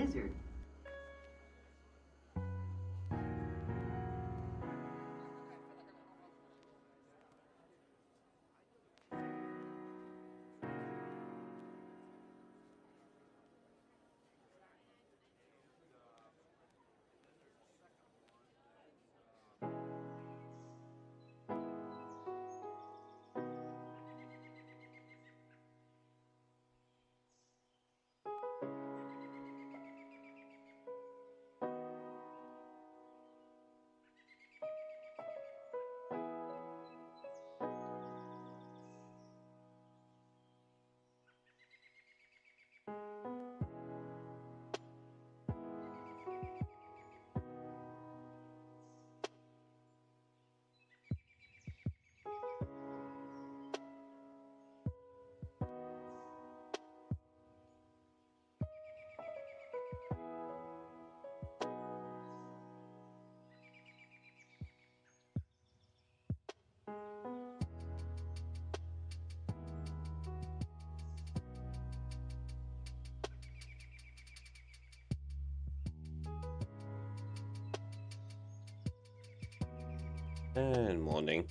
wizard. Good morning.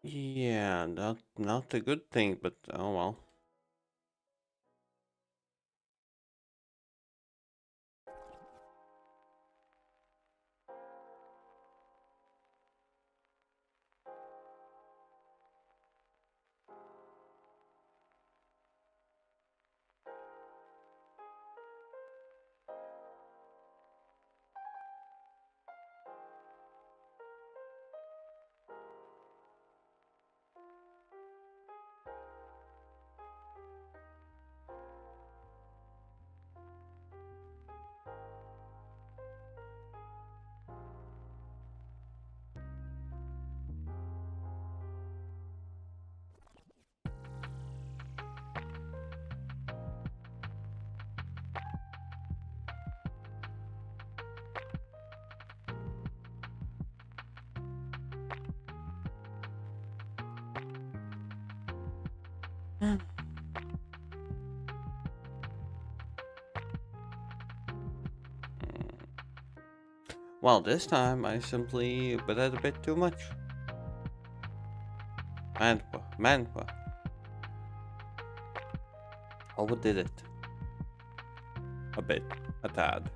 Yeah, not a good thing, but oh well. Well, this time I simply bet a bit too much. Manpa. Overdid it. A bit. A tad.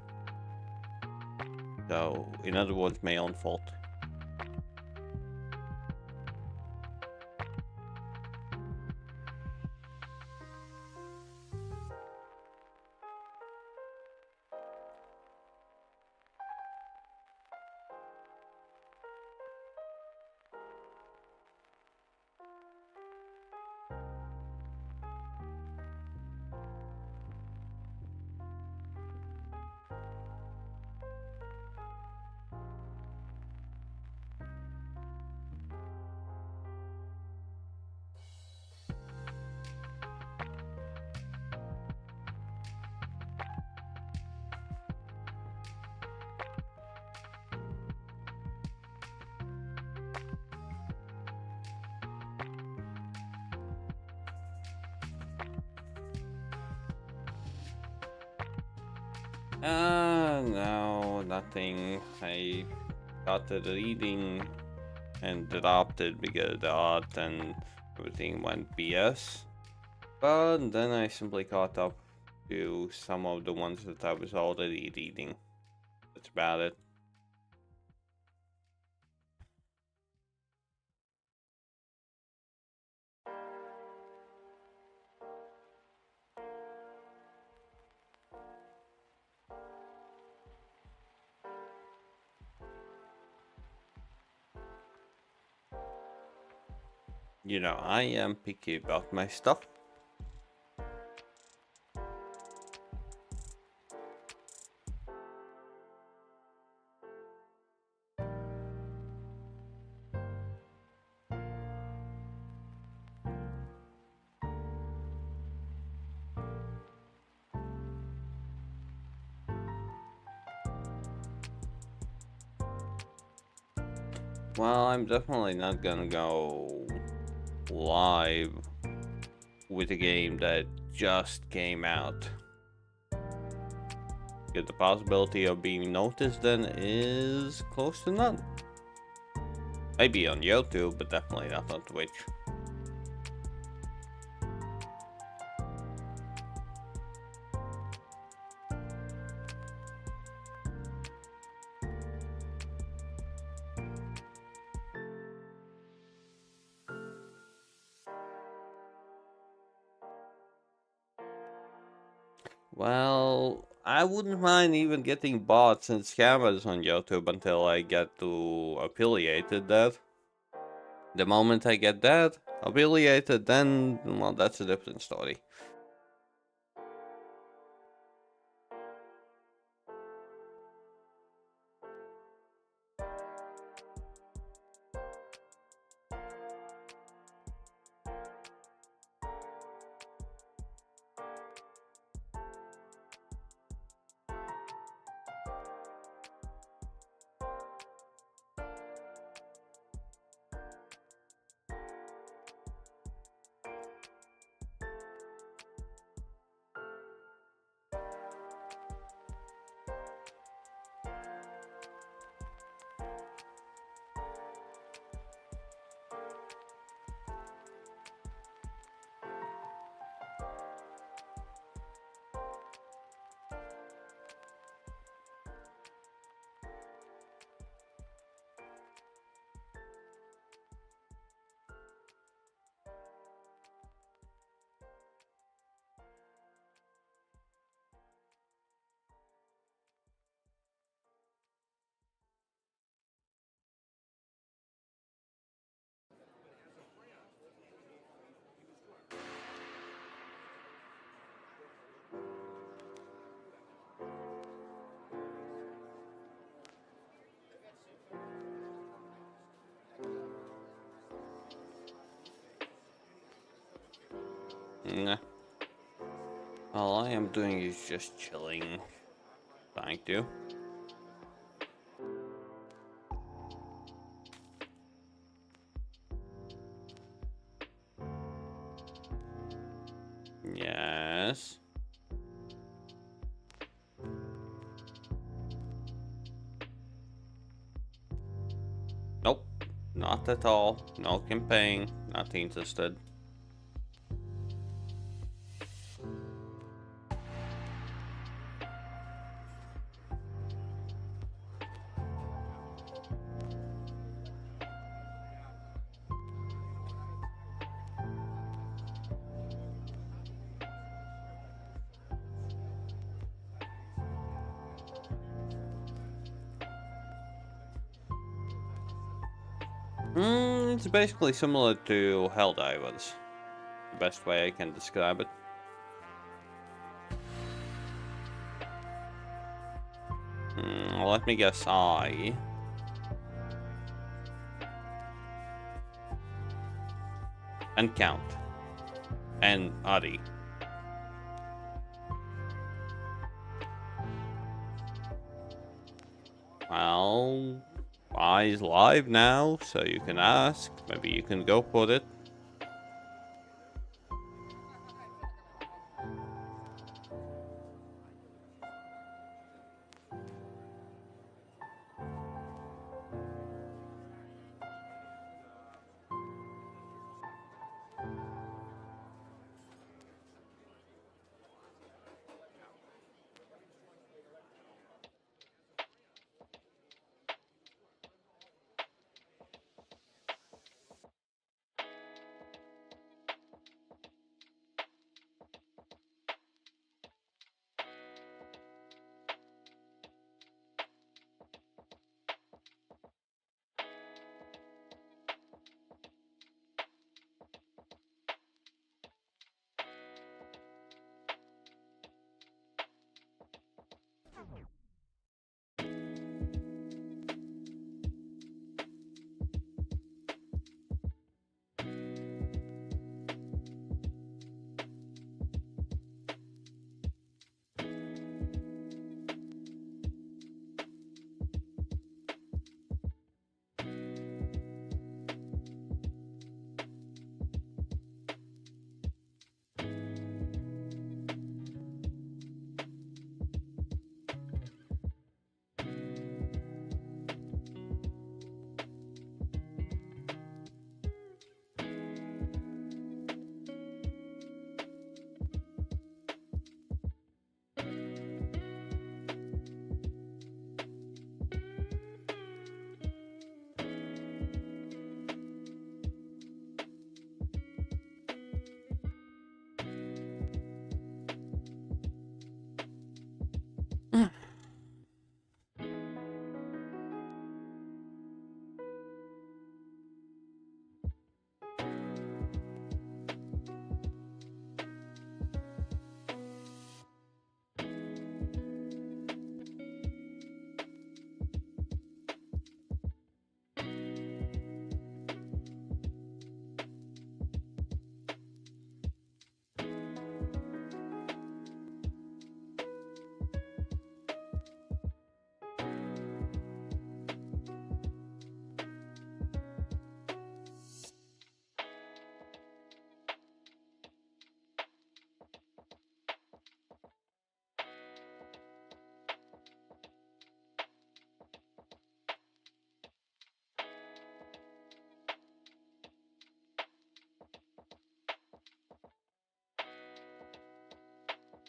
So, in other words, my own fault. No, nothing. I started reading and dropped it because the art and everything went BS. But then I simply caught up to some of the ones that I was already reading. That's about it. You know, I am picky about my stuff. Well, I'm definitely not gonna go live with a game that just came out. Because the possibility of being noticed then is close to none. Maybe on YouTube, but definitely not on Twitch. Well, I wouldn't mind even getting bots and scammers on YouTube until I get to affiliated that. The moment I get that affiliated, then, well, that's a different story. Nah. All I am doing is just chilling. Thank you. Yes. Nope. Not at all. No campaign. Not interested. It's basically similar to Helldivers. The best way I can describe it. Let me guess. I. And count. And Adi. Well, I is live now, so you can ask. Maybe you can go for it.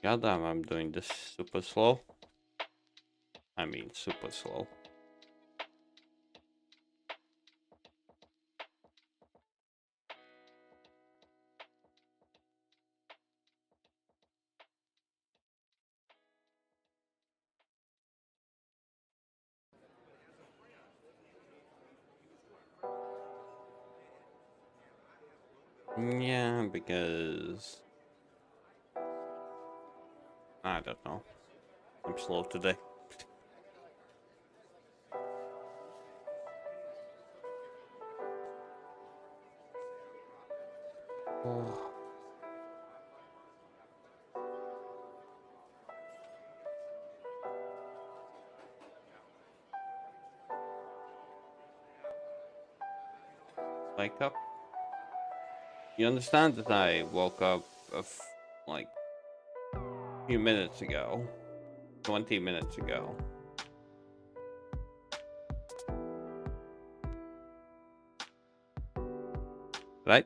Goddamn, I'm doing this super slow. I mean, super slow. Yeah, because I don't know. I'm slow today. Oh. Wake up. You understand that I woke up like a few minutes ago, 20 minutes ago. Right?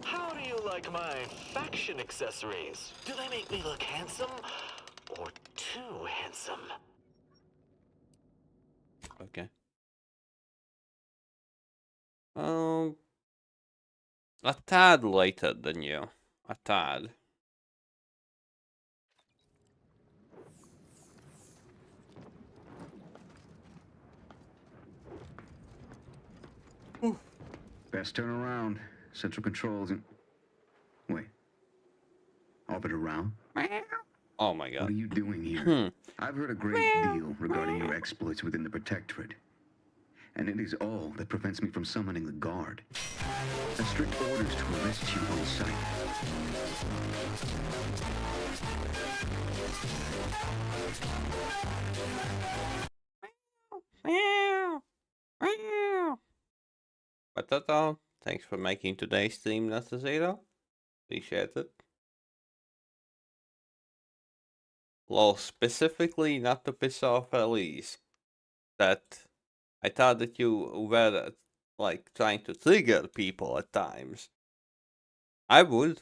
How do you like my faction accessories? Do they make me look handsome or too handsome? Okay. A tad later than you. A tad. Best turn around. Central controls and... Wait. Orbit around? Oh my god. What are you doing here? I've heard a great deal regarding your exploits within the Protectorate. And it is all that prevents me from summoning the Guard. A strict orders to arrest you on sight. But that's all. Thanks for making today's stream necessary. Appreciate it. Lol, specifically not to piss off Elise. That I thought that you were like trying to trigger people at times. I would.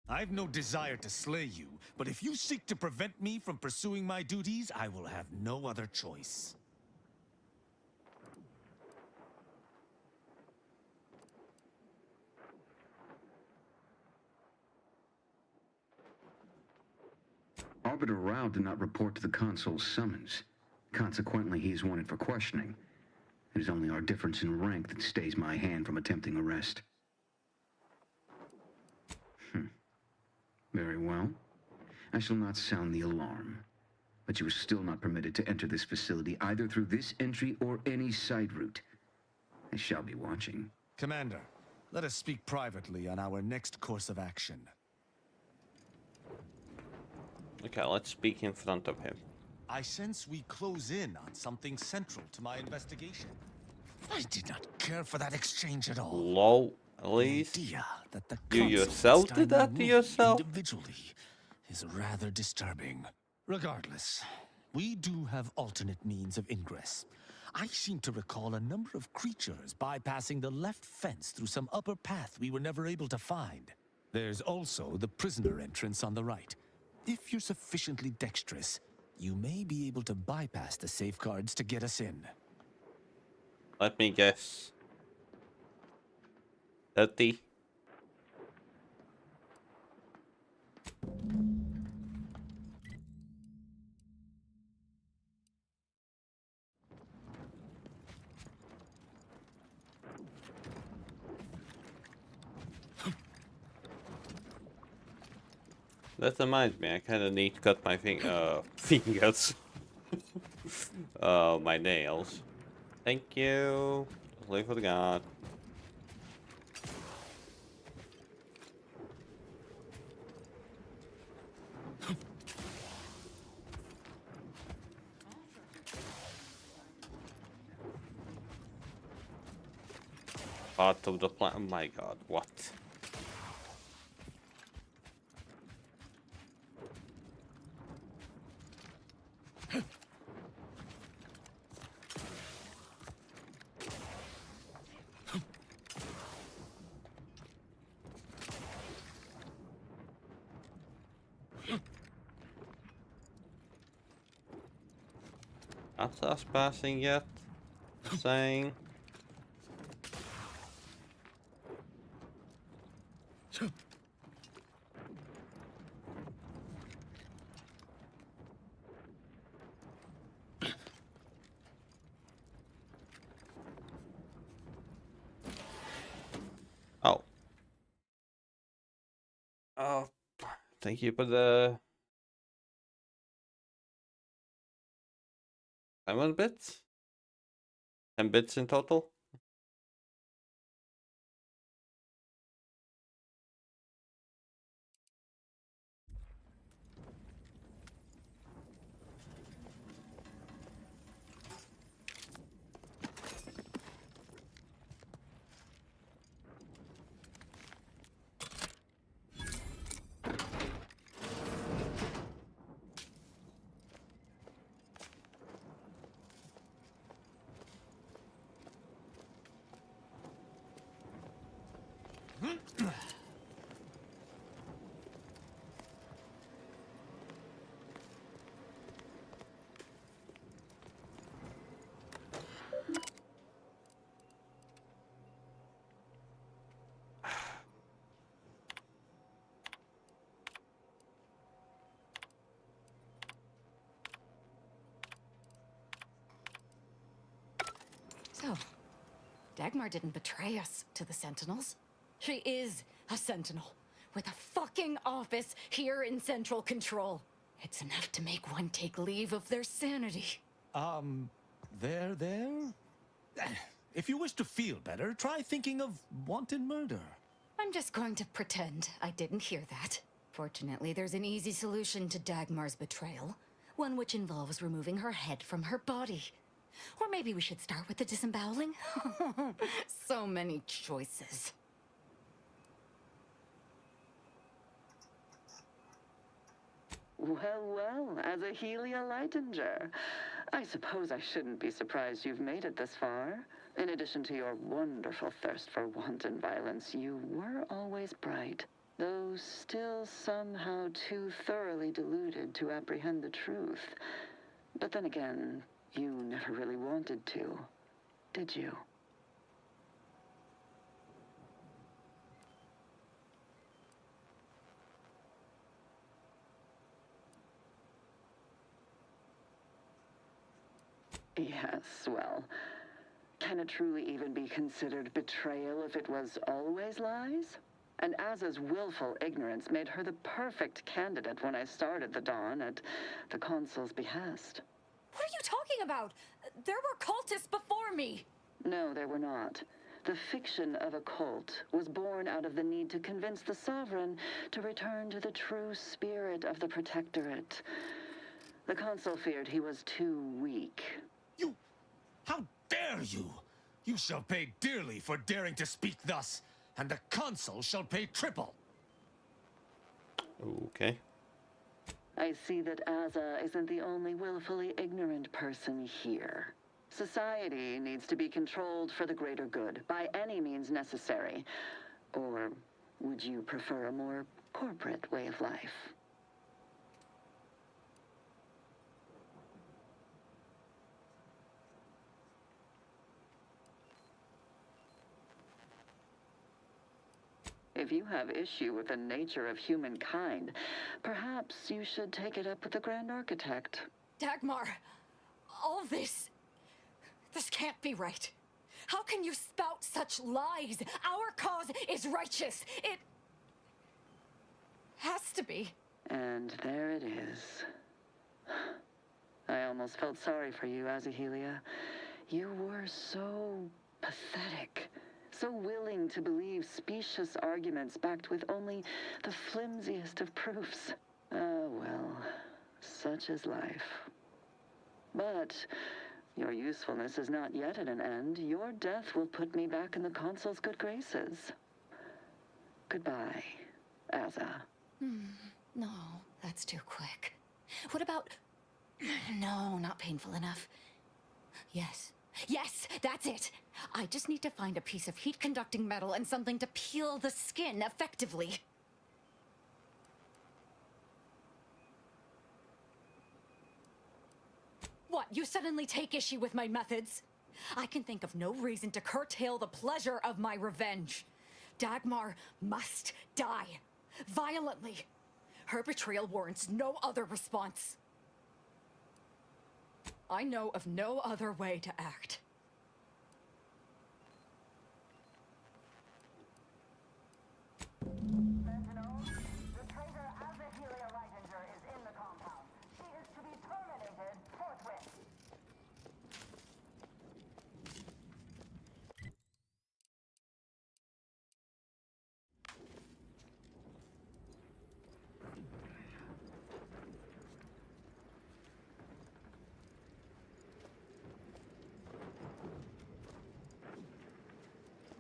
I've no desire to slay you, but if you seek to prevent me from pursuing my duties, I will have no other choice. Arbiter Rao did not report to the consul's summons. Consequently, he is wanted for questioning. It is only our difference in rank that stays my hand from attempting arrest. Very well. I shall not sound the alarm. But you are still not permitted to enter this facility either through this entry or any side route. I shall be watching. Commander, let us speak privately on our next course of action. Okay, let's speak in front of him. I sense we close in on something central to my investigation. I did not care for that exchange at all. Lol, Elise. The idea that the You consul yourself would did that stymy to me yourself? individually is rather disturbing. Regardless, we do have alternate means of ingress. I seem to recall a number of creatures bypassing the left fence through some upper path we were never able to find. There's also the prisoner entrance on the right. If you're sufficiently dexterous, you may be able to bypass the safeguards to get us in. Let me guess. 30. That reminds me, I kind of need to cut my fingers. My nails. Thank you. Totally forgot. Part of the plan. Oh my god, what? Not us passing yet. Saying. Oh. Oh, thank you for the 7 bits? 10 bits in total? So, Dagmar didn't betray us to the Sentinels. She is a Sentinel, with a fucking office here in Central Control. It's enough to make one take leave of their sanity. There? If you wish to feel better, try thinking of wanton murder. I'm just going to pretend I didn't hear that. Fortunately, there's an easy solution to Dagmar's betrayal. One which involves removing her head from her body. Or maybe we should start with the disemboweling? So many choices. Well, as a Helia Leitinger, I suppose I shouldn't be surprised you've made it this far. In addition to your wonderful thirst for wanton violence, you were always bright, though still somehow too thoroughly deluded to apprehend the truth. But then again, you never really wanted to, did you? Yes, well, can it truly even be considered betrayal if it was always lies? And Aza's willful ignorance made her the perfect candidate when I started the Dawn at the Consul's behest. What are you talking about? There were cultists before me. No, there were not. The fiction of a cult was born out of the need to convince the Sovereign to return to the true spirit of the Protectorate. The Consul feared he was too weak. You... How dare you? You shall pay dearly for daring to speak thus, and the Consul shall pay triple. Okay. I see that Aza isn't the only willfully ignorant person here. Society needs to be controlled for the greater good, by any means necessary. Or would you prefer a more corporate way of life? If you have issue with the nature of humankind, perhaps you should take it up with the Grand Architect. Dagmar, all this can't be right. How can you spout such lies? Our cause is righteous. It has to be. And there it is. I almost felt sorry for you, Azahelia. You were so pathetic. So willing to believe specious arguments backed with only the flimsiest of proofs. Ah, well, such is life. But your usefulness is not yet at an end. Your death will put me back in the Consul's good graces. Goodbye, Aza. No, that's too quick. What about... No, not painful enough. Yes, that's it. I just need to find a piece of heat-conducting metal and something to peel the skin effectively. What? you suddenly take issue with my methods? I can think of no reason to curtail the pleasure of my revenge. Dagmar must die. Violently. Her betrayal warrants no other response. I know of no other way to act. Sentinels, the traitor Azahelia Reitinger is in the compound. She is to be terminated forthwith.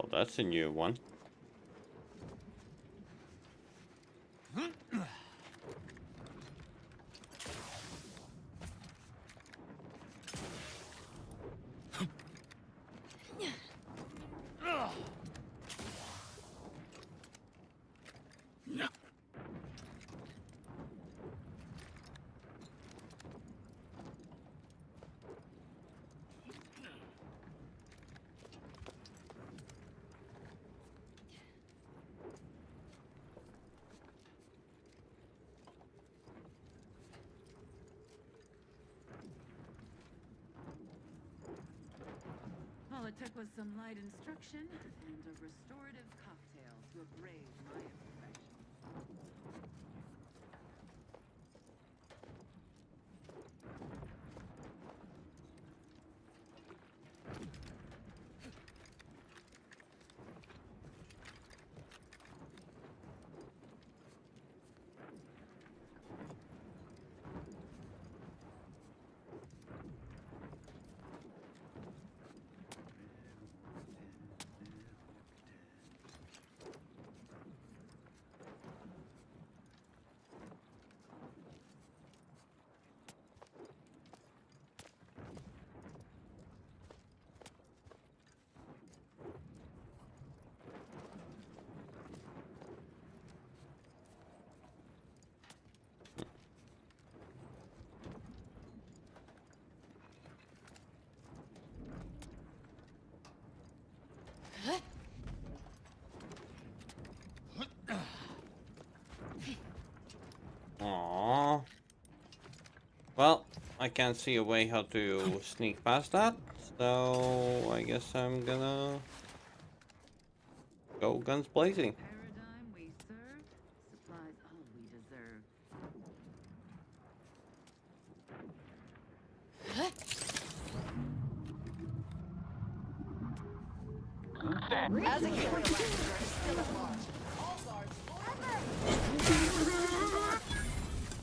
Oh, that's a new one. All it took was some light instruction and a restorative cocktail to abrade my imperfections. Aww. Well, I can't see a way how to sneak past that, so I guess I'm gonna go guns blazing. Paradigm we serve supplies all we deserve. Azahelia Reitinger is still at large. All guards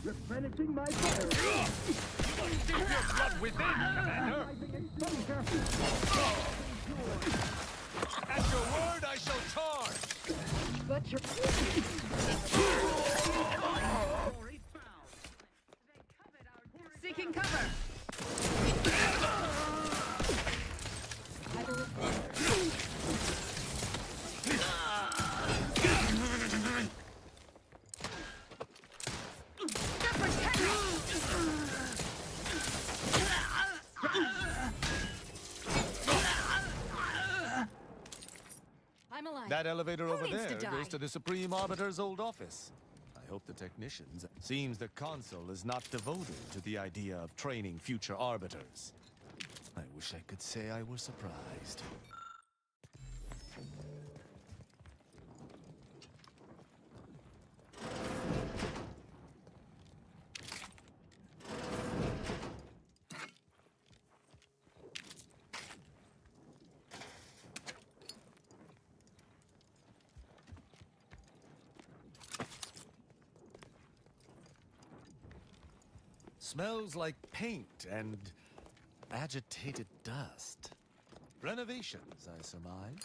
Replenishing my fire. Keep your blood within, Commander! At your word, I shall charge! but your Seeking cover! I'm alive. That elevator Who over needs to there die? goes to the Supreme Arbiter's old office. I hope the technicians. Seems the Consul is not devoted to the idea of training future Arbiters. I wish I could say I were surprised. Smells like paint and agitated dust. Renovations, I surmise.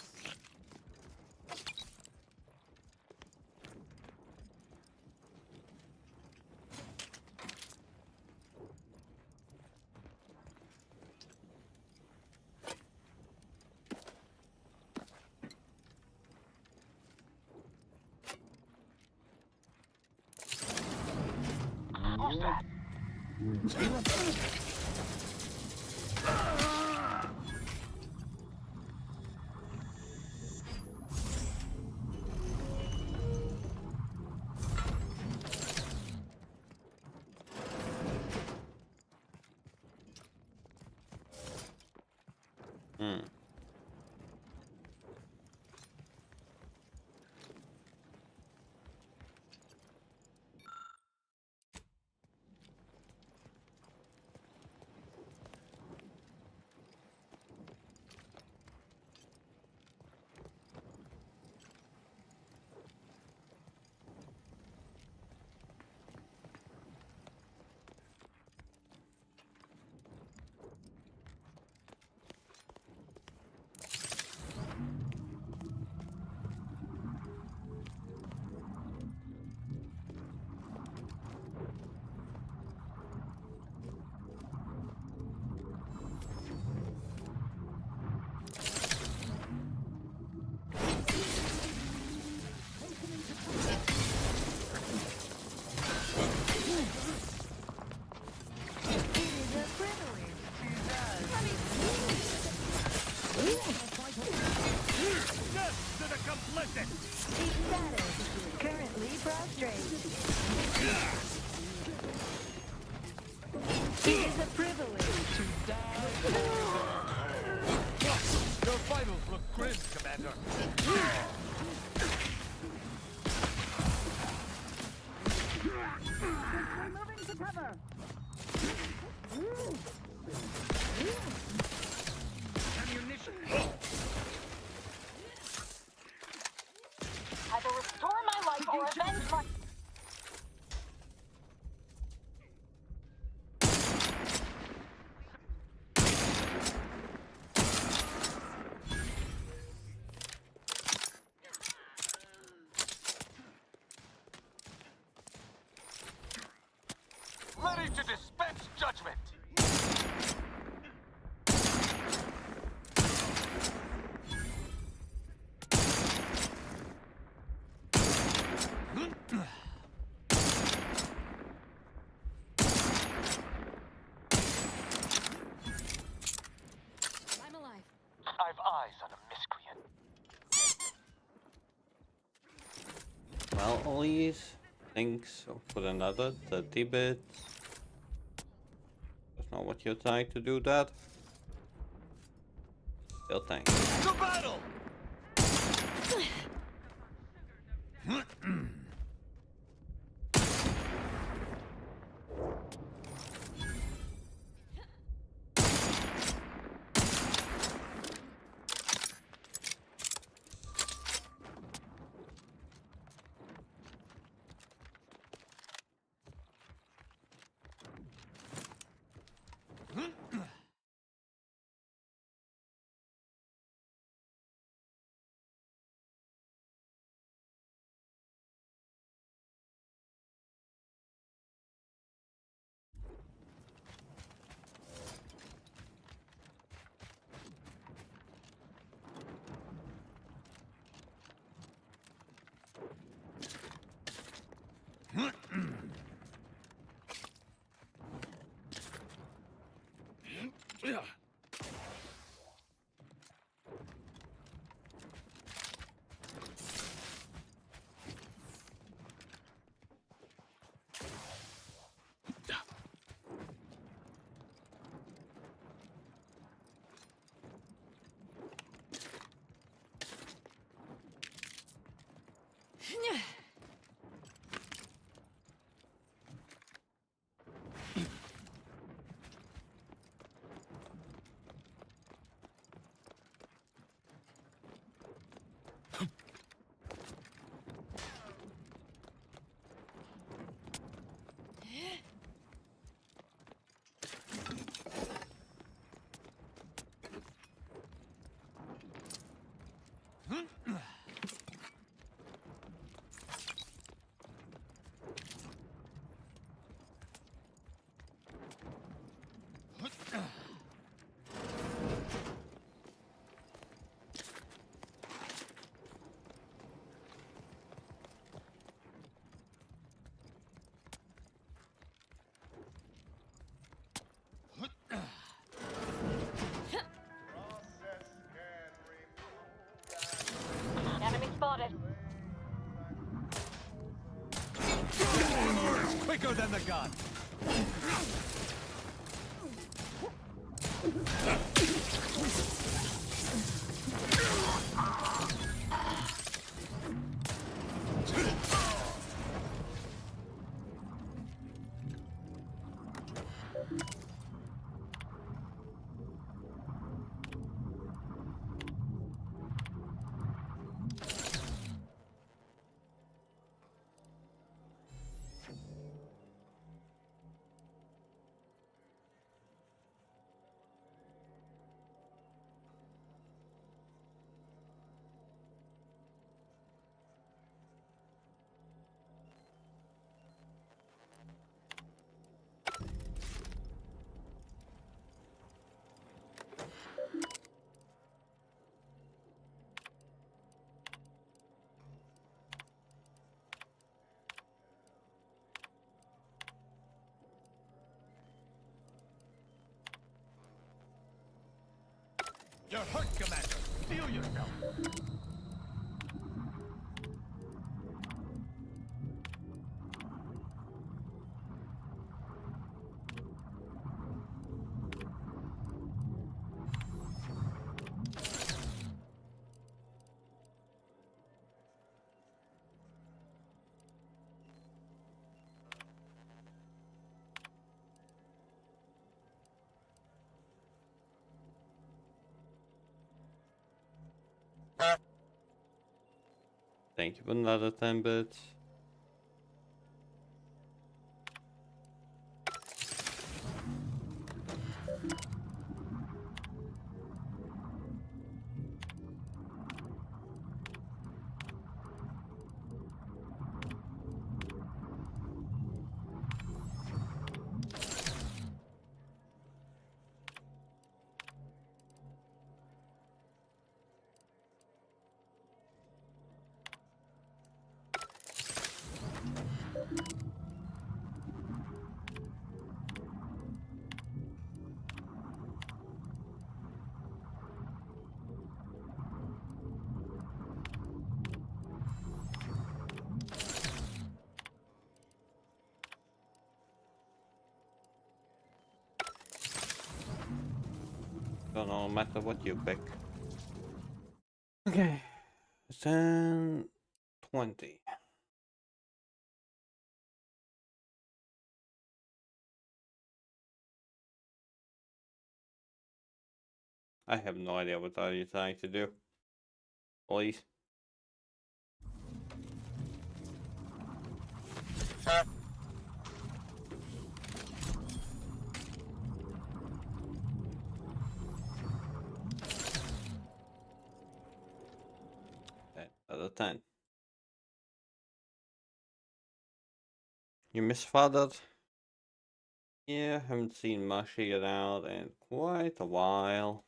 strange. It is a privilege to die. Your vitals look grim, Commander. We're moving to cover. Ammunition. Either restore my life or avenge my... Ready to dispense judgment. I'm alive. I've eyes on a miscreant. Well, Elise, thanks for another 30 bits. That's not what you're trying to do, Dad. Still thanks. To battle! Enemy spotted. Quicker than the gun. You're hurt, Commander. Feel yourself. Thank you for another 10 bits. No matter what you pick. Okay, 10, 20. I have no idea what are you trying to do. Please. Another 10. You miss father? Yeah, haven't seen Mushy out in quite a while.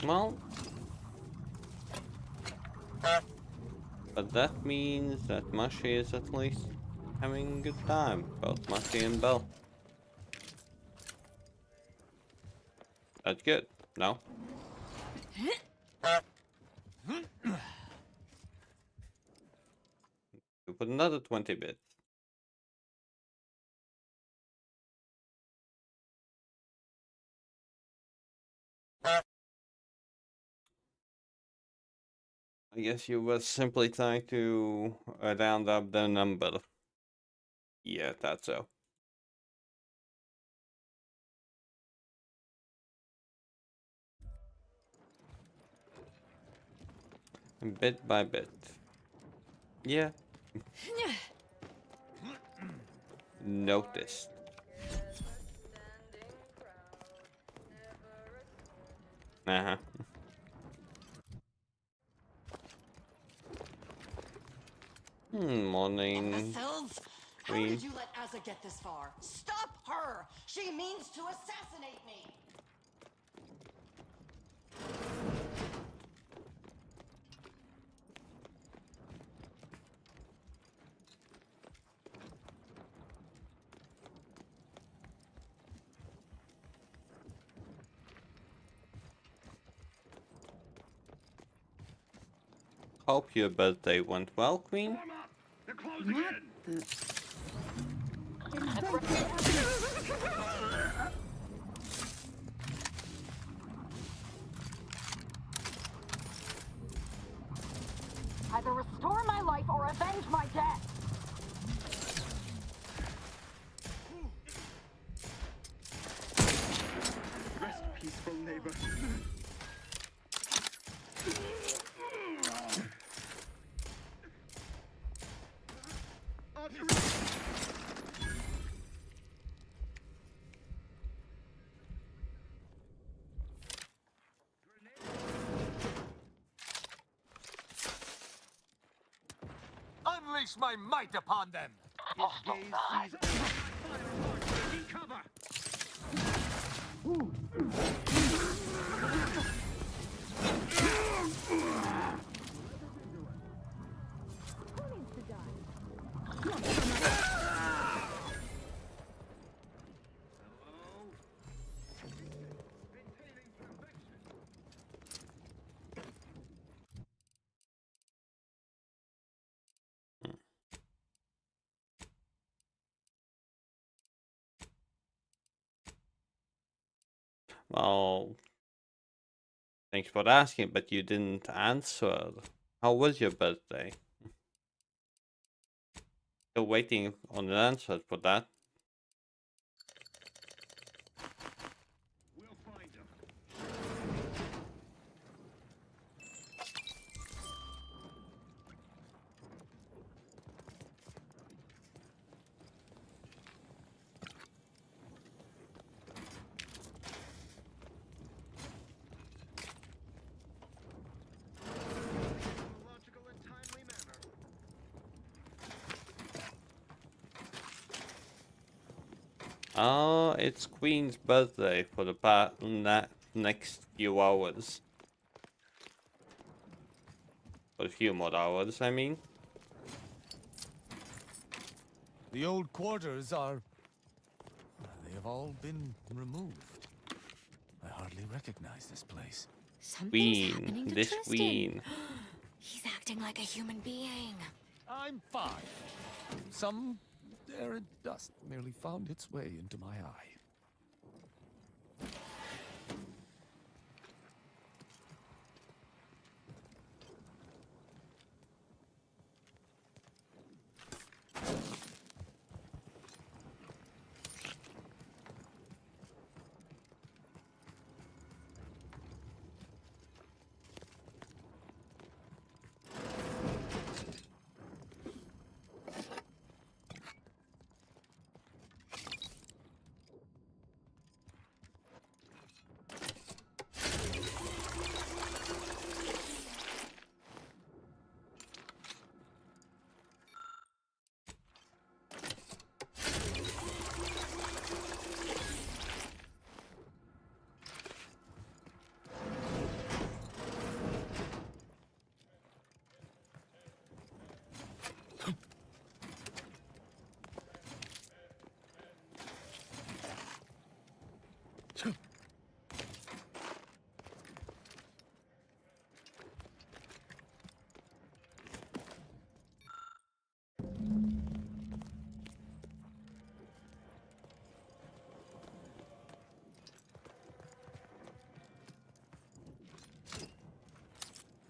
Well, but that means that Mushy is at least having a good time, both Mushy and Belle. That's good, no? You put another 20 bits. I guess you were simply trying to round up the number. Yeah, that's so. Bit by bit. Yeah. Noticed. Uh-huh. Morning. Imbeciles! How did you let Asa get this far? Stop her! She means to assassinate me! Hope your birthday went well, Queen. They're closing in. Either restore my life or avenge my death. Rest peaceful, neighbor. Unleash my might upon them. His gaze sees firearms taking cover. Well, thanks for asking, but you didn't answer. How was your birthday? Still waiting on an answer for that. We'll find him. Logical and timely manner. It's Queen's birthday for the next few hours. For a few more hours, I mean. The old quarters are... They have all been removed. I hardly recognize this place. Something's happening to This Tristan. queen. He's acting like a human being. I'm fine. Some errant dust merely found its way into my eye.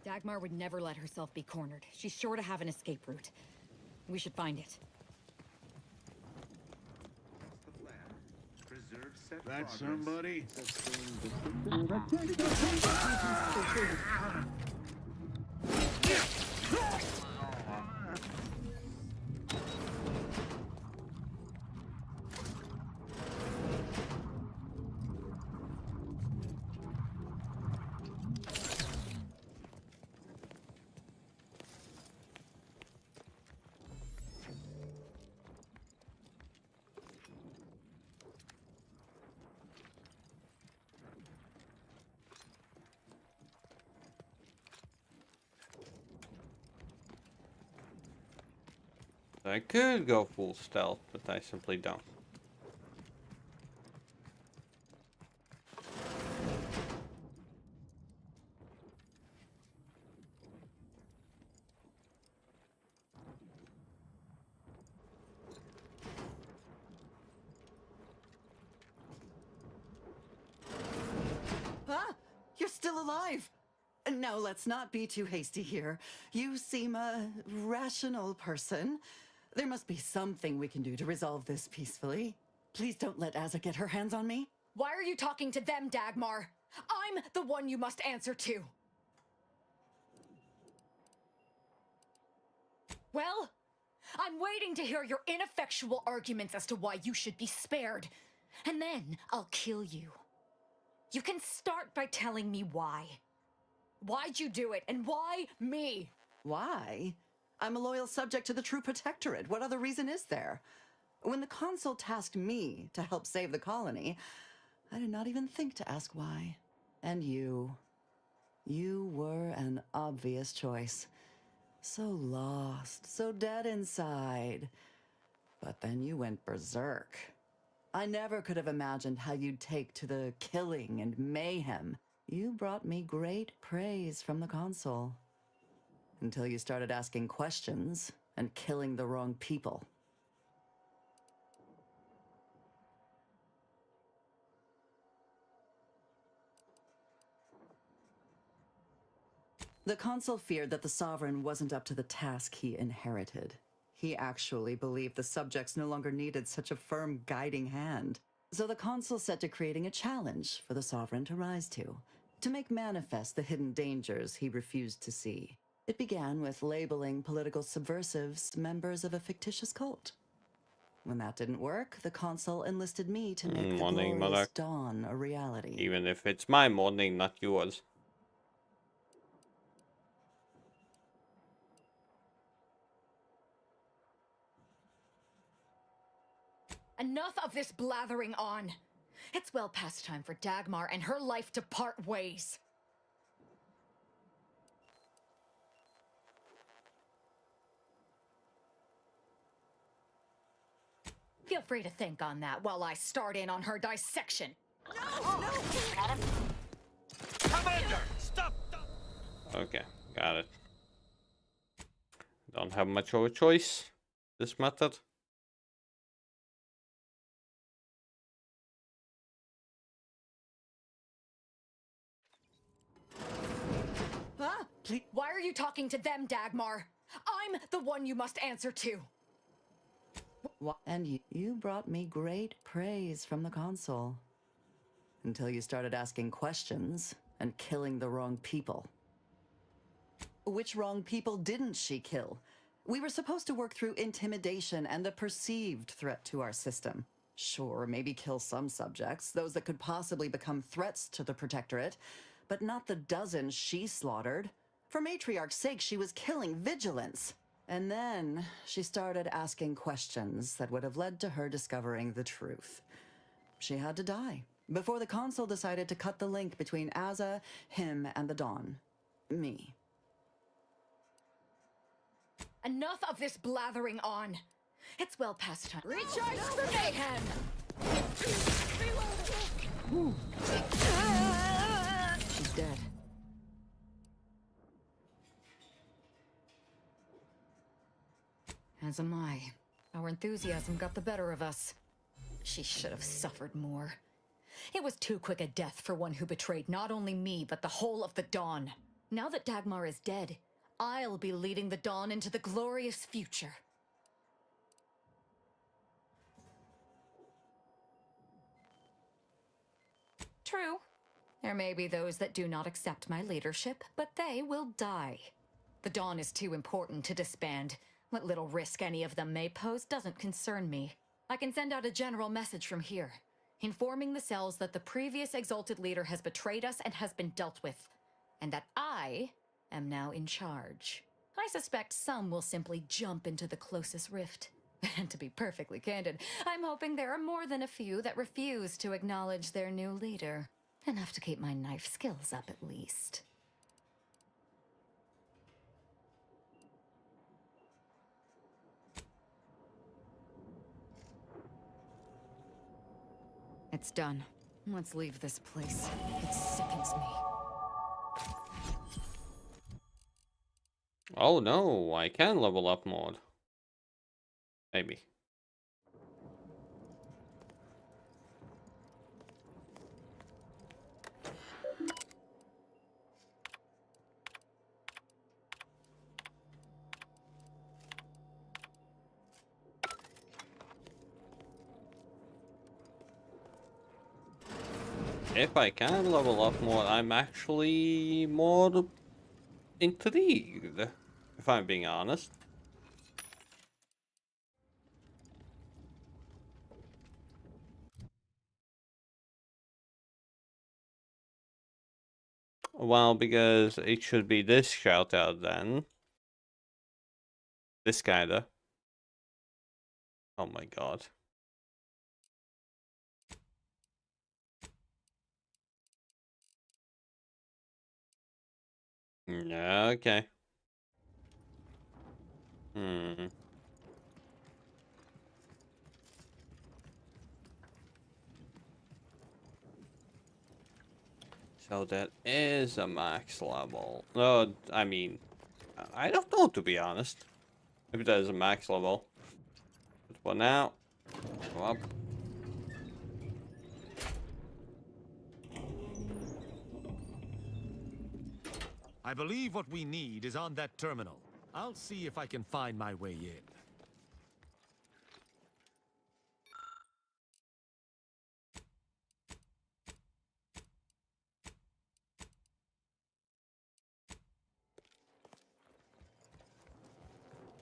Dagmar would never let herself be cornered. She's sure to have an escape route. We should find it. That somebody? I could go full stealth, but I simply don't. Huh? You're still alive. No, let's not be too hasty here. You seem a rational person. There must be something we can do to resolve this peacefully. Please don't let Azza get her hands on me. Why are you talking to them, Dagmar? I'm the one you must answer to. Well, I'm waiting to hear your ineffectual arguments as to why you should be spared. And then I'll kill you. You can start by telling me why. Why'd you do it, and why me? Why? I'm a loyal subject to the True Protectorate. What other reason is there? When the Consul tasked me to help save the colony, I did not even think to ask why. And you were an obvious choice. So lost, so dead inside. But then you went berserk. I never could have imagined how you'd take to the killing and mayhem. You brought me great praise from the Consul. Until you started asking questions and killing the wrong people. The consul feared that the sovereign wasn't up to the task he inherited. He actually believed the subjects no longer needed such a firm guiding hand. So the consul set to creating a challenge for the sovereign to rise to make manifest the hidden dangers he refused to see. It began with labeling political subversives members of a fictitious cult. When that didn't work, the consul enlisted me to make the Morning, glorious Mother. dawn a reality. Even if it's my morning, not yours. Enough of this blathering on. It's well past time for Dagmar and her life to part ways. Feel free to think on that while I start in on her dissection. Commander, stop! Okay, got it. Don't have much of a choice. This method. Huh? Why are you talking to them, Dagmar? I'm the one you must answer to. And you brought me great praise from the consul. Until you started asking questions and killing the wrong people. Which wrong people didn't she kill? We were supposed to work through intimidation and the perceived threat to our system. Sure, maybe kill some subjects, those that could possibly become threats to the Protectorate, but not the dozens she slaughtered. For Matriarch's sake, she was killing vigilance. And then she started asking questions that would have led to her discovering the truth. She had to die before the consul decided to cut the link between Azza, him, and the Dawn. Me. Enough of this blathering on. It's well past time. Recharge for mayhem! She's dead. As am I. Our enthusiasm got the better of us. She should have suffered more. It was too quick a death for one who betrayed not only me, but the whole of the Dawn. Now that Dagmar is dead, I'll be leading the Dawn into the glorious future. True. There may be those that do not accept my leadership, but they will die. The Dawn is too important to disband. What little risk any of them may pose doesn't concern me. I can send out a general message from here, informing the cells that the previous exalted leader has betrayed us and has been dealt with, and that I am now in charge. I suspect some will simply jump into the closest rift. And to be perfectly candid, I'm hoping there are more than a few that refuse to acknowledge their new leader. Enough to keep my knife skills up at least. It's done. Let's leave this place. It sickens me. Oh no, I can level up more. Maybe. If I can level up more, I'm actually more intrigued, if I'm being honest. Well, because it should be this shout out then. This kinda. Oh my god. Yeah, okay. So that is a max level. No, I mean, I don't know, to be honest. If that is a max level. But for now, go up. I believe what we need is on that terminal. I'll see if I can find my way in.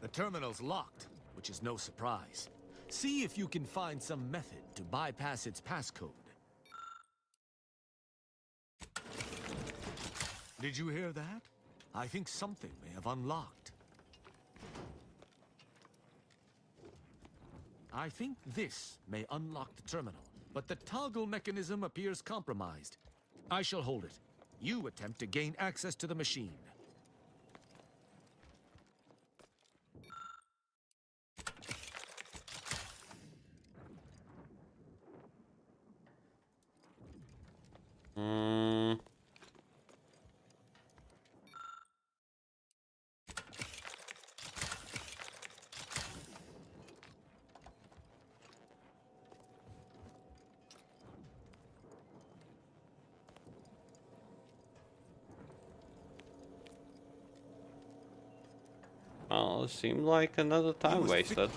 The terminal's locked, which is no surprise. See if you can find some method to bypass its passcode. Did you hear that? I think something may have unlocked. I think this may unlock the terminal, but the toggle mechanism appears compromised. I shall hold it. You attempt to gain access to the machine. Well, it seemed like another time wasted.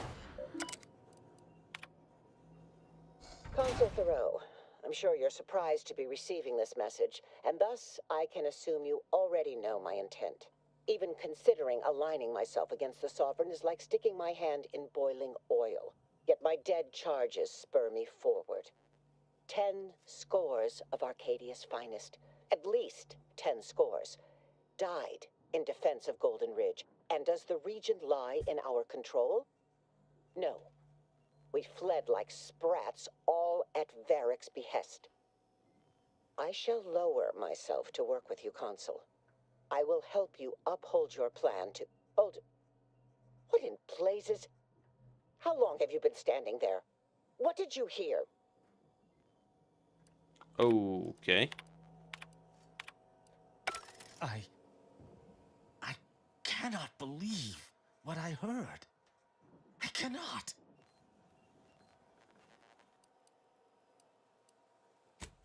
Consul Thoreau, I'm sure you're surprised to be receiving this message, and thus I can assume you already know my intent. Even considering aligning myself against the Sovereign is like sticking my hand in boiling oil. Yet my dead charges spur me forward. 10 scores of Arcadia's finest, at least 10 scores, died in defense of Golden Ridge. And does the region lie in our control? No. We fled like sprats, all at Varric's behest. I shall lower myself to work with you, Consul. I will help you uphold your plan to... Hold... What in blazes? How long have you been standing there? What did you hear? Okay. I cannot believe what I heard. I cannot.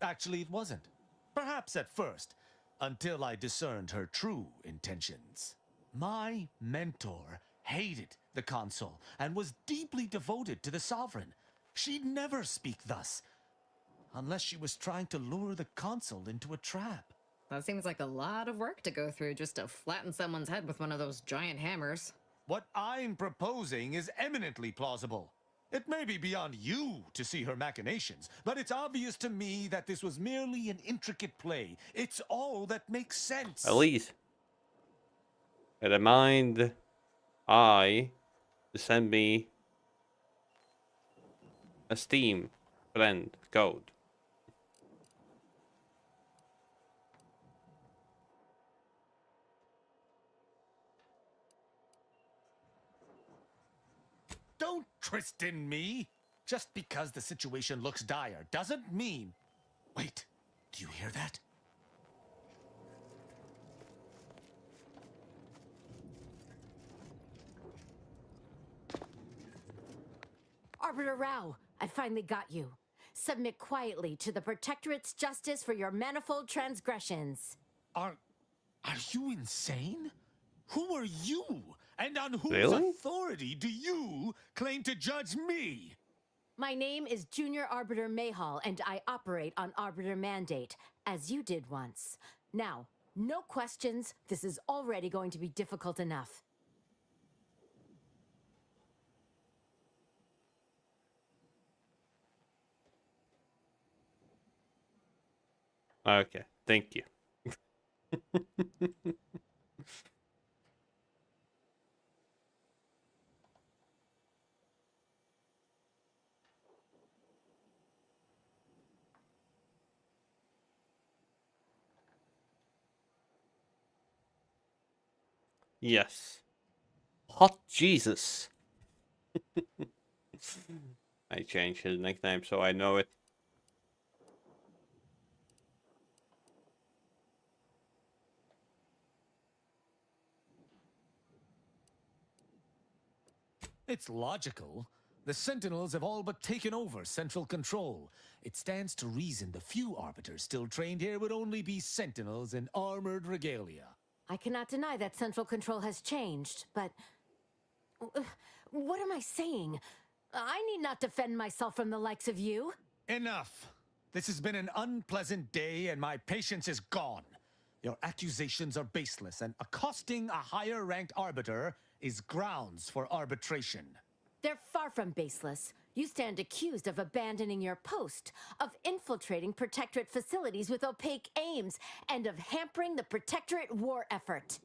Actually, it wasn't. Perhaps at first, until I discerned her true intentions. My mentor hated the Consul and was deeply devoted to the Sovereign. She'd never speak thus, unless she was trying to lure the Consul into a trap. That seems like a lot of work to go through just to flatten someone's head with one of those giant hammers. What I'm proposing is eminently plausible. It may be beyond you to see her machinations, but it's obvious to me that this was merely an intricate play. It's all that makes sense. Elise, remind I to send me a Steam friend code. Don't Tristan me! Just because the situation looks dire doesn't mean... Wait, do you hear that? Arbiter Rao, I finally got you. Submit quietly to the Protectorate's justice for your manifold transgressions. Are you insane? Who are you? And on whose Really? authority do you claim to judge me? My name is Junior Arbiter Mayhall, and I operate on Arbiter Mandate, as you did once. Now, no questions. This is already going to be difficult enough. Okay, thank you. Yes. Hot Jesus. I changed his nickname so I know it. It's logical. The Sentinels have all but taken over central control. It stands to reason the few Arbiters still trained here would only be Sentinels in armored regalia. I cannot deny that central control has changed, but... What am I saying? I need not defend myself from the likes of you. Enough! This has been an unpleasant day, and my patience is gone. Your accusations are baseless, and accosting a higher-ranked arbiter is grounds for arbitration. They're far from baseless. You stand accused of abandoning your post, of infiltrating Protectorate facilities with opaque aims, and of hampering the Protectorate war effort.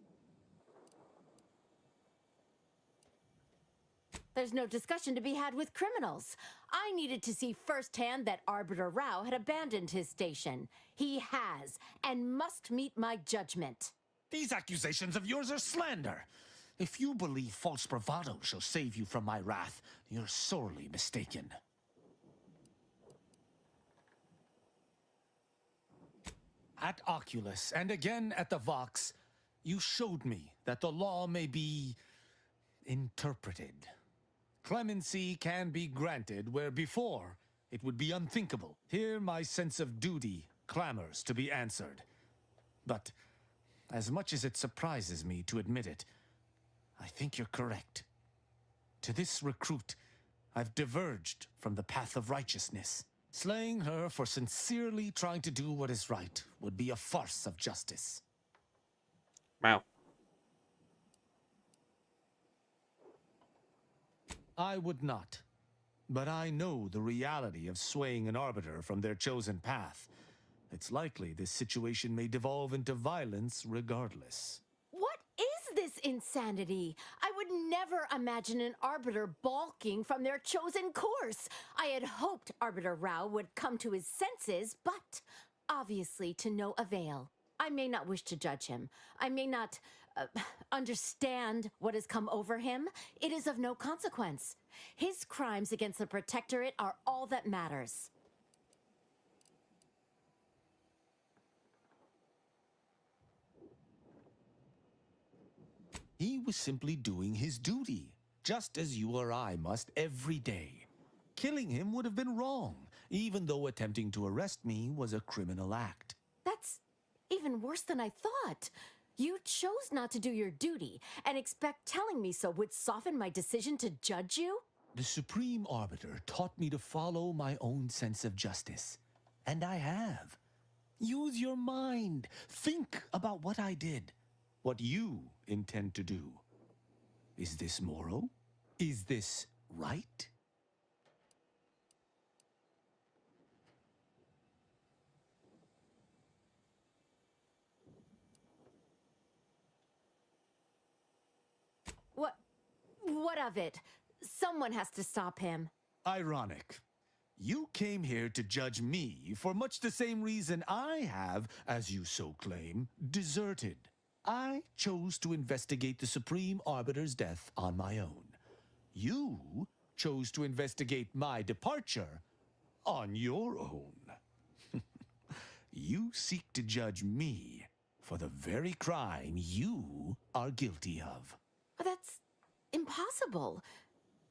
There's no discussion to be had with criminals. I needed to see firsthand that Arbiter Rao had abandoned his station. He has, and must meet my judgment. These accusations of yours are slander. If you believe false bravado shall save you from my wrath, you're sorely mistaken. At Oculus, and again at the Vox, you showed me that the law may be interpreted. Clemency can be granted where before it would be unthinkable. Here my sense of duty clamors to be answered. But as much as it surprises me to admit it, I think you're correct. To this recruit, I've diverged from the path of righteousness. Slaying her for sincerely trying to do what is right would be a farce of justice. Wow. I would not. But I know the reality of swaying an arbiter from their chosen path. It's likely this situation may devolve into violence regardless. What is this insanity? I would never imagine an arbiter balking from their chosen course. I had hoped Arbiter Rao would come to his senses, but obviously to no avail. I may not wish to judge him. I may not understand what has come over him. It is of no consequence. His crimes against the Protectorate are all that matters. He was simply doing his duty, just as you or I must every day. Killing him would have been wrong, even though attempting to arrest me was a criminal act. That's even worse than I thought. You chose not to do your duty, and expect telling me so would soften my decision to judge you? The Supreme Arbiter taught me to follow my own sense of justice, and I have. Use your mind. Think about what I did, what you intend to do. Is this moral? Is this right? What of it? Someone has to stop him. Ironic. You came here to judge me for much the same reason I have, as you so claim, deserted. I chose to investigate the Supreme Arbiter's death on my own. You chose to investigate my departure on your own. You seek to judge me for the very crime you are guilty of. That's impossible.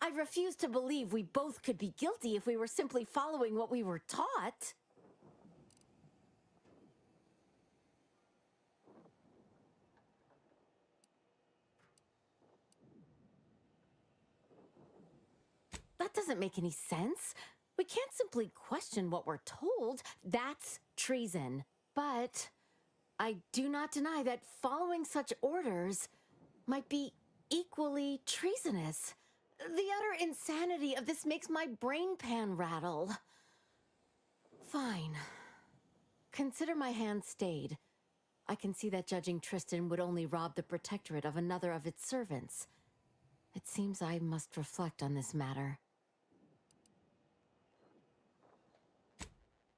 I refuse to believe we both could be guilty if we were simply following what we were taught. That doesn't make any sense. We can't simply question what we're told. That's treason. But I do not deny that following such orders might be equally treasonous. The utter insanity of this makes my brain pan rattle. Fine. Consider my hand stayed. I can see that judging Tristan would only rob the Protectorate of another of its servants. It seems I must reflect on this matter.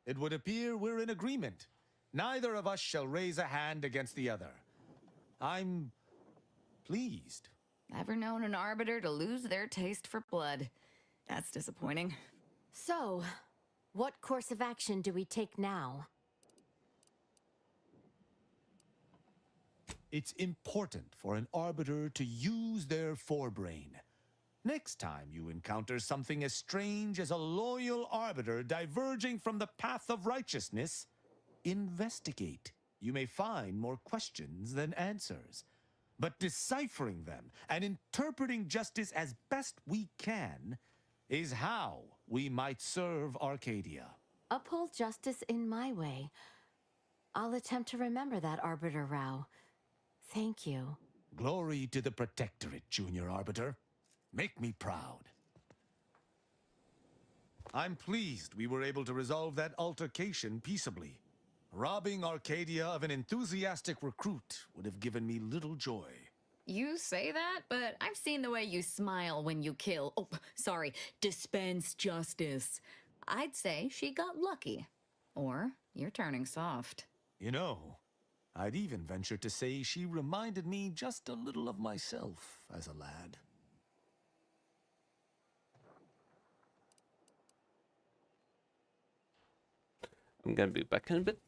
It would appear we're in agreement. Neither of us shall raise a hand against the other. I'm pleased. Ever known an arbiter to lose their taste for blood? That's disappointing. So, what course of action do we take now? It's important for an arbiter to use their forebrain. Next time you encounter something as strange as a loyal arbiter diverging from the path of righteousness, investigate. you may find more questions than answers. But deciphering them and interpreting justice as best we can is how we might serve Arcadia. Uphold justice in my way. I'll attempt to remember that, Arbiter Rao. Thank you. Glory to the Protectorate, Junior Arbiter. Make me proud. I'm pleased we were able to resolve that altercation peaceably. Robbing Arcadia of an enthusiastic recruit would have given me little joy. You say that, but I've seen the way you smile when you kill. Oh, sorry, dispense justice. I'd say she got lucky. Or you're turning soft. You know, I'd even venture to say she reminded me just a little of myself as a lad. I'm gonna be back in a bit.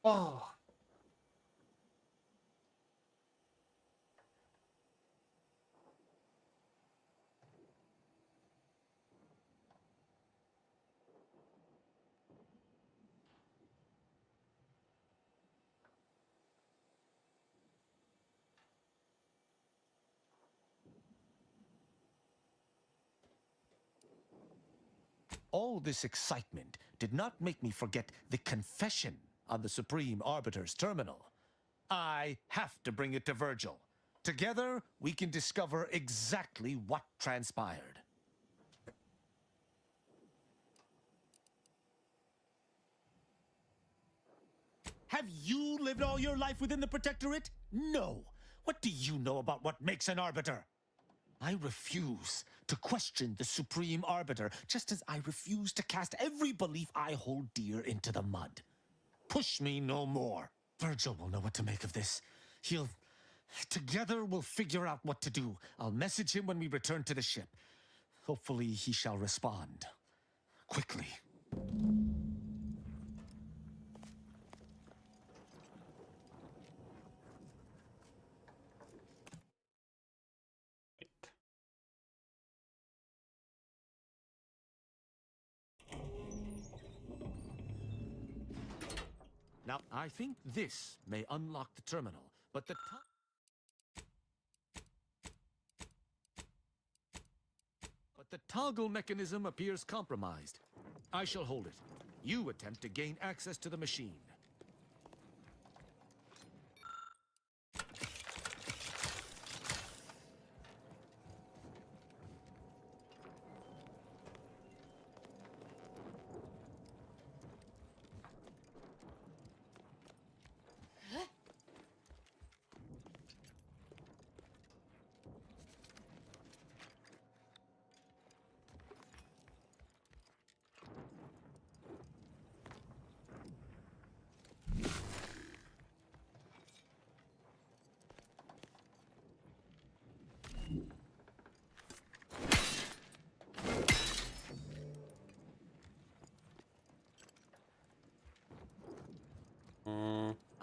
Oh. All this excitement did not make me forget the confession on the Supreme Arbiter's terminal. I have to bring it to Virgil. Together, we can discover exactly what transpired. Have you lived all your life within the Protectorate? No. What do you know about what makes an Arbiter? I refuse to question the Supreme Arbiter, just as I refuse to cast every belief I hold dear into the mud. Push me no more. Virgil will know what to make of this. Together we'll figure out what to do. I'll message him when we return to the ship. Hopefully he shall respond. Quickly. Now, I think this may unlock the terminal, but the toggle mechanism appears compromised. I shall hold it. You attempt to gain access to the machine.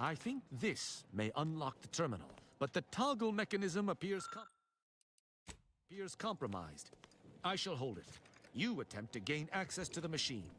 I think this may unlock the terminal, but the toggle mechanism appears compromised. I shall hold it. You attempt to gain access to the machine.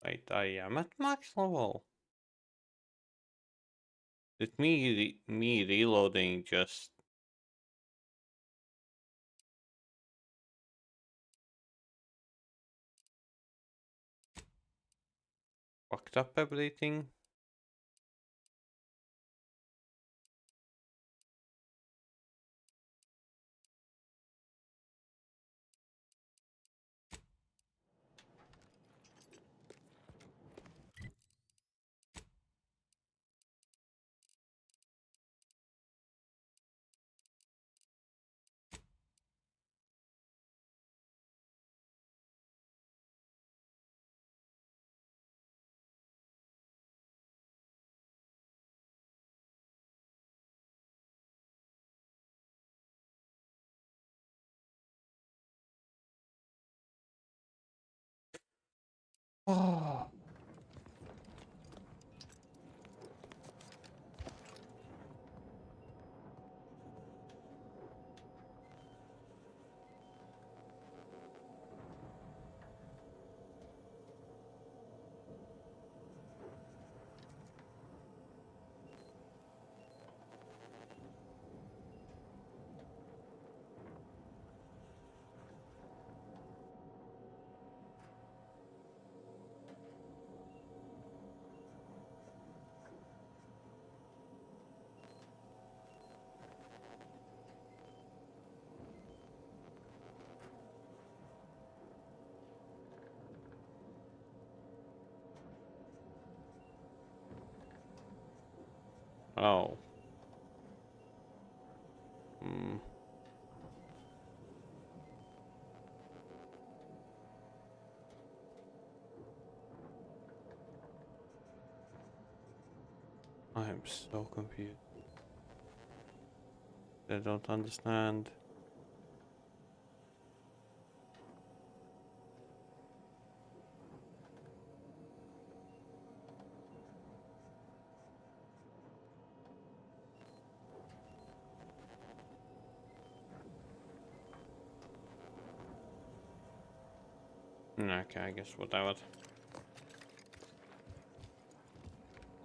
Wait, I am at max level. Did me reloading just fucked up everything? Oh. Oh. Hmm. I am so confused. I don't understand. Okay, I guess whatever.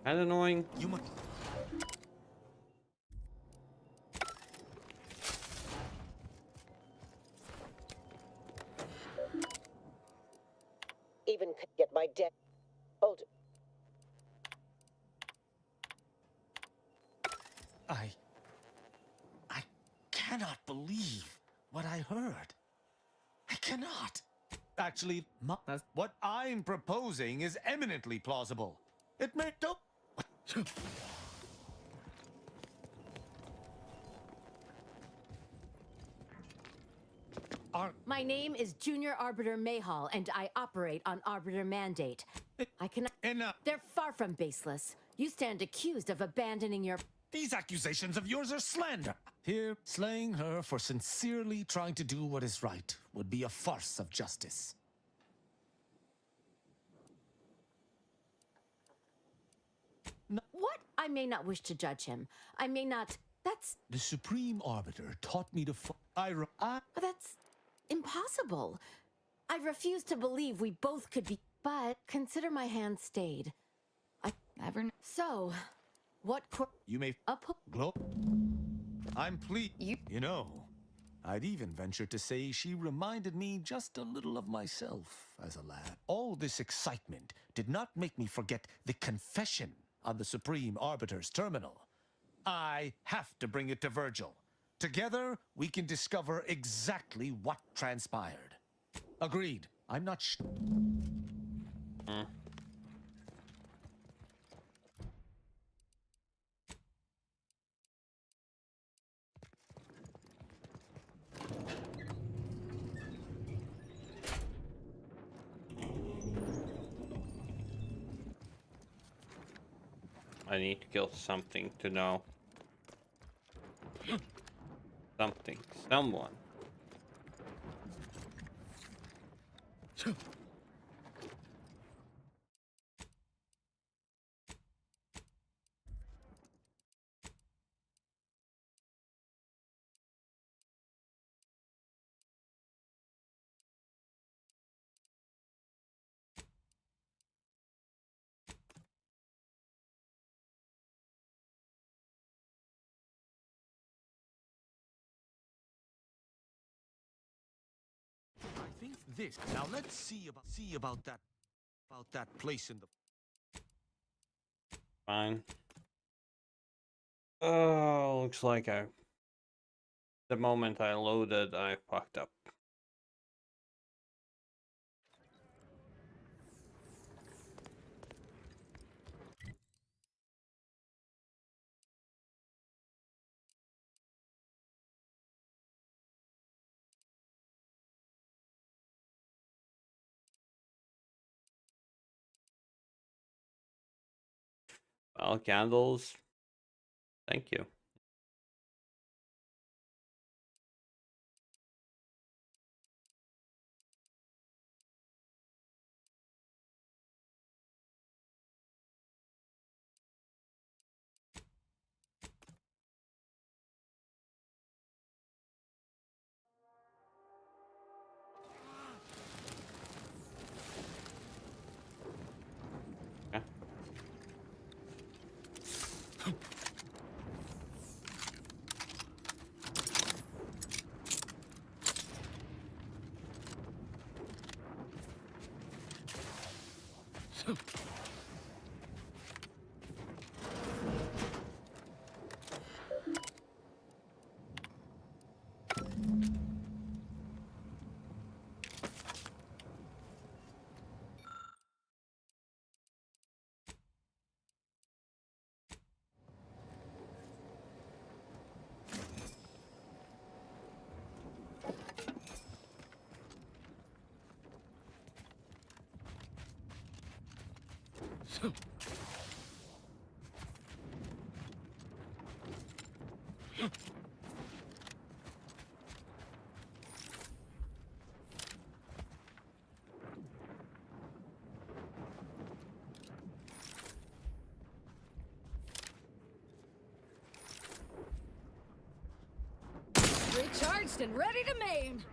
Kind of annoying. You must. Even could get my debt. Hold. I cannot believe what I heard. I cannot. Actually, what I'm proposing is eminently plausible. It may don't. My name is Junior Arbiter Mayhall, and I operate on Arbiter mandate. I cannot. Enough. They're far from baseless. You stand accused of abandoning your. These accusations of yours are slander. Here, slaying her for sincerely trying to do what is right would be a farce of justice. What? I may not wish to judge him. I may not. That's. The Supreme Arbiter taught me to. That's impossible. I refuse to believe we both could be. But consider my hand stayed. I never. So, what? You may. Glow. I'm pleased. You know, I'd even venture to say she reminded me just a little of myself as a lad. All this excitement did not make me forget the confession on the Supreme Arbiter's terminal. I have to bring it to Virgil. Together, we can discover exactly what transpired. Agreed. I'm not sure. I need to kill something to know. Something. Someone. I think this. Now let's see about that place in the. Fine. Oh, looks like the moment I loaded, I fucked up. Well, candles. Thank you. Okay. Recharged and ready to maim.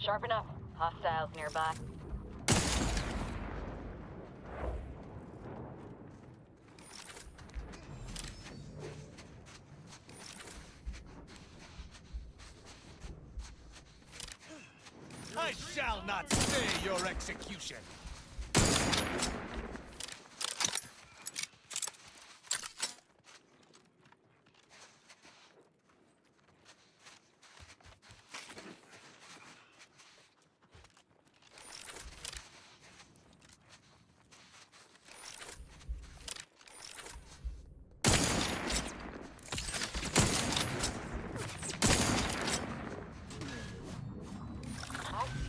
Sharp enough. Hostiles nearby. I shall not stay your execution.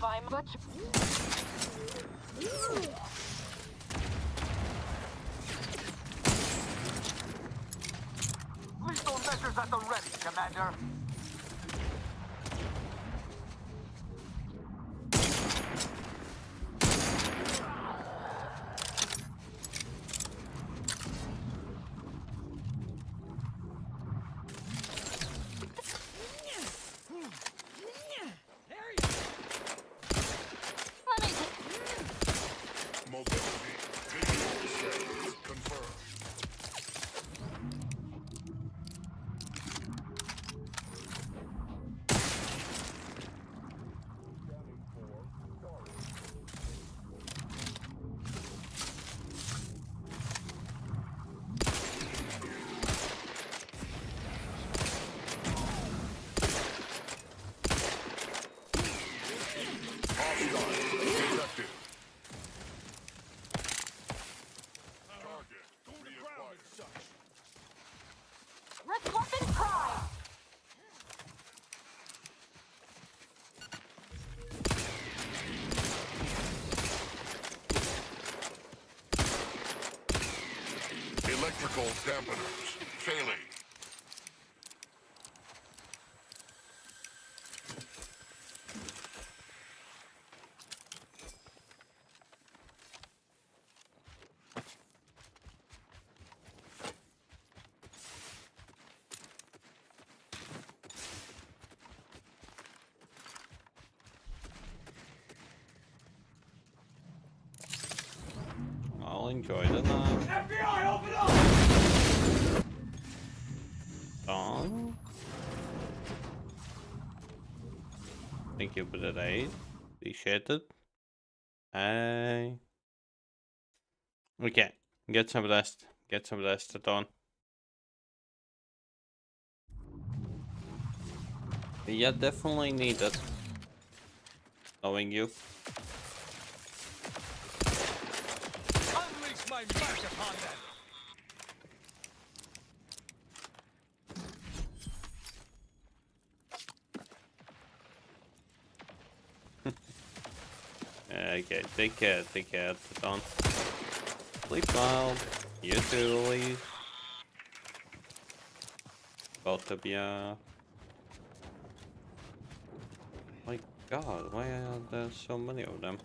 By much. Lethal measures at the ready, Commander. Let's weapon prime! Electrical dampeners failing. I'll enjoy the night. FBI, open up! Dawn? Thank you for the raid. Appreciate it. Hey. Okay, get some rest. Get some rest, Dawn. Yeah, definitely need it. Knowing you. Unleash my might upon them! Okay, take care, Dawn. Sleep well. You too, Louise. Both of ya. My god, why are there so many of them?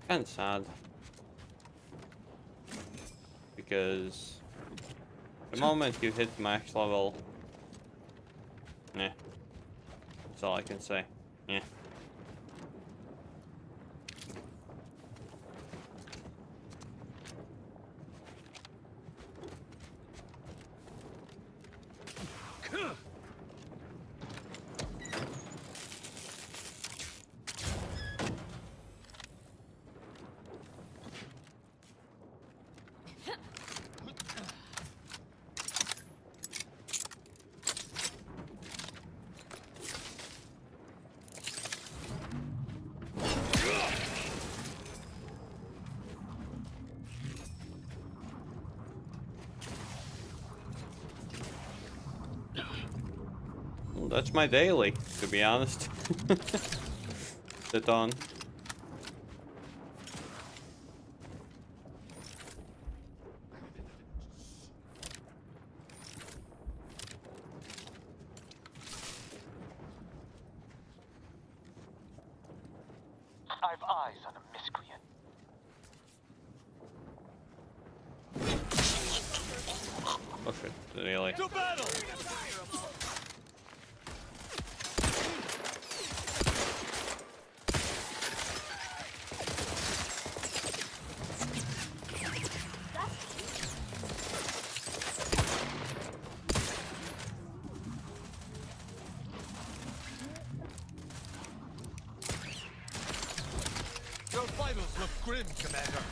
And sad. Because the moment you hit max level, yeah, that's all I can say. Yeah. Well, that's my daily, to be honest. Sit on. I've eyes on a miscreant. Oh shit, really? To battle! Your vitals look grim, Commander.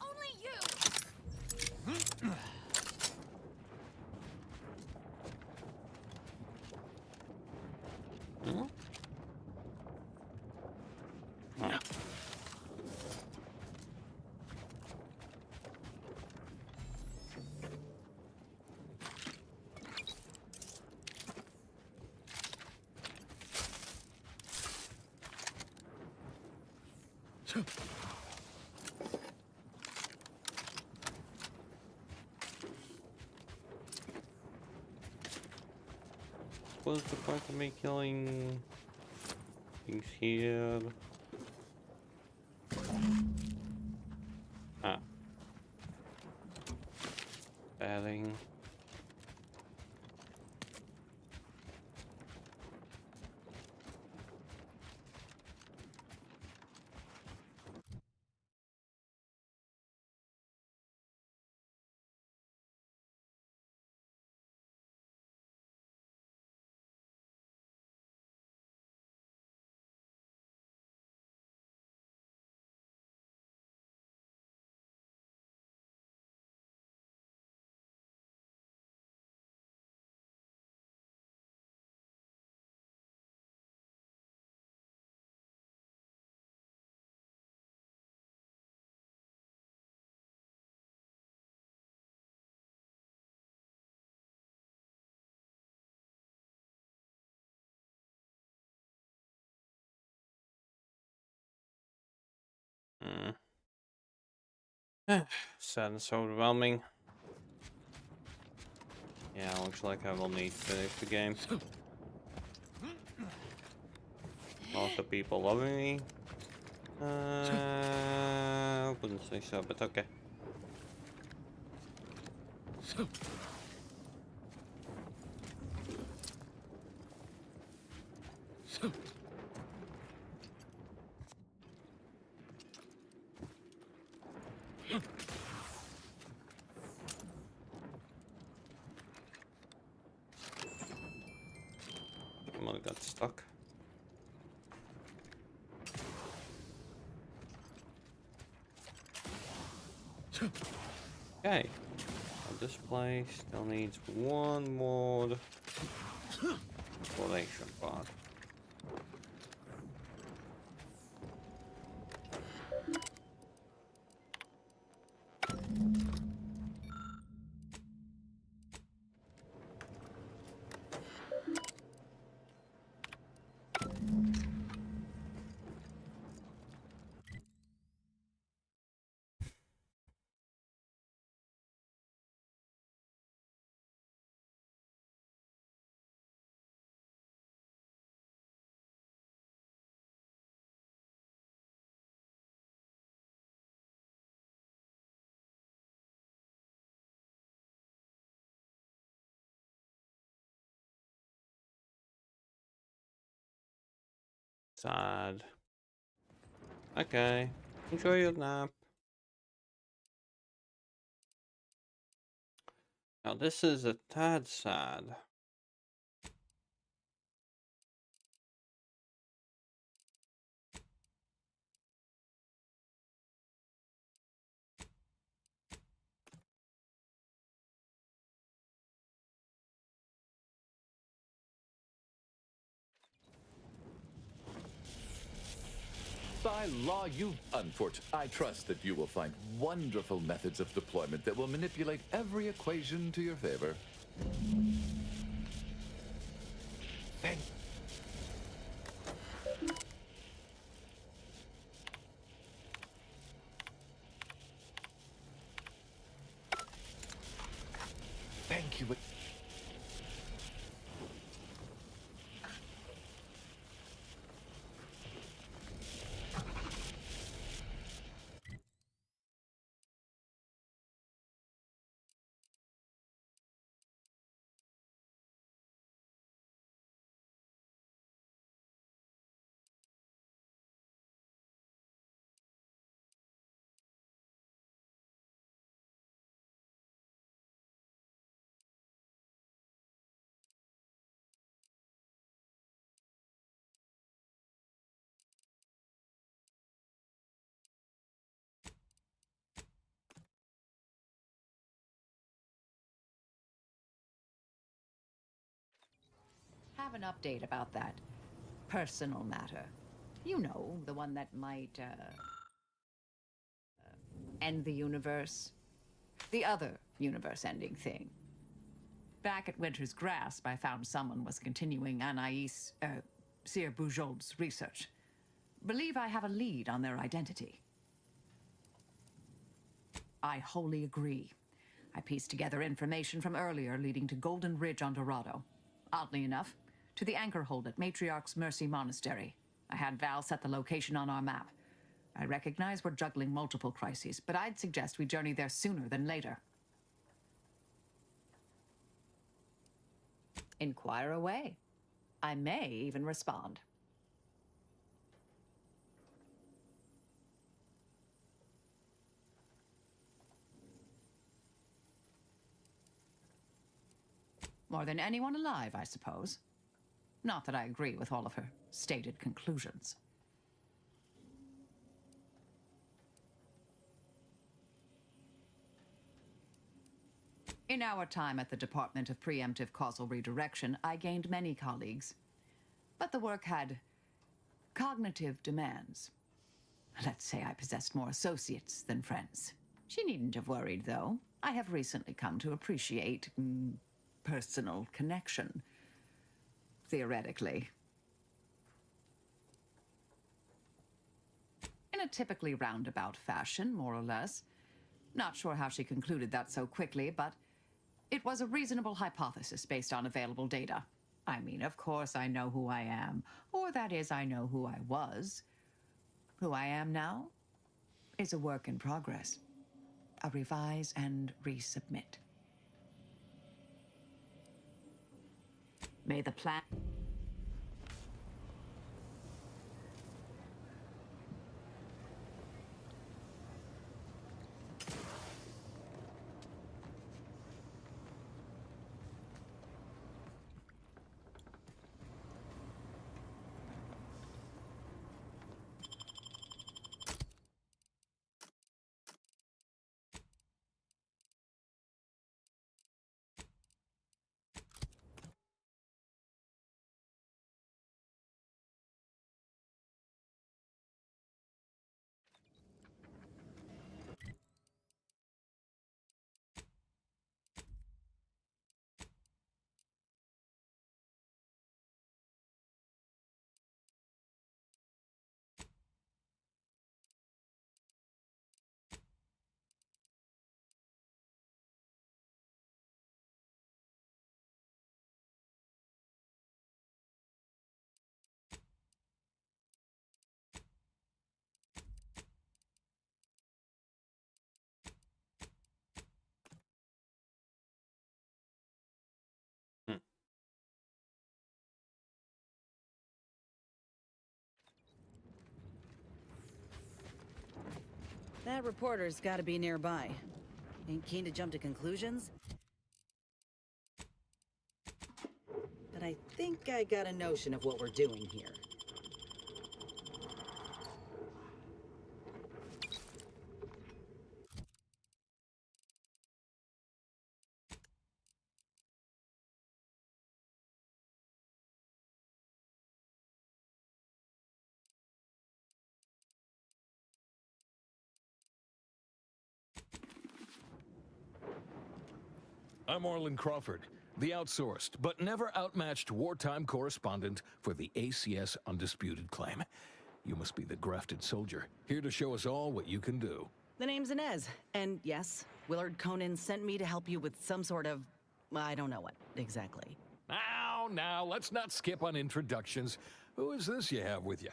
Only you! Hmm? Huh. What's the point of me killing things here? Ah. Adding. Sad and so overwhelming. Yeah, looks like I will need to finish the game. Lots of people loving me. I wouldn't say so, but okay. Someone got stuck. Okay. Well, this place still needs one more exploration pod. sad. Okay, enjoy your nap. Now this is a tad sad. By law, I trust that you will find wonderful methods of deployment that will manipulate every equation to your favor. Thank you. Have an update about that personal matter. You know, the one that might, end the universe. The other universe-ending thing. Back at Winter's Grasp, I found someone was continuing Anaïs, Sir Bujold's research. Believe I have a lead on their identity. I wholly agree. I pieced together information from earlier leading to Golden Ridge on Dorado. Oddly enough, to the anchor hold at Matriarch's Mercy Monastery. I had Val set the location on our map. I recognize we're juggling multiple crises, but I'd suggest we journey there sooner than later. Inquire away. I may even respond. More than anyone alive, I suppose. Not that I agree with all of her stated conclusions. In our time at the Department of Preemptive Causal Redirection, I gained many colleagues. But the work had cognitive demands. Let's say I possessed more associates than friends. She needn't have worried, though. I have recently come to appreciate personal connection. Theoretically. In a typically roundabout fashion, more or less. Not sure how she concluded that so quickly, but it was a reasonable hypothesis based on available data. I mean, of course I know who I am. Or that is, I know who I was. Who I am now is a work in progress. A revise and resubmit. May the plan... That reporter's gotta be nearby. Ain't keen to jump to conclusions? But I think I got a notion of what we're doing here. I'm Orland Crawford, the outsourced but never outmatched wartime correspondent for the ACS Undisputed Claim. You must be the grafted soldier, here to show us all what you can do. The name's Inez, and yes, Willard Conan sent me to help you with some sort of... I don't know what, exactly. Now, let's not skip on introductions. Who is this you have with you?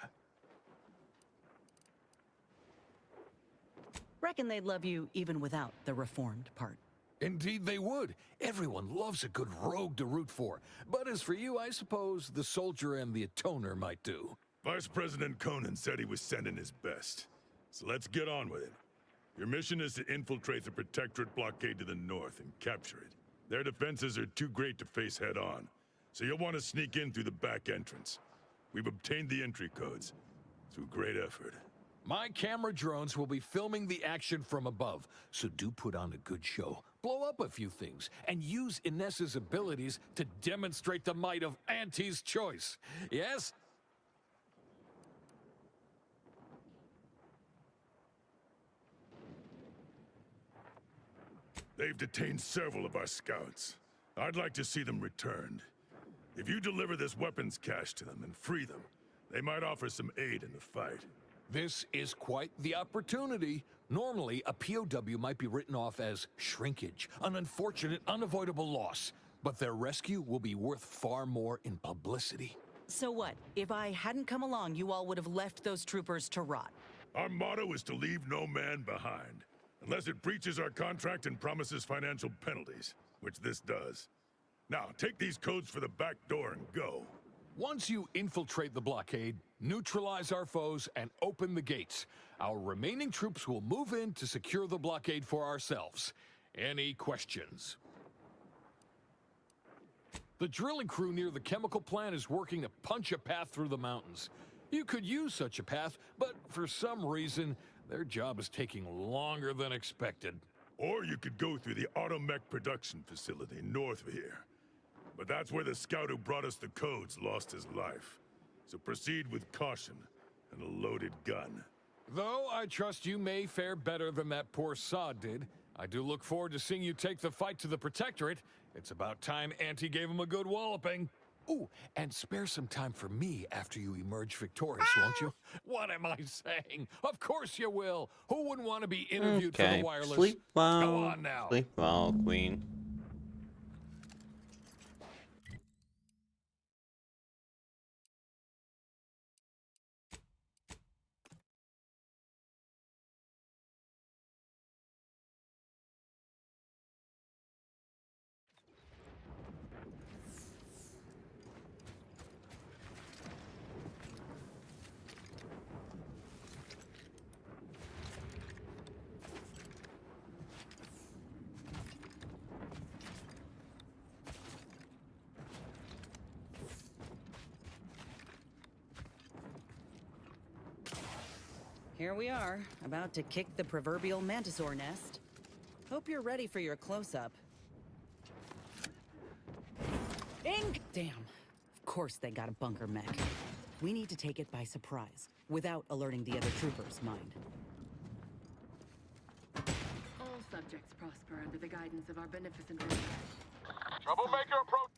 Reckon they'd love you even without the reformed part. Indeed they would. Everyone loves a good rogue to root for. But as for you, I suppose the soldier and the atoner might do. Vice President Conan said he was sending his best. So let's get on with it. Your mission is to infiltrate the Protectorate blockade to the north and capture it. Their defenses are too great to face head-on, so you'll want to sneak in through the back entrance. We've obtained the entry codes through great effort. My camera drones will be filming the action from above, so do put on a good show. Blow up a few things, and use Inez's abilities to demonstrate the might of Auntie's choice. Yes? They've detained several of our scouts. I'd like to see them returned. If you deliver this weapons cache to them and free them, they might offer some aid in the fight. This is quite the opportunity. Normally, a POW might be written off as shrinkage, an unfortunate, unavoidable loss. But their rescue will be worth far more in publicity. So what? If I hadn't come along, you all would have left those troopers to rot. Our motto is to leave no man behind, unless it breaches our contract and promises financial penalties, which this does. Now, take these codes for the back door and go. Once you infiltrate the blockade, neutralize our foes, and open the gates, our remaining troops will move in to secure the blockade for ourselves. Any questions? The drilling crew near the chemical plant is working to punch a path through the mountains. You could use such a path, but for some reason, their job is taking longer than expected. Or you could go through the automech production facility north of here. But that's where the scout who brought us the codes lost his life. So proceed with caution and a loaded gun. Though I trust you may fare better than that poor sod did, I do look forward to seeing you take the fight to the Protectorate. It's about time Auntie gave him a good walloping. Ooh, and spare some time for me after you emerge victorious, won't you? What am I saying? Of course you will. Who wouldn't want to be interviewed for the wireless? Sleep well. Go on now. Sleep well, Queen. Here we are, about to kick the proverbial mantisaur nest. Hope you're ready for your close-up. Ink! Damn. Of course they got a bunker mech. We need to take it by surprise, without alerting the other troopers, mind. All subjects prosper under the guidance of our beneficent ruler. Troublemaker approach!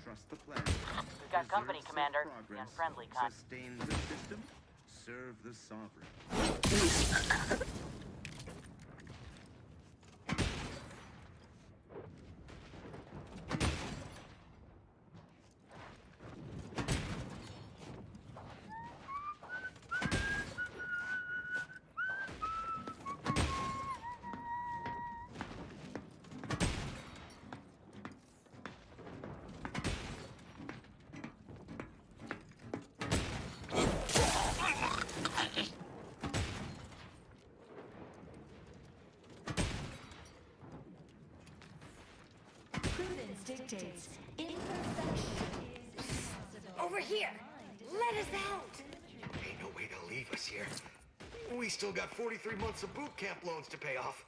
Trust the plan. We've got company, Commander, and friendly kind. Sustain the system, serve the sovereign. dictates imperfection is impossible. Over here! Let us out! Ain't no way to leave us here. We still got 43 months of boot camp loans to pay off.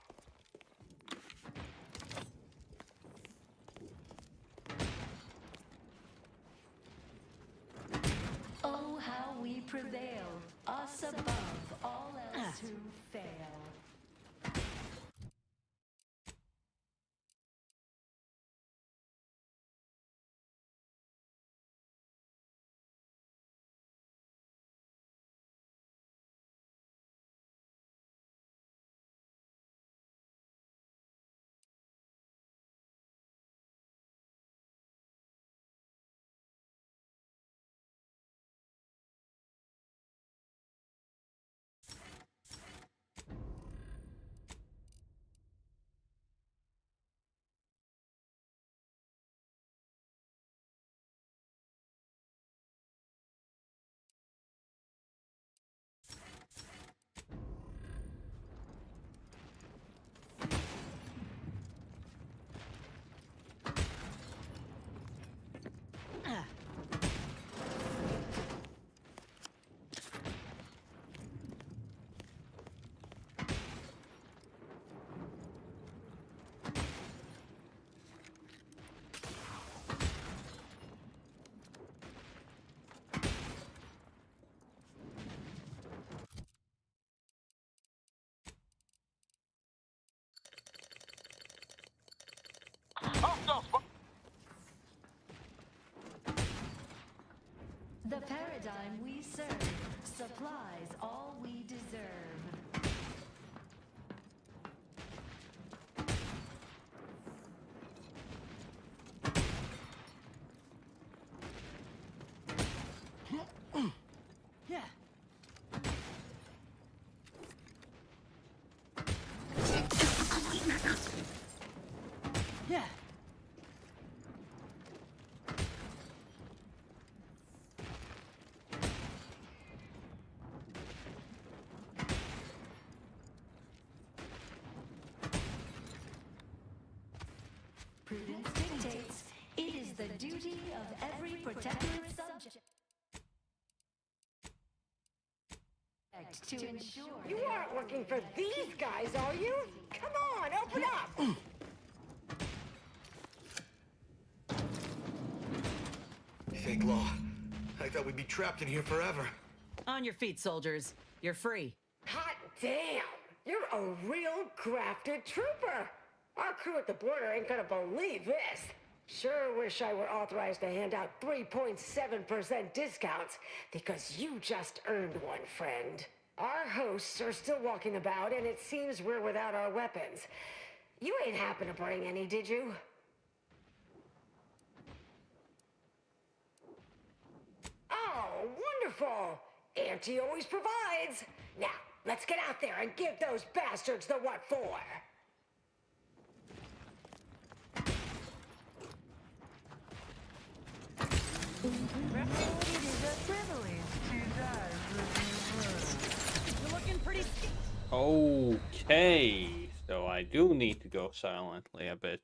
Oh, how we prevail, us above all else who fail. The paradigm we serve supplies all we deserve. Yeah. Yeah. Prudence dictates it is the duty of every protectorate subject to ensure. You aren't working for these guys, are you? Come on, open up! Fake law. I thought we'd be trapped in here forever. On your feet, soldiers. You're free. Hot damn! You're a real grafted trooper! Our crew at the border ain't gonna believe this. Sure wish I were authorized to hand out 3.7% discounts, because you just earned one, friend. Our hosts are still walking about, and it seems we're without our weapons. You ain't happen to bring any, did you? Oh, wonderful! Auntie always provides. Now, let's get out there and give those bastards the what for. You're looking pretty. Okay, so I do need to go silently a bit.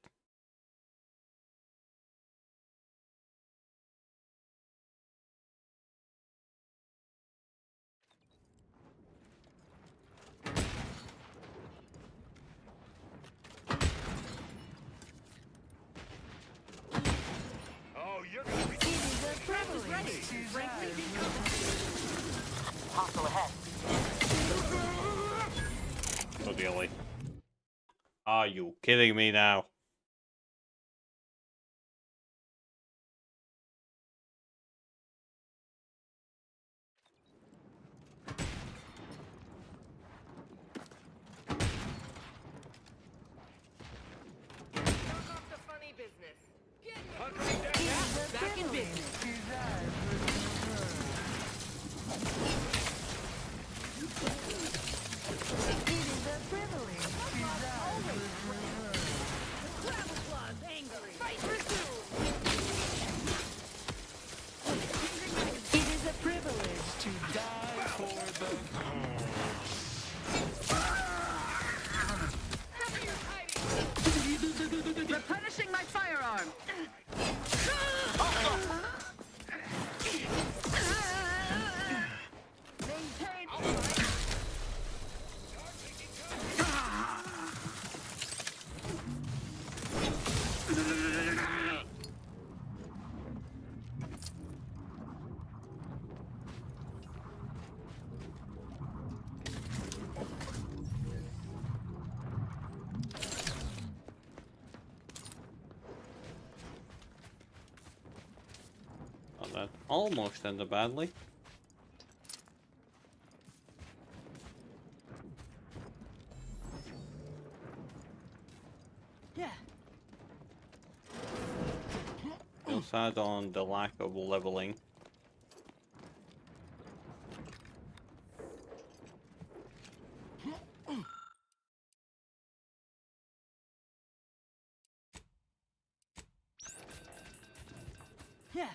Oh, you're gonna be. Hostile ahead. Oh, really? Are you kidding me now? Back in business. that almost ended badly. Yeah. Feel sad on the lack of leveling. Yeah.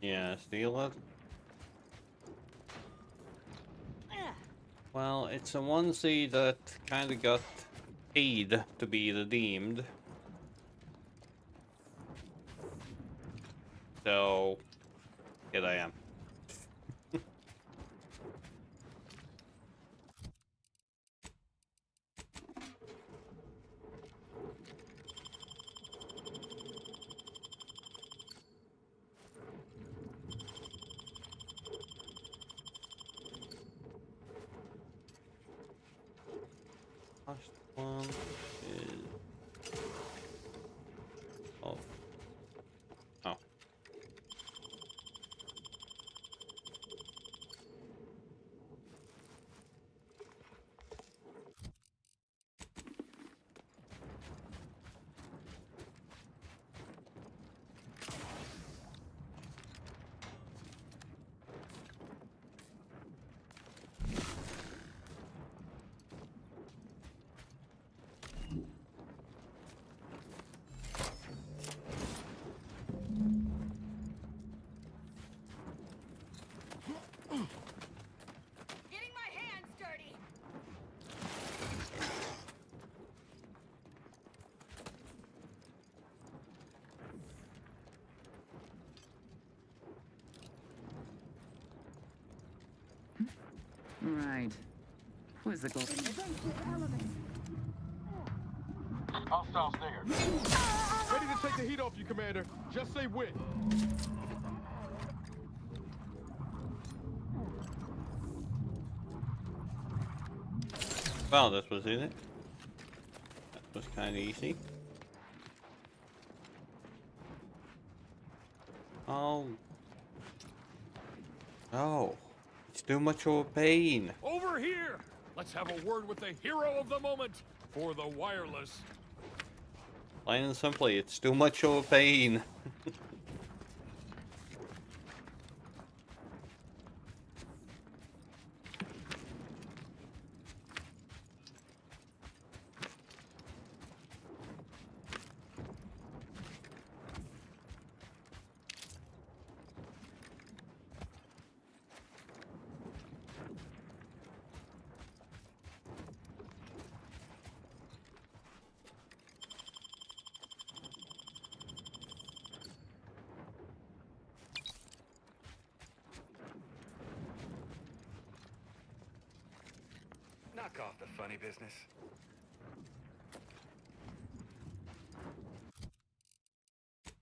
Yeah, steal it. Well, it's a onesie that kind of got paid to be redeemed. So, here I am. Last one is... Oh. Oh. Getting my hands dirty. Right. Who's the goal? Hostiles there. Ready to take the heat off you, Commander. Just say when. Well, this was in it. That was kind of easy. Oh. No. It's too much of a pain. Over here! Let's have a word with the hero of the moment for the wireless. Plain and simply, it's too much of a pain. Knock off the funny business.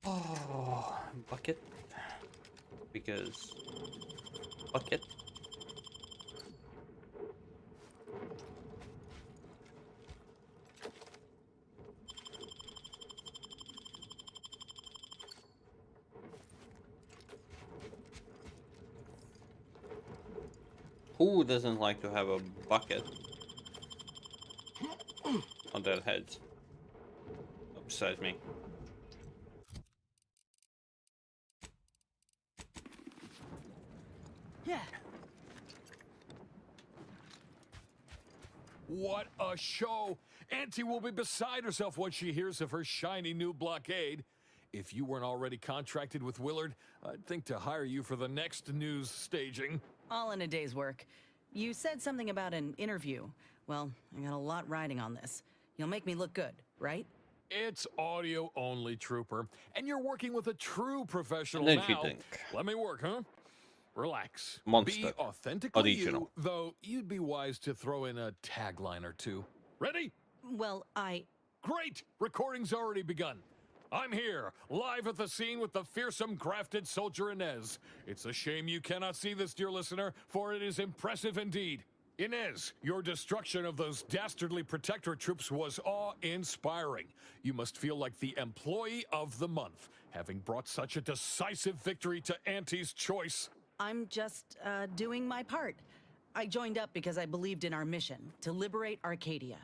Oh, bucket. Because bucket. Who doesn't like to have a bucket? on their heads. Beside me. Yeah. What a show! Auntie will be beside herself when she hears of her shiny new blockade. If you weren't already contracted with Willard, I'd think to hire you for the next news staging. All in a day's work. You said something about an interview. Well, I got a lot riding on this. You'll make me look good, right? It's audio only, Trooper. And you're working with a true professional And now. then you think. Let me work, huh? Relax. Monster. Be authentically Original. you, though you'd be wise to throw in a tagline or two. Ready? Well, Great! Recording's already begun. I'm here, live at the scene with the fearsome grafted soldier Inez. It's a shame you cannot see this, dear listener, for it is impressive indeed. Inez, your destruction of those dastardly Protectorate troops was awe-inspiring. You must feel like the employee of the month, having brought such a decisive victory to Auntie's choice. I'm just doing my part. I joined up because I believed in our mission, to liberate Arcadia.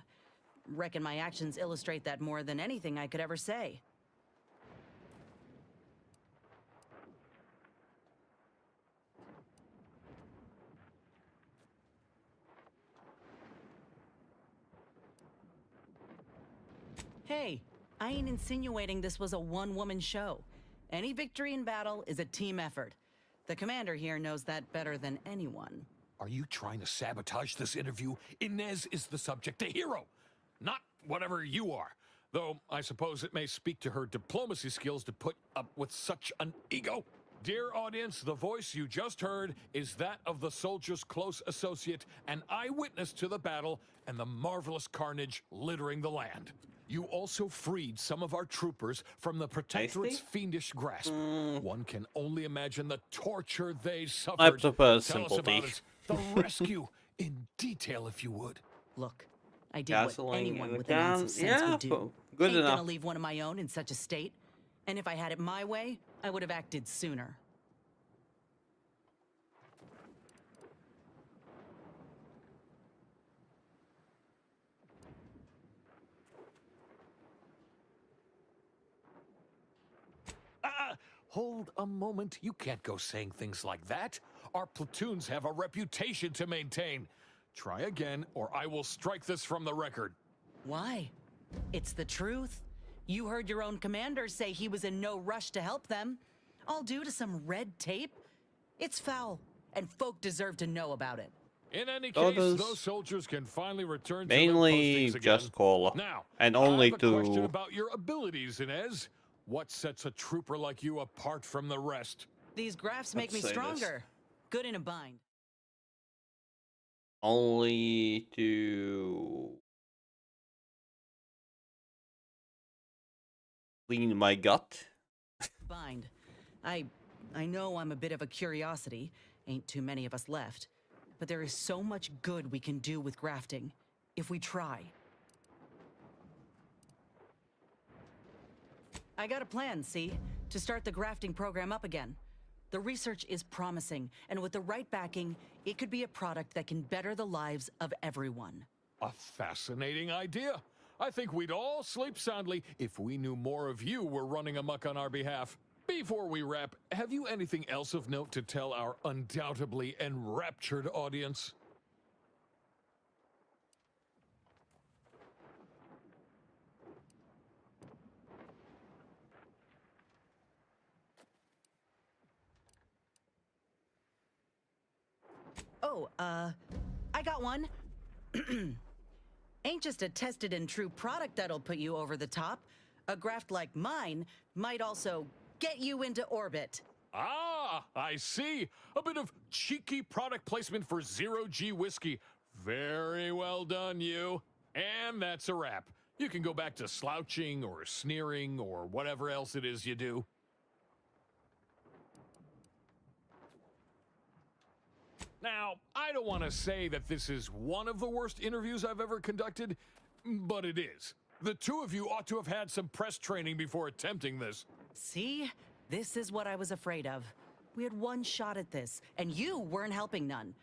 Reckon my actions illustrate that more than anything I could ever say. Hey, I ain't insinuating this was a one-woman show. Any victory in battle is a team effort. The commander here knows that better than anyone. Are you trying to sabotage this interview? Inez is the subject, a hero, not whatever you are. Though I suppose it may speak to her diplomacy skills to put up with such an ego. Dear audience, the voice you just heard is that of the soldier's close associate, an eyewitness to the battle and the marvelous carnage littering the land. You also freed some of our troopers from the Protectorate's fiendish grasp. One can only imagine the torture they suffered. I prefer Tell us sympathy. about it. The rescue, in detail, if you would. Look, I did Gasoline what in anyone the with an ounce can. of sense Yeah, would do. good Ain't enough. gonna leave one of my own in such a state. And if I had it my way, I would have acted sooner. Hold a moment. You can't go saying things like that. Our platoons have a reputation to maintain. Try again, or I will strike this from the record. Why? It's the truth. You heard your own commander say he was in no rush to help them. All due to some red tape? It's foul, and folk deserve to know about it. In any So case, does those soldiers can finally return to mainly their postings again. just call, Now, and only I have a question to about your abilities, Inez. What sets a trooper like you apart from the rest? These graphs make me Let's say this. stronger. Good in a bind. only to clean my gut. Bind. I know I'm a bit of a curiosity. Ain't too many of us left. But there is so much good we can do with grafting, if we try. I got a plan, see? To start the grafting program up again. The research is promising, and with the right backing, it could be a product that can better the lives of everyone. A fascinating idea. I think we'd all sleep soundly if we knew more of you were running amok on our behalf. Before we wrap, have you anything else of note to tell our undoubtedly enraptured audience? Oh, I got one. Ain't just a tested and true product that'll put you over the top. A graft like mine might also get you into orbit. Ah, I see. A bit of cheeky product placement for zero-G whiskey. Very well done, you. And that's a wrap. You can go back to slouching or sneering or whatever else it is you do. Now, I don't want to say that this is one of the worst interviews I've ever conducted, but it is. The two of you ought to have had some press training before attempting this. See? This is what I was afraid of. We had one shot at this, and you weren't helping none.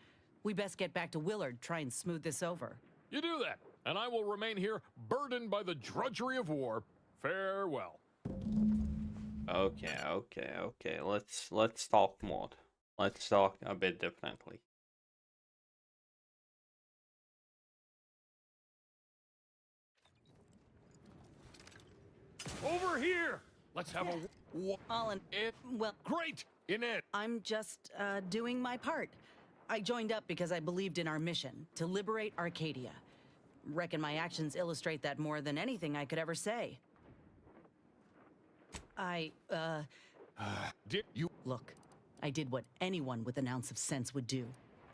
We best get back to Willard, try and smooth this over. You do that. and I will remain here burdened by the drudgery of war. Farewell. Okay. Let's talk more. Let's talk a bit differently. Over here. Let's have a All in it. well, Great. In it. I'm just doing my part. I joined up because I believed in our mission to liberate Arcadia. Reckon my actions illustrate that more than anything I could ever say. Did you Look, I did what anyone with an ounce of sense would do.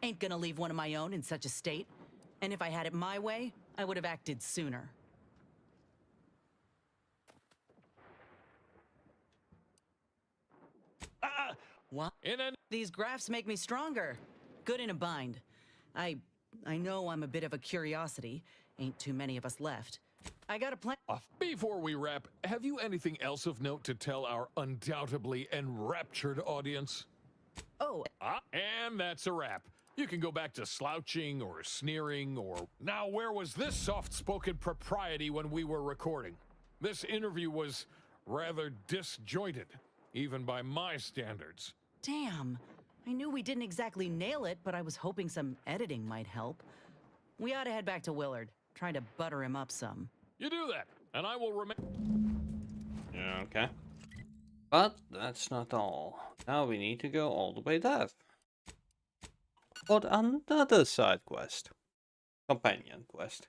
Ain't gonna leave one of my own in such a state. And if I had it my way, I would have acted sooner. What? These graphs make me stronger. Good in a bind. I know I'm a bit of a curiosity. Ain't too many of us left. I got a plan. Before we wrap, have you anything else of note to tell our undoubtedly enraptured audience? Oh. And that's a wrap. You can go back to slouching or sneering or... Now, where was this soft-spoken propriety when we were recording? This interview was rather disjointed, even by my standards. Damn. I knew we didn't exactly nail it, but I was hoping some editing might help. We ought to head back to Willard, try to butter him up some. You do that, and I will remain... Okay. But that's not all. Now we need to go all the way there. For another side quest. Companion quest.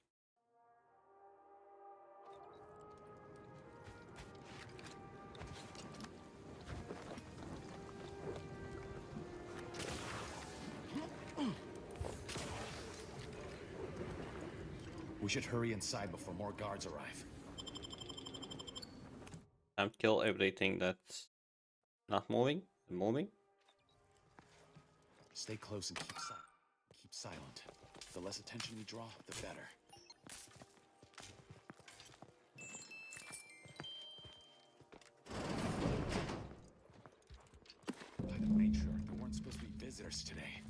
We should hurry inside before more guards arrive. Time to kill everything that's not moving. Stay close and keep silent. The less attention we draw, the better. By the matriarch, there weren't supposed to be visitors today.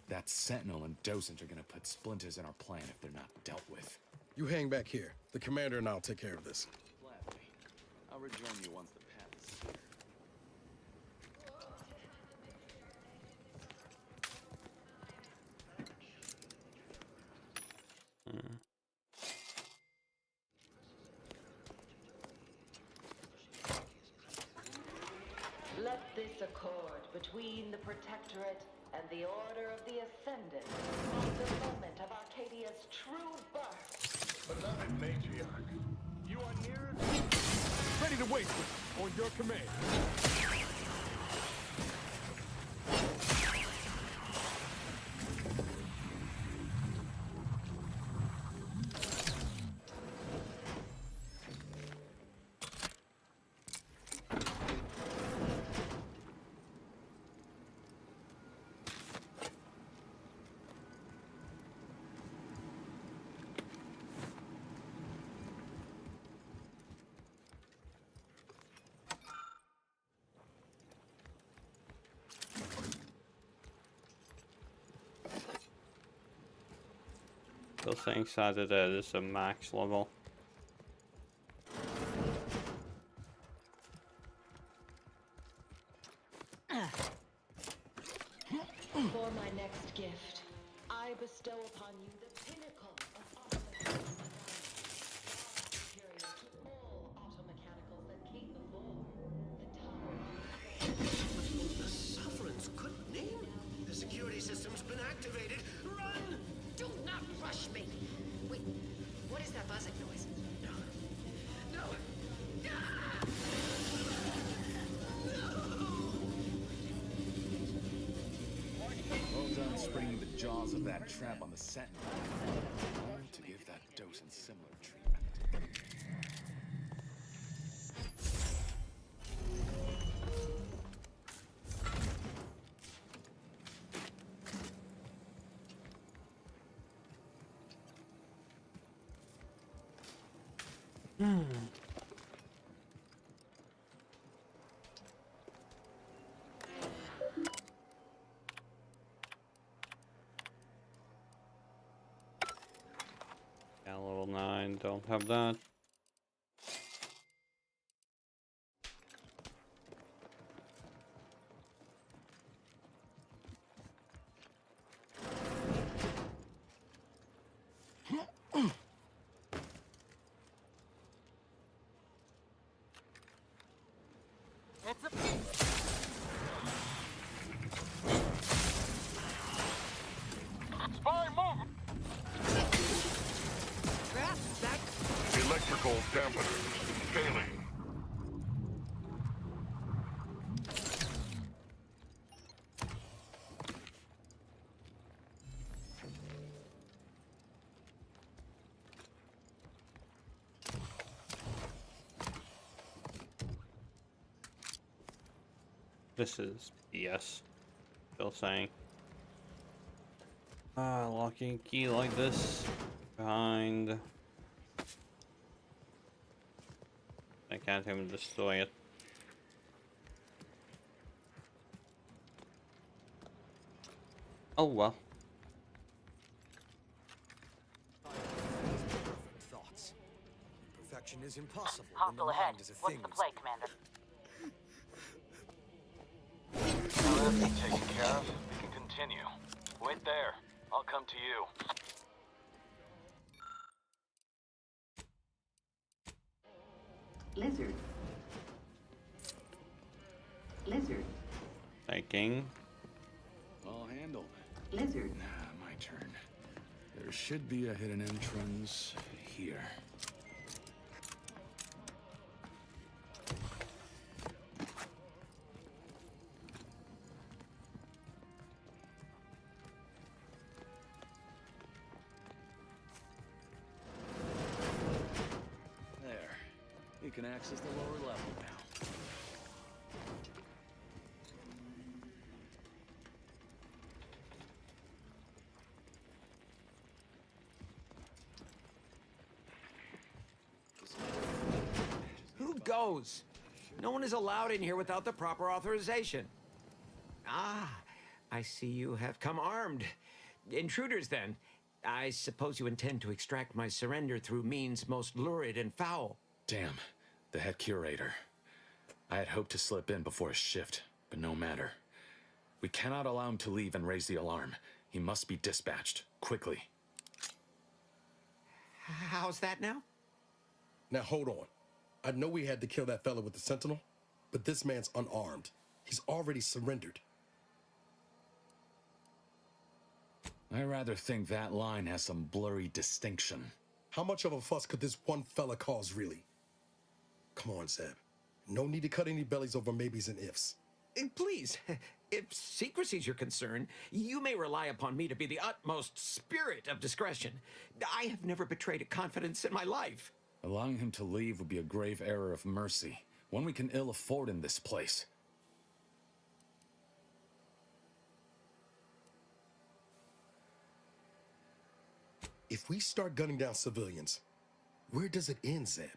That Sentinel and Docent are gonna put splinters in our plan if they're not dealt with. You hang back here. The commander and I'll take care of this. Gladly. I'll rejoin you once the path is clear. Let this accord between the Protectorate and the Order of the Ascendant mark the moment of Arcadia's true birth. Beloved matriarch, you are nearer Ready to wait on your command. Still saying side of that is a max level. For my next gift, I bestow upon you the pinnacle of automechanical superior to all automechanicals that came before. The Sovereign's good name? The security system's been activated. Run! Do not rush me! Wait, what is that buzzing noise? No. No! Ah! Well done springing the jaws of that trap on the Sentinel. Or to give that Docent similar treatment. Fine, don't have that. Spy move! Electrical dampeners failing. This is BS. Still saying. Locking key like this behind. I can't even destroy it. Oh well. Thoughts. Perfection is impossible when the Hostile ahead. mind is a What's thing. the play, Commander? Now that's taken care of, we can continue. Wait there. I'll come to you. Lizard. Lizard. Taking. All handled. Lizard. My turn. There should be a hidden entrance here. There. You can access the lower level now. Who goes? No one is allowed in here without the proper authorization. Ah, I see you have come armed. Intruders, then. I suppose you intend to extract my surrender through means most lurid and foul. Damn, the head curator. I had hoped to slip in before his shift, but no matter. We cannot allow him to leave and raise the alarm. He must be dispatched, quickly. How's that now? Now hold on. I know we had to kill that fella with the Sentinel, but this man's unarmed. He's already surrendered. I rather think that line has some blurry distinction. How much of a fuss could this one fella cause, really? Come on, Zeb. No need to cut any bellies over maybes and ifs. Please, if secrecy's your concern, you may rely upon me to be the utmost spirit of discretion. I have never betrayed a confidence in my life. Allowing him to leave would be a grave error of mercy, one we can ill afford in this place. If we start gunning down civilians, where does it end, Zeb?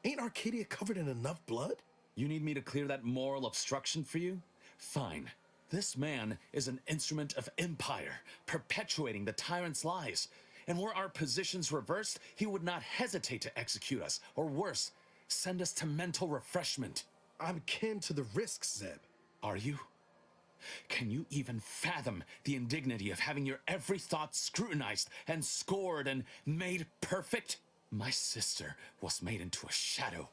Ain't Arcadia covered in enough blood? You need me to clear that moral obstruction for you? Fine. This man is an instrument of empire, perpetuating the tyrant's lies. And were our positions reversed, he would not hesitate to execute us, or worse, send us to mental refreshment. I'm kin to the risks, Zeb. Are you? Can you even fathom the indignity of having your every thought scrutinized and scored and made perfect? My sister was made into a shadow.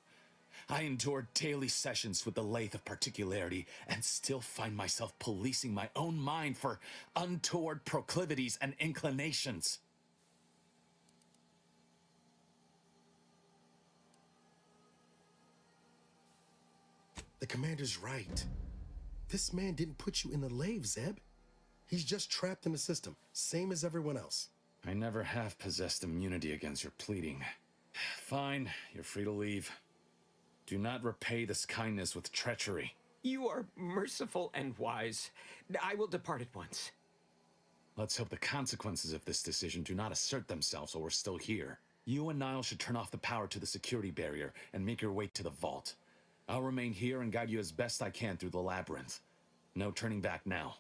I endured daily sessions with the lathe of particularity and still find myself policing my own mind for untoward proclivities and inclinations. The commander's right. This man didn't put you in the lathe, Zeb. He's just trapped in the system, same as everyone else. I never have possessed immunity against your pleading. Fine, you're free to leave. Do not repay this kindness with treachery. You are merciful and wise. I will depart at once. Let's hope the consequences of this decision do not assert themselves while we're still here. You and Niall should turn off the power to the security barrier and make your way to the vault. I'll remain here and guide you as best I can through the labyrinth. No turning back now.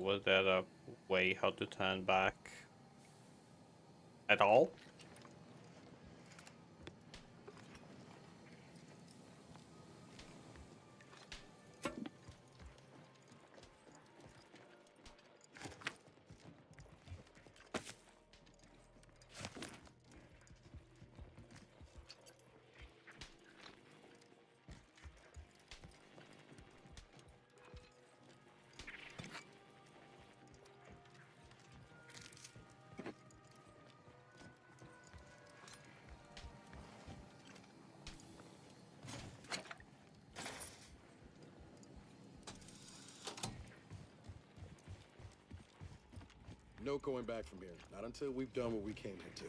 Was that a way how to turn back? At all? No going back from here. Not until we've done what we came here to.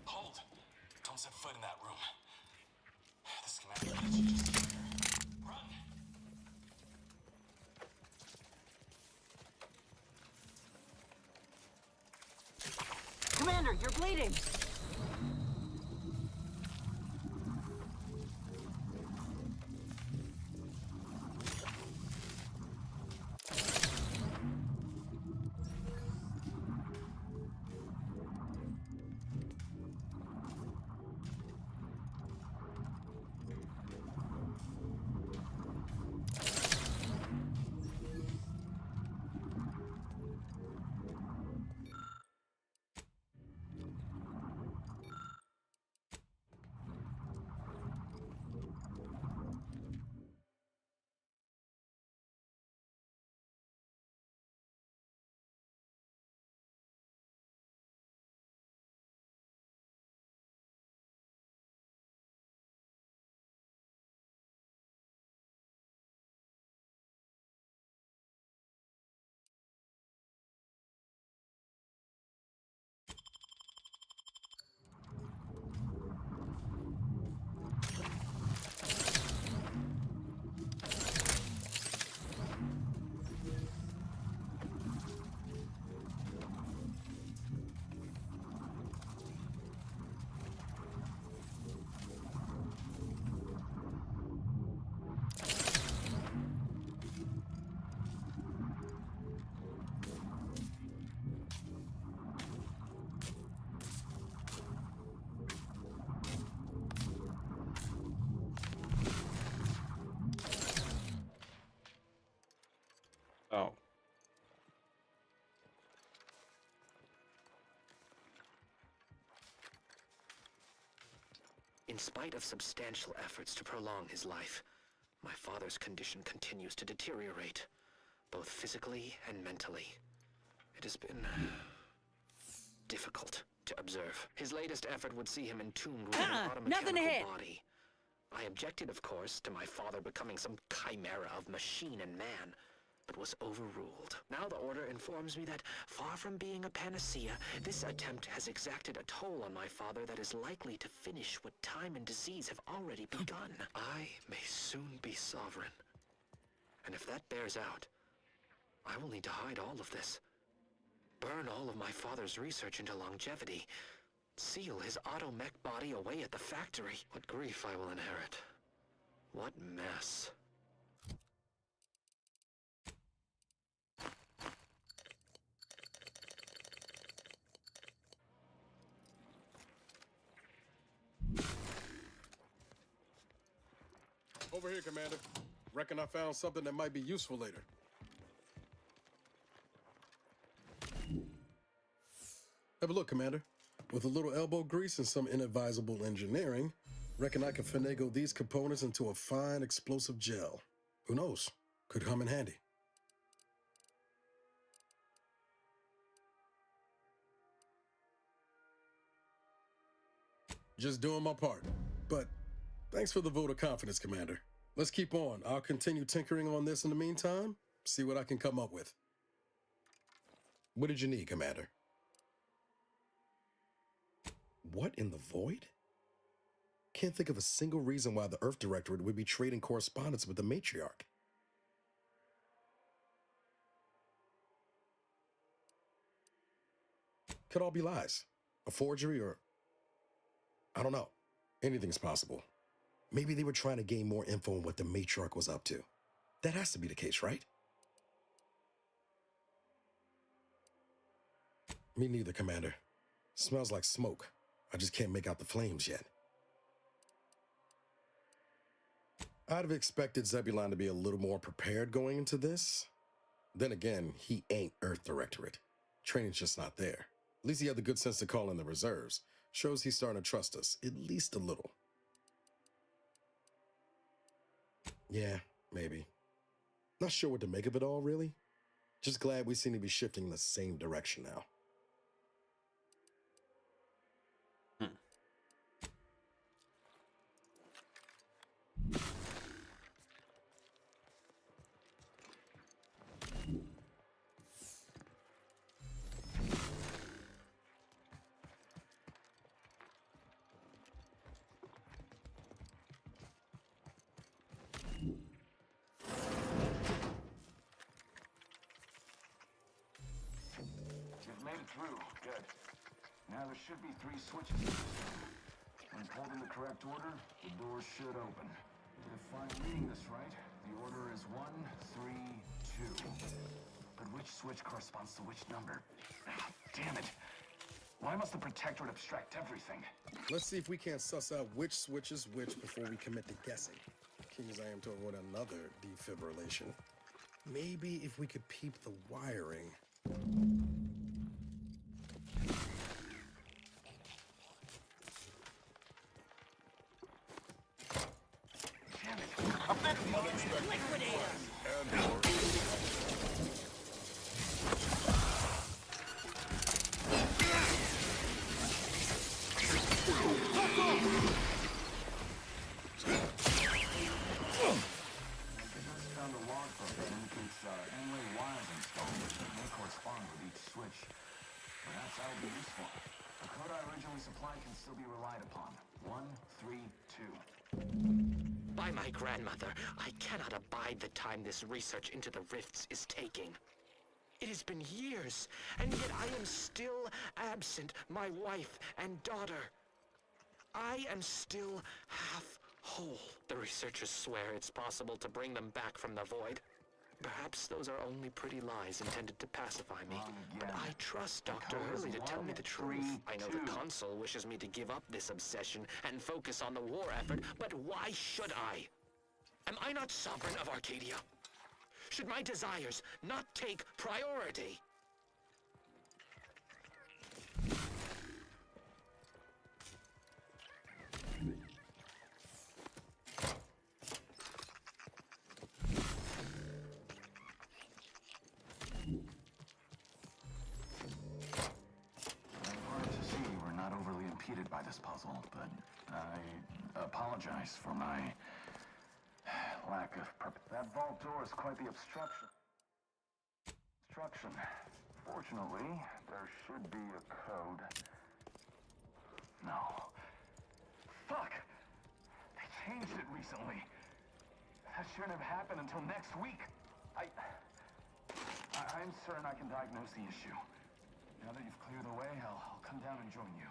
Hold! Don't set foot in that room. This commander should just run. Commander, you're bleeding! Oh. In spite of substantial efforts to prolong his life, my father's condition continues to deteriorate, both physically and mentally. It has been difficult to observe. His latest effort would see him entombed within an automechanical body. I objected, of course, to my father becoming some chimera of machine and man, but was overruled. Now the Order informs me that, far from being a panacea, this attempt has exacted a toll on my father that is likely to finish what time and disease have already begun. I may soon be sovereign. And if that bears out, I will need to hide all of this. Burn all of my father's research into longevity. Seal his auto-mech body away at the factory. What grief I will inherit. What mess. Over here, Commander. Reckon I found something that might be useful later. Have a look, Commander. With a little elbow grease and some inadvisable engineering, reckon I can finagle these components into a fine explosive gel. Who knows? Could come in handy. Just doing my part. But thanks for the vote of confidence, Commander. Let's keep on. I'll continue tinkering on this in the meantime, see what I can come up with. What did you need, Commander? What in the void? Can't think of a single reason why the Earth Directorate would be trading correspondence with the matriarch. Could all be lies, a forgery, or I don't know. Anything's possible. Maybe they were trying to gain more info on what the matriarch was up to. That has to be the case, right? Me neither, Commander. Smells like smoke. I just can't make out the flames yet. I'd have expected Zebulon to be a little more prepared going into this. Then again, he ain't Earth Directorate. Training's just not there. At least he had the good sense to call in the reserves. Shows he's starting to trust us, at least a little. Yeah, maybe. Not sure what to make of it all, really. Just glad we seem to be shifting in the same direction now. You've made it through. Good. Now there should be 3 switches. When pulled in the correct order, the doors should open. If I'm reading this right, the order is 1, 3, 2. But which switch corresponds to which number? Ah, damn it. Why must the Protectorate abstract everything? Let's see if we can't suss out which switch is which before we commit to guessing. Keen as I am to avoid another defibrillation. Maybe if we could peep the wiring. By my grandmother, I cannot abide the time this research into the rifts is taking. It has been years, and yet I am still absent my wife and daughter. I am still half whole. The researchers swear it's possible to bring them back from the void. Perhaps those are only pretty lies intended to pacify me. But I trust Dr. Hurley to tell me the truth. I know the Consul wishes me to give up this obsession and focus on the war effort, but why should I? Am I not sovereign of Arcadia? Should my desires not take priority? By this puzzle, but I apologize for my lack of purpose. That vault door is quite the obstruction. Fortunately, there should be a code. No. Fuck! They changed it recently. That shouldn't have happened until next week. I'm certain I can diagnose the issue. Now that you've cleared the way, I'll come down and join you.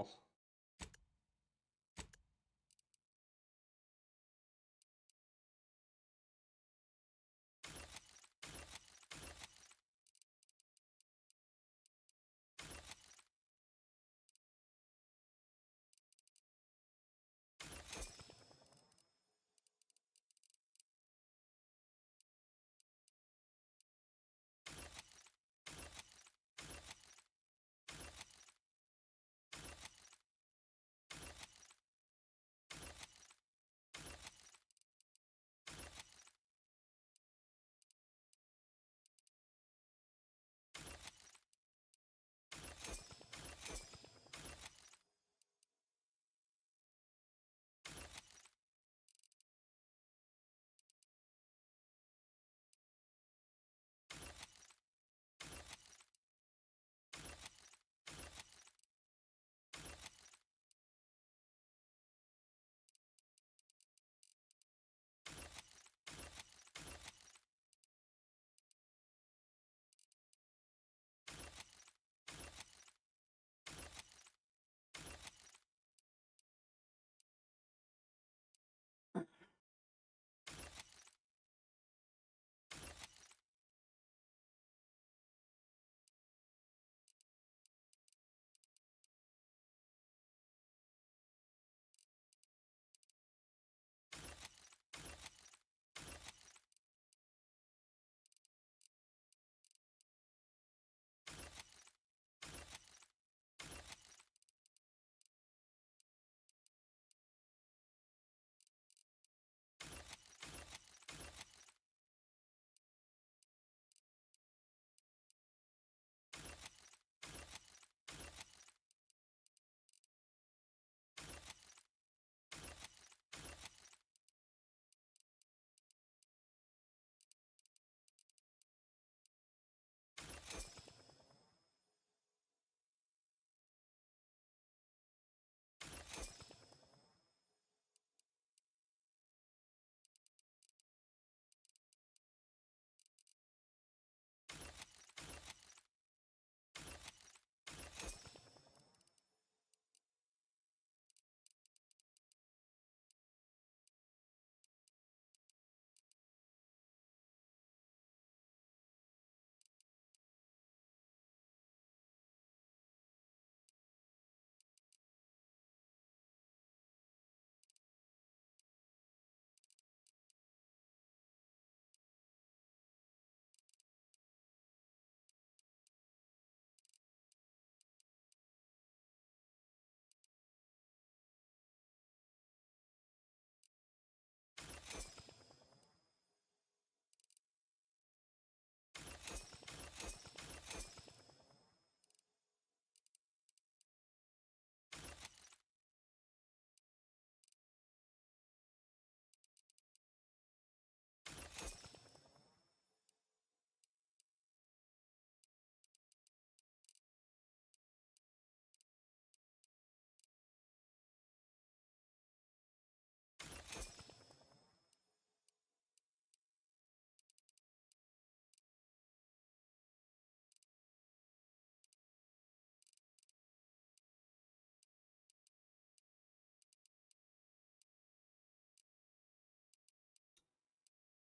Oh.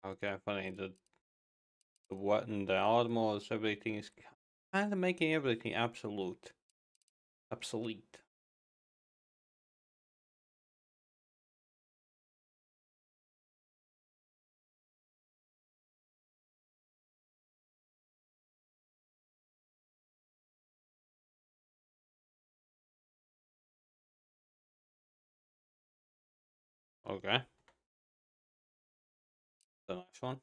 Okay, funny. The what and the Automos, everything is kind of making everything obsolete. Okay, the next one.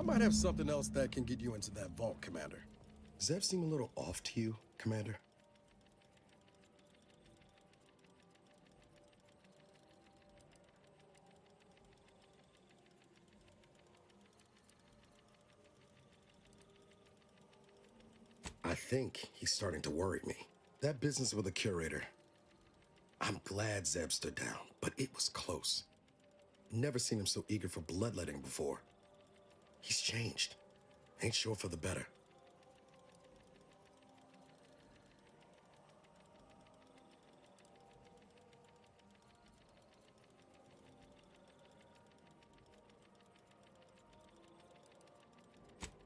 might have something else that can get you into that vault, Commander. Does that seem a little off to you, Commander? I think he's starting to worry me. That business with the curator. I'm glad Zeb stood down, but it was close. Never seen him so eager for bloodletting before. He's changed. Ain't sure for the better.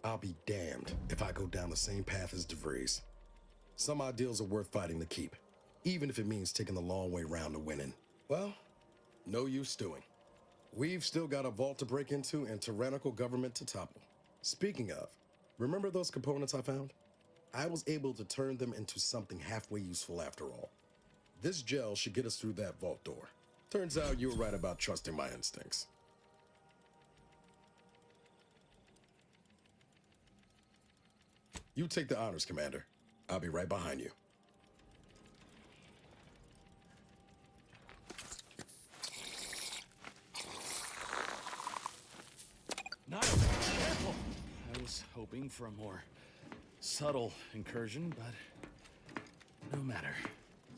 I'll be damned if I go down the same path as DeVries. Some ideals are worth fighting to keep, even if it means taking the long way round to winning. Well, no use stewing. We've still got a vault to break into and tyrannical government to topple. Speaking of, remember those components I found? I was able to turn them into something halfway useful after all. This gel should get us through that vault door. Turns out you were right about trusting my instincts. You take the honors, Commander. I'll be right behind you. Nice. Careful. I was hoping for a more subtle incursion, but no matter.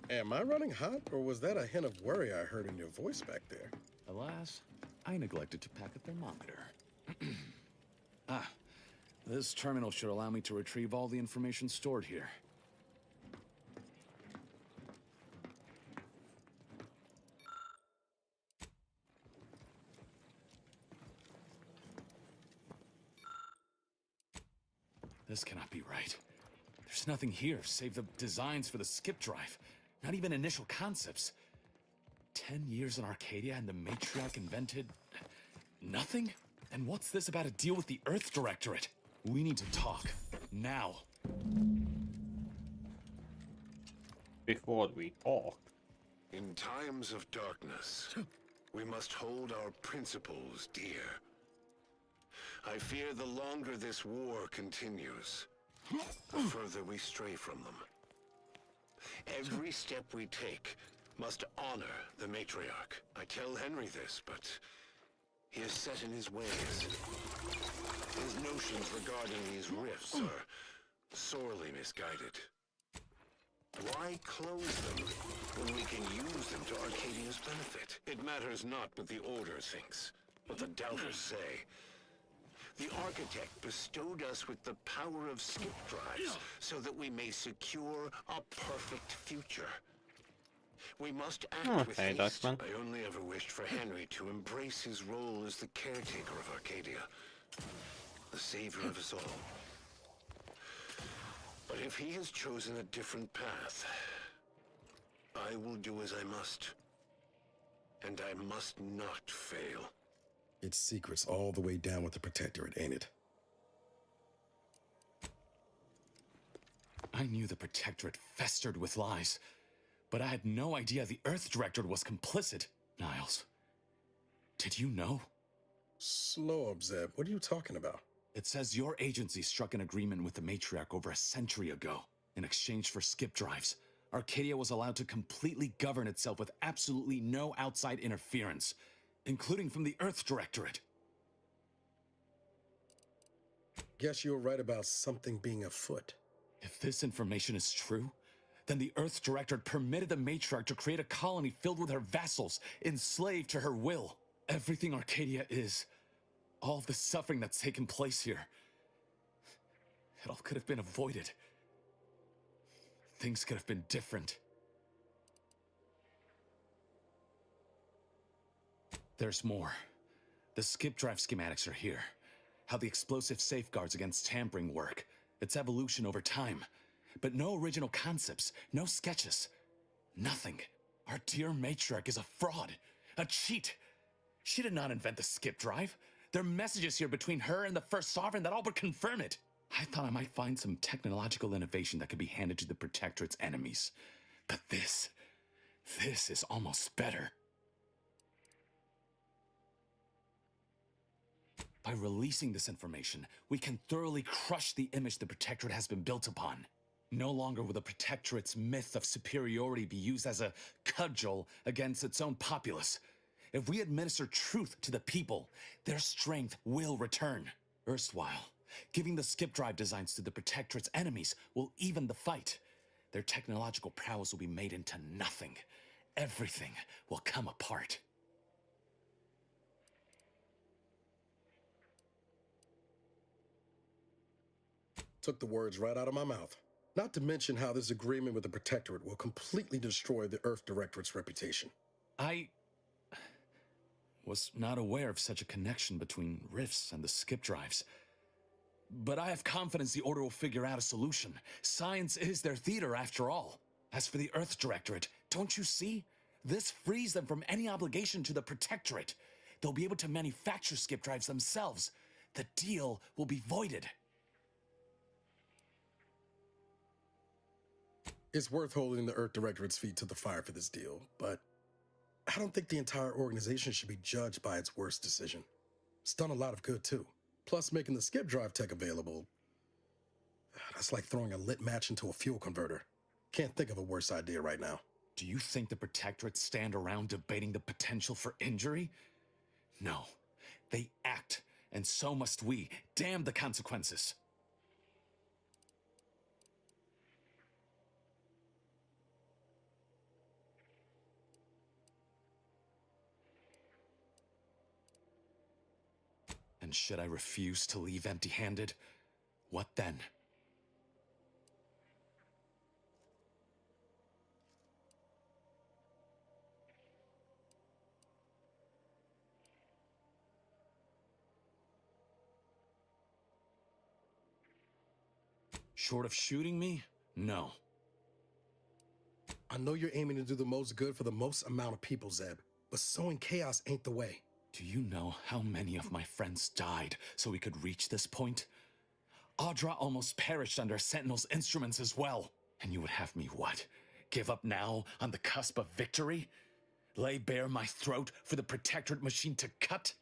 Am I running hot, or was that a hint of worry I heard in your voice back there? Alas, I neglected to pack a thermometer. This terminal should allow me to retrieve all the information stored here. This cannot be right. There's nothing here save the designs for the skip drive. Not even initial concepts. 10 years in Arcadia and the matriarch invented nothing? And what's this about a deal with the Earth Directorate? We need to talk. Now. Before we talk. In times of darkness, we must hold our principles dear. I fear the longer this war continues, the further we stray from them. Every step we take must honor the matriarch. I tell Henry this, but he is set in his ways. His notions regarding these rifts are sorely misguided. Why close them when we can use them to Arcadia's benefit? It matters not what the Order thinks, what the Doubters say. The Architect bestowed us with the power of skip drives so that we may secure a perfect future. We must act with haste. I only ever wished for Henry to embrace his role as the caretaker of Arcadia, the savior of us all. But if he has chosen a different path, I will do as I must. And I must not fail. It's secrets all the way down with the Protectorate, ain't it? I knew the Protectorate festered with lies, but I had no idea the Earth Directorate was complicit. Niles, did you know? Slow up, Zeb. What are you talking about? It says your agency struck an agreement with the Matriarch over a century ago. In exchange for skip drives, Arcadia was allowed to completely govern itself with absolutely no outside interference, including from the Earth Directorate. Guess you were right about something being afoot. If this information is true, then the Earth Directorate permitted the Matriarch to create a colony filled with her vassals, enslaved to her will. Everything Arcadia is, all of the suffering that's taken place here, it all could have been avoided. Things could have been different. There's more. The skip drive schematics are here. How the explosive safeguards against tampering work. Its evolution over time. But no original concepts, no sketches. Nothing. Our dear matriarch is a fraud. A cheat. She did not invent the skip drive. There are messages here between her and the First Sovereign that all but confirm it. I thought I might find some technological innovation that could be handed to the Protectorate's enemies. But this is almost better. By releasing this information, we can thoroughly crush the image the Protectorate has been built upon. No longer will the Protectorate's myth of superiority be used as a cudgel against its own populace. If we administer truth to the people, their strength will return. Erstwhile, giving the skip drive designs to the Protectorate's enemies will even the fight. Their technological prowess will be made into nothing. Everything will come apart. Took the words right out of my mouth. Not to mention how this agreement with the Protectorate will completely destroy the Earth Directorate's reputation. I was not aware of such a connection between rifts and the skip drives. But I have confidence the Order will figure out a solution. Science is their theater, after all. As for the Earth Directorate, don't you see? This frees them from any obligation to the Protectorate. They'll be able to manufacture skip drives themselves. The deal will be voided. It's worth holding the Earth Directorate's feet to the fire for this deal, but I don't think the entire organization should be judged by its worst decision. It's done a lot of good, too. Plus, making the skip drive tech available, that's like throwing a lit match into a fuel converter. Can't think of a worse idea right now. Do you think the Protectorate stand around debating the potential for injury? No. They act, and so must we. Damn the consequences. And should I refuse to leave empty-handed? What then? Short of shooting me? No. I know you're aiming to do the most good for the most amount of people, Zeb, but sowing chaos ain't the way. Do you know how many of my friends died so we could reach this point? Audra almost perished under Sentinel's instruments as well. And you would have me what? Give up now on the cusp of victory? Lay bare my throat for the Protectorate machine to cut?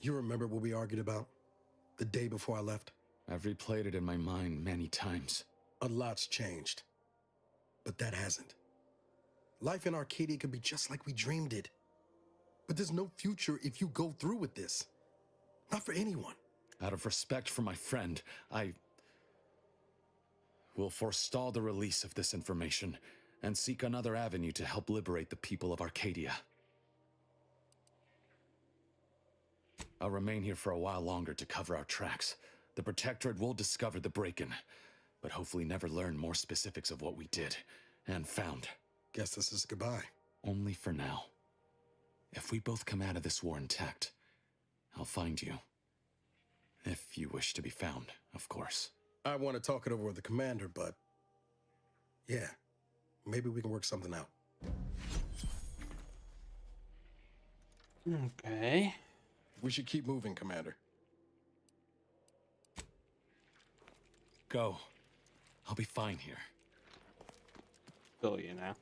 You remember what we argued about the day before I left? I've replayed it in my mind many times. A lot's changed. But that hasn't. Life in Arcadia could be just like we dreamed it. But there's no future if you go through with this. Not for anyone. Out of respect for my friend, I will forestall the release of this information and seek another avenue to help liberate the people of Arcadia. I'll remain here for a while longer to cover our tracks. The Protectorate will discover the break-in, but hopefully never learn more specifics of what we did and found. Guess this is goodbye. Only for now. If we both come out of this war intact, I'll find you. If you wish to be found, of course. I want to talk it over with the commander, but yeah, maybe we can work something out. Okay. We should keep moving, Commander. Go. I'll be fine here. Kill you now.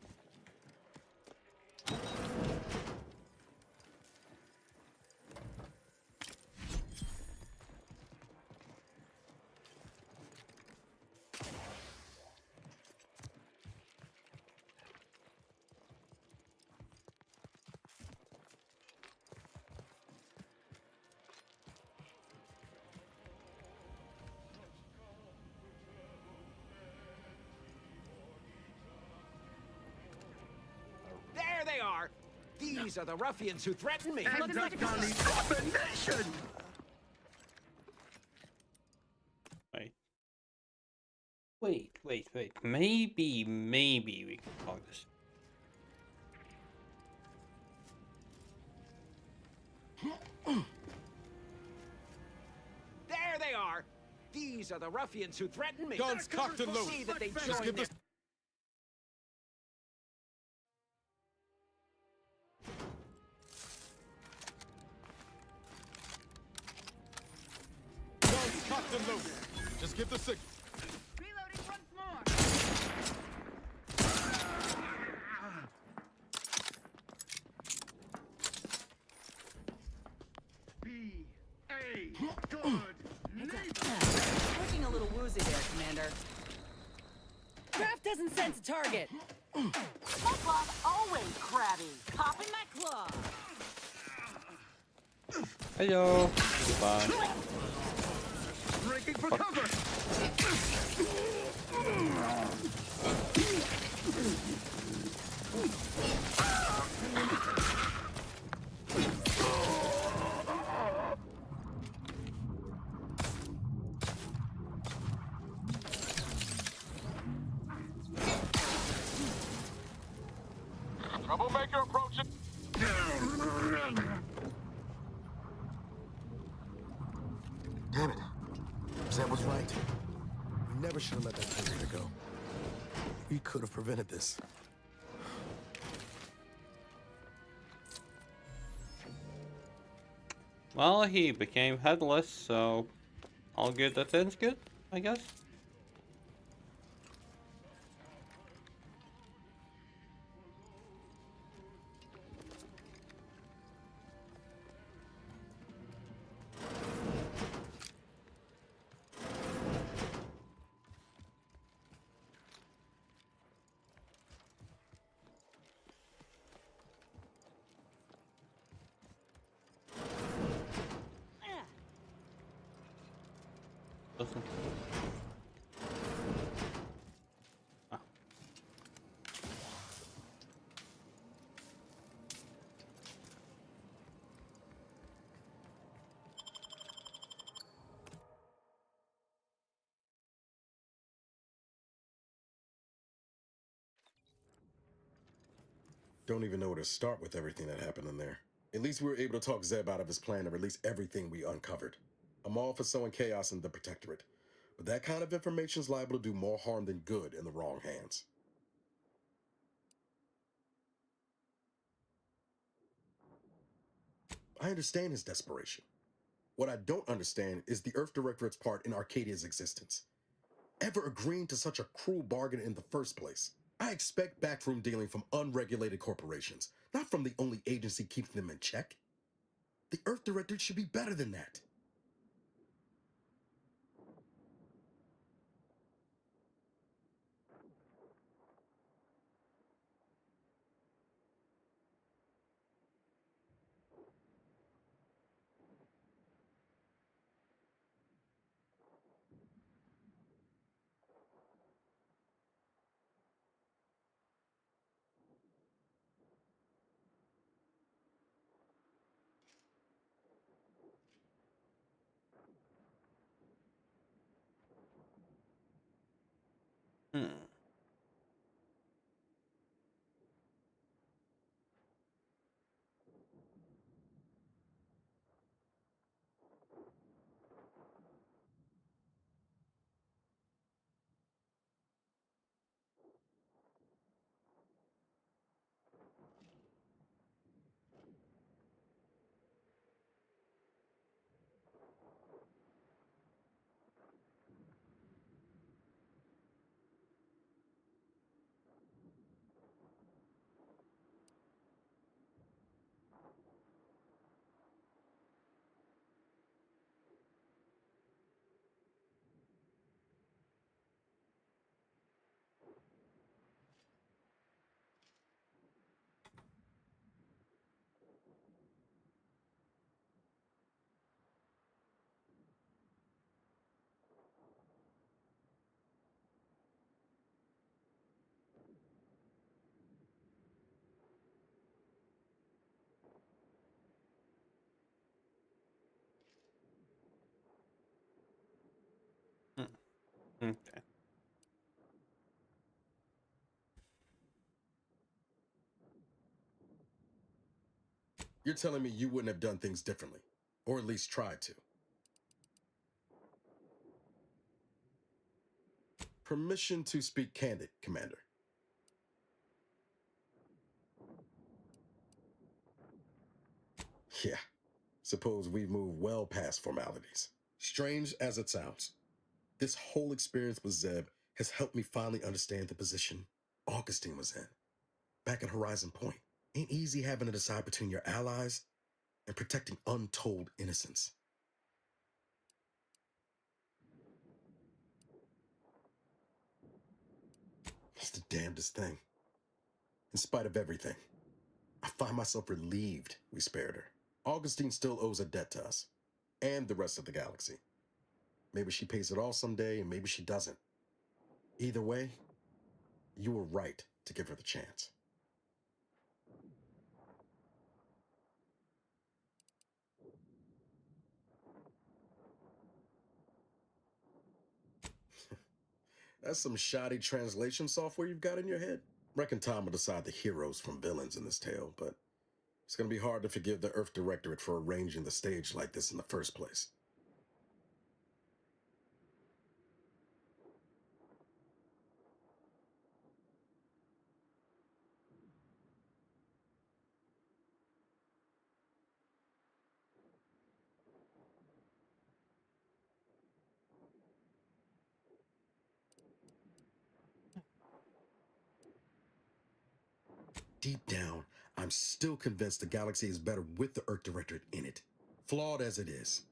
There they are! These are the ruffians who threatened me! And the bloody combination! Wait. Maybe we can talk this. There they are! These are the ruffians who threatened me! Guns cocked and loaded. See that they Just join give their... this... Guns cocked and loaded. Just give the signal. Reloading once more. doesn't sense a target. My claw's always crabby. Popping my claw. Hello. Bye. Breaking for cover! Troublemaker approaching. Damn it. Zeb was right. We never should have let that prisoner go. We could have prevented this. Well, he became headless, so all good that ends good, I guess. Listen. Ah. Don't even know where to start with everything that happened in there. At least we were able to talk Zeb out of his plan to release everything we uncovered. I'm all for sowing chaos in the Protectorate, but that kind of information is liable to do more harm than good in the wrong hands. I understand his desperation. What I don't understand is the Earth Directorate's part in Arcadia's existence. Ever agreeing to such a cruel bargain in the first place? I expect backroom dealing from unregulated corporations, not from the only agency keeping them in check. The Earth Directorate should be better than that. Hmm. Hmm. Okay. You're telling me you wouldn't have done things differently, or at least tried to. Permission to speak candid, Commander. Yeah, suppose we've moved well past formalities. Strange as it sounds, this whole experience with Zeb has helped me finally understand the position Augustine was in. Back at Horizon Point, ain't easy having to decide between your allies and protecting untold innocence. It's the damnedest thing. In spite of everything, I find myself relieved we spared her. Augustine still owes a debt to us, and the rest of the galaxy. Maybe she pays it all someday, and maybe she doesn't. Either way, you were right to give her the chance. That's some shoddy translation software you've got in your head. Reckon time will decide the heroes from villains in this tale, but it's gonna be hard to forgive the Earth Directorate for arranging the stage like this in the first place. Deep down, I'm still convinced the galaxy is better with the Earth Directorate in it, flawed as it is.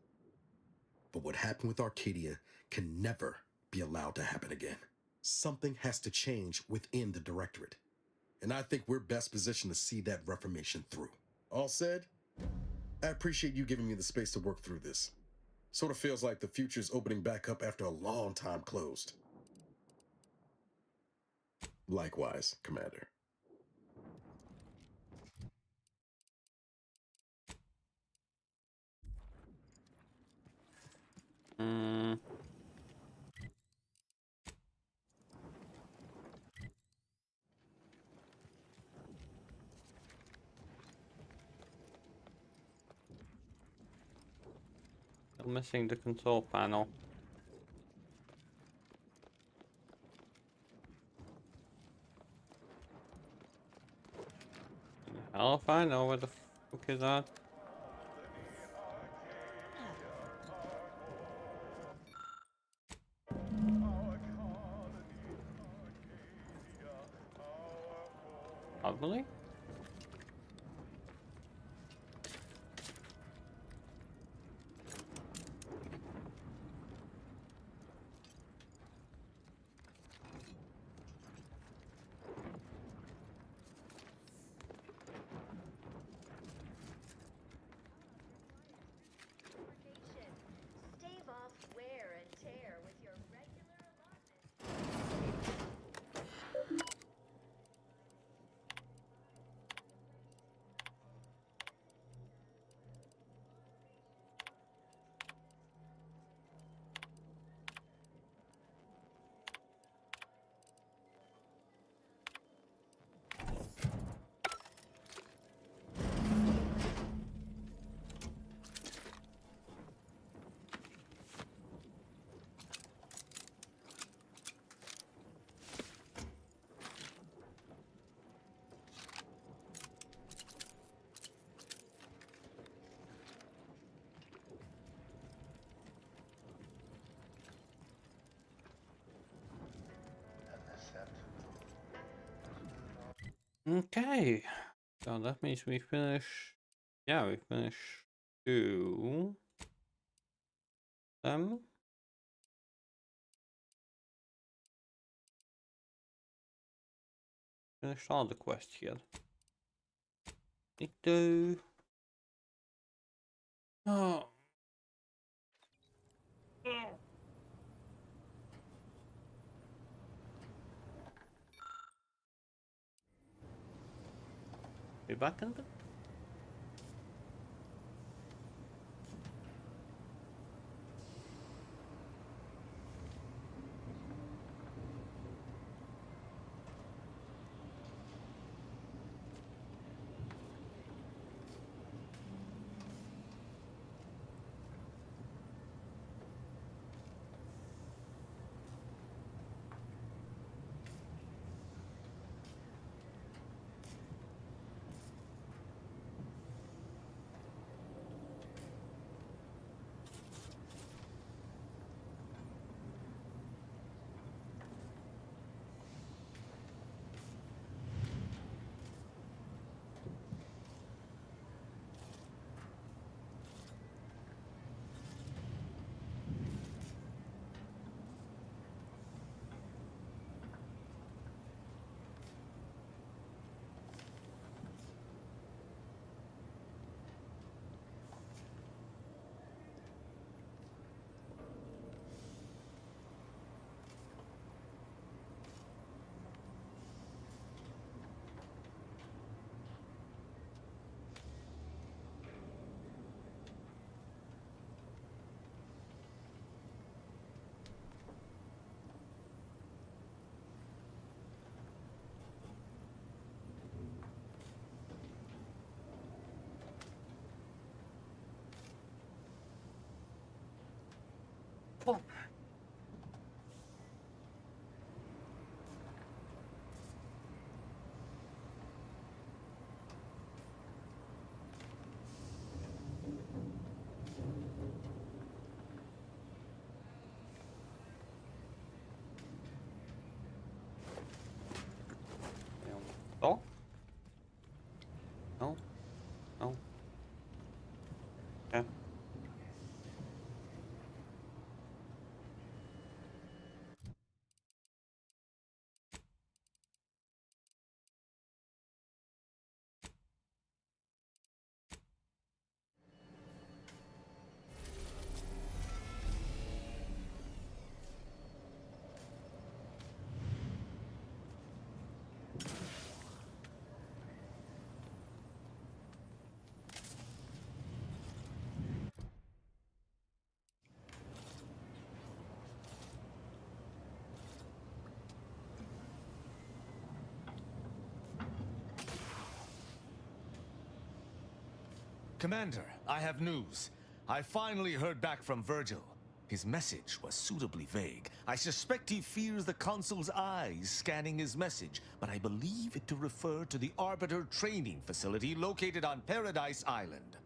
But what happened with Arcadia can never be allowed to happen again. Something has to change within the Directorate, and I think we're best positioned to see that reformation through. All said, I appreciate you giving me the space to work through this. Sort of feels like the future's opening back up after a long time closed. Likewise, Commander. Still missing the control panel. Hell if I know where the fuck is that. Probably. Stave off wear and tear with your regular allotment. Okay. So that means we finish. Yeah, we finish 2 them. Finished all the quests here. Need to. Oh. Be back in a bit. Oh? No? No? Yeah. Commander, I have news. I finally heard back from Virgil. His message was suitably vague. I suspect he fears the Consul's eyes scanning his message, but I believe it to refer to the Arbiter training facility located on Paradise Island.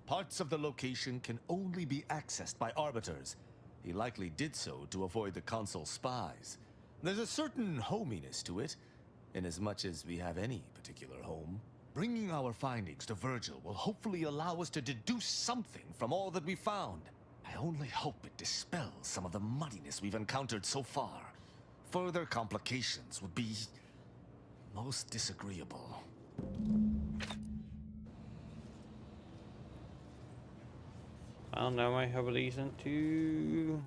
Parts of the location can only be accessed by Arbiters. He likely did so to avoid the Consul's spies. There's a certain hominess to it, inasmuch as we have any particular home. Bringing our findings to Virgil will hopefully allow us to deduce something from all that we found. I only hope it dispels some of the muddiness we've encountered so far. Further complications would be most disagreeable. Well, now I have a reason to...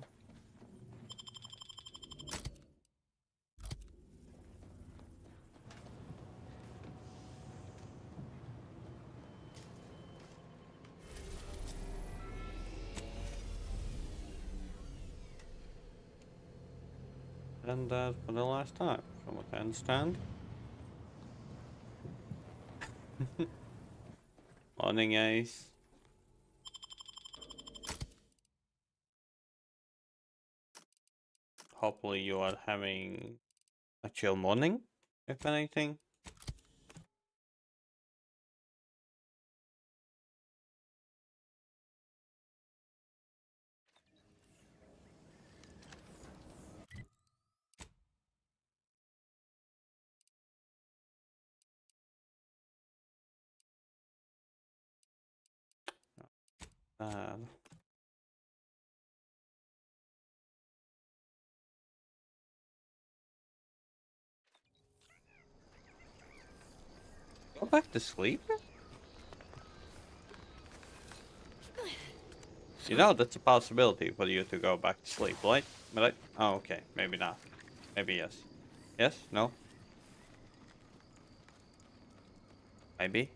And that for the last time, from what I understand. Morning, Ace. Hopefully you are having a chill morning, if anything. Go back to sleep? You know, that's a possibility for you to go back to sleep, right? Oh, okay. Maybe not. Maybe yes. Yes? No? Maybe?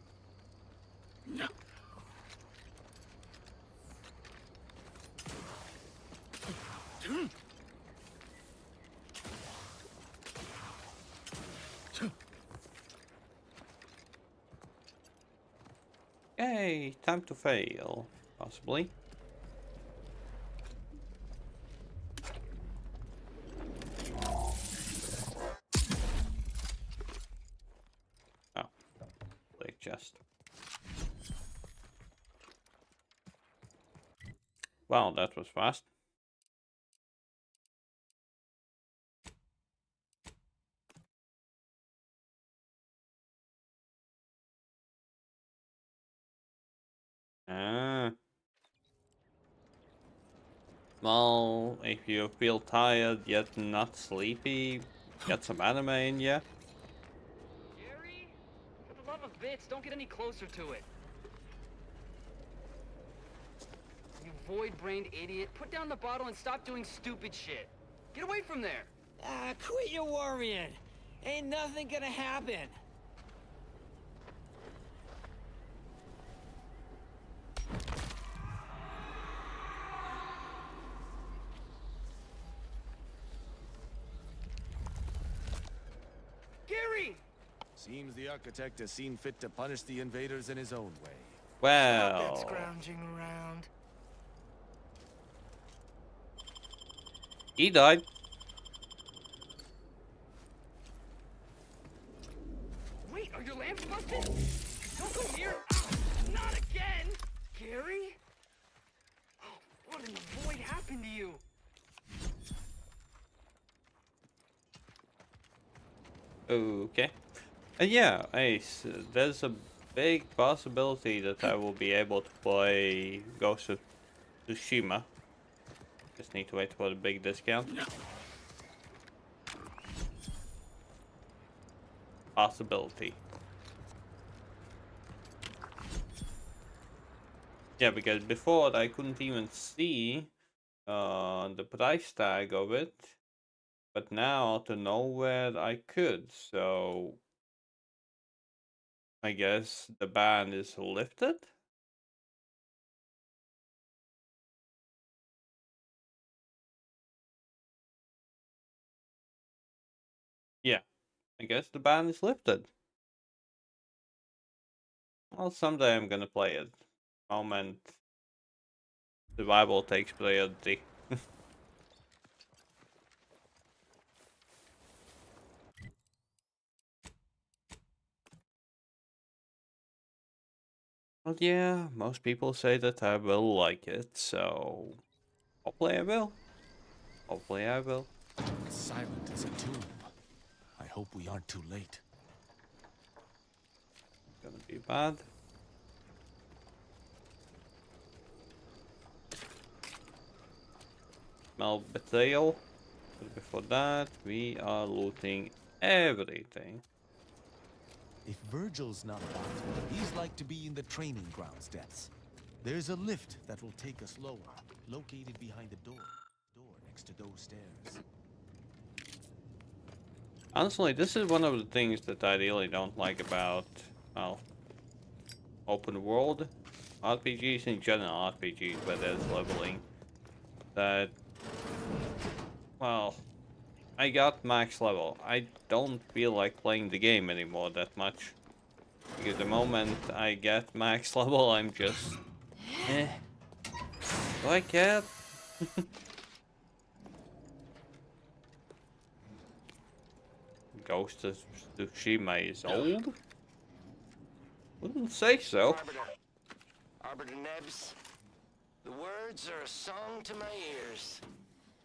No. Yay, time to fail. Possibly. Oh. Blake chest. Wow, that was fast. Well, if you feel tired yet not sleepy, get some anime in ya. Jerry? For the love of bits, don't get any closer to it. You void-brained idiot. Put down the bottle and stop doing stupid shit. Get away from there. Quit your worrying. Ain't nothing gonna happen. Gary! Seems the architect has seen fit to punish the invaders in his own way. Well, scrounging around. he died. Wait, are your lamps busted? Don't go near. Not again, Gary. What in the void happened to you? Okay. Yeah, Ace, there's a big possibility that I will be able to play Ghost of Tsushima. Just need to wait for the big discount. Possibility. Yeah, because before I couldn't even see the price tag of it. But now, out of nowhere, I could, so I guess the ban is lifted? Yeah, I guess the ban is lifted. Well, someday I'm gonna play it. Moment survival takes priority. Well, yeah, most people say that I will like it, so hopefully I will. Hopefully I will. Silent as a tomb. I hope we aren't too late. Gonna be bad. Smell betrayal. But before that, we are looting everything. If Virgil's not about, he's like to be in the training grounds depths. There's a lift that will take us lower, located behind the door next to those stairs. Honestly, this is one of the things that I really don't like about, well, open world RPGs in general, RPGs where there's leveling. That, well, I got max level. I don't feel like playing the game anymore that much. Because the moment I get max level, I'm just, eh. Do I care? Ghost of Tsushima is old? Wouldn't say so. Arbiter Nebs, the words are a song to my ears.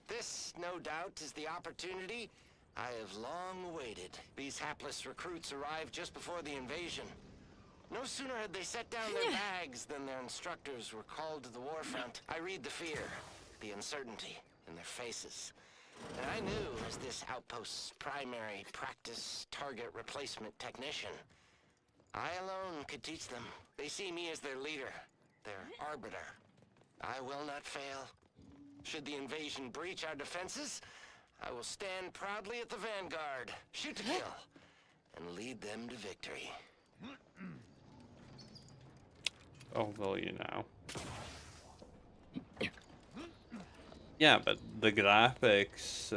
This, no doubt, is the opportunity I have long awaited. These hapless recruits arrived just before the invasion. No sooner had they set down their bags than their instructors were called to the war front. I read the fear, the uncertainty in their faces. And I knew, as this outpost's primary practice target replacement technician, I alone could teach them. They see me as their leader, their arbiter. I will not fail. Should the invasion breach our defenses, I will stand proudly at the vanguard, shoot to kill, and lead them to victory. Oh, will you now? Yeah, but the graphics,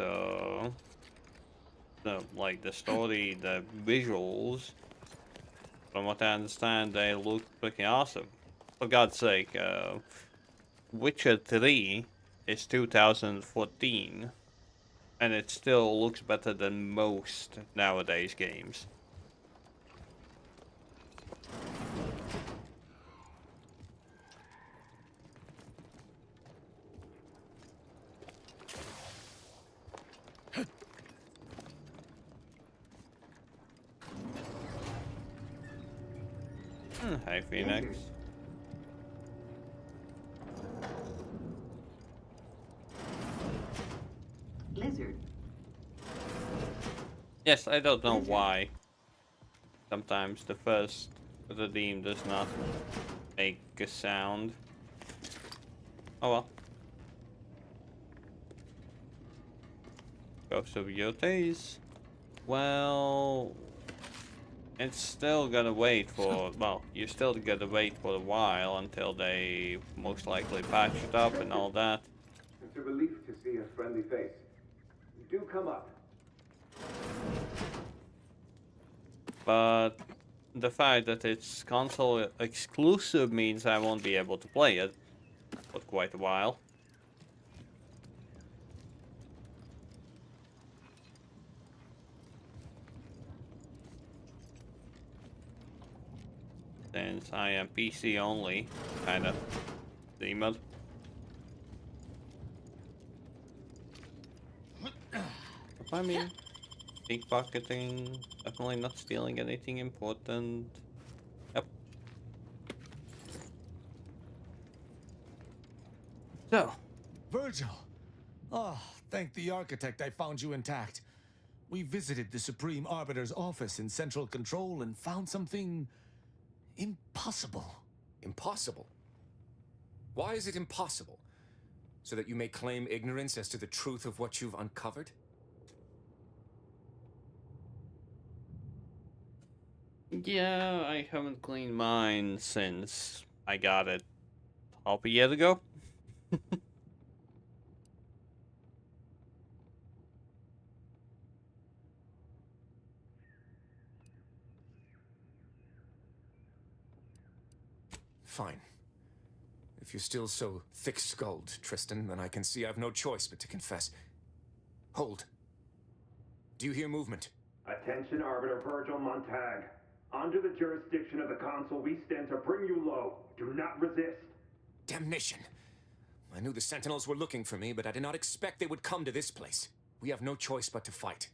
like the story, the visuals, from what I understand, they look pretty awesome. For God's sake, Witcher 3 is 2014, and it still looks better than most nowadays games. Hi, Phoenix. Lizard. Yes, I don't know why. Sometimes the first redeem does not make a sound. Oh well. Ghost of Yotes. Well, it's still gonna wait for, well, you're still gonna wait for a while until they most likely patch it up and all that. It's a relief to see a friendly face. Do come up. But The fact that it's console exclusive means I won't be able to play it for quite a while. Since I am PC only, kind of themed. I mean, pickpocketing, definitely not stealing anything important. Yep. So, Virgil! Oh, thank the architect I found you intact. We visited the Supreme Arbiter's office in Central Control and found something impossible. Impossible? Why is it impossible? So that you may claim ignorance as to the truth of what you've uncovered? yeah, I haven't cleaned mine since I got it half a year ago. Fine. If you're still so thick-skulled, Tristan, then I can see I've no choice but to confess. Hold. Do you hear movement? Attention, Arbiter Virgil Montag. Under the jurisdiction of the Council, we stand to bring you low. Do not resist. Damnation! I knew the Sentinels were looking for me, but I did not expect they would come to this place. We have no choice but to fight.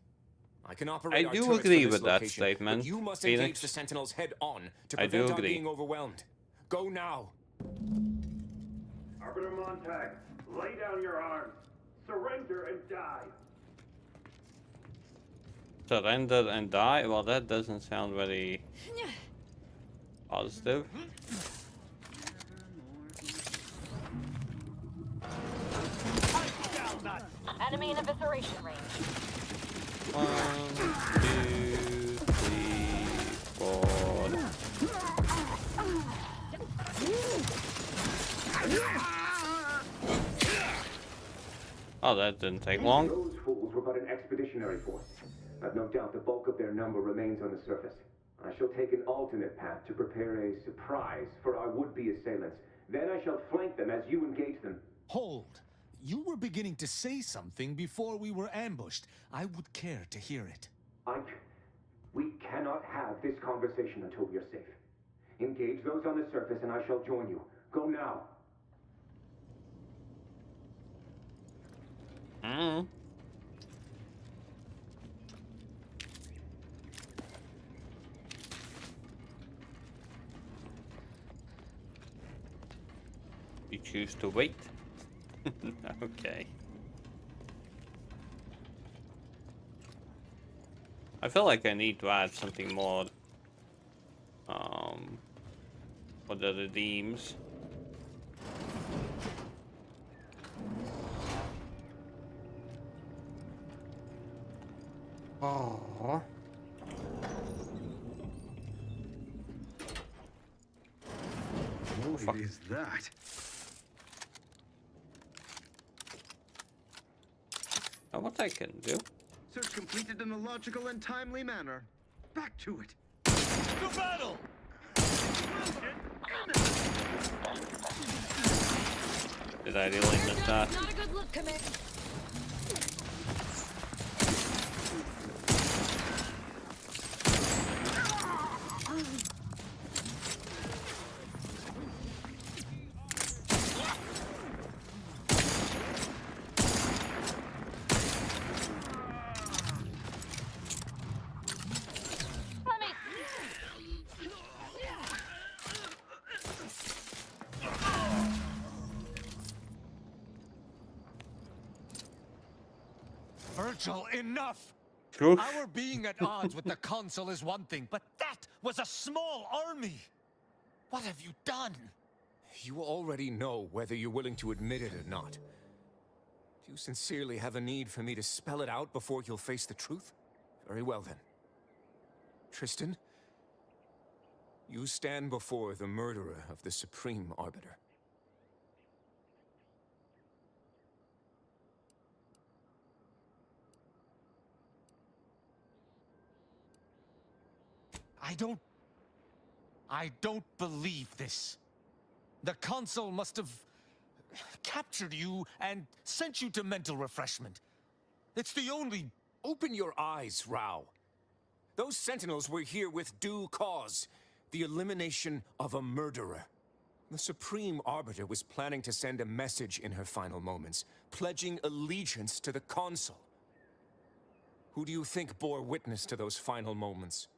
I can operate I our do turrets agree from this with that location, statement, but you must Phoenix. engage the Sentinels head-on to I do prevent our agree. being overwhelmed. Go now! Arbiter Montag, lay down your arms. Surrender and die. Surrender and die? Well, that doesn't sound very positive. Enemy in evisceration range. 1, 2, 3, 4. Oh, that didn't take long. Those fools were but an expeditionary force. I've no doubt the bulk of their number remains on the surface. I shall take an alternate path to prepare a surprise for our would-be assailants. Then I shall flank them as you engage them. Hold. You were beginning to say something before we were ambushed. I would care to hear it. We cannot have this conversation until we are safe. Engage those on the surface and I shall join you. Go now. You choose to wait. Okay. I feel like I need to add something more for the redeems. Oh. What is that? Oh, what I can do? Search completed in a logical and timely manner. Back to it. To battle! Did I really miss that? Not a good look, Commander. Virgil, enough! Truth. Our being at odds with the Consul is one thing, but that was a small army! What have you done? You already know whether you're willing to admit it or not. Do you sincerely have a need for me to spell it out before you'll face the truth? Very well then. Tristan, you stand before the murderer of the Supreme Arbiter. I don't I don't believe this. The Consul must have captured you and sent you to mental refreshment. It's the only... Open your eyes, Rao. Those Sentinels were here with due cause. The elimination of a murderer. The Supreme Arbiter was planning to send a message in her final moments, pledging allegiance to the Consul. Who do you think bore witness to those final moments?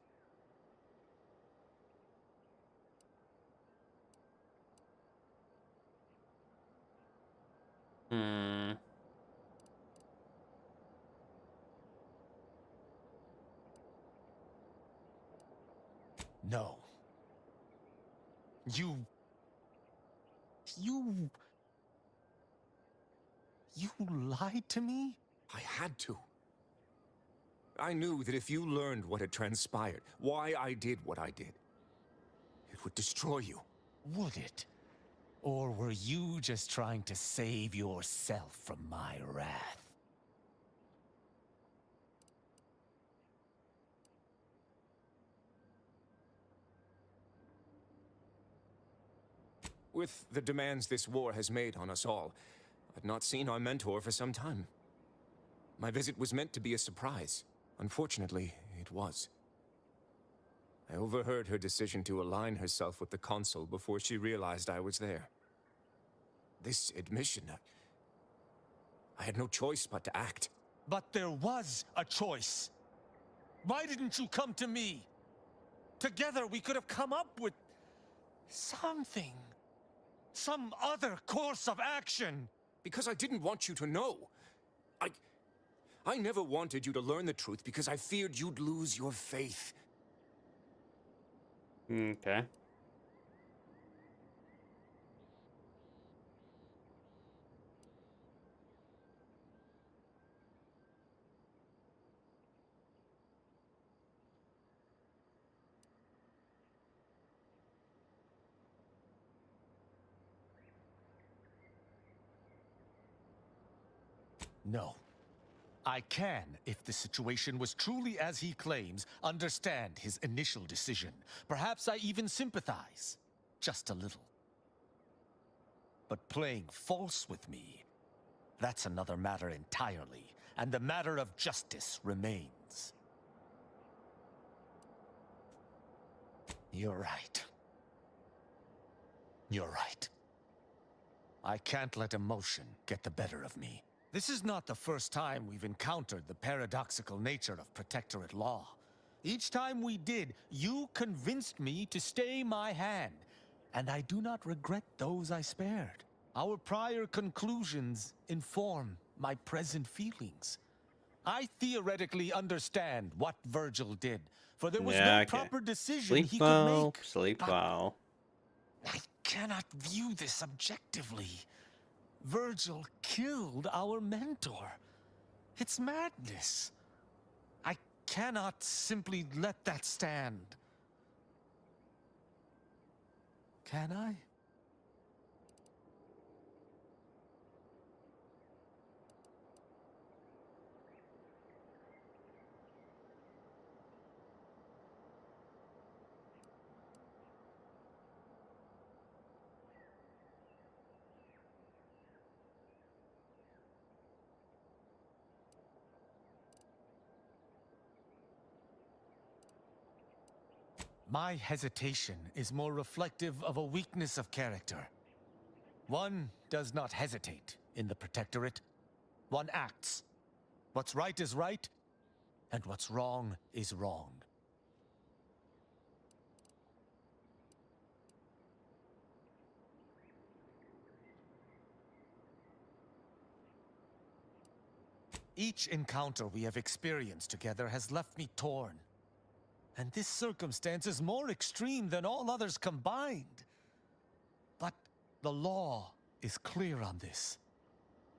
No. You lied to me? I had to. I knew that if you learned what had transpired, why I did what I did, it would destroy you. Would it? Or were you just trying to save yourself from my wrath? With the demands this war has made on us all, I've not seen our mentor for some time. My visit was meant to be a surprise. Unfortunately, it was. I overheard her decision to align herself with the Consul before she realized I was there. This admission, I had no choice but to act. But there was a choice. Why didn't you come to me? Together we could have come up with something. Some other course of action. Because I didn't want you to know. I never wanted you to learn the truth because I feared you'd lose your faith. Okay. No. I can, if the situation was truly as he claims, understand his initial decision. Perhaps I even sympathize. Just a little. But playing false with me, that's another matter entirely, and the matter of justice remains. You're right. You're right. I can't let emotion get the better of me. This is not the first time we've encountered the paradoxical nature of Protectorate law. Each time we did, you convinced me to stay my hand, and I do not regret those I spared. Our prior conclusions inform my present feelings. I theoretically understand what Virgil did, for there was no proper decision he could make. Sleep well. I cannot view this objectively. Virgil killed our mentor. It's madness. I cannot simply let that stand. Can I? My hesitation is more reflective of a weakness of character. One does not hesitate in the Protectorate. One acts. What's right is right, and what's wrong is wrong. Each encounter we have experienced together has left me torn. And this circumstance is more extreme than all others combined. But the law is clear on this.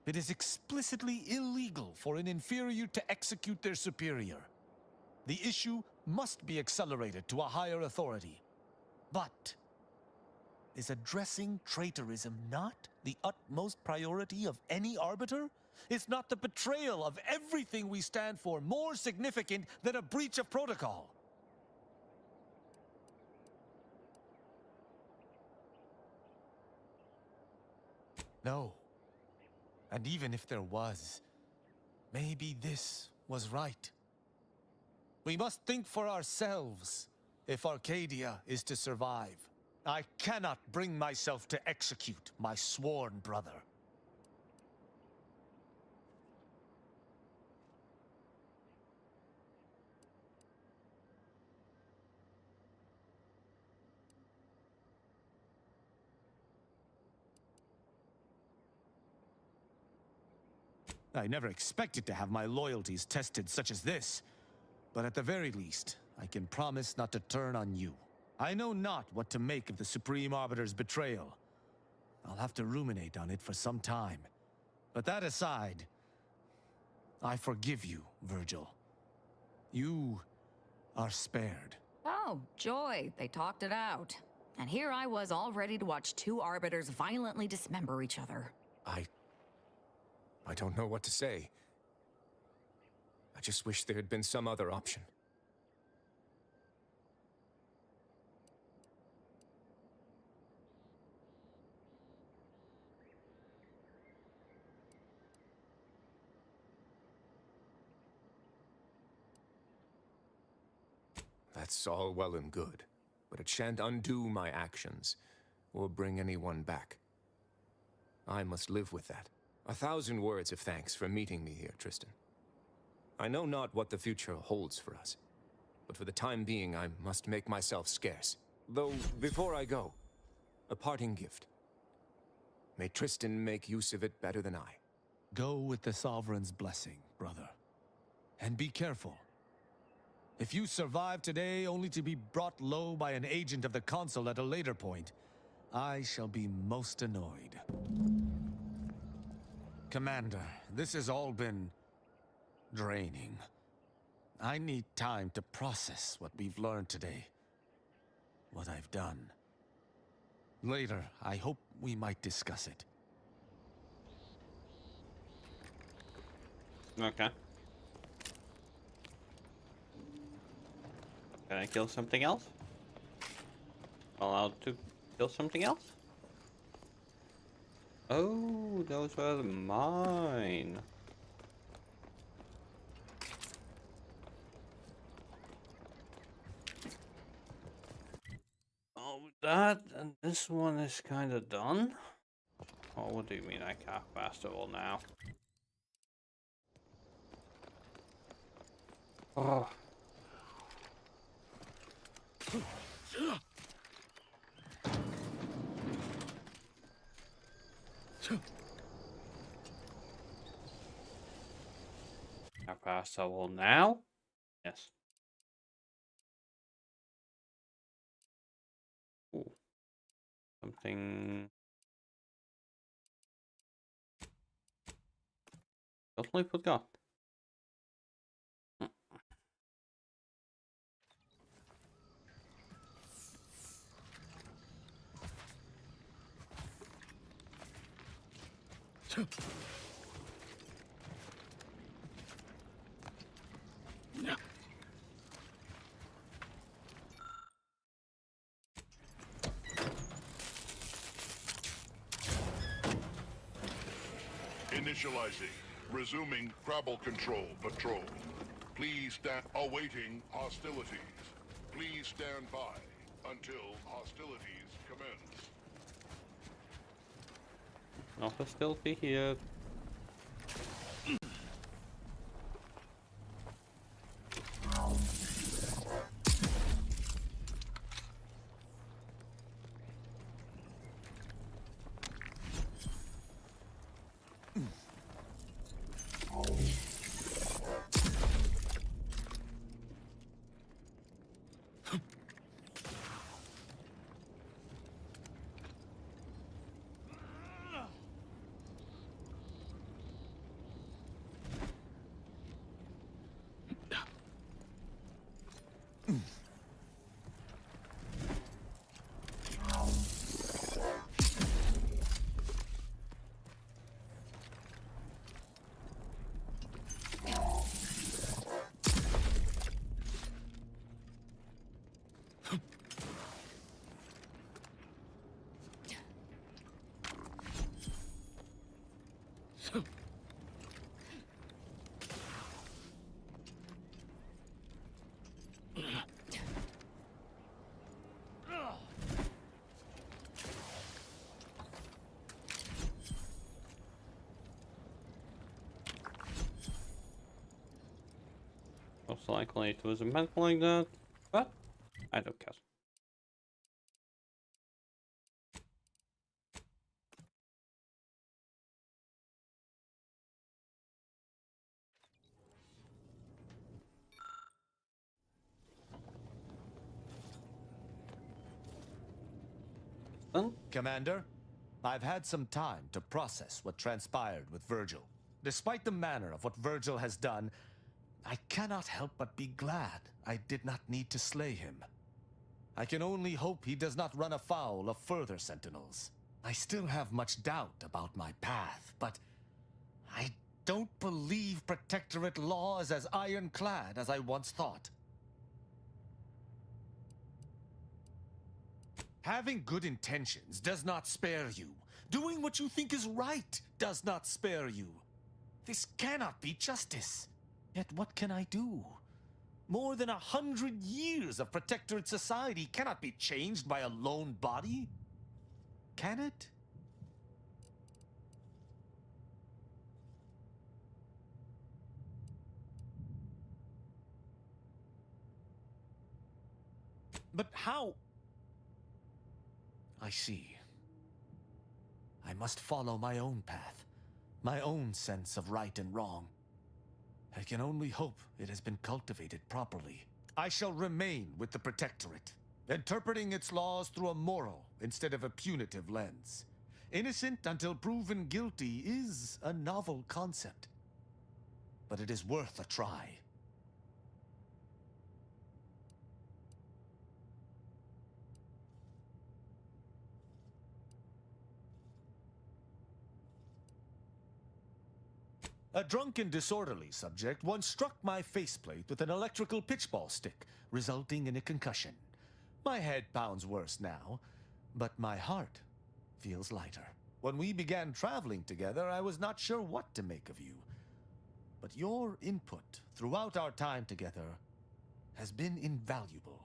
It is explicitly illegal for an inferior to execute their superior. The issue must be accelerated to a higher authority. But is addressing traitorism not the utmost priority of any arbiter? Is not the betrayal of everything we stand for more significant than a breach of protocol? No. And even if there was, maybe this was right. We must think for ourselves if Arcadia is to survive. I cannot bring myself to execute my sworn brother. I never expected to have my loyalties tested such as this. But at the very least, I can promise not to turn on you. I know not what to make of the Supreme Arbiter's betrayal. I'll have to ruminate on it for some time. But that aside, I forgive you, Virgil. You are spared. Oh, joy. They talked it out. And here I was all ready to watch two arbiters violently dismember each other. I don't know what to say. I just wish there had been some other option. That's all well and good, but it shan't undo my actions, or bring anyone back. I must live with that. 1,000 words of thanks for meeting me here, Tristan. I know not what the future holds for us, but for the time being I must make myself scarce. Though, before I go, a parting gift. May Tristan make use of it better than I. Go with the Sovereign's blessing, brother. And be careful. If you survive today only to be brought low by an agent of the Consul at a later point, I shall be most annoyed. Commander, this has all been draining. I need time to process what we've learned today. What I've done. Later, I hope we might discuss it. Okay. Can I kill something else? Allowed to kill something else? Oh, those were mine. Oh, that and this one is kind of done. Oh, what do you mean I can't festival now? Oh. I pass the wall now? Yes. Ooh. Something. Totally forgot. Initializing. Resuming Crabble Control Patrol. Please stand awaiting hostilities. Please stand by until hostilities commence. No hostility here. Most likely it wasn't meant like that, but I don't care. Commander, I've had some time to process what transpired with Virgil. Despite the manner of what Virgil has done, I cannot help but be glad I did not need to slay him. I can only hope he does not run afoul of further sentinels. I still have much doubt about my path, but I don't believe Protectorate law is as ironclad as I once thought. Having good intentions does not spare you. Doing what you think is right does not spare you. This cannot be justice. Yet what can I do? More than 100 years of Protectorate society cannot be changed by a lone body. Can it? But how? I see. I must follow my own path, my own sense of right and wrong. I can only hope it has been cultivated properly. I shall remain with the Protectorate, interpreting its laws through a moral instead of a punitive lens. Innocent until proven guilty is a novel concept, but it is worth a try. A drunken, disorderly subject once struck my faceplate with an electrical pitchball stick, resulting in a concussion. My head pounds worse now, but my heart feels lighter. When we began traveling together, I was not sure what to make of you. But your input throughout our time together has been invaluable.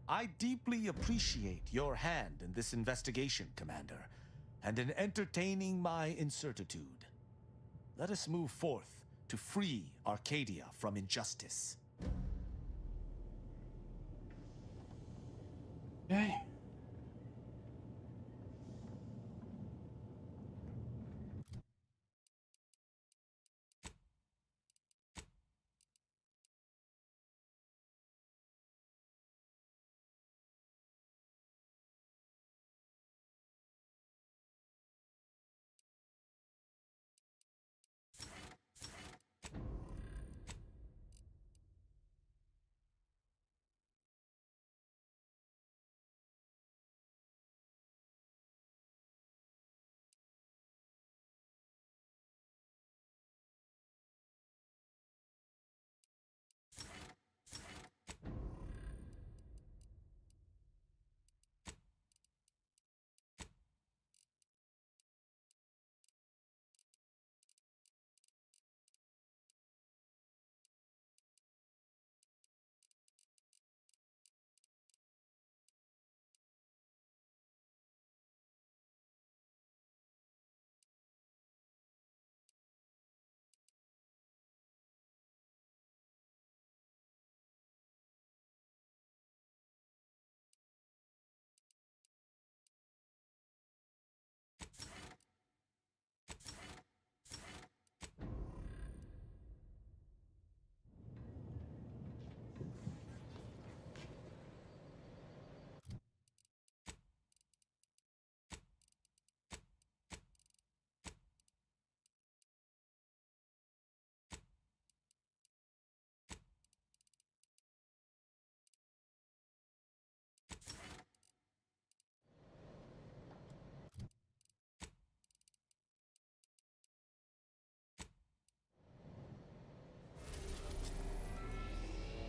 I deeply appreciate your hand in this investigation, Commander, and in entertaining my incertitude. Let us move forth to free Arcadia from injustice. Okay.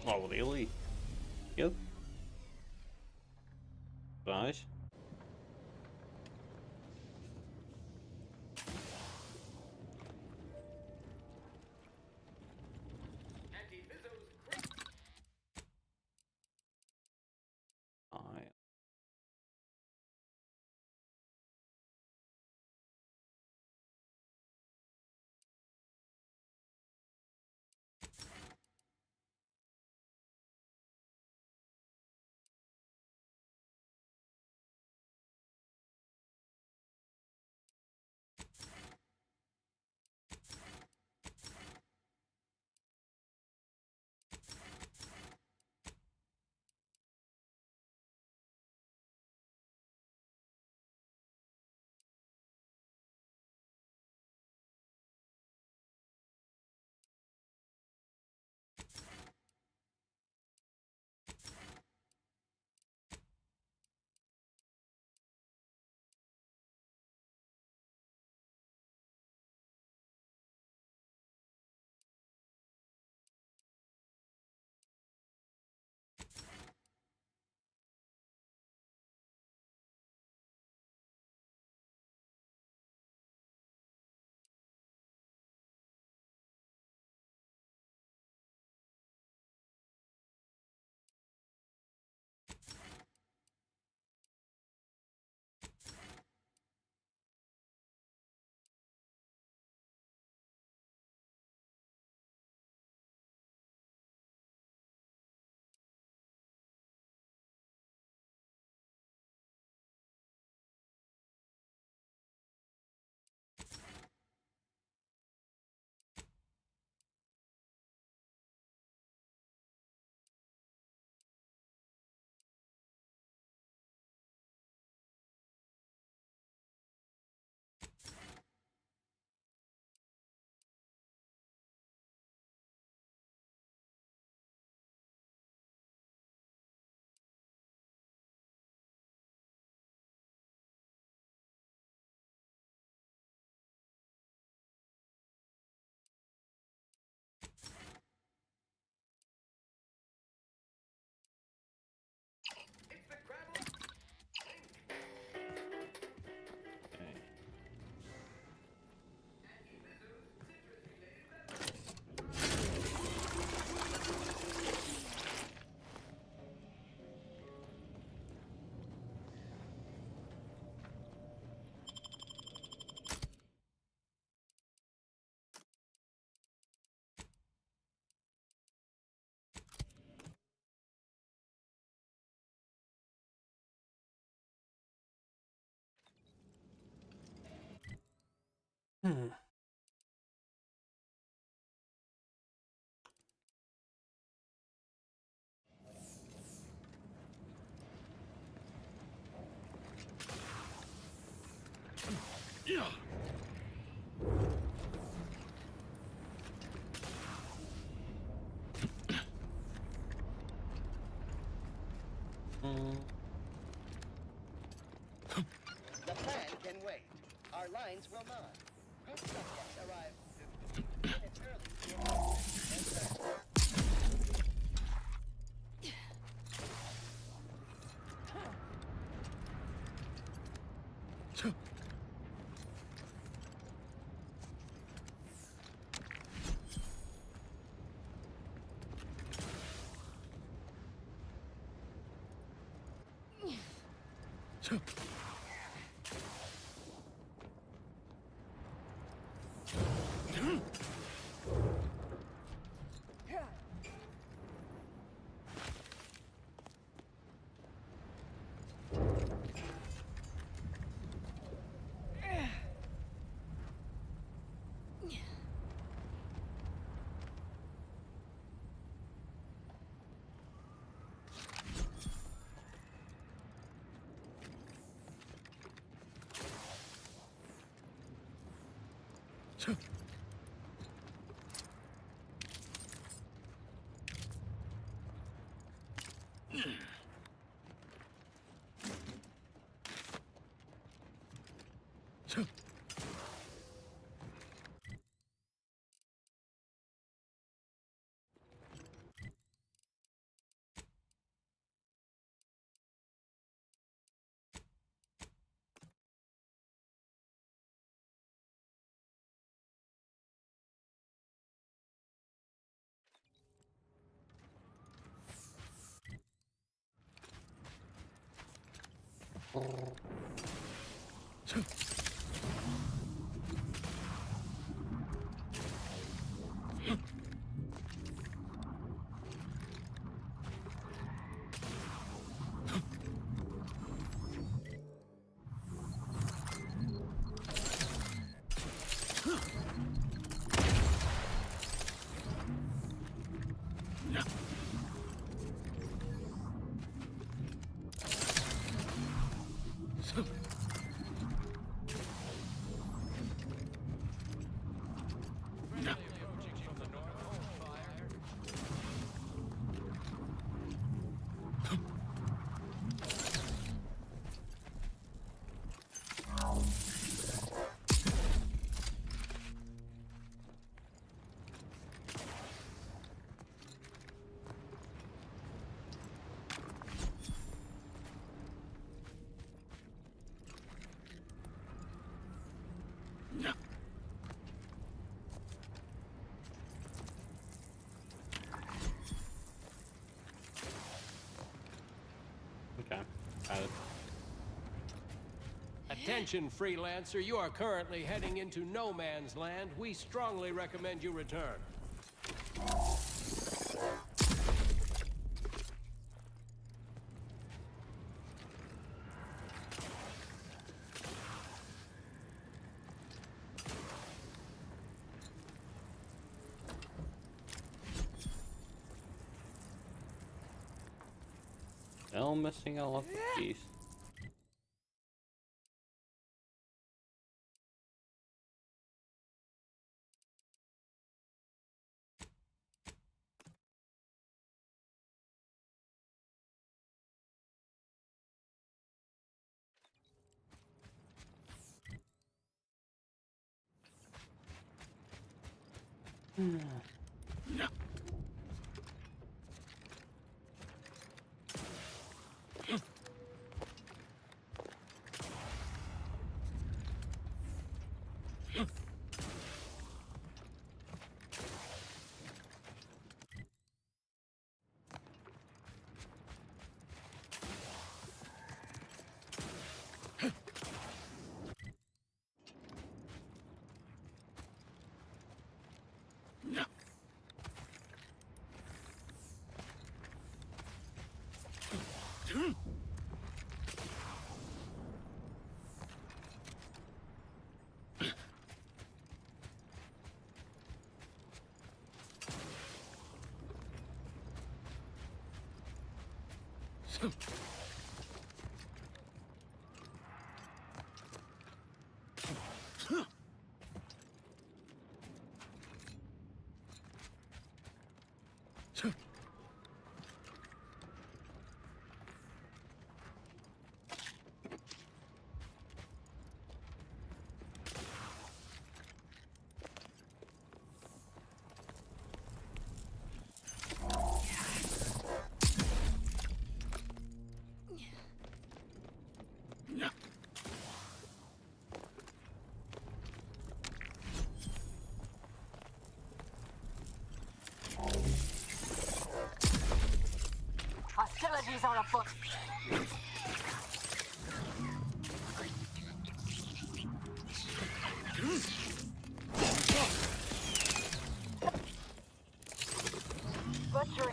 Oh, really? Yep. Nice. The plan can wait. Our lines will not. Group subjects arrive 15 minutes early. Okay, got it. Attention, freelancer. You are currently heading into no man's land. We strongly recommend you return. Still missing all of the keys. Enemies are afoot. Butcher.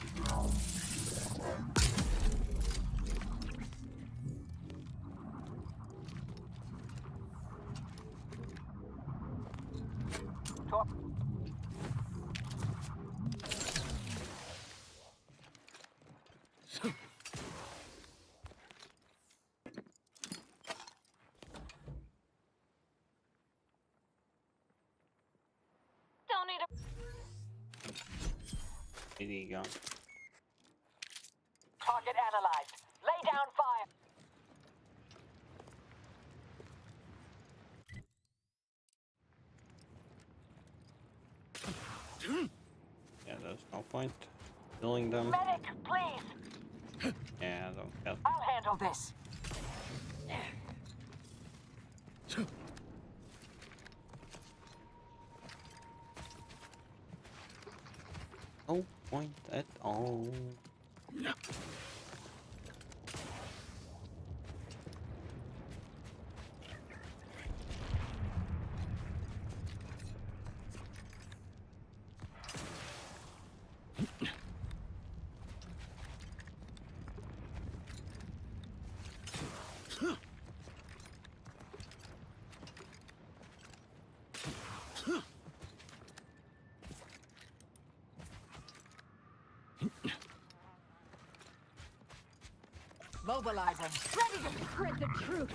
Don't need a There you go. target analyzed. Lay down fire. Yeah, there's no point killing them. Medic, please. Yeah, I don't care. I'll handle this. No point at all. Mobilizing. Ready to spread the truth.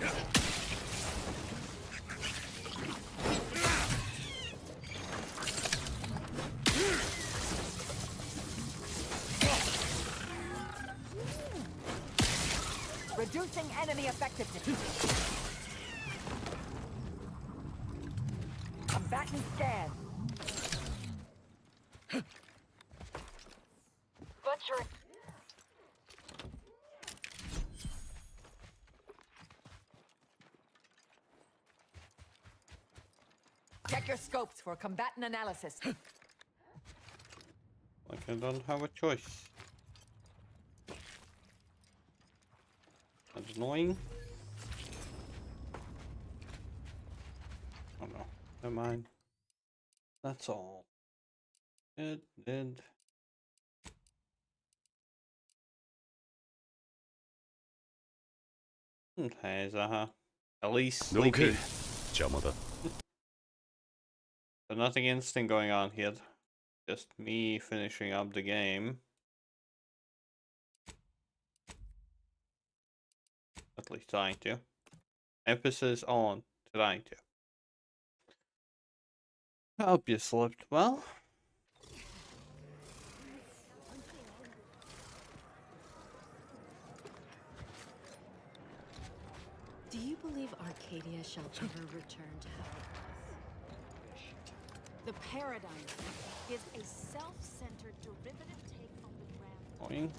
Reducing enemy effectiveness. Combatant scan. Butchering. Check your scopes for combatant analysis. Like I don't have a choice. That's annoying. Oh no, never mind. That's all. It did. Okay, Zaha. At least sleeping.邪魔だ. So nothing instant going on here. Just me finishing up the game. At least trying to. Emphasis on trying to. I hope you slept well. Do you believe Arcadia shall ever return to how it was? The paradigm is a self-centered derivative take on the grand. Annoying.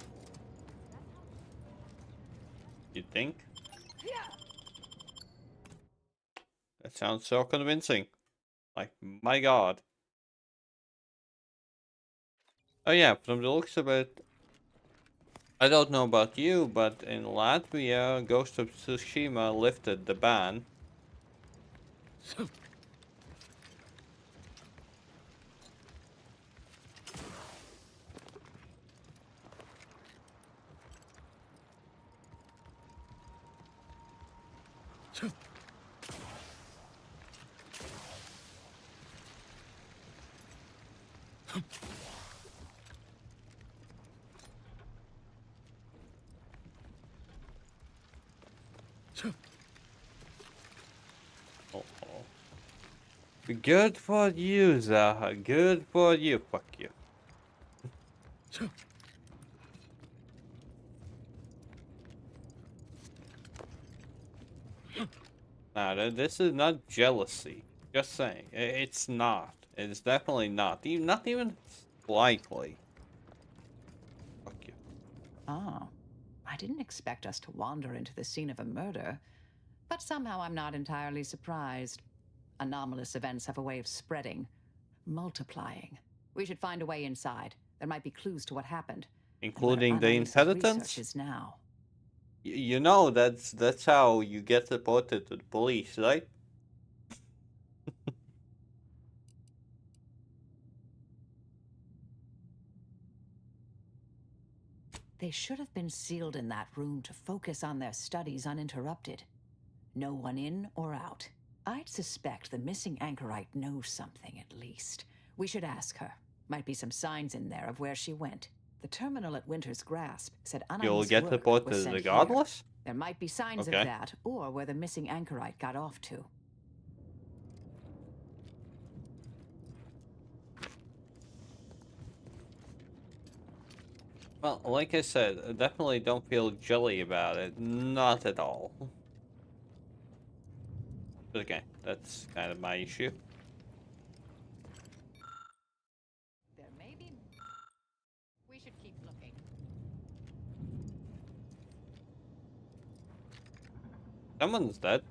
You think? That sounds so convincing. Like, my god. Oh yeah, from the looks of it, I don't know about you, but in Latvia, Ghost of Tsushima lifted the ban. Good for you, Zaha. Good for you. Fuck you. Nah, this is not jealousy. Just saying. It's not. It's definitely not. Not even likely. Fuck you. Oh, I didn't expect us to wander into the scene of a murder, but somehow I'm not entirely surprised. Anomalous events have a way of spreading, multiplying. We should find a way inside. There might be clues to what happened. Including the inheritance? Now. You know that's how you get reported to the police, right? They should have been sealed in that room to focus on their studies uninterrupted. No one in or out. I'd suspect the missing anchorite knows something, at least. We should ask her. Might be some signs in there of where she went. The terminal at Winter's Grasp said You'll Anais' get work reported was sent regardless? here. There might be signs Okay. of that, or where the missing anchorite got off to. Well, like I said, I definitely don't feel jelly about it. Not at all. But okay, that's kind of my issue. There may be... We should keep looking. Someone's dead.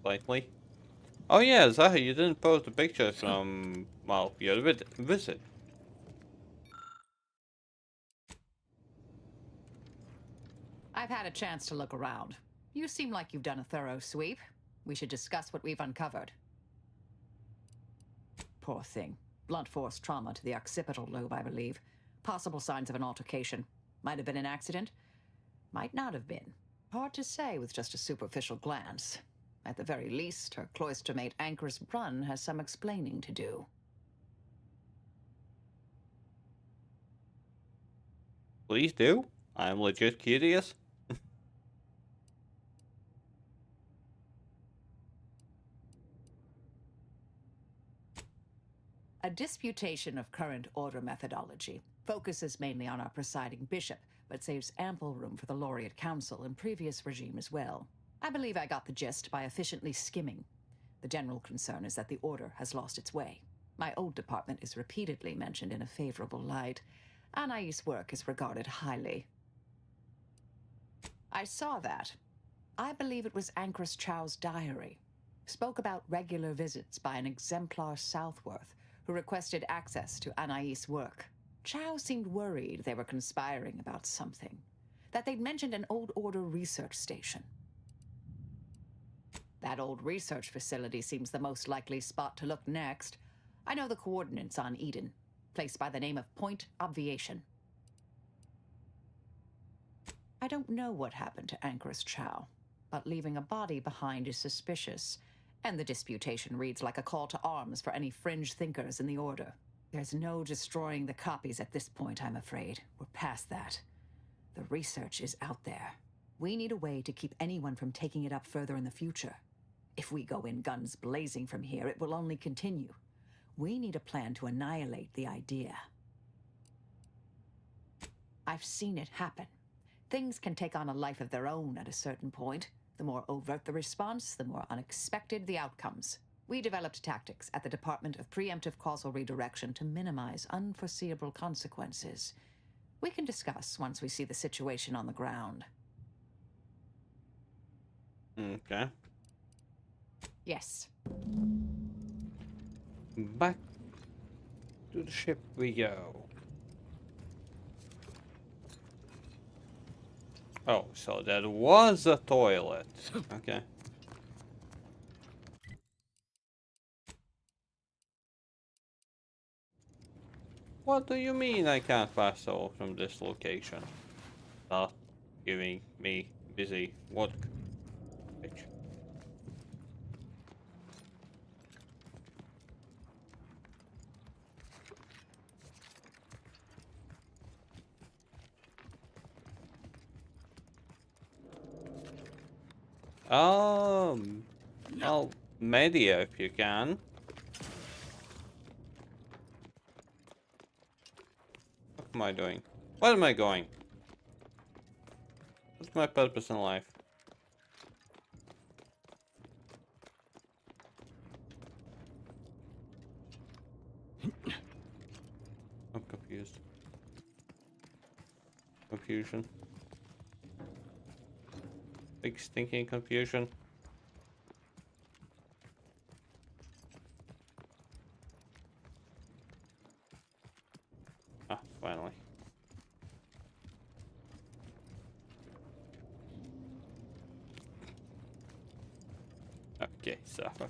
Likely. Oh yeah, Zaha, you didn't post the picture from, well, your visit. I've had a chance to look around. You seem like you've done a thorough sweep. We should discuss what we've uncovered. Poor thing. Blunt force trauma to the occipital lobe, I believe. Possible signs of an altercation. Might have been an accident. Might not have been. Hard to say with just a superficial glance. At the very least, her cloistermate Anchor's Brun has some explaining to do. Please do. I'm legit curious. A disputation of current order methodology focuses mainly on our presiding bishop, but saves ample room for the laureate council and previous regime as well. I believe I got the gist by efficiently skimming. The general concern is that the order has lost its way. My old department is repeatedly mentioned in a favorable light. Anais' work is regarded highly. I saw that. I believe it was Anchoress Chow's diary. Spoke about regular visits by an exemplar Southworth, who requested access to Anais' work. Chow seemed worried they were conspiring about something. That they'd mentioned an old order research station. That old research facility seems the most likely spot to look next. I know the coordinates on Eden. Place by the name of Point Obviation. I don't know what happened to Anchoress Chow, but leaving a body behind is suspicious. And the disputation reads like a call to arms for any fringe thinkers in the Order. There's no destroying the copies at this point, I'm afraid. We're past that. The research is out there. We need a way to keep anyone from taking it up further in the future. If we go in guns blazing from here, it will only continue. We need a plan to annihilate the idea. I've seen it happen. Things can take on a life of their own at a certain point. The more overt the response, the more unexpected the outcomes. We developed tactics at the Department of Preemptive Causal Redirection to minimize unforeseeable consequences. We can discuss once we see the situation on the ground. Okay. Yes. Back to the ship we go. Oh, so that was a toilet. Okay. What do you mean I can't pass over from this location? Not giving me busy work. Bitch. Well, media if you can. What am I doing? Where am I going? What's my purpose in life? I'm confused. Confusion. Big stinking confusion. Ah, finally. Suffer.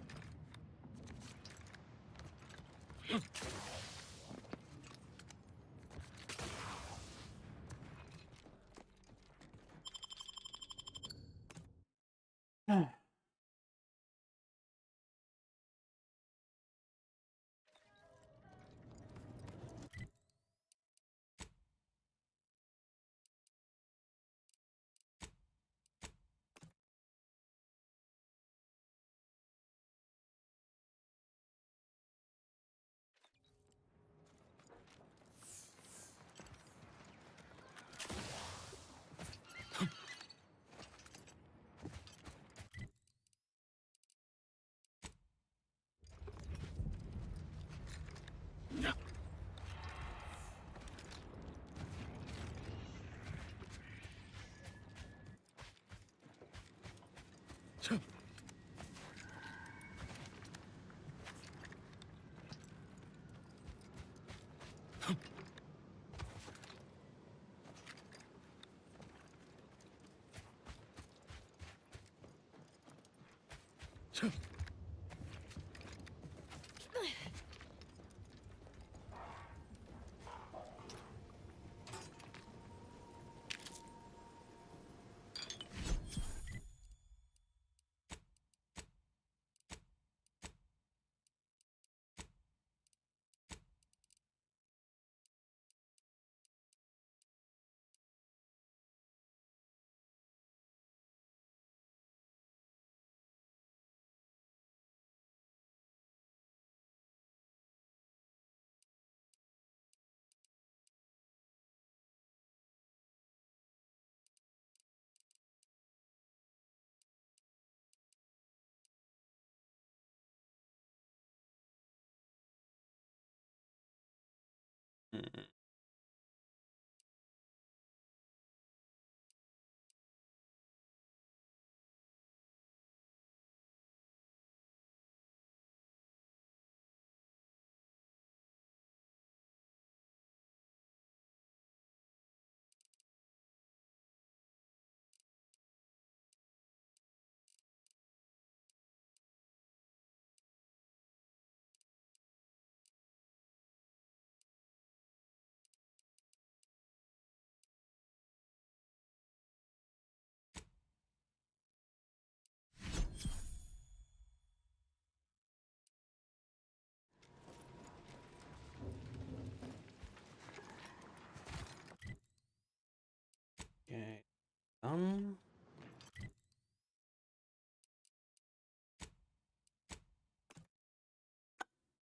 Okay.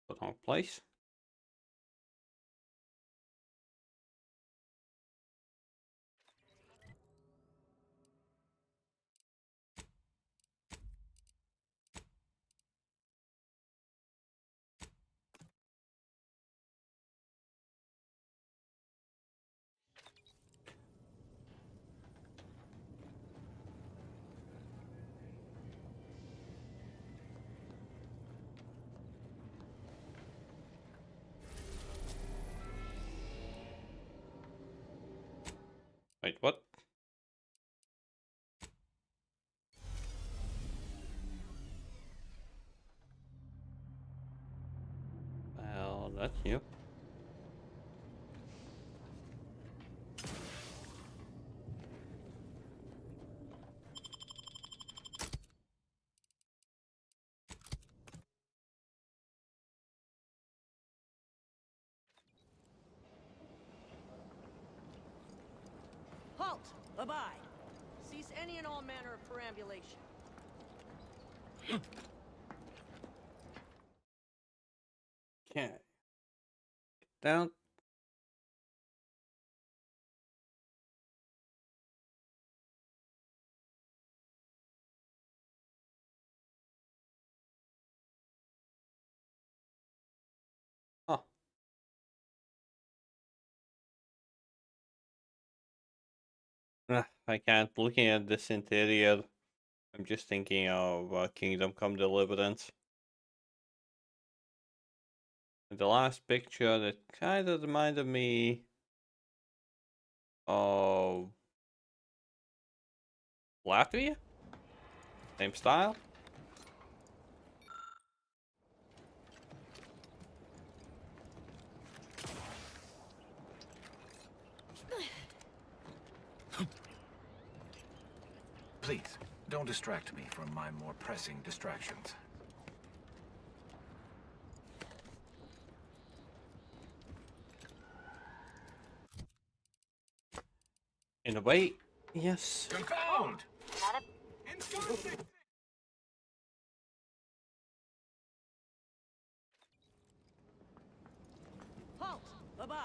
Put on place. Wait, what? Well, that's new. Halt! Abide! Cease any and all manner of perambulation. Okay. Down. Huh. I can't. Looking at this interior, I'm just thinking of Kingdom Come Deliverance. The last picture that kind of reminded me of Latvia? Same style? Please, don't distract me from my more pressing distractions. In a way, yes. Confound! Halt! Bye-bye.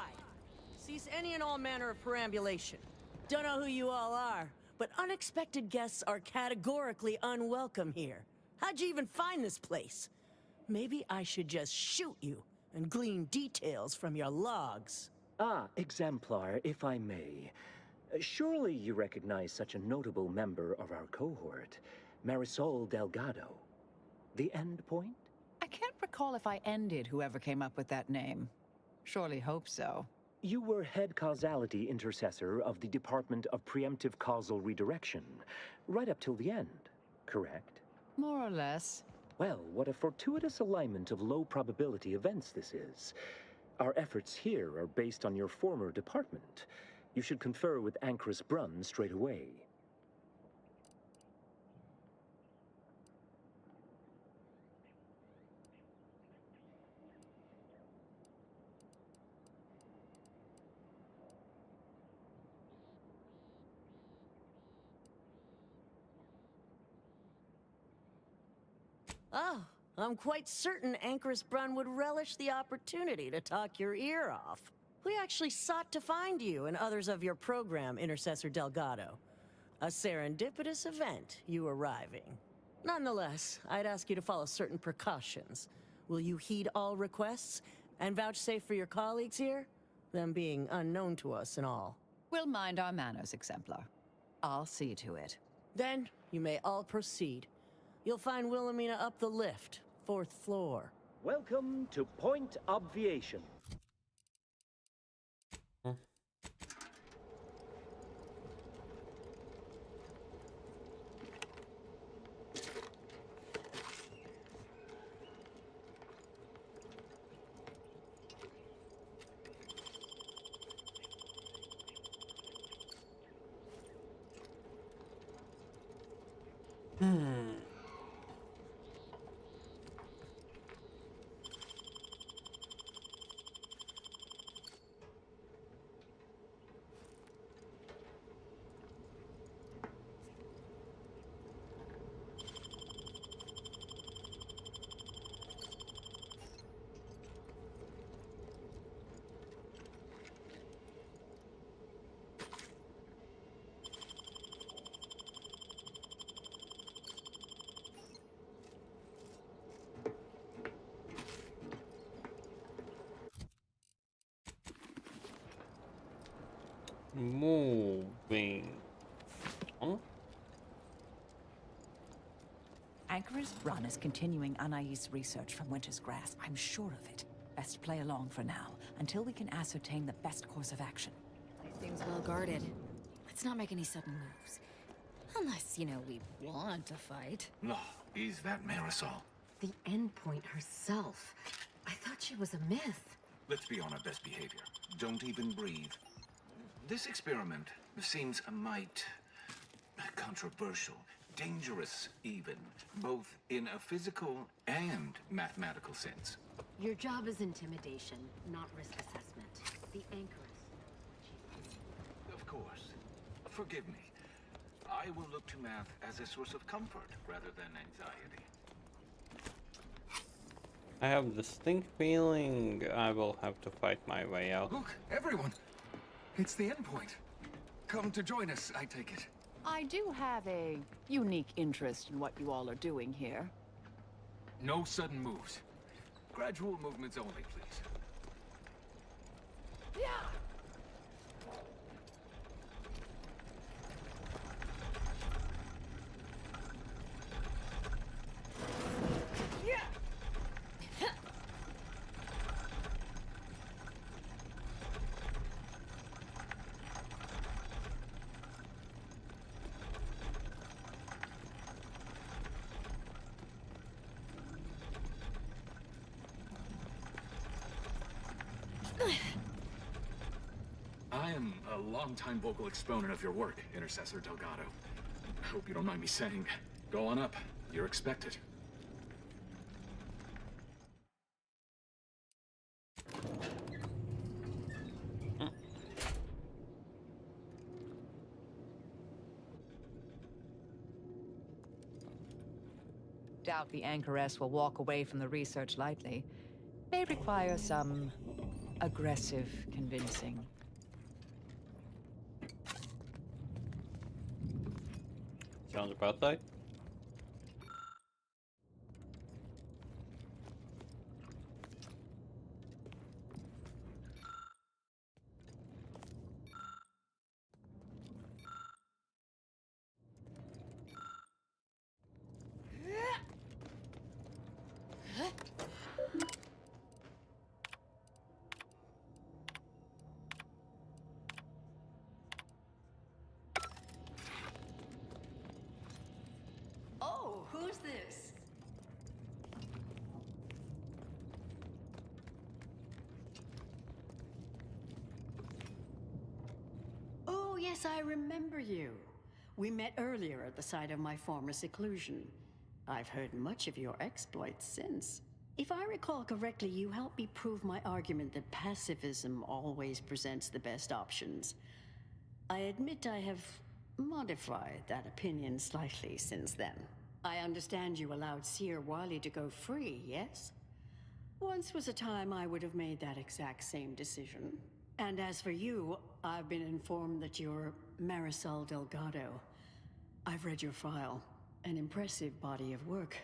Cease any and all manner of perambulation. Don't know who you all are, but unexpected guests are categorically unwelcome here. How'd you even find this place? Maybe I should just shoot you and glean details from your logs. Ah, exemplar, if I may. Surely you recognize such a notable member of our cohort, Marisol Delgado. The Endpoint? I can't recall if I ended whoever came up with that name. Surely hope so. You were head causality intercessor of the Department of Preemptive Causal Redirection, right up till the end, correct? More or less. Well, what a fortuitous alignment of low probability events this is. Our efforts here are based on your former department. You should confer with Ancrus Brunn straight away. Oh, I'm quite certain Ancrus Brunn would relish the opportunity to talk your ear off. We actually sought to find you and others of your program, Intercessor Delgado. A serendipitous event, you arriving. Nonetheless, I'd ask you to follow certain precautions. Will you heed all requests and vouchsafe for your colleagues here? Them being unknown to us and all. We'll mind our manners, Exemplar. I'll see to it. Then, you may all proceed. You'll find Wilhelmina up the lift, 4th floor. Welcome to Point Obviation. Moving. Huh? Ancrus Brunn is continuing Anais' research from Winter's Grass. I'm sure of it. Best play along for now, until we can ascertain the best course of action. Seems well guarded. Let's not make any sudden moves. Unless, you know, we want to fight. No, is that Marisol? The Endpoint herself. I thought she was a myth. Let's be on our best behavior. Don't even breathe. This experiment seems a mite controversial, dangerous even, both in a physical and mathematical sense. Your job is intimidation, not risk assessment. The Ancrus. Of course. Forgive me. I will look to math as a source of comfort rather than anxiety. I have a distinct feeling I will have to fight my way out. Look, everyone! It's the Endpoint. Come to join us, I take it. I do have a unique interest in what you all are doing here. No sudden moves. Gradual movements only, please. Yeah! I am a long-time vocal exponent of your work, Intercessor Delgado. Hope you don't mind me saying. Go on up. You're expected. Doubt the Anchoress will walk away from the research lightly. May require some aggressive convincing. Sounds about right. Oh, who's this? Oh, yes, I remember you. We met earlier at the site of my former seclusion. I've heard much of your exploits since. If I recall correctly, you helped me prove my argument that pacifism always presents the best options. I admit I have modified that opinion slightly since then. I understand you allowed Seer Wiley to go free, yes? Once was a time I would have made that exact same decision. And as for you, I've been informed that you're Marisol Delgado. I've read your file. An impressive body of work,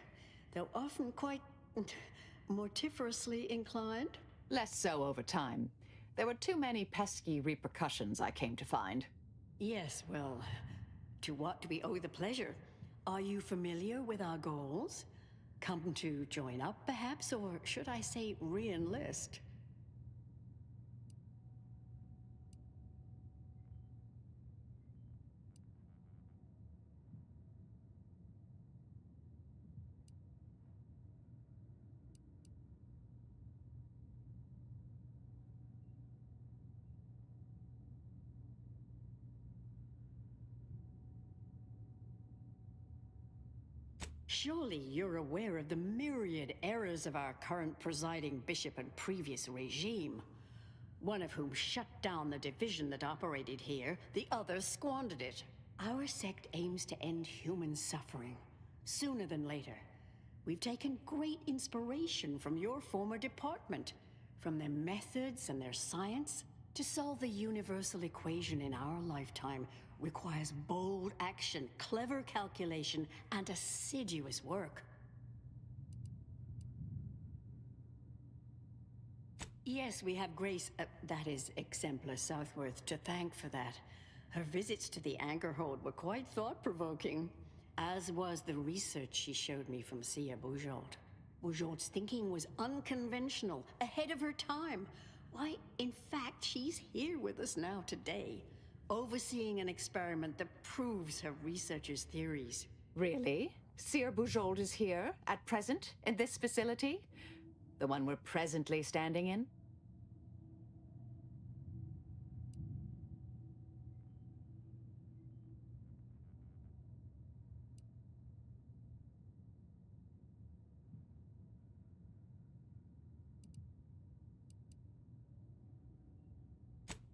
though often quite mortiferously inclined. Less so over time. There were too many pesky repercussions, I came to find. Yes, well, to what do we owe the pleasure? Are you familiar with our goals? Come to join up, perhaps, or should I say re-enlist? Surely you're aware of the myriad errors of our current presiding bishop and previous regime. One of whom shut down the division that operated here, the other squandered it. Our sect aims to end human suffering, sooner than later. We've taken great inspiration from your former department, from their methods and their science. To solve the universal equation in our lifetime requires bold action, clever calculation, and assiduous work. Yes, we have Grace, that is Exemplar Southworth, to thank for that. Her visits to the Anchorhold were quite thought-provoking, as was the research she showed me from Sia Bujold. Bujold's thinking was unconventional, ahead of her time. Why, in fact, she's here with us now today, overseeing an experiment that proves her researcher's theories. Really? Seer Bujold is here, at present, in this facility? The one we're presently standing in?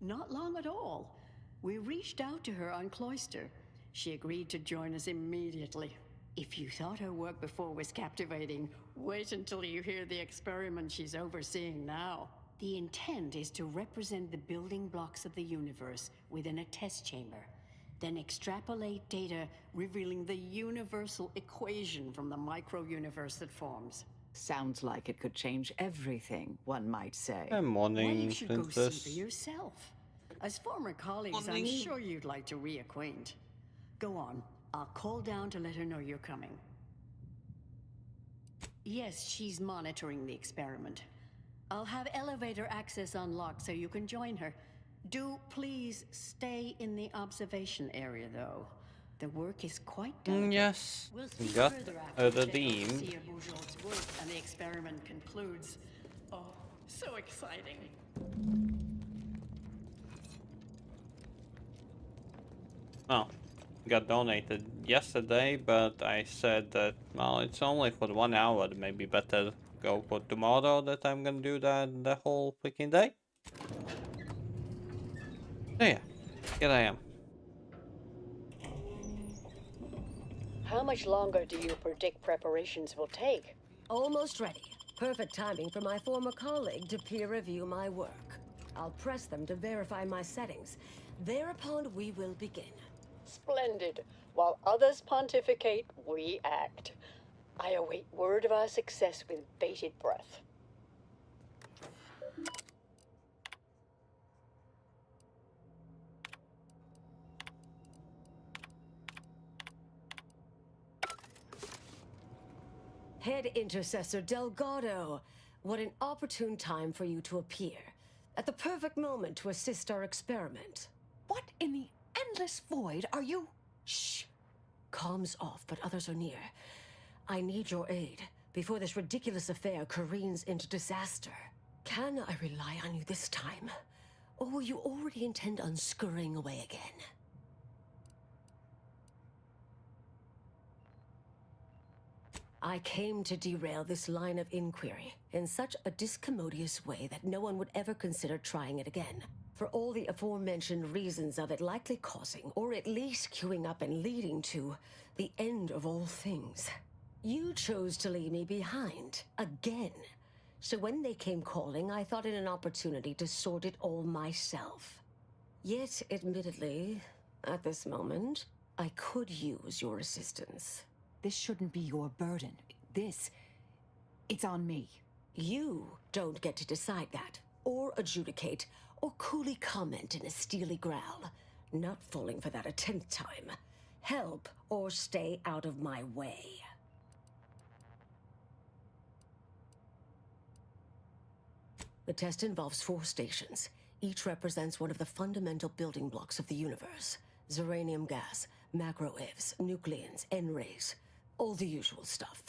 Not long at all. We reached out to her on Cloister. She agreed to join us immediately. If you thought her work before was captivating, wait until you hear the experiment she's overseeing now. The intent is to represent the building blocks of the universe within a test chamber, then extrapolate data revealing the universal equation from the micro-universe that forms. Sounds like it could change everything, one might say. Good morning, Well, you should go see Princess. for yourself. As former colleagues, Morning. I'm sure you'd like to reacquaint. Go on. I'll call down to let her know you're coming. Yes, she's monitoring the experiment. I'll have elevator access unlocked so you can join her. Do please stay in the observation area, though. The work is quite delicate. Yes, We'll we speak got further a after the redeem. Sia Bujold's work and the experiment concludes. Oh, so exciting. Oh, got donated yesterday, but I said that, well, it's only for 1 hour. Maybe better go for tomorrow that I'm gonna do that the whole freaking day. So yeah, here I am. How much longer do you predict preparations will take? Almost ready. Perfect timing for my former colleague to peer review my work. I'll press them to verify my settings. Thereupon, we will begin. Splendid. While others pontificate, we act. I await word of our success with bated breath. Head Intercessor Delgado, what an opportune time for you to appear. At the perfect moment to assist our experiment. What in the endless void are you? Shh. Comms off, but others are near. I need your aid before this ridiculous affair careens into disaster. Can I rely on you this time? Or will you already intend on scurrying away again? I came to derail this line of inquiry in such a discommodious way that no one would ever consider trying it again. For all the aforementioned reasons of it likely causing, or at least queuing up and leading to, the end of all things. You chose to leave me behind, again. So when they came calling, I thought it an opportunity to sort it all myself. Yet, admittedly, at this moment, I could use your assistance. This shouldn't be your burden. It's on me. You don't get to decide that, or adjudicate, or coolly comment in a steely growl. Not falling for that a 10th time. Help, or stay out of my way. The test involves 4 stations. Each represents one of the fundamental building blocks of the universe. Zeranium gas, macro-ivs, nucleons, N-rays. All the usual stuff.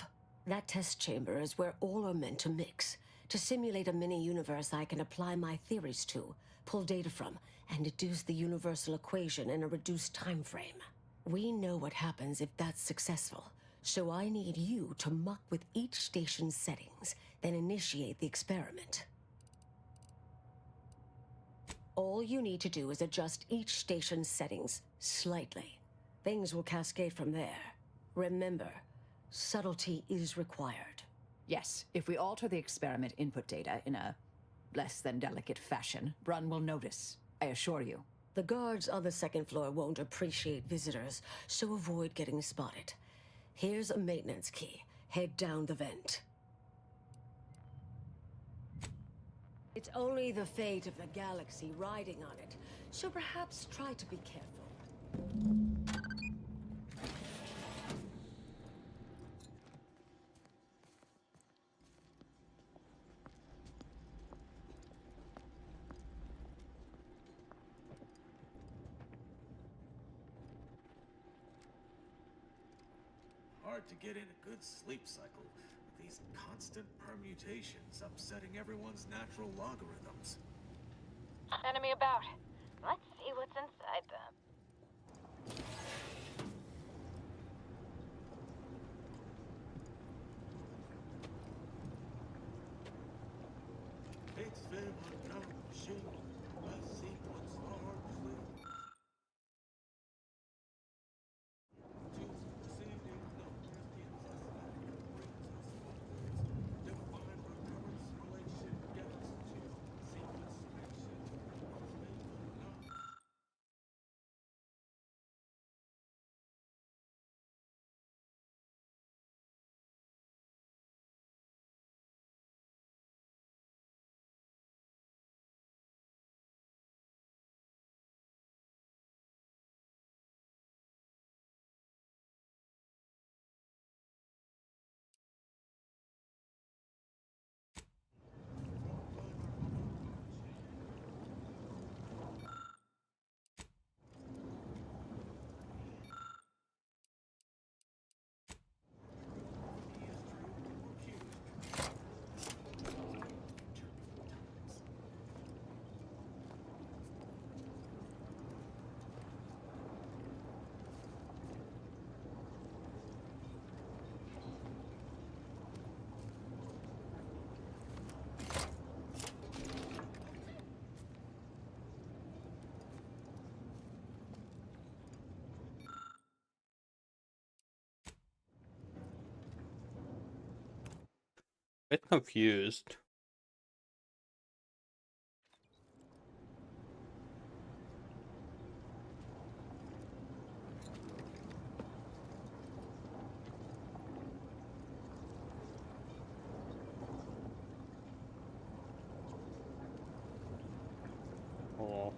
That test chamber is where all are meant to mix. To simulate a mini-universe I can apply my theories to, pull data from, and deduce the universal equation in a reduced time frame. We know what happens if that's successful, so I need you to muck with each station's settings, then initiate the experiment. All you need to do is adjust each station's settings slightly. Things will cascade from there. Remember, subtlety is required. Yes, if we alter the experiment input data in a less than delicate fashion, Brun will notice, I assure you. The guards on the 2nd floor won't appreciate visitors, so avoid getting spotted. Here's a maintenance key. Head down the vent. It's only the fate of the galaxy riding on it, so perhaps try to be careful. Hard to get in a good sleep cycle with these constant permutations upsetting everyone's natural logarithms. Enemy about. Let's see what's inside them. It's been a machine. bit confused. Oh.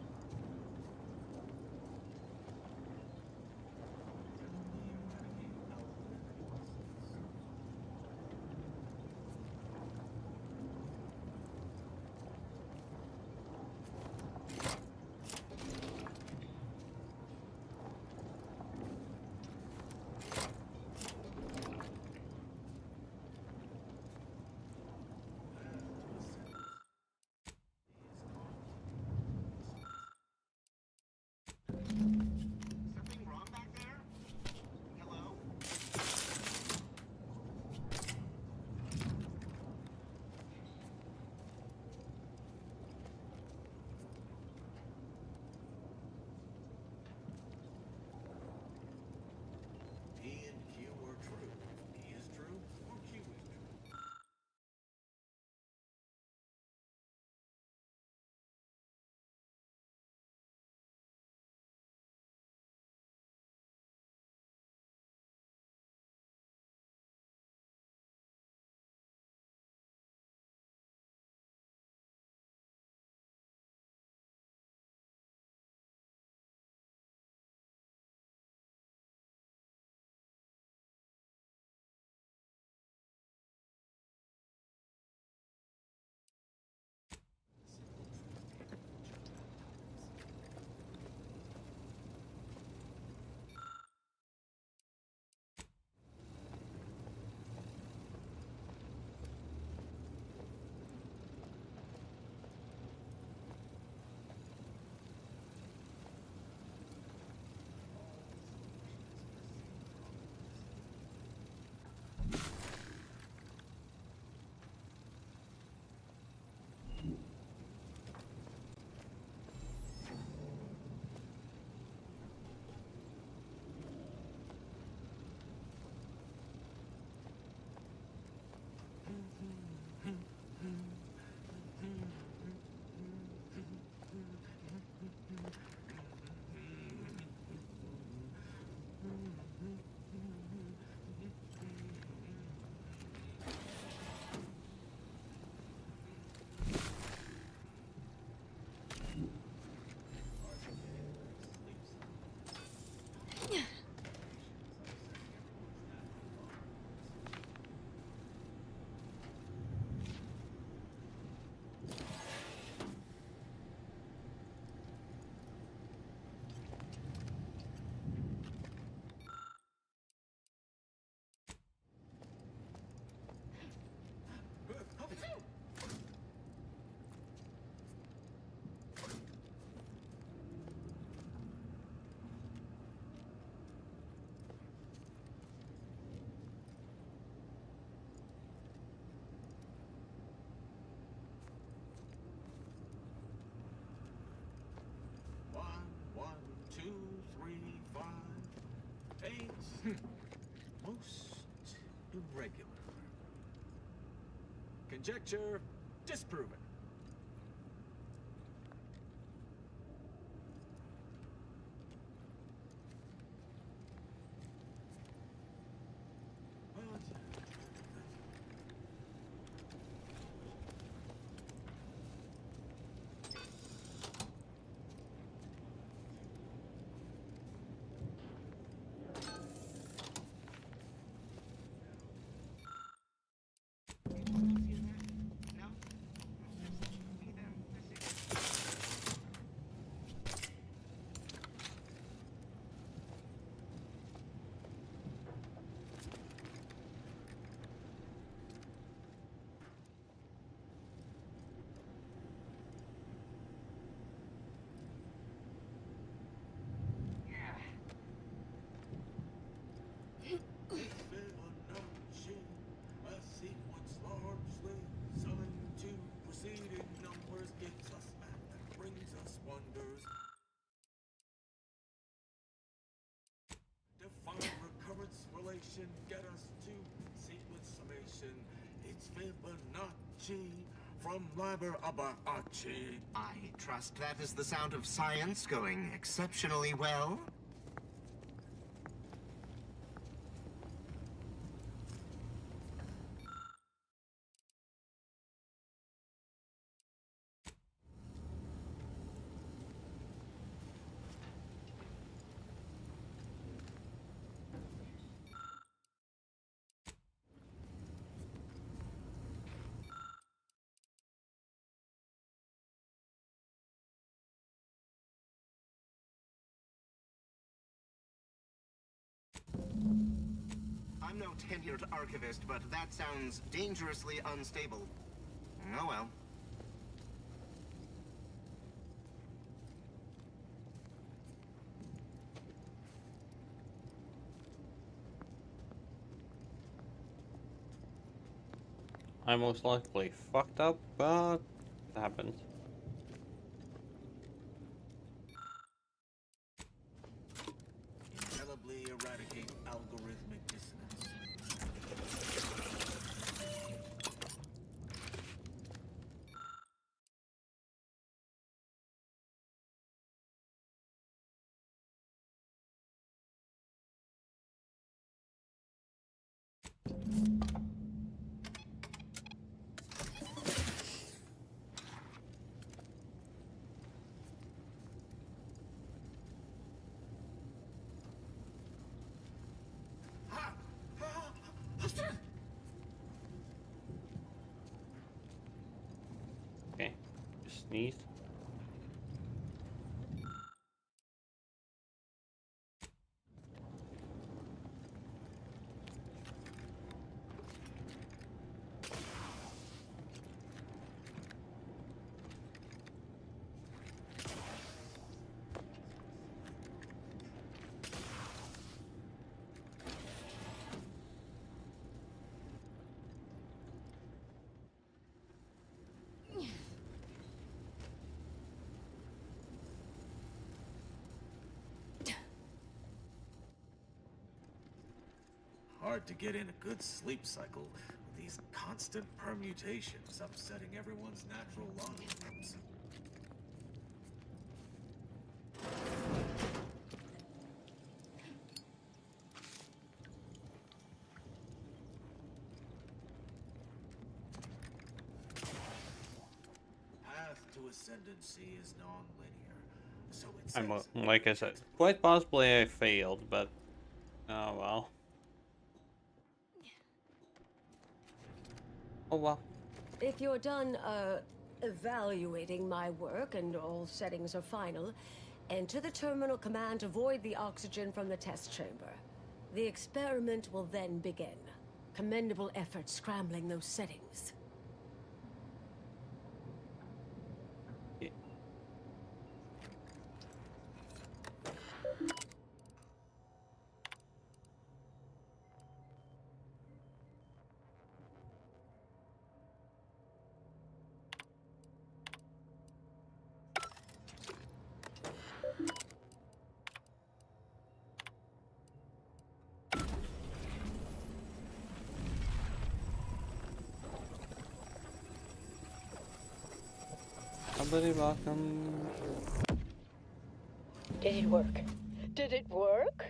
P and Q are true. P is true, or Q is true. Most irregular. Conjecture disproven. Fibonacci from Liber Abaci. I trust that is the sound of science going exceptionally well. I'm no tenured archivist, but that sounds dangerously unstable. Oh well. I most likely fucked up, but it happens. Indelibly eradicate algorithmic dissonance. Okay, just sneeze. Hard to get in a good sleep cycle with these constant permutations upsetting everyone's natural logarithms. Path to ascendancy is non-linear, so it says. Like I said, quite possibly I failed, but oh well. Oh well. If you're done, evaluating my work and all settings are final, enter the terminal command to void the oxygen from the test chamber. The experiment will then begin. Commendable effort scrambling those settings. Somebody welcome. Did it work? Did it work?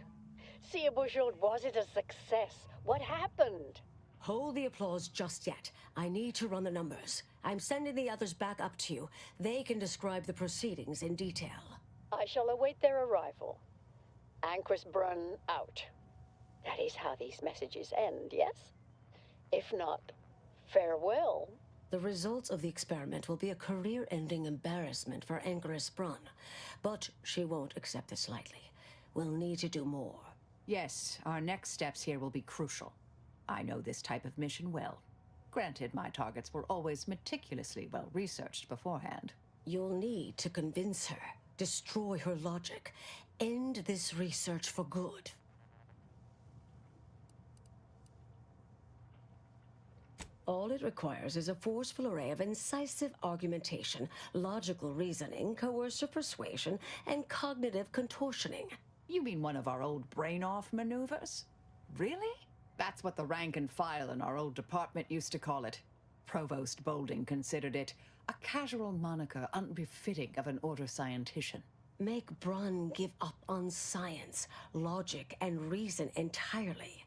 See, Bouchard, was it a success? What happened? Hold the applause just yet. I need to run the numbers. I'm sending the others back up to you. They can describe the proceedings in detail. I shall await their arrival. Anchor's Brun out. That is how these messages end, yes? If not, farewell. The results of the experiment will be a career-ending embarrassment for Anchoress Brun, but she won't accept this lightly. We'll need to do more. Yes, our next steps here will be crucial. I know this type of mission well. Granted, my targets were always meticulously well-researched beforehand. You'll need to convince her, destroy her logic, end this research for good. All it requires is a forceful array of incisive argumentation, logical reasoning, coercive persuasion, and cognitive contortioning. You mean one of our old brain-off maneuvers? Really? That's what the rank and file in our old department used to call it. Provost Bolding considered it a casual moniker unbefitting of an order scientician. Make Brun give up on science, logic, and reason entirely.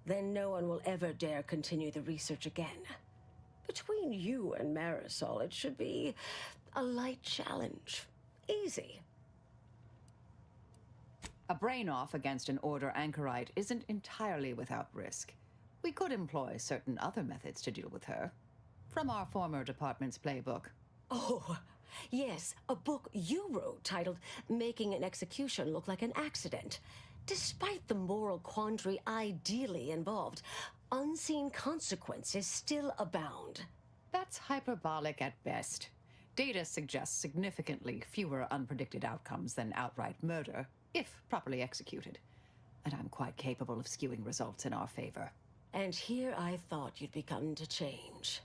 Then no one will ever dare continue the research again. Between you and Marisol, it should be a light challenge. Easy. A brain-off against an Order anchorite isn't entirely without risk. We could employ certain other methods to deal with her. From our former department's playbook. Oh, yes, a book you wrote titled Making an Execution Look Like an Accident. Despite the moral quandary ideally involved, unseen consequences still abound. That's hyperbolic at best. Data suggests significantly fewer unpredicted outcomes than outright murder, if properly executed. And I'm quite capable of skewing results in our favor. And here I thought you'd begun to change.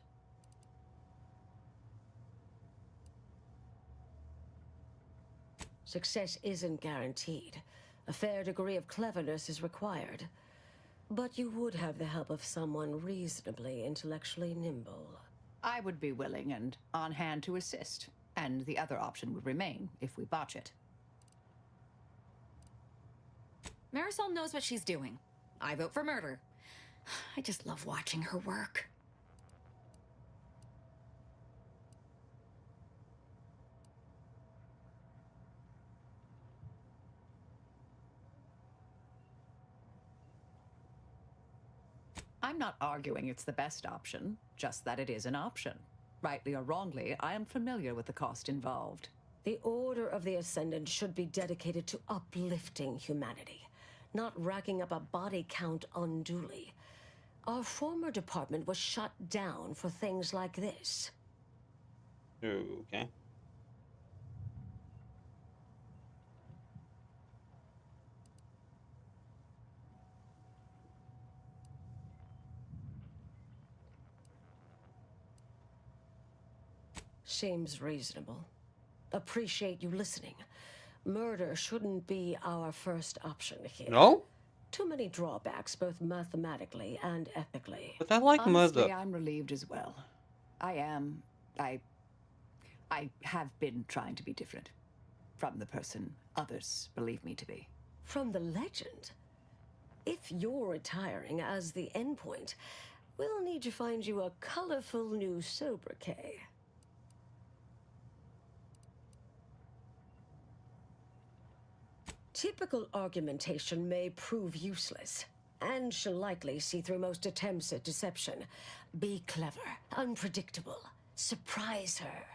Success isn't guaranteed. A fair degree of cleverness is required. But you would have the help of someone reasonably intellectually nimble. I would be willing and on hand to assist, and the other option would remain if we botch it. Marisol knows what she's doing. I vote for murder. I just love watching her work. I'm not arguing it's the best option, just that it is an option. Rightly or wrongly, I am familiar with the cost involved. The Order of the Ascendant should be dedicated to uplifting humanity, not racking up a body count unduly. Our former department was shut down for things like this. Okay. Seems reasonable. Appreciate you listening. Murder shouldn't be our first option here. No? Too many drawbacks, both mathematically and ethically. But I like Honestly, murder. I'm relieved as well. I have been trying to be different. From the person others believe me to be. From the legend? If you're retiring as the endpoint, we'll need to find you a colorful new sobriquet. Typical argumentation may prove useless, and she'll likely see through most attempts at deception. Be clever, unpredictable, surprise her.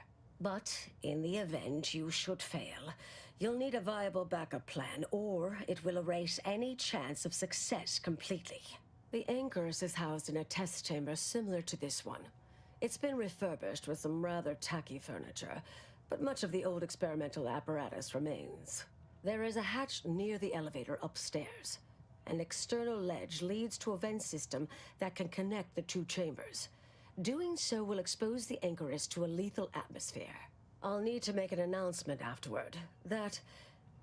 But in the event you should fail, you'll need a viable backup plan, or it will erase any chance of success completely. The Anchoress is housed in a test chamber similar to this one. It's been refurbished with some rather tacky furniture, but much of the old experimental apparatus remains. There is a hatch near the elevator upstairs. An external ledge leads to a vent system that can connect the two chambers. Doing so will expose the Anchoress to a lethal atmosphere. I'll need to make an announcement afterward that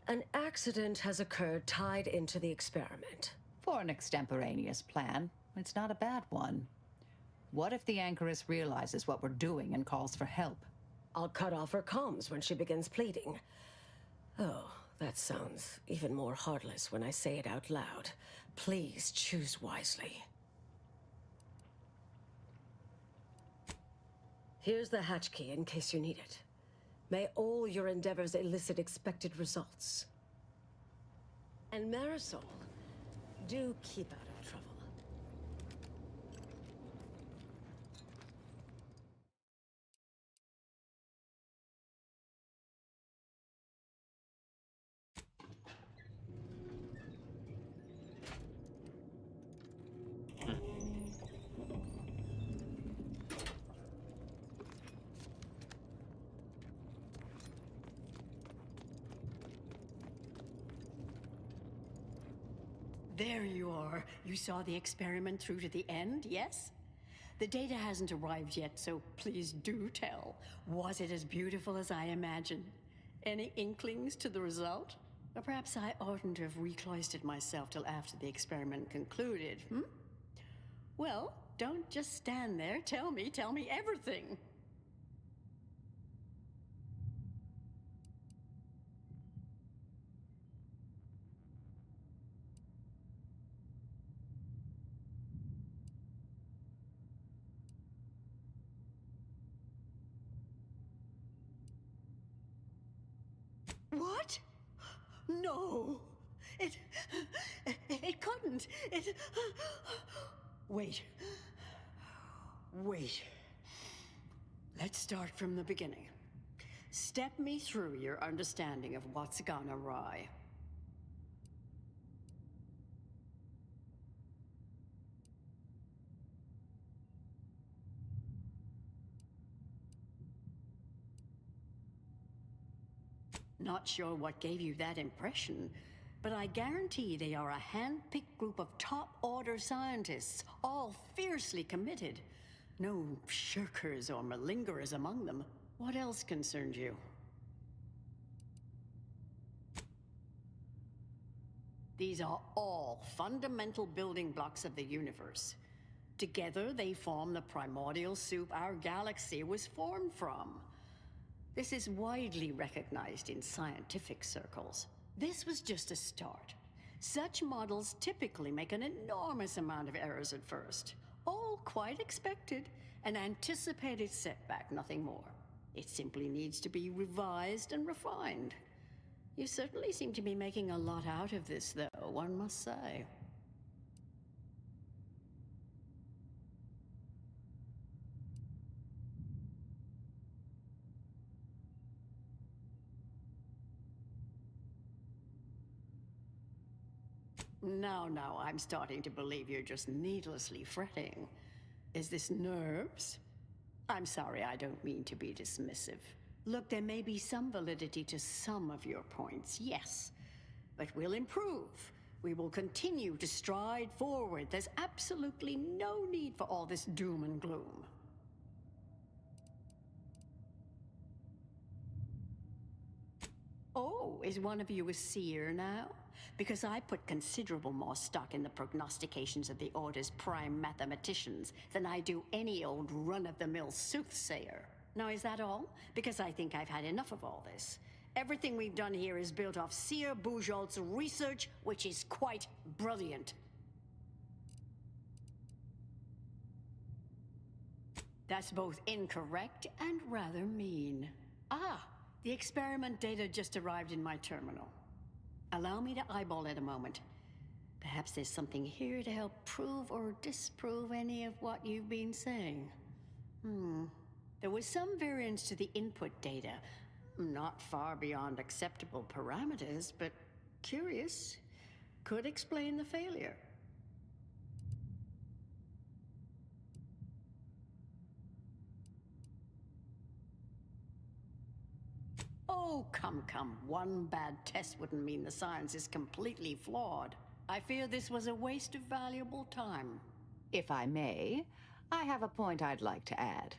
an accident has occurred tied into the experiment. For an extemporaneous plan, it's not a bad one. What if the Anchoress realizes what we're doing and calls for help? I'll cut off her comms when she begins pleading. Oh, that sounds even more heartless when I say it out loud. Please choose wisely. Here's the hatch key in case you need it. May all your endeavors elicit expected results. And Marisol, do keep out of trouble. There you are. You saw the experiment through to the end, yes? The data hasn't arrived yet, so please do tell. Was it as beautiful as I imagined? Any inklings to the result? Or perhaps I oughtn't to have recloistered myself till after the experiment concluded, Well, don't just stand there. Tell me everything. What? No. It couldn't. Wait. Let's start from the beginning. Step me through your understanding of what's gone awry. Not sure what gave you that impression, but I guarantee they are a hand-picked group of top-order scientists, all fiercely committed. No shirkers or malingerers among them. What else concerns you? These are all fundamental building blocks of the universe. Together, they form the primordial soup our galaxy was formed from. This is widely recognized in scientific circles. This was just a start. Such models typically make an enormous amount of errors at first. All quite expected, an anticipated setback, nothing more. It simply needs to be revised and refined. You certainly seem to be making a lot out of this, though, one must say. Now, I'm starting to believe you're just needlessly fretting. Is this nerves? I'm sorry, I don't mean to be dismissive. Look, there may be some validity to some of your points, yes. But we'll improve. We will continue to stride forward. There's absolutely no need for all this doom and gloom. Oh, is one of you a seer now? Because I put considerable more stock in the prognostications of the Order's prime mathematicians than I do any old run-of-the-mill soothsayer. Now, is that all? Because I think I've had enough of all this. Everything we've done here is built off Seer Bujold's research, which is quite brilliant. That's both incorrect and rather mean. Ah, the experiment data just arrived in my terminal. Allow me to eyeball it a moment. Perhaps there's something here to help prove or disprove any of what you've been saying. There was some variance to the input data. Not far beyond acceptable parameters, but curious. Could explain the failure. Oh, come. One bad test wouldn't mean the science is completely flawed. I fear this was a waste of valuable time. If I may, I have a point I'd like to add.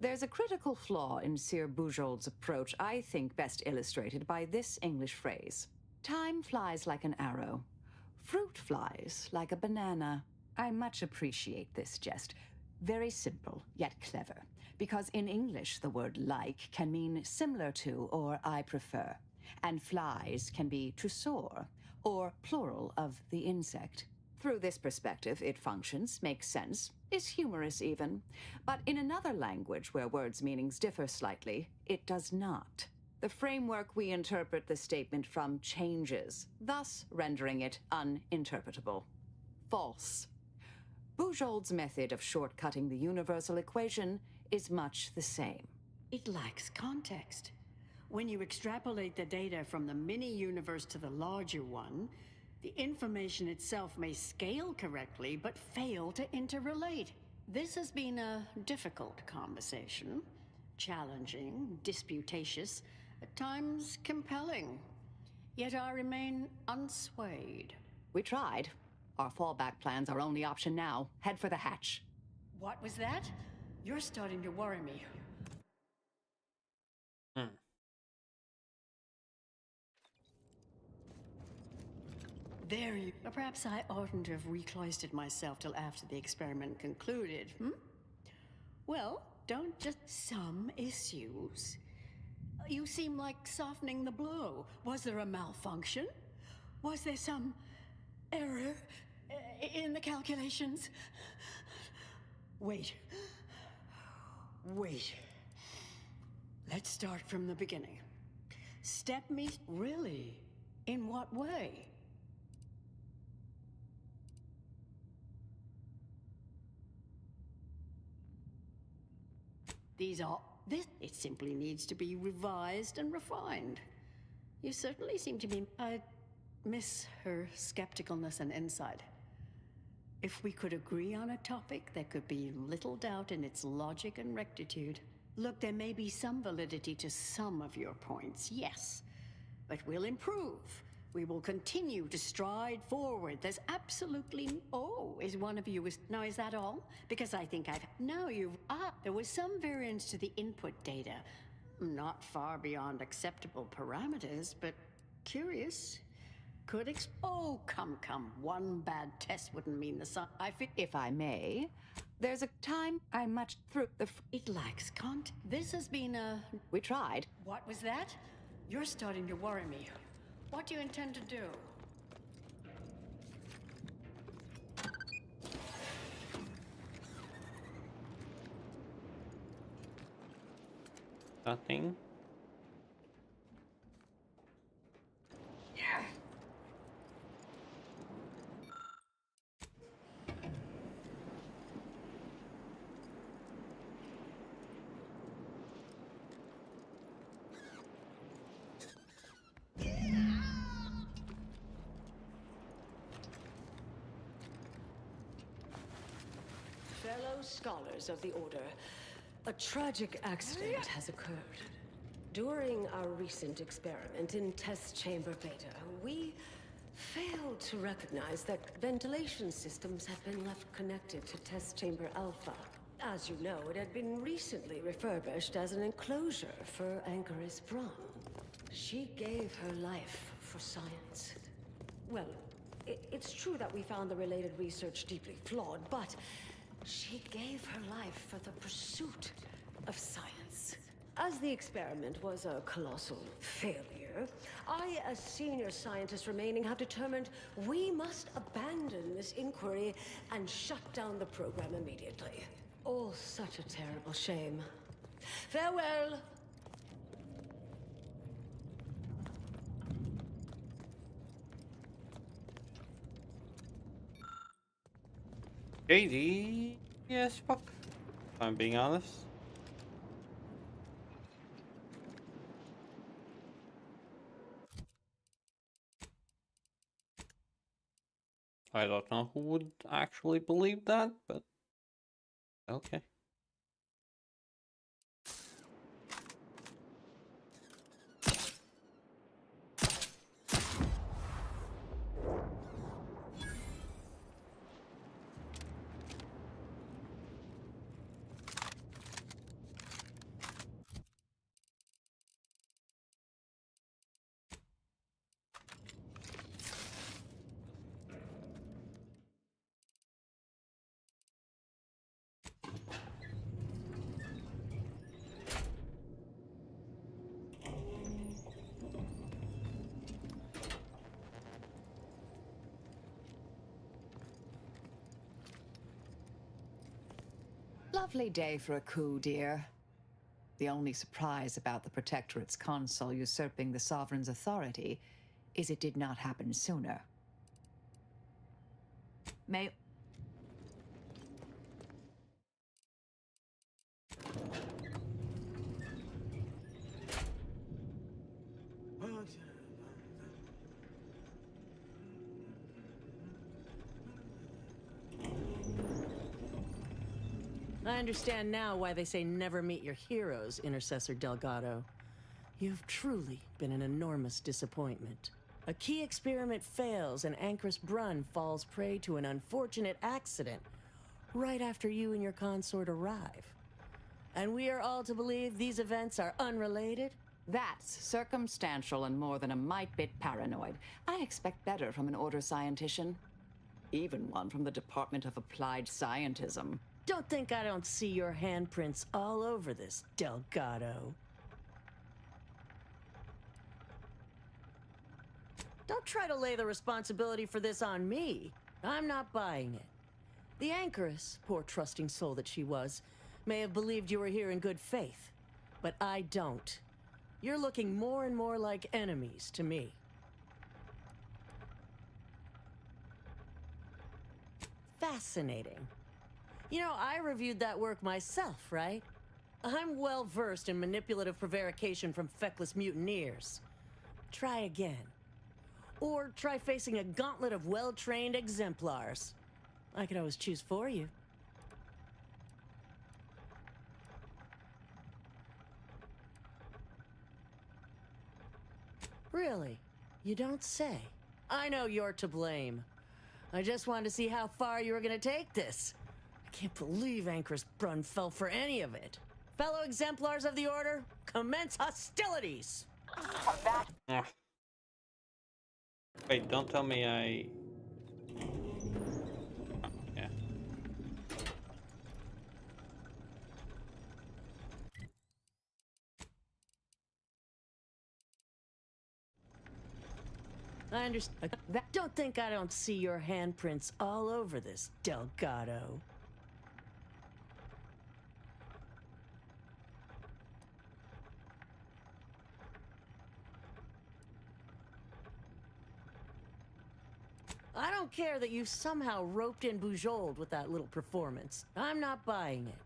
There's a critical flaw in Seer Bujold's approach I think best illustrated by this English phrase. Time flies like an arrow. Fruit flies like a banana. I much appreciate this jest. Very simple, yet clever. Because in English, the word like can mean similar to or I prefer. And flies can be to soar, or plural of the insect. Through this perspective, it functions, makes sense, is humorous even. But in another language where words' meanings differ slightly, it does not. The framework we interpret the statement from changes, thus rendering it uninterpretable. False. Bujold's method of shortcutting the universal equation is much the same. It lacks context. When you extrapolate the data from the mini-universe to the larger one, the information itself may scale correctly, but fail to interrelate. This has been a difficult conversation. Challenging, disputatious, at times compelling. Yet I remain unswayed. We tried. Our fallback plan's our only option now. Head for the hatch. What was that? You're starting to worry me. There you... Perhaps I oughtn't to have recloistered myself till after the experiment concluded, Well, don't just... Some issues. You seem like softening the blow. Was there a malfunction? Was there some error in the calculations? Wait. Let's start from the beginning. Step me... Really? In what way? It simply needs to be revised and refined. You certainly seem to be... I miss her skepticalness and insight. If we could agree on a topic, there could be little doubt in its logic and rectitude. Look, there may be some validity to some of your points, yes. But we'll improve. We will continue to stride forward. There's absolutely... Oh, is one of you... Now, is that all? Because I think I've... Now you've... there was some variance to the input data. Not far beyond acceptable parameters, but curious. Could Oh, come. One bad test wouldn't mean the sun. If I may, there's a time I much through the... It lacks content. This has been a... We tried. What was that? You're starting to worry me. What do you intend to do? Nothing. Fellow scholars of the Order, a tragic accident has occurred. During our recent experiment in Test Chamber Beta, we failed to recognize that ventilation systems have been left connected to Test Chamber Alpha. As you know, it had been recently refurbished as an enclosure for Anchoress Braun. She gave her life for science. Well, it's true that we found the related research deeply flawed, but she gave her life for the pursuit of science. As the experiment was a colossal failure, I, as senior scientist remaining, have determined we must abandon this inquiry and shut down the program immediately. Oh, such a terrible shame. Farewell! Crazy as fuck, if I'm being honest. I don't know who would actually believe that, but okay. Lovely day for a coup, dear. The only surprise about the Protectorate's consul usurping the Sovereign's authority is it did not happen sooner. May... I understand now why they say never meet your heroes, Intercessor Delgado. You've truly been an enormous disappointment. A key experiment fails and Anchoress Brunn falls prey to an unfortunate accident right after you and your consort arrive. And we are all to believe these events are unrelated? That's circumstantial and more than a mite bit paranoid. I expect better from an Order scientician. Even one from the Department of Applied Scientism. Don't think I don't see your handprints all over this, Delgado. Don't try to lay the responsibility for this on me. I'm not buying it. The Anchoress, poor trusting soul that she was, may have believed you were here in good faith, but I don't. You're looking more and more like enemies to me. Fascinating. You know, I reviewed that work myself, right? I'm well versed in manipulative prevarication from feckless mutineers. Try again. Or try facing a gauntlet of well-trained exemplars. I could always choose for you. Really? You don't say. I know you're to blame. I just wanted to see how far you were gonna take this. I can't believe Anchoress Brunn fell for any of it. Fellow exemplars of the Order, commence hostilities! Wait, don't tell me I... Oh, yeah. I understand. Don't think I don't see your handprints all over this, Delgado. I don't care that you somehow roped in Bujold with that little performance. I'm not buying it.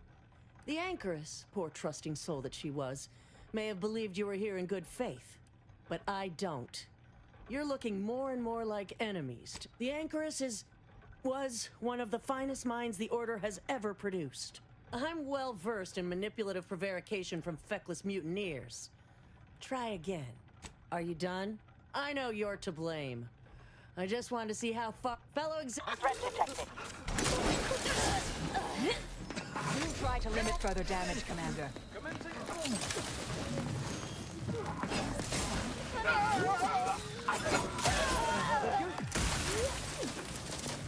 The Anchoress, poor trusting soul that she was, may have believed you were here in good faith, but I don't. You're looking more and more like enemies. The Anchoress was one of the finest minds the Order has ever produced. I'm well versed in manipulative prevarication from feckless mutineers. Try again. Are you done? I know you're to blame. I just wanted to see how far... Threat detected. We'll try to limit further damage, Commander.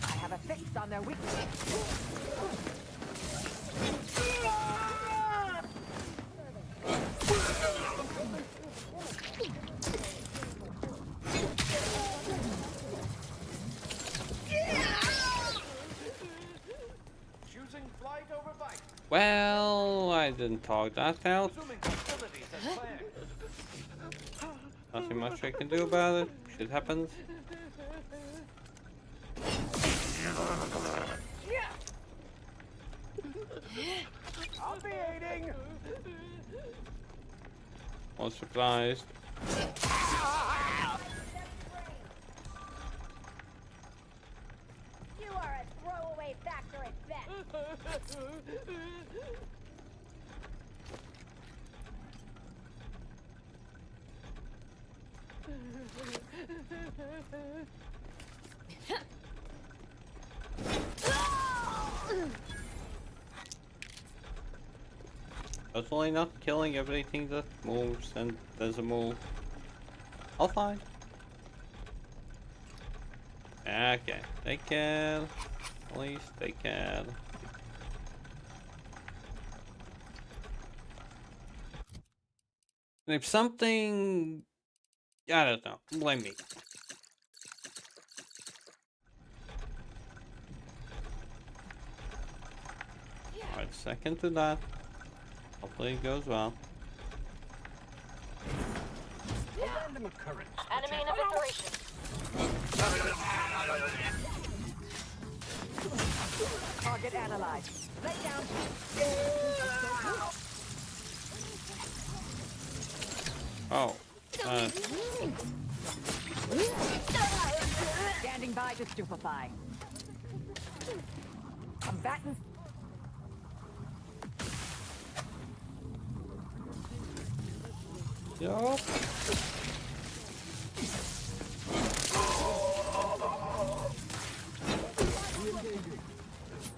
I have a fix on their weakness. Choosing flight over bike. Well, I didn't talk that out. Nothing much I can do about it. Shit happens. I'll be aiding. Was surprised. You are a throwaway factor at best. Totally not killing everything that moves and doesn't move. I'll find. Okay, they can. At least they can. And if something... I don't know. Blame me. Alright, second to that. Hopefully it goes well. Random occurrence. Enemy in infiltration. Target analyzed. Lay down. Oh. Standing by to stupefy. Combatants. Yup.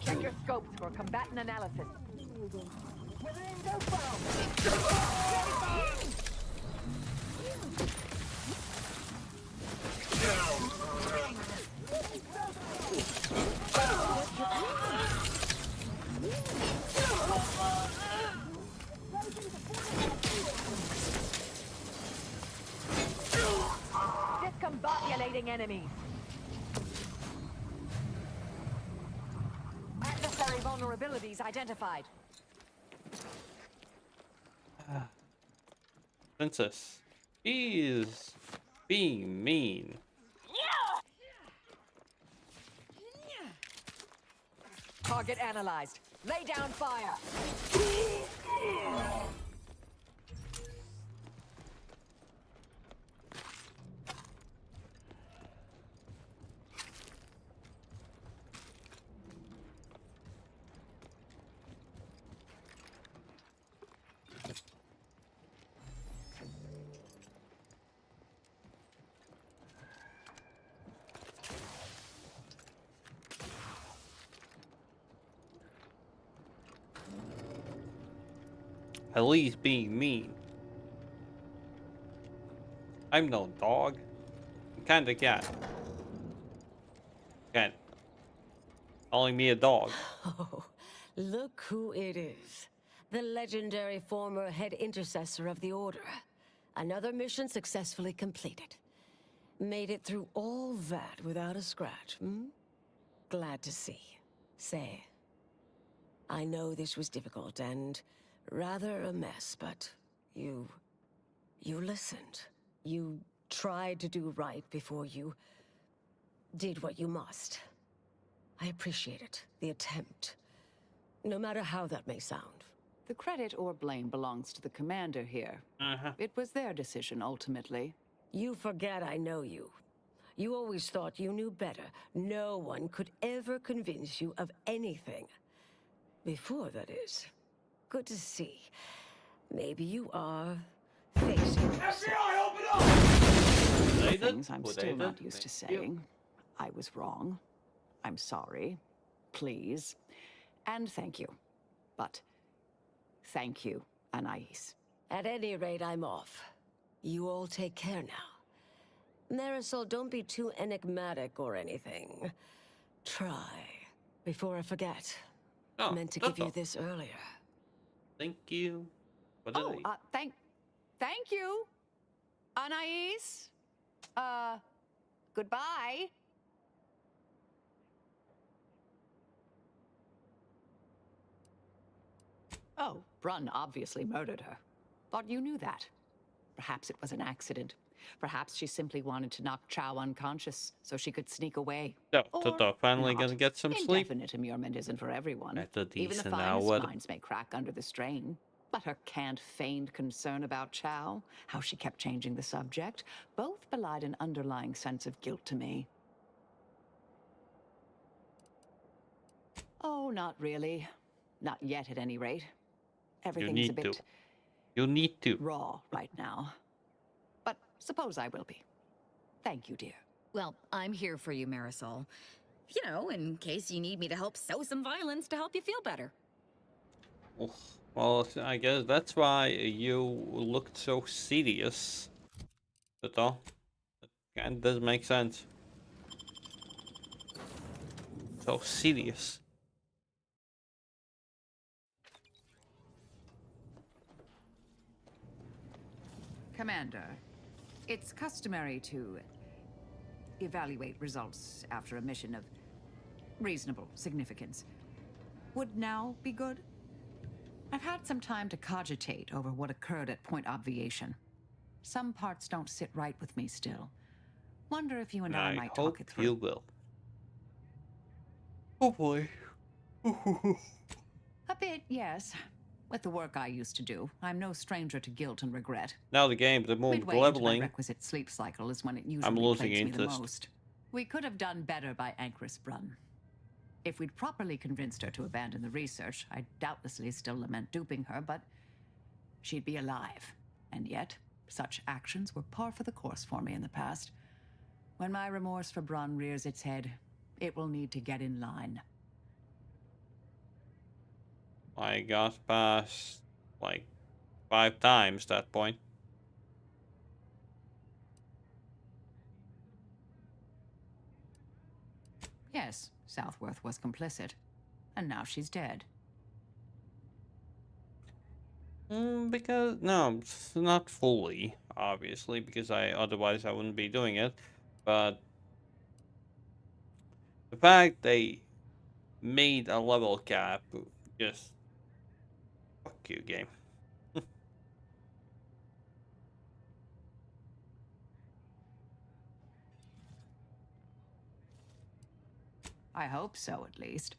Check your scopes for combatant analysis. Eliminating enemies. Adversary vulnerabilities identified. Princess. He is being mean. Target analyzed. Lay down fire. At least being mean. I'm no dog. I'm kinda cat. Cat. Calling me a dog. Oh, look who it is. The legendary former head intercessor of the Order. Another mission successfully completed. Made it through all that without a scratch, hmm? Glad to see. Say, I know this was difficult and rather a mess, but you listened. You tried to do right before you did what you must. I appreciate it, the attempt. No matter how that may sound. The credit or blame belongs to the commander here. It was their decision, ultimately. You forget I know you. You always thought you knew better. No one could ever convince you of anything. Before, that is. Good to see. Maybe you are facing FBI, open up! Things I'm still not used to saying. I was wrong. I'm sorry. Please. And thank you. But thank you, Anais. At any rate, I'm off. You all take care now. Marisol, don't be too enigmatic or anything. Try. Before I forget. Oh, Meant to give you this earlier. Thank you. Thank you, Anais. Goodbye. Oh, Brunn obviously murdered her. Thought you knew that. Perhaps it was an accident. Perhaps she simply wanted to knock Chow unconscious so she could sneak away. So, Toto, finally gonna get some sleep. Indefinite immurement isn't for everyone. At a Even the decent finest hour. minds may crack under the strain. But her canned feigned concern about Chow, how she kept changing the subject, both belied an underlying sense of guilt to me. Oh, not really. Not yet, at any rate. Everything's a bit You need to. raw right now. But suppose I will be. Thank you, dear. Well, I'm here for you, Marisol. You know, in case you need me to help sow some violence to help you feel better. Well, I guess that's why you looked so serious. Toto. That does make sense. So serious. Commander, it's customary to evaluate results after a mission of reasonable significance. Would now be good? I've had some time to cogitate over what occurred at Point Obviation. Some parts don't sit right with me still. Wonder if you and I might talk it through. You will. Hopefully. A bit, yes. With the work I used to do, I'm no stranger to guilt and regret. Now the game's the moment Midway into my leveling. requisite sleep cycle is when it usually I'm losing plagues me the interest. most. We could have done better by Ankrus Brunn. If we'd properly convinced her to abandon the research, I'd doubtlessly still lament duping her, but she'd be alive. And yet, such actions were par for the course for me in the past. When my remorse for Brunn rears its head, it will need to get in line. I got past like 5 times that point. Yes, Southworth was complicit. And now she's dead. Because no, not fully, obviously, because otherwise I wouldn't be doing it. But the fact they made a level cap, just fuck you, game. I hope so, at least.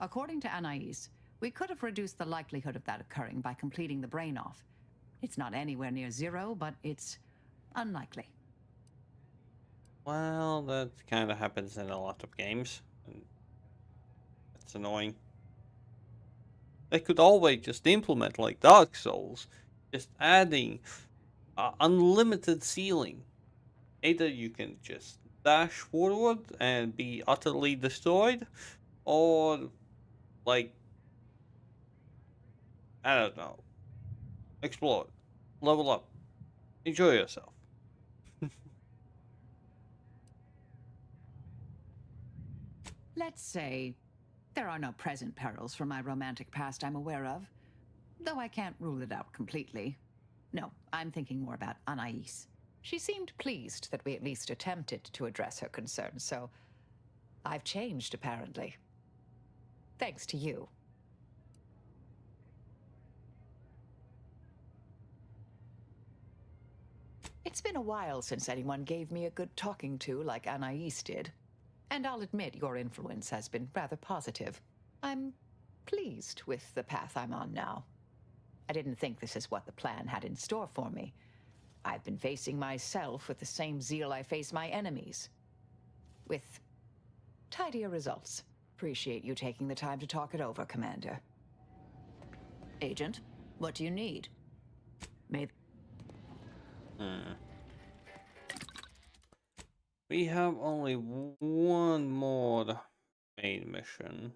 According to Anais, we could have reduced the likelihood of that occurring by completing the brain off. It's not anywhere near zero, but it's unlikely. Well, that kind of happens in a lot of games, and it's annoying. They could always just implement like Dark Souls, just adding unlimited ceiling. Either you can just dash forward and be utterly destroyed, or like, I don't know, explore, level up, enjoy yourself. Let's say there are no present perils from my romantic past I'm aware of, though I can't rule it out completely. No, I'm thinking more about Anais. She seemed pleased that we at least attempted to address her concerns, so I've changed, apparently. Thanks to you. It's been a while since anyone gave me a good talking to like Anais did. And I'll admit your influence has been rather positive. I'm pleased with the path I'm on now. I didn't think this is what the plan had in store for me. I've been facing myself with the same zeal I face my enemies. With tidier results. Appreciate you taking the time to talk it over, Commander. Agent, what do you need? Maybe. We have only one more main mission.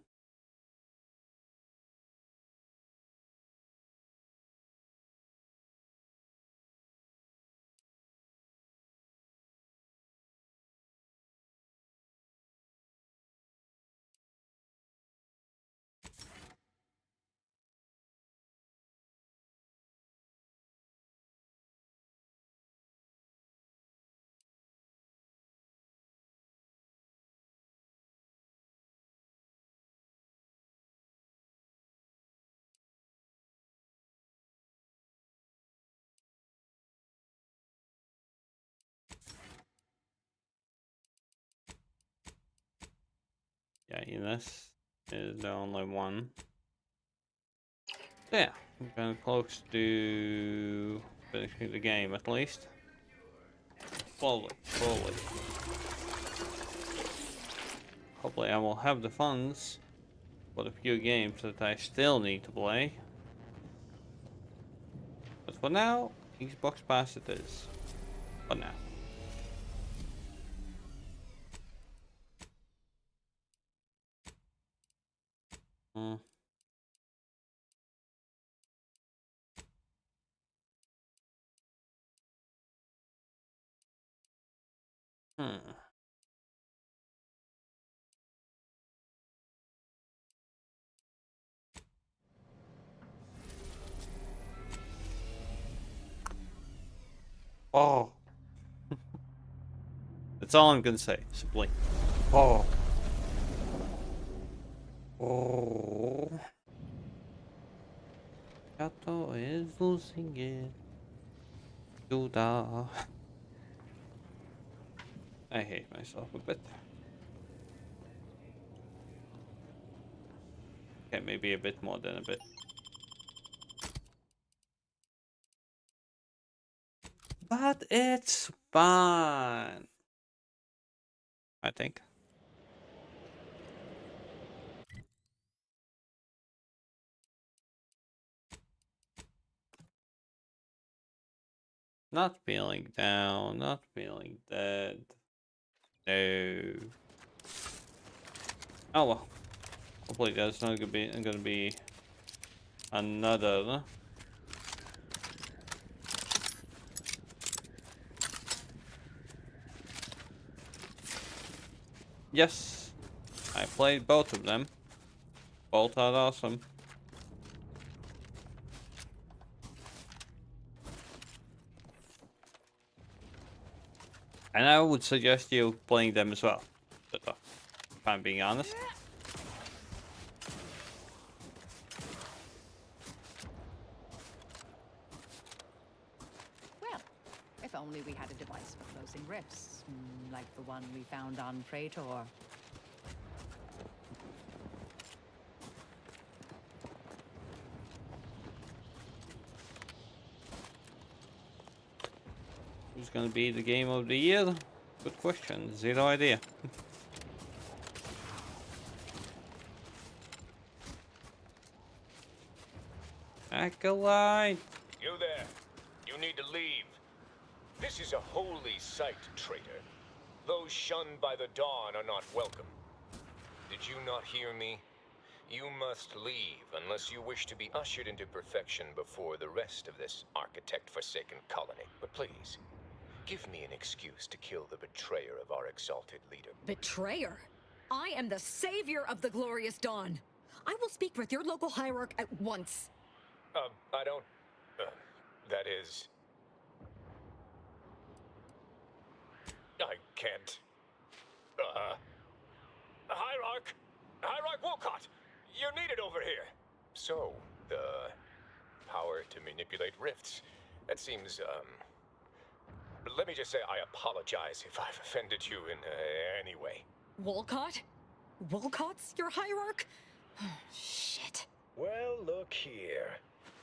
Yeah, Eunice is the only one. So yeah, we're getting close to finishing the game at least. Slowly, slowly. Hopefully I will have the funds for the few games that I still need to play. But for now, Xbox Pass it is. For now. Hmm. Oh. That's all I'm gonna say, simply. Oh. Oh. Gato is losing it. Duda. I hate myself a bit. Okay, maybe a bit more than a bit. But it's fun. I think. Not feeling down, not feeling dead. No. Oh well. Hopefully there's not gonna be another. Yes, I played both of them. Both are awesome. And I would suggest you playing them as well, if I'm being honest. Well, if only we had a device for closing rifts, like the one we found on Praetor. Who's gonna be the game of the year? Good question. Zero idea. Acolyte! You there. You need to leave. This is a holy site, traitor. Those shunned by the dawn are not welcome. Did you not hear me? You must leave unless you wish to be ushered into perfection before the rest of this architect-forsaken colony. But please, give me an excuse to kill the betrayer of our exalted leader. Betrayer? I am the savior of the glorious dawn. I will speak with your local hierarch at once. I don't... that is... I can't... Hierarch! Hierarch Wolcott! You're needed over here! So, the power to manipulate rifts. That seems, let me just say I apologize if I've offended you in any way. Wolcott? Wolcott's your hierarch? Shit. Well, look here.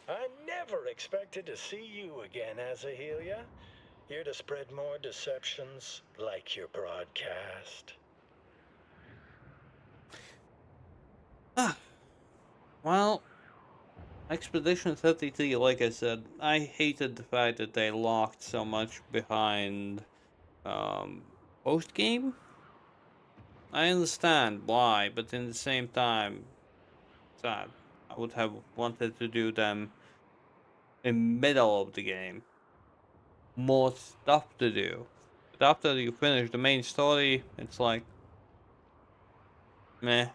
I never expected to see you again, Azahelia. Here to spread more deceptions like your broadcast. Well, Expedition 33, like I said, I hated the fact that they locked so much behind post-game. I understand why, but in the same time, sad. I would have wanted to do them in middle of the game. More stuff to do. But after you finish the main story, it's like, meh.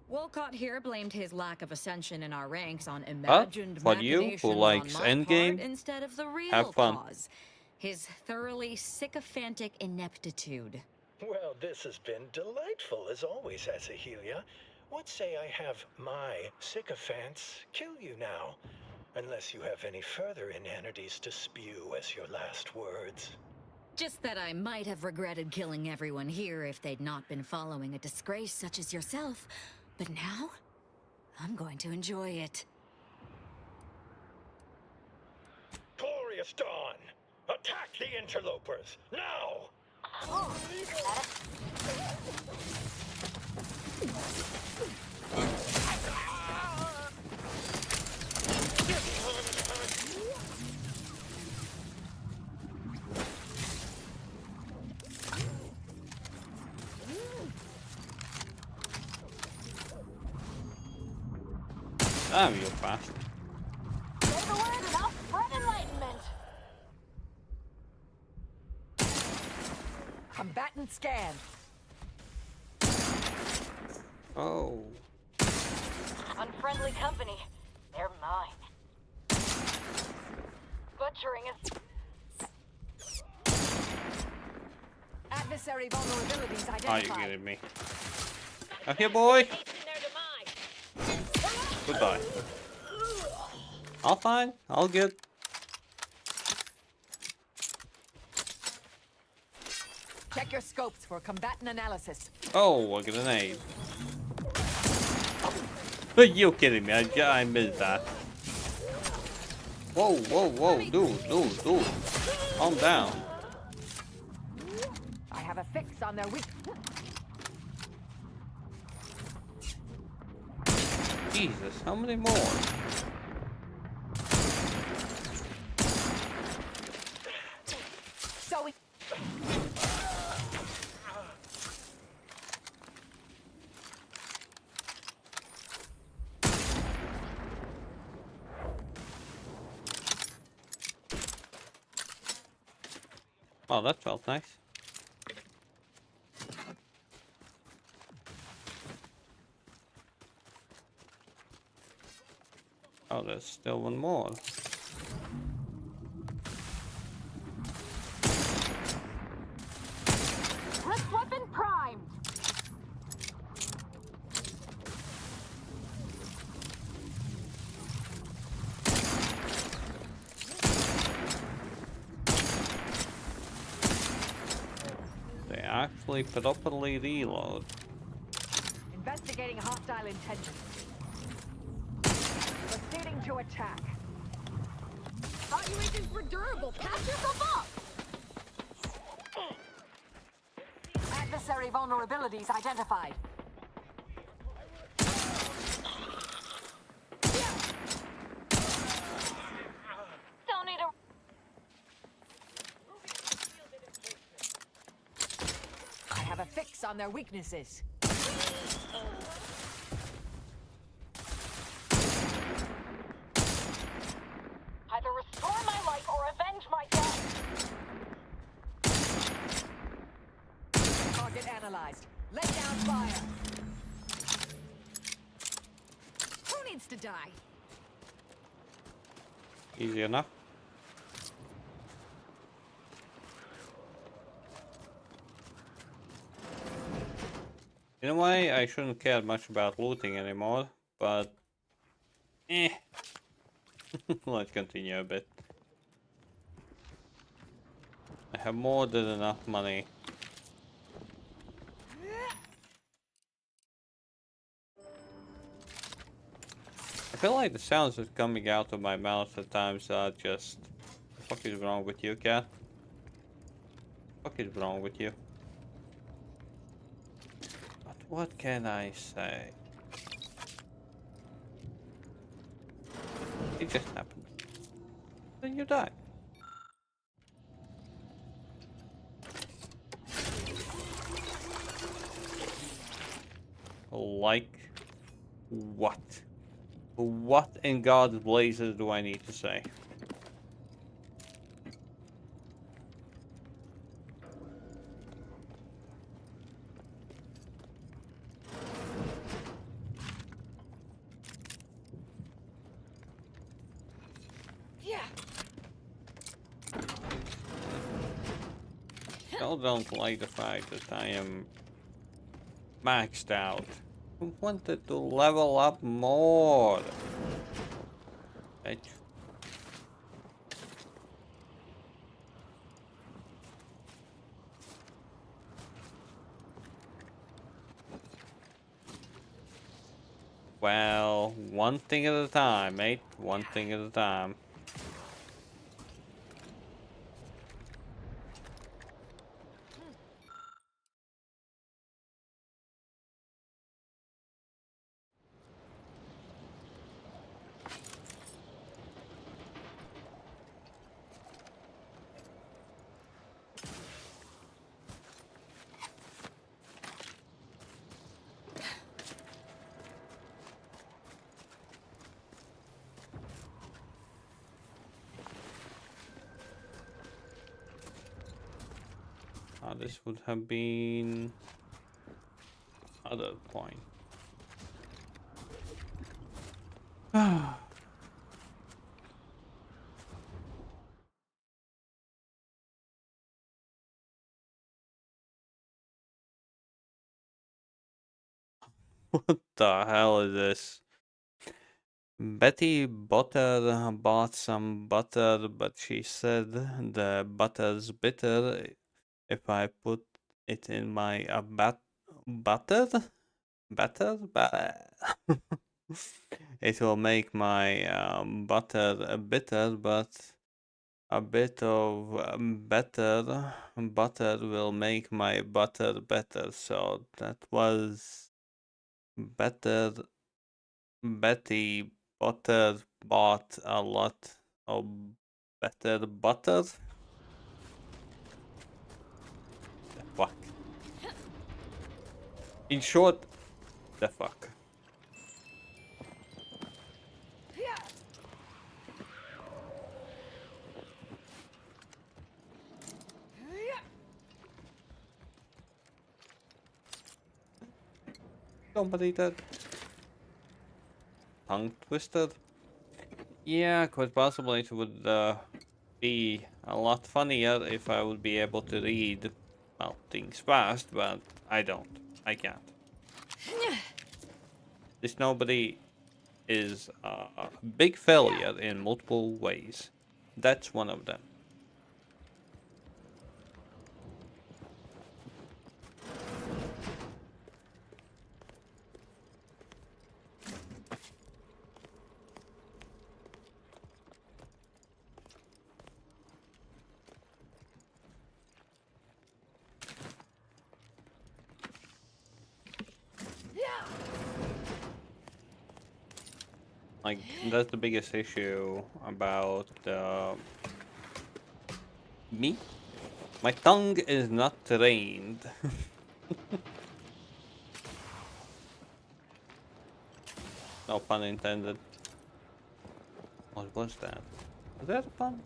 Wolcott here blamed his lack of ascension in our ranks on imagined for you machinations who likes on my Endgame, part instead of the real have fun. cause. His thoroughly sycophantic ineptitude. Well, this has been delightful as always, Azahelia. What say I have my sycophants kill you now? Unless you have any further inanities to spew as your last words. Just that I might have regretted killing everyone here if they'd not been following a disgrace such as yourself. But now, I'm going to enjoy it. Glorious dawn! Attack the interlopers, now! Damn, you're fast. Say the word and I'll spread enlightenment. Combatant scanned. Oh. Unfriendly company. They're mine. Butchering is... Adversary vulnerabilities Are identified. you kidding me? Okay, boy. Goodbye. All fine. All good. Check your scopes for combatant analysis. Oh, a grenade. Are you kidding me? I missed that. Whoa, whoa, whoa. Dude. Calm down. I have a fix on their weak. Jesus, how many more? So we... Oh, that felt nice. Oh, there's still one more. Wrist weapon primed. They actually properly reload. Investigating hostile intentions. Proceeding to attack. Thought you agents were durable. Patch yourself up! Adversary vulnerabilities identified. Don't need a... I have a fix on their weaknesses. Either restore my life or avenge my death. Target analyzed. Lay down fire. Who needs to die? Easy enough. In a way, I shouldn't care much about looting anymore, but let's continue a bit. I have more than enough money. I feel like the sounds that are coming out of my mouth at times are just... What the fuck is wrong with you, cat? What the fuck is wrong with you? But what can I say? It just happened. Then you die. Like what? What in God's blazes do I need to say? Yeah. Still don't like the fact that I am maxed out. I wanted to level up more. Bitch. Well, one thing at a time, mate. One thing at a time. This would have been other point. What the hell is this? Betty Butter bought some butter, but she said the butter's bitter if I put it in my butter? It will make my butter bitter, but a bit of better butter will make my butter better. So that was better. Betty Butter bought a lot of better butter. The fuck. In short, the fuck. Somebody dead. Tongue twisted. Yeah, quite possibly it would be a lot funnier if I would be able to read, well, things fast, but I don't. I can't. This nobody is a big failure in multiple ways. That's one of them. Like, that's the biggest issue about me. My tongue is not trained. No pun intended. What was that? Was that a pun?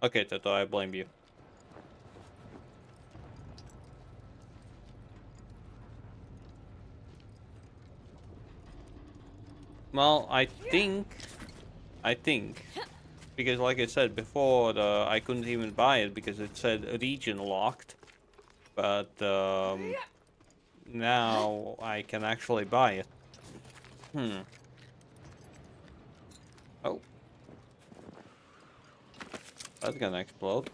Okay, Toto, I blame you. Well, I think, because like I said before, I couldn't even buy it because it said region locked, but now I can actually buy it. Oh. That's gonna explode.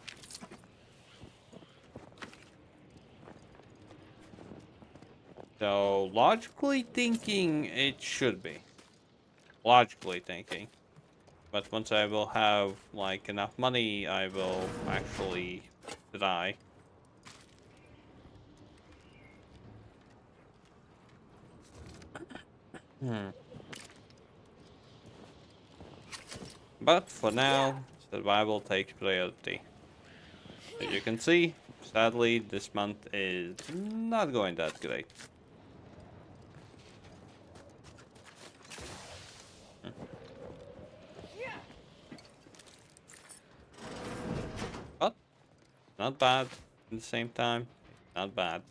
So, logically thinking, it should be. Logically thinking. But once I will have, like, enough money, I will actually die. But for now, survival takes priority. As you can see, sadly, this month is not going that great. But, not bad at the same time. Not bad.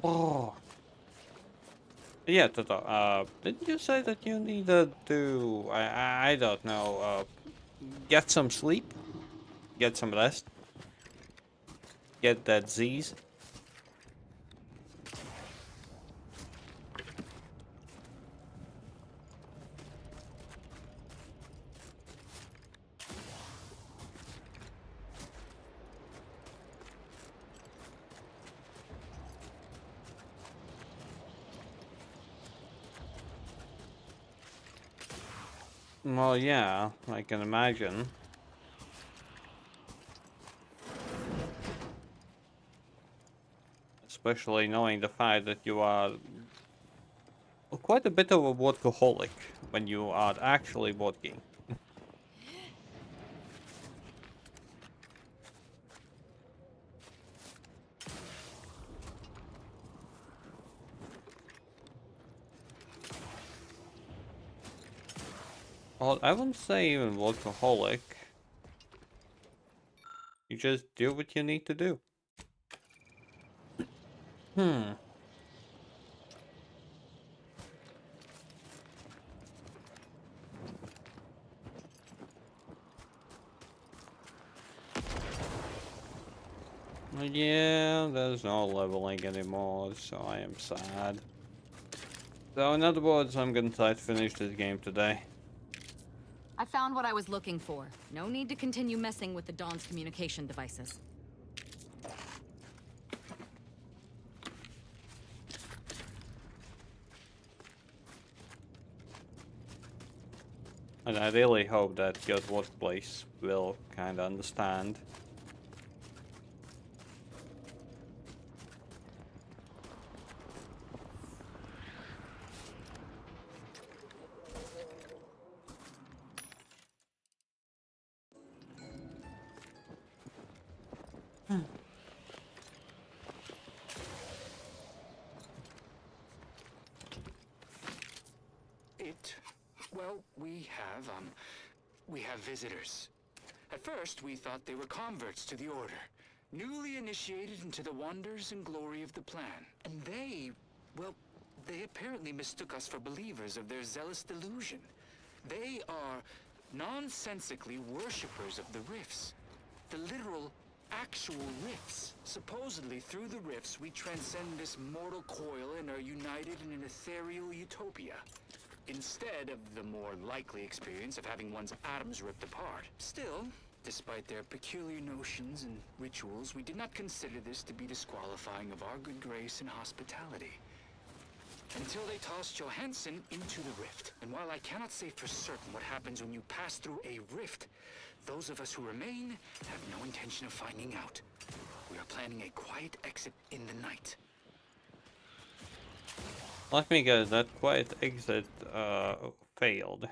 Oh. Yeah, Toto, didn't you say that you needed to, I don't know, get some sleep? Get some rest? Get that Z's? Well, yeah, I can imagine. Especially knowing the fact that you are quite a bit of a workaholic when you are actually working. Well, I wouldn't say even workaholic. You just do what you need to do. Yeah, there's no leveling anymore, so I am sad. So in other words, I'm gonna try to finish this game today. I found what I was looking for. No need to continue messing with the Dawn's communication devices. And I really hope that your workplace will kinda understand. Well, we have visitors. At first, we thought they were converts to the Order, newly initiated into the wonders and glory of the plan. And they apparently mistook us for believers of their zealous delusion. They are nonsensically worshippers of the rifts. The literal, actual rifts. Supposedly, through the rifts, we transcend this mortal coil and are united in an ethereal utopia, instead of the more likely experience of having one's atoms ripped apart. Still, despite their peculiar notions and rituals, we did not consider this to be disqualifying of our good grace and hospitality. Until they tossed Johansson into the rift. And while I cannot say for certain what happens when you pass through a rift, those of us who remain have no intention of finding out. We are planning a quiet exit in the night. Let me guess, that quiet exit failed.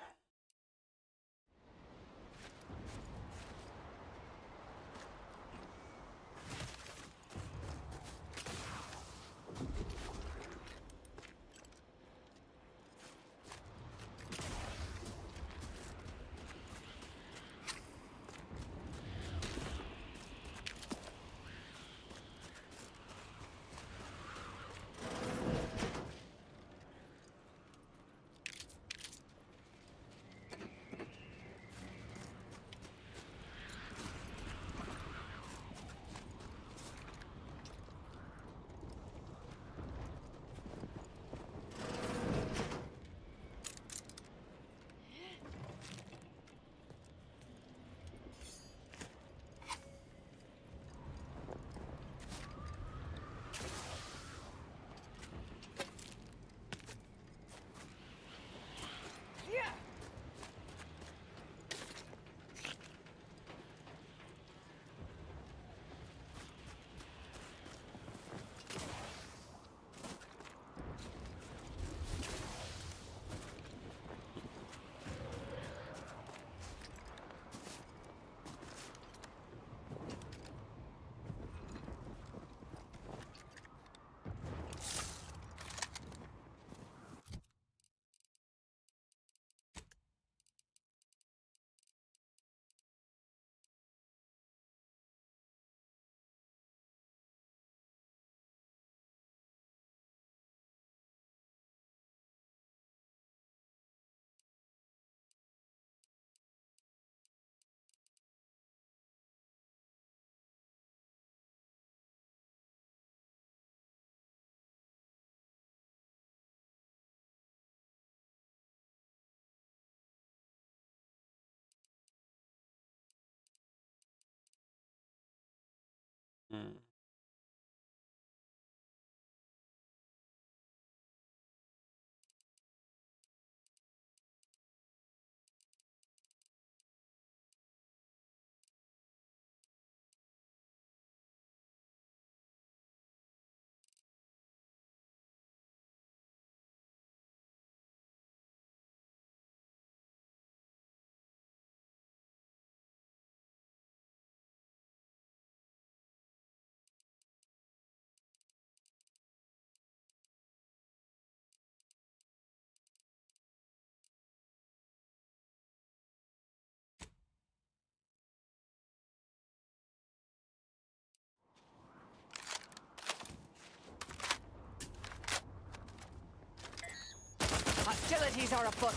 Hostilities are afoot.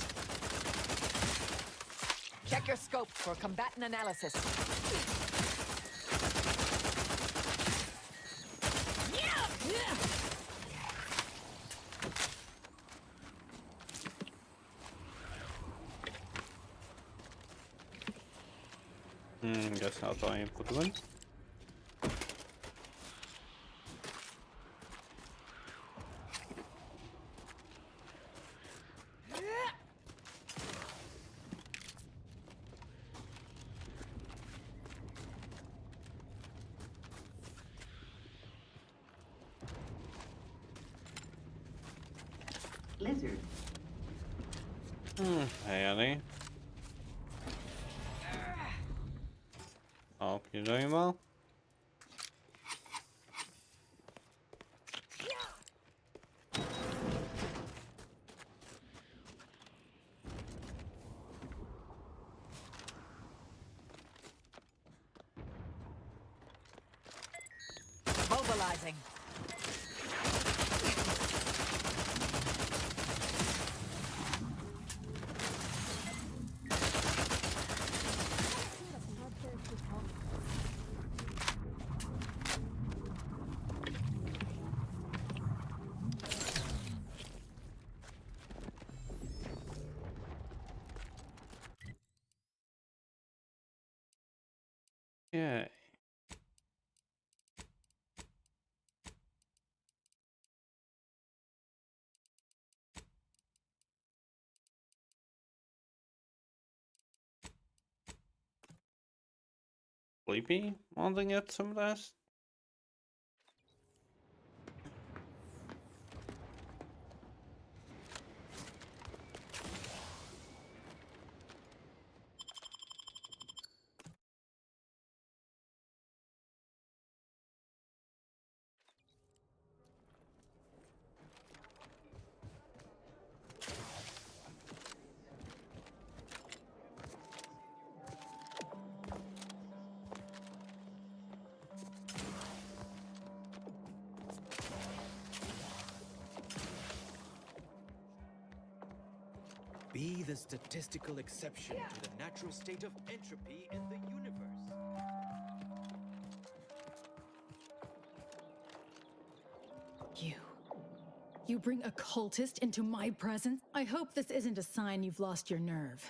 Check your scopes for combatant analysis. Guess I'll try and put one. Lizard. Hey, Ellie. Hope you're doing well. mesmerizing. Yeah. Sleepy? Want to get some rest? Be the statistical exception to the natural state of entropy in the universe. You bring a cultist into my presence? I hope this isn't a sign you've lost your nerve.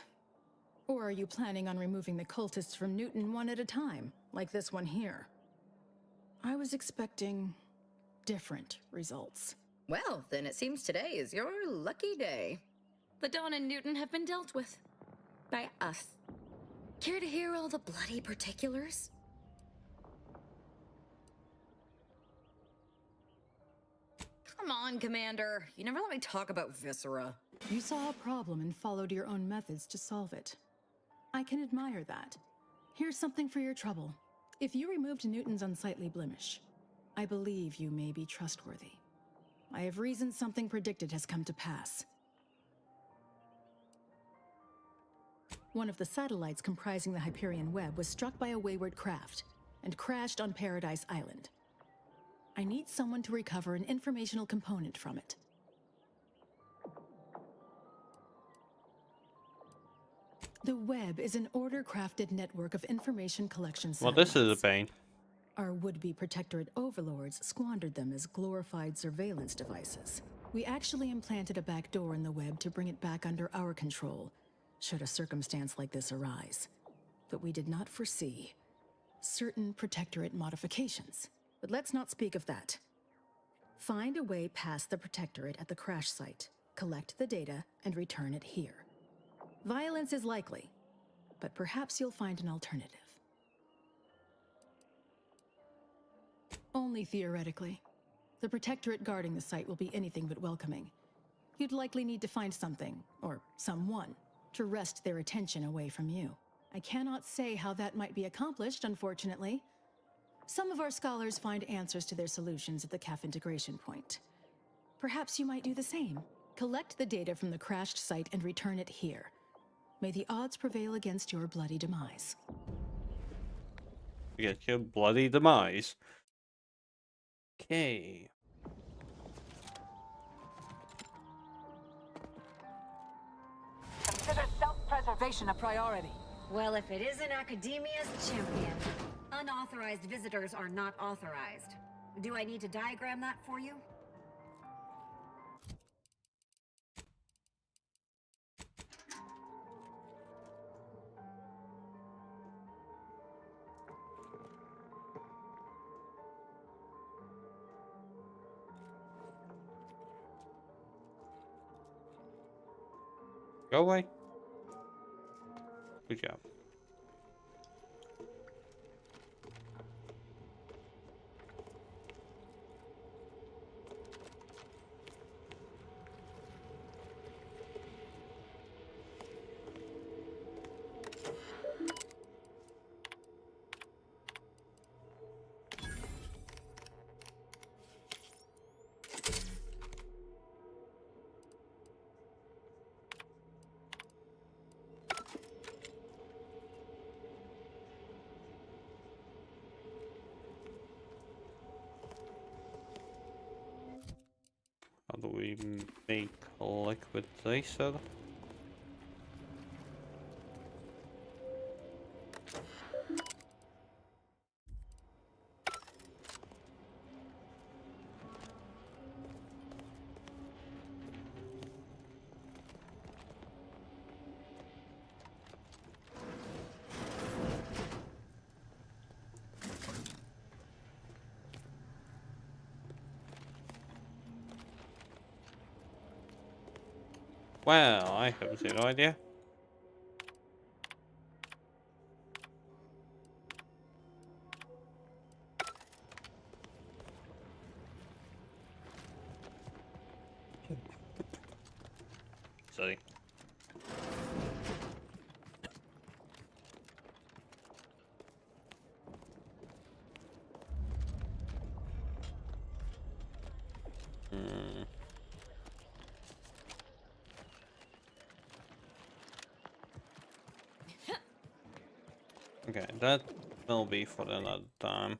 Or are you planning on removing the cultists from Newton one at a time, like this one here? I was expecting different results. Well, then it seems today is your lucky day. The Dawn and Newton have been dealt with. By us. Care to hear all the bloody particulars? Come on, Commander. You never let me talk about Viscera. You saw a problem and followed your own methods to solve it. I can admire that. Here's something for your trouble. If you removed Newton's unsightly blemish, I believe you may be trustworthy. I have reasons something predicted has come to pass. One of the satellites comprising the Hyperion web was struck by a wayward craft and crashed on Paradise Island. I need someone to recover an informational component from it. The web is an order-crafted network of information collection Well, satellites. this is a pain. Our would-be protectorate overlords squandered them as glorified surveillance devices. We actually implanted a back door in the web to bring it back under our control, should a circumstance like this arise. But we did not foresee certain protectorate modifications. But let's not speak of that. Find a way past the protectorate at the crash site, collect the data, and return it here. Violence is likely, but perhaps you'll find an alternative. Only theoretically. The protectorate guarding the site will be anything but welcoming. You'd likely need to find something, or someone, to wrest their attention away from you. I cannot say how that might be accomplished, unfortunately. Some of our scholars find answers to their solutions at the CAF integration point. Perhaps you might do the same. Collect the data from the crashed site and return it here. May the odds prevail against your bloody demise. You get your bloody demise. Okay. Consider self-preservation a priority. Well, if it isn't Academia's champion. Unauthorized visitors are not authorized. Do I need to diagram that for you? Go away. Good job. make liquid laser. Well, I have zero idea. Sorry. Okay, that will be for another time.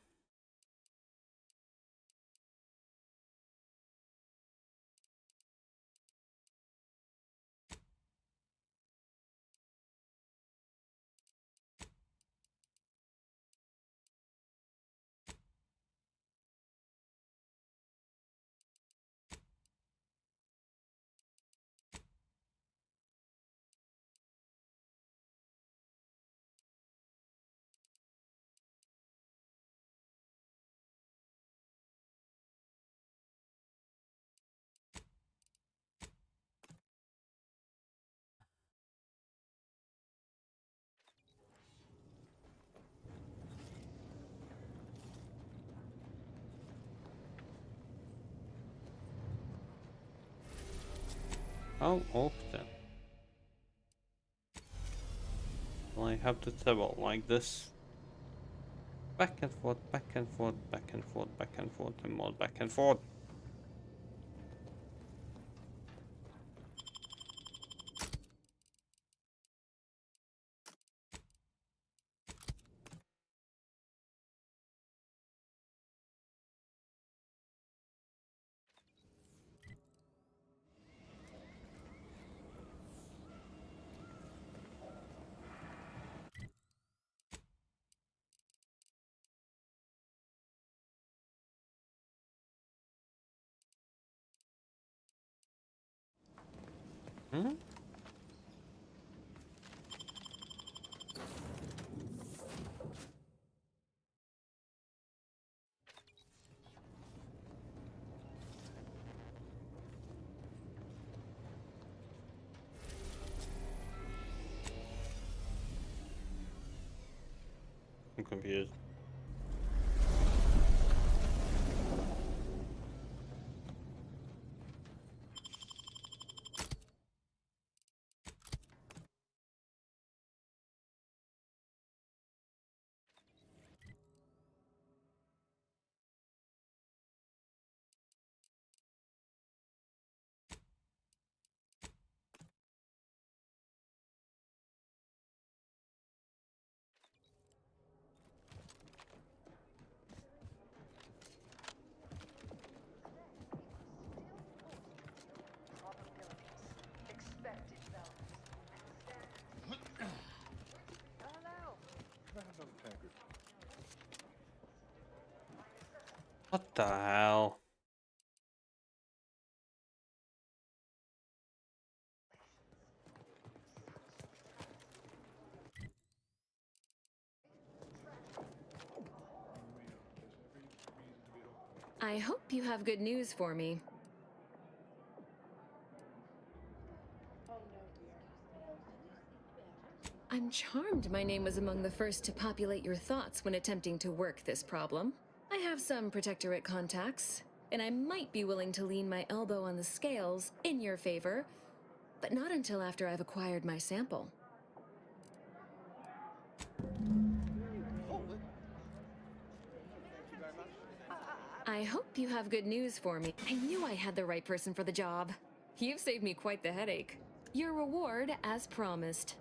How often will I have to travel like this? Back and forth, back and forth, back and forth, back and forth, and more back and forth. Hmm? I'm confused. What the hell? I hope you have good news for me. I'm charmed my name was among the first to populate your thoughts when attempting to work this problem. I have some Protectorate contacts, and I might be willing to lean my elbow on the scales in your favor, but not until after I've acquired my sample. I hope you have good news for me. I knew I had the right person for the job. You've saved me quite the headache. Your reward, as promised.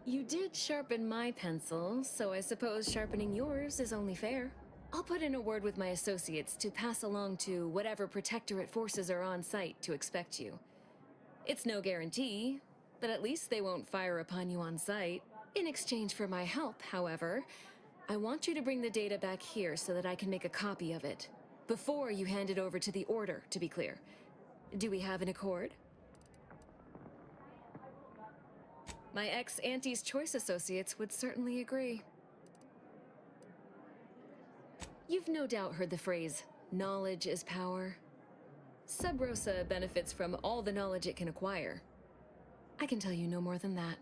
You did sharpen my pencil, so I suppose sharpening yours is only fair. I'll put in a word with my associates to pass along to whatever Protectorate forces are on site to expect you. It's no guarantee, but at least they won't fire upon you on site. In exchange for my help, however, I want you to bring the data back here so that I can make a copy of it. Before you hand it over to the Order, to be clear. Do we have an accord? My ex-Auntie's Choice associates would certainly agree. You've no doubt heard the phrase, knowledge is power. Sub Rosa benefits from all the knowledge it can acquire. I can tell you no more than that.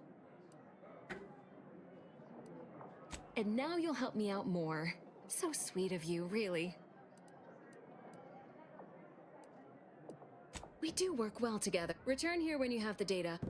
And now you'll help me out more. So sweet of you, really. We do work well together. Return here when you have the data.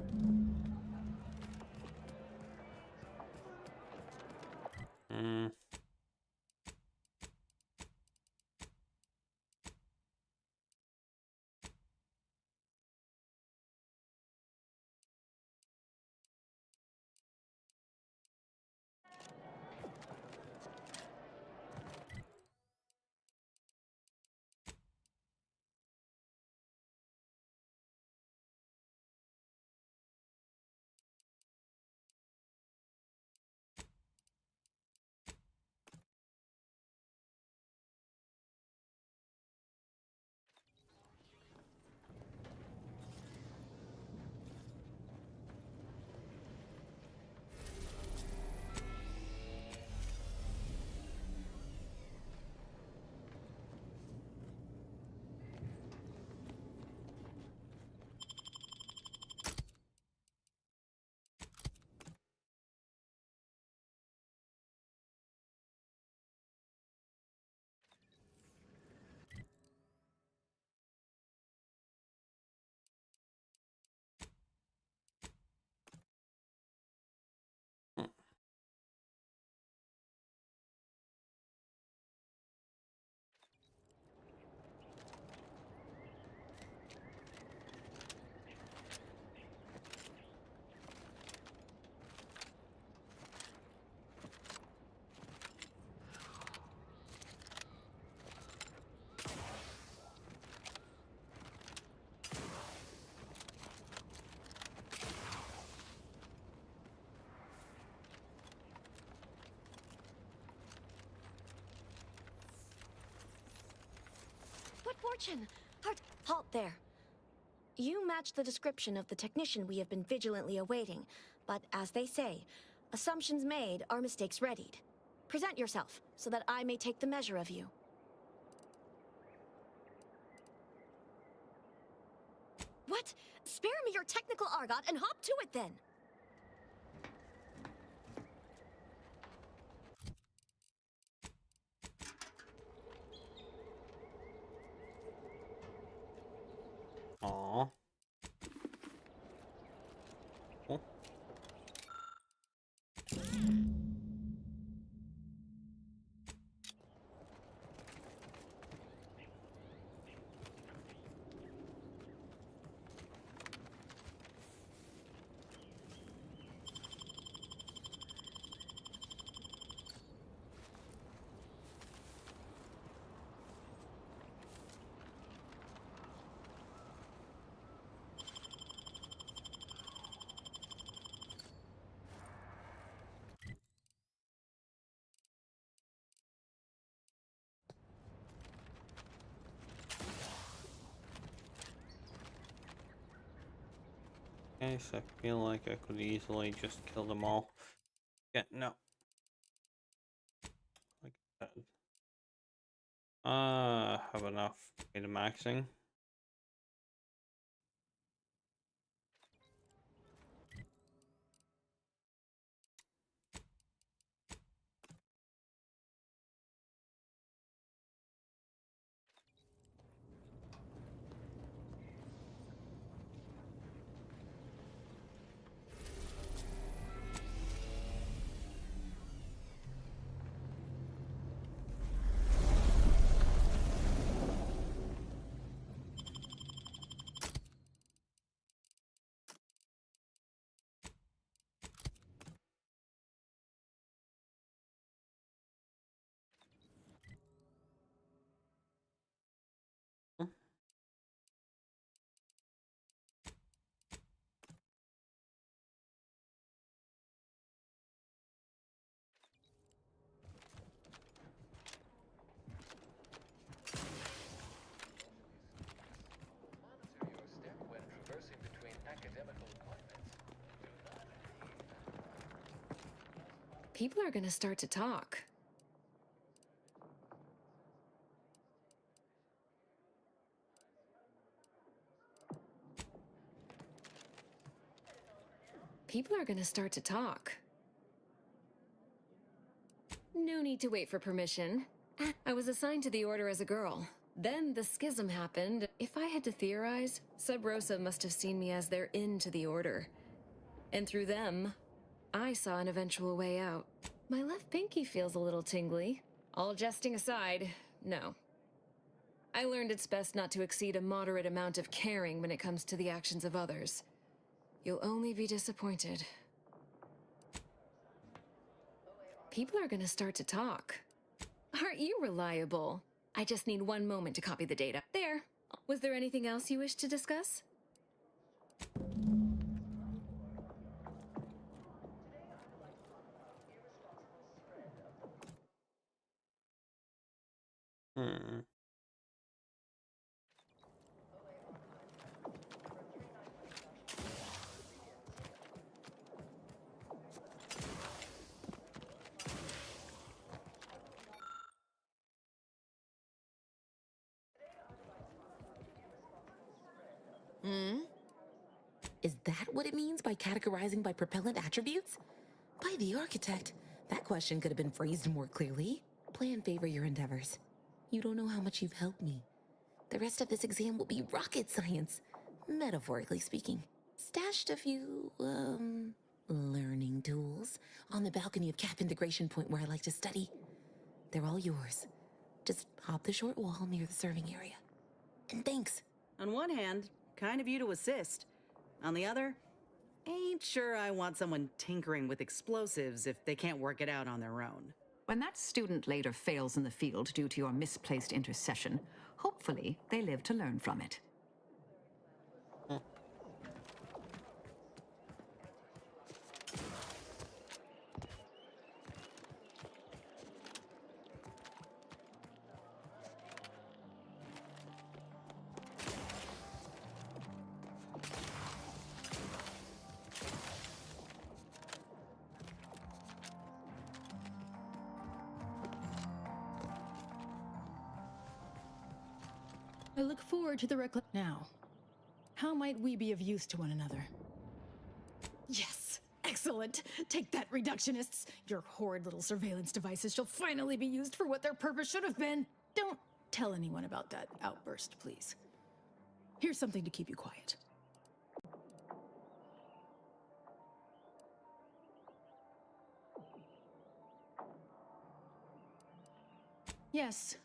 What fortune! Halt there. You match the description of the technician we have been vigilantly awaiting, but as they say, assumptions made are mistakes readied. Present yourself, so that I may take the measure of you. What? Spare me your technical argot and hop to it then! Aww. Cool. Okay, so I feel like I could easily just kill them all. Yeah, no. Like that. Have enough data maxing. People are gonna start to talk. People are gonna start to talk. No need to wait for permission. I was assigned to the Order as a girl. Then the schism happened. If I had to theorize, Sub Rosa must have seen me as their in to the Order. And through them, I saw an eventual way out. My left pinky feels a little tingly. All jesting aside, no. I learned it's best not to exceed a moderate amount of caring when it comes to the actions of others. You'll only be disappointed. People are gonna start to talk. Aren't you reliable? I just need one moment to copy the data. There. Was there anything else you wish to discuss? Is that what it means by categorizing by propellant attributes? By the architect, that question could have been phrased more clearly. Plan favor your endeavors. You don't know how much you've helped me. The rest of this exam will be rocket science, metaphorically speaking. Stashed a few, learning tools on the balcony of Cap Integration Point where I like to study. They're all yours. Just hop the short wall near the serving area. And thanks. On one hand, kind of you to assist. On the other, ain't sure I want someone tinkering with explosives if they can't work it out on their own. When that student later fails in the field due to your misplaced intercession, hopefully they live to learn from it. I look forward to the Now, how might we be of use to one another? Yes! Excellent! Take that, reductionists! Your horrid little surveillance devices shall finally be used for what their purpose should have been! Don't tell anyone about that outburst, please. Here's something to keep you quiet. Yes.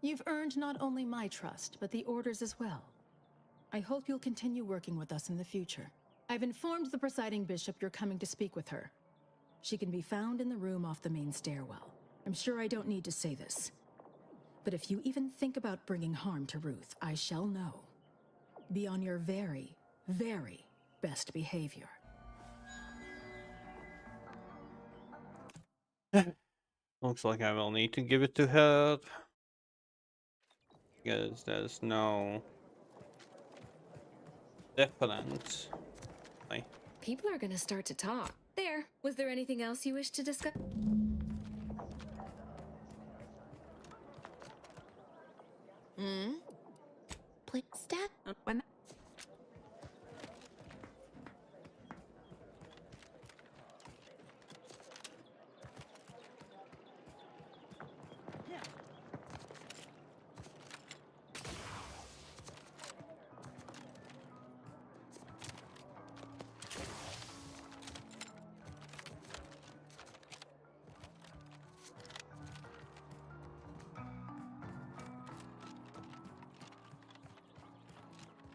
You've earned not only my trust, but the Order's as well. I hope you'll continue working with us in the future. I've informed the presiding bishop you're coming to speak with her. She can be found in the room off the main stairwell. I'm sure I don't need to say this. But if you even think about bringing harm to Ruth, I shall know. Be on your very, very best behavior. Looks like I will need to give it to her. Because there's no difference. People are gonna start to talk. There. Was there anything else you wish to discuss? Play stat when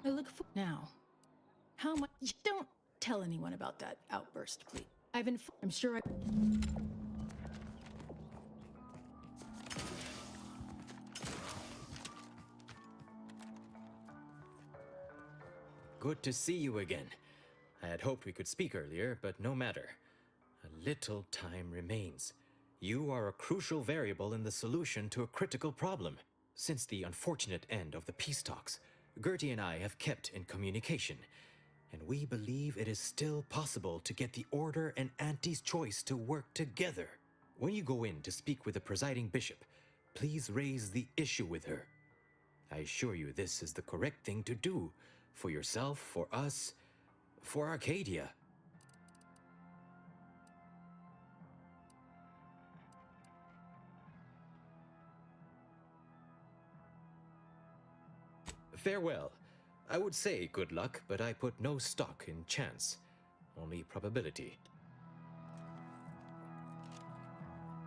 I look for now. How much? Don't tell anyone about that outburst, please. I'm sure I. Good to see you again. I had hoped we could speak earlier, but no matter. A little time remains. You are a crucial variable in the solution to a critical problem. Since the unfortunate end of the peace talks, Gertie and I have kept in communication, and we believe it is still possible to get the Order and Auntie's choice to work together. When you go in to speak with the presiding bishop, please raise the issue with her. I assure you this is the correct thing to do, for yourself, for us, for Arcadia. Farewell. I would say good luck, but I put no stock in chance, only probability.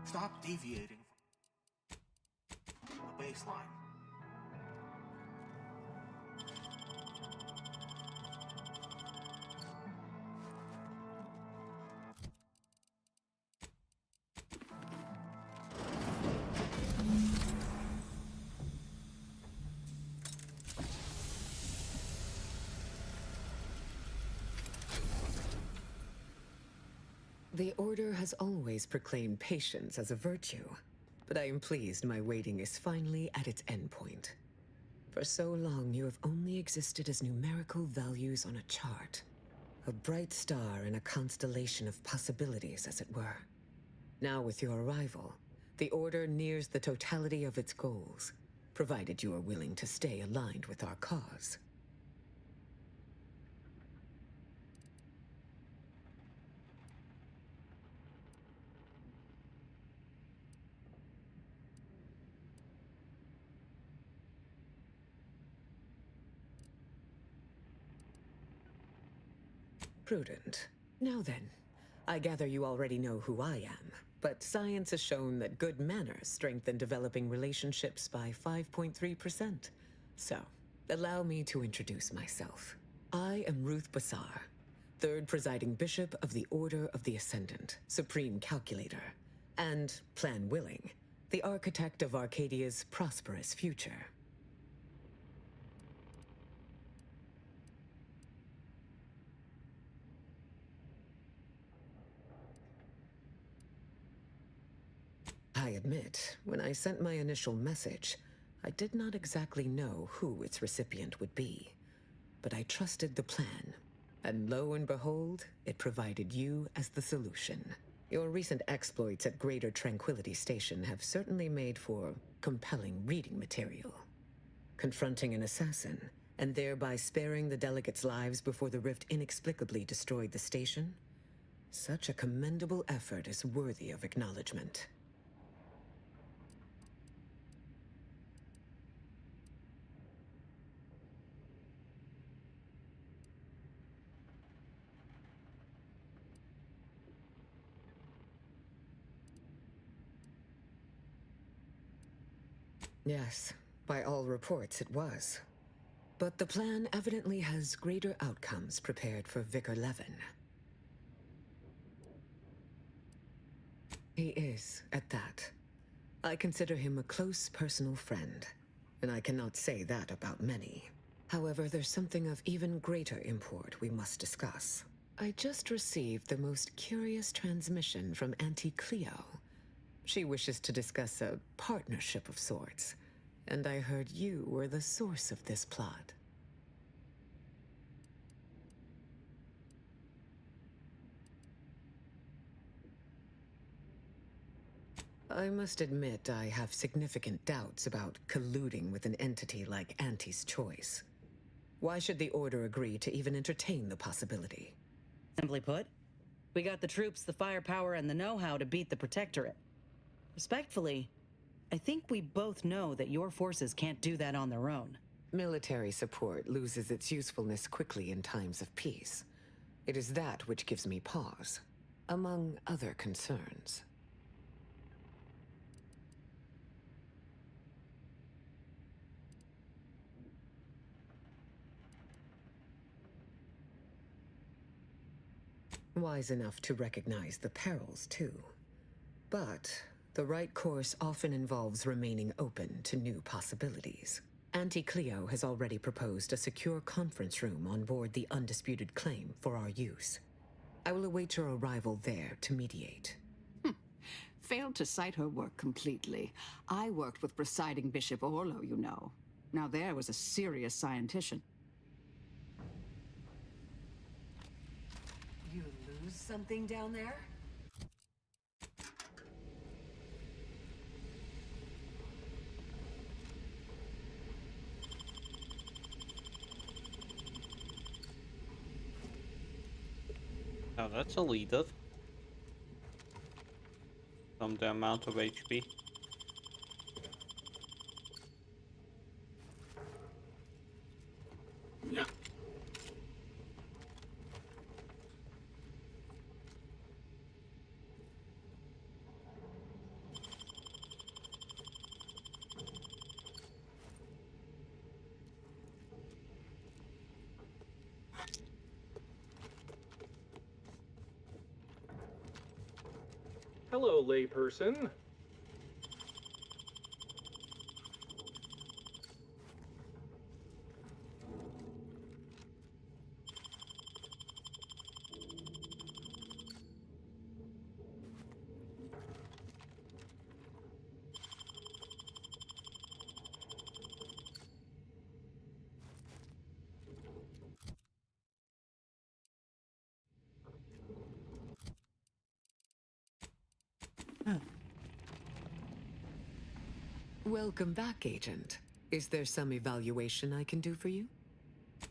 Stop deviating from the baseline. The Order has always proclaimed patience as a virtue, but I am pleased my waiting is finally at its endpoint. For so long, you have only existed as numerical values on a chart. A bright star in a constellation of possibilities, as it were. Now with your arrival, the Order nears the totality of its goals, provided you are willing to stay aligned with our cause. Prudent. Now then, I gather you already know who I am, but science has shown that good manners strengthen developing relationships by 5.3%. So, allow me to introduce myself. I am Ruth Bassar, third presiding bishop of the Order of the Ascendant, supreme calculator, and, plan willing, the architect of Arcadia's prosperous future. I admit, when I sent my initial message, I did not exactly know who its recipient would be. But I trusted the plan, and lo and behold, it provided you as the solution. Your recent exploits at Greater Tranquility Station have certainly made for compelling reading material. Confronting an assassin, and thereby sparing the delegates' lives before the rift inexplicably destroyed the station? Such a commendable effort is worthy of acknowledgement. Yes, by all reports it was. But the plan evidently has greater outcomes prepared for Vicar Levin. He is, at that. I consider him a close personal friend, and I cannot say that about many. However, there's something of even greater import we must discuss. I just received the most curious transmission from Auntie Cleo. She wishes to discuss a partnership of sorts, and I heard you were the source of this plot. I must admit I have significant doubts about colluding with an entity like Auntie's Choice. Why should the Order agree to even entertain the possibility? Simply put, we got the troops, the firepower, and the know-how to beat the Protectorate. Respectfully, I think we both know that your forces can't do that on their own. Military support loses its usefulness quickly in times of peace. It is that which gives me pause, among other concerns. Wise enough to recognize the perils, too. But the right course often involves remaining open to new possibilities. Auntie Cleo has already proposed a secure conference room on board the Undisputed Claim for our use. I will await your arrival there to mediate. Failed to cite her work completely. I worked with presiding Bishop Orlo, you know. Now there was a serious scientician. Something down there? Now that's a leader. From the amount of HP. Yeah. Hello, layperson. Welcome back, Agent. Is there some evaluation I can do for you?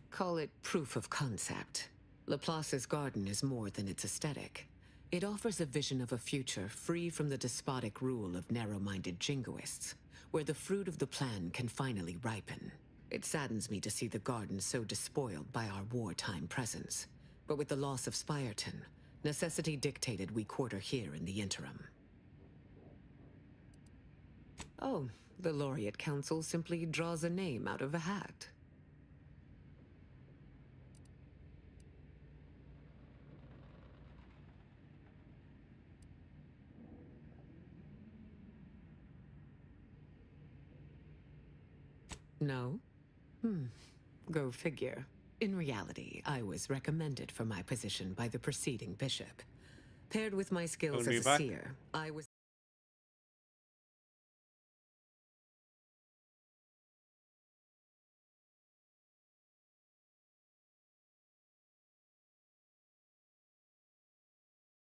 Call it proof of concept. Laplace's garden is more than its aesthetic. It offers a vision of a future free from the despotic rule of narrow-minded jingoists, where the fruit of the plan can finally ripen. It saddens me to see the garden so despoiled by our wartime presence. But with the loss of Spirton, necessity dictated we quarter here in the interim. Oh, the Laureate Council simply draws a name out of a hat. No? Go figure. In reality, I was recommended for my position by the preceding bishop. Paired with my skills as a seer, I was...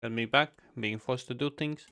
Get me back, being forced to do things.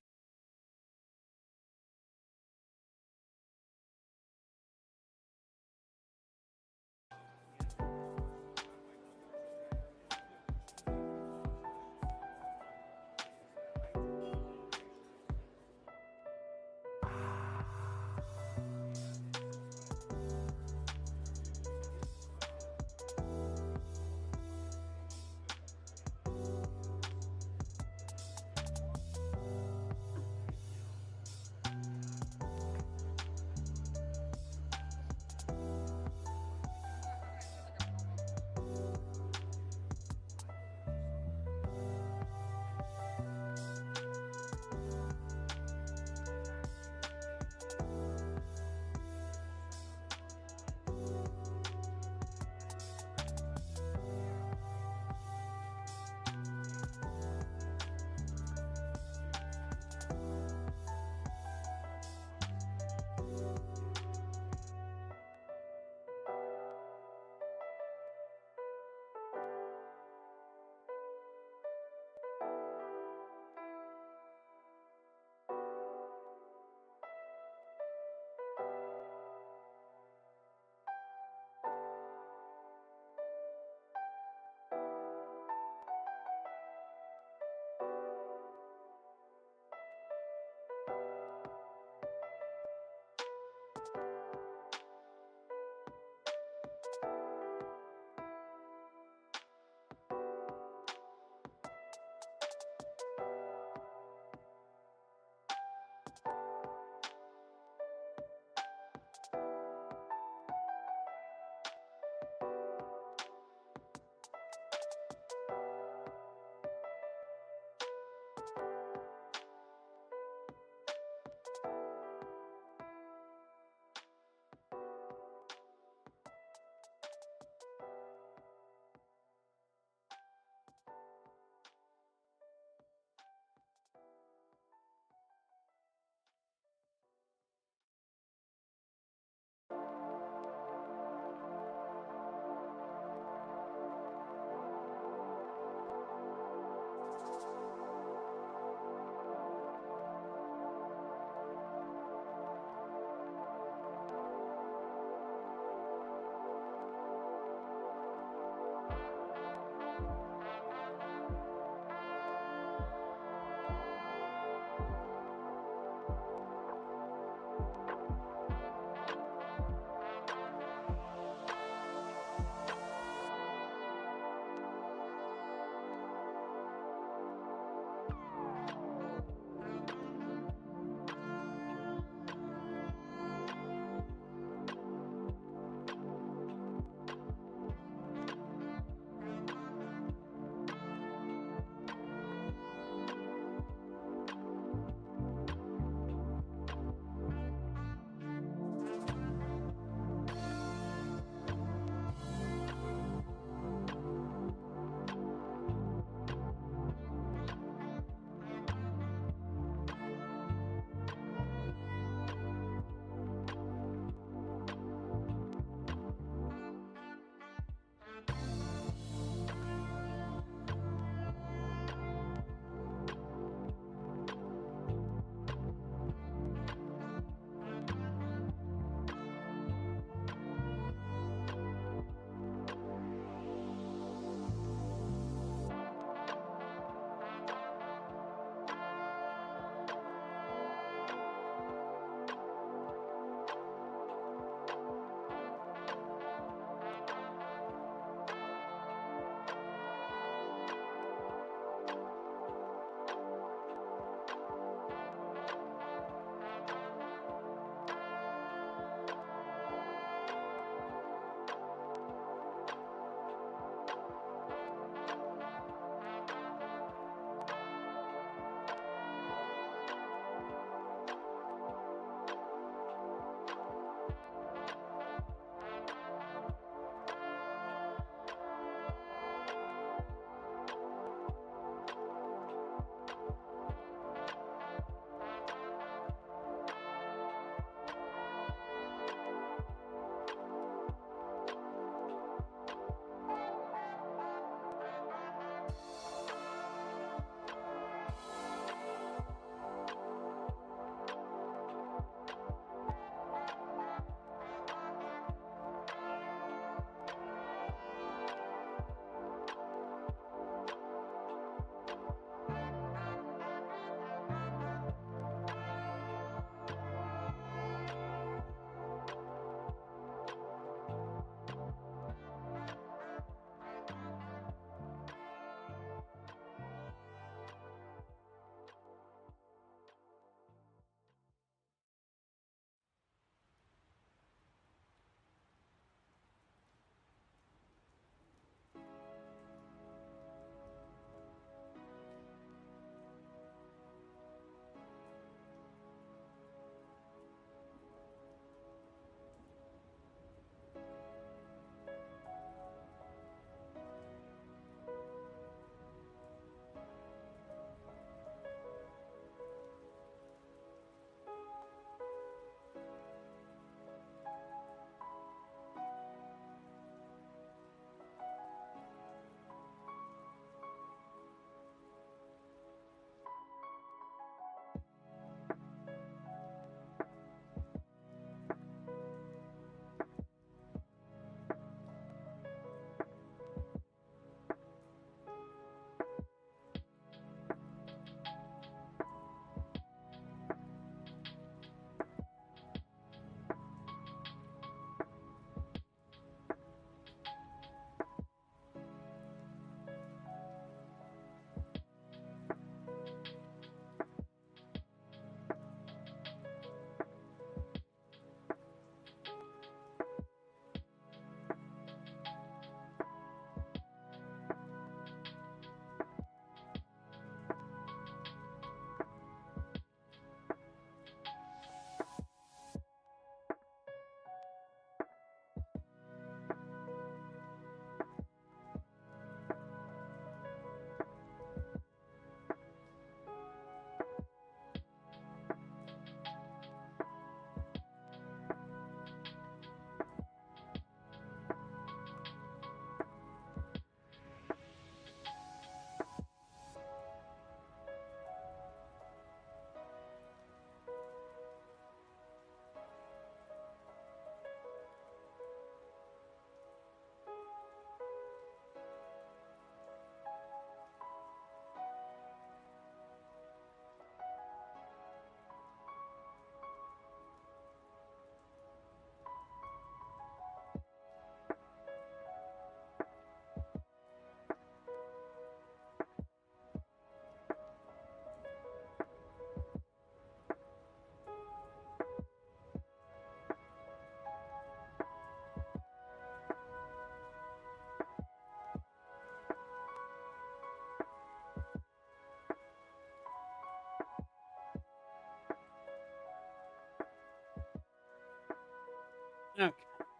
Okay,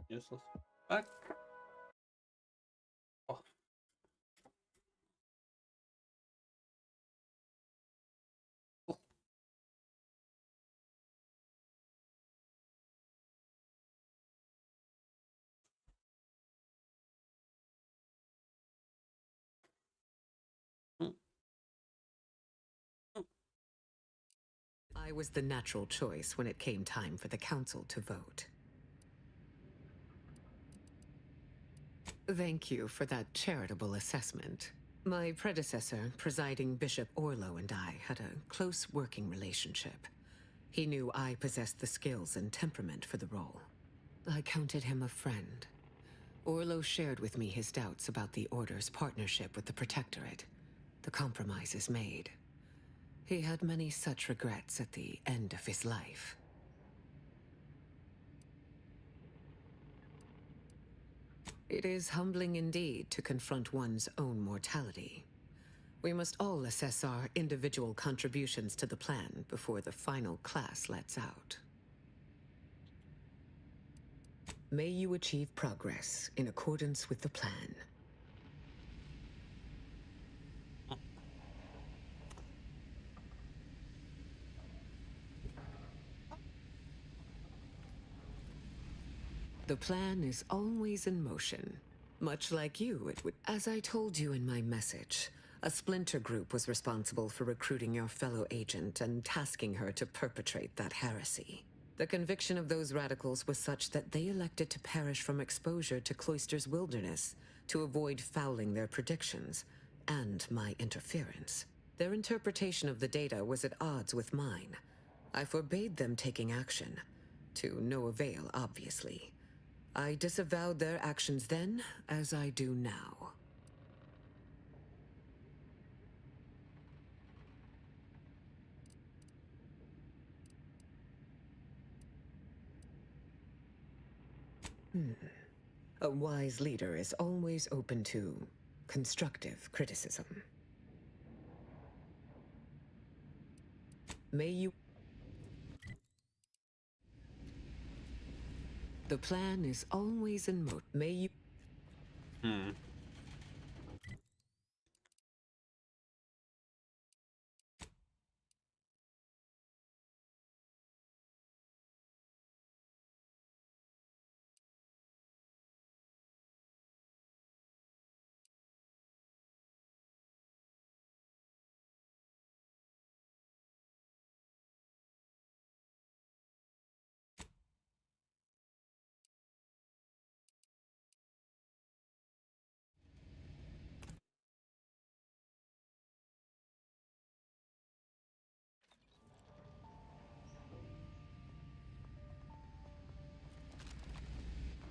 useless. Back. Oh. I was the natural choice when it came time for the council to vote. Thank you for that charitable assessment. My predecessor, Presiding Bishop Orlo, and I had a close working relationship. He knew I possessed the skills and temperament for the role. I counted him a friend. Orlo shared with me his doubts about the Order's partnership with the Protectorate, the compromises made. He had many such regrets at the end of his life. It is humbling indeed to confront one's own mortality. We must all assess our individual contributions to the plan before the final class lets out. May you achieve progress in accordance with the plan. The plan is always in motion. Much like you, it would... As I told you in my message, a splinter group was responsible for recruiting your fellow agent and tasking her to perpetrate that heresy. The conviction of those radicals was such that they elected to perish from exposure to Cloister's wilderness to avoid fouling their predictions and my interference. Their interpretation of the data was at odds with mine. I forbade them taking action, to no avail, obviously. I disavowed their actions then, as I do now. A wise leader is always open to constructive criticism. May you... The plan is always in motion. May you...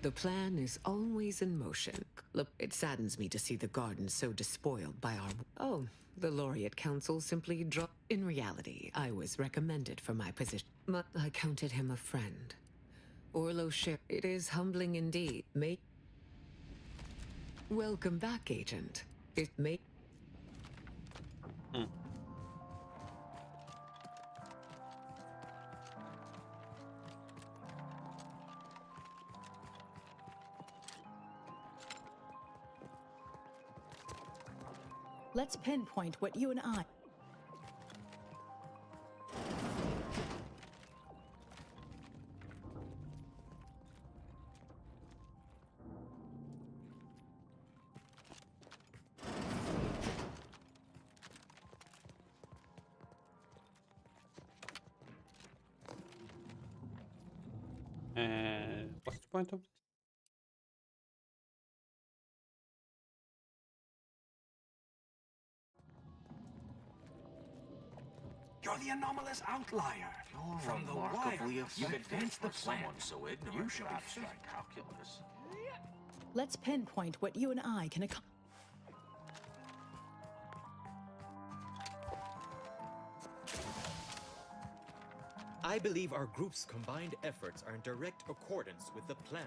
The plan is always in motion. Look, it saddens me to see the garden so despoiled by our... Oh, the Laureate Council simply dropped... In reality, I was recommended for my position. I counted him a friend. Orlo shared... It is humbling indeed. Welcome back, Agent. It may... Let's pinpoint what you and I... What's the point of this? You're the anomalous outlier. From the wire, you've advanced the plan. So ignorant you should be abstract calculus. Let's pinpoint what you and I can accomplish. I believe our group's combined efforts are in direct accordance with the plan.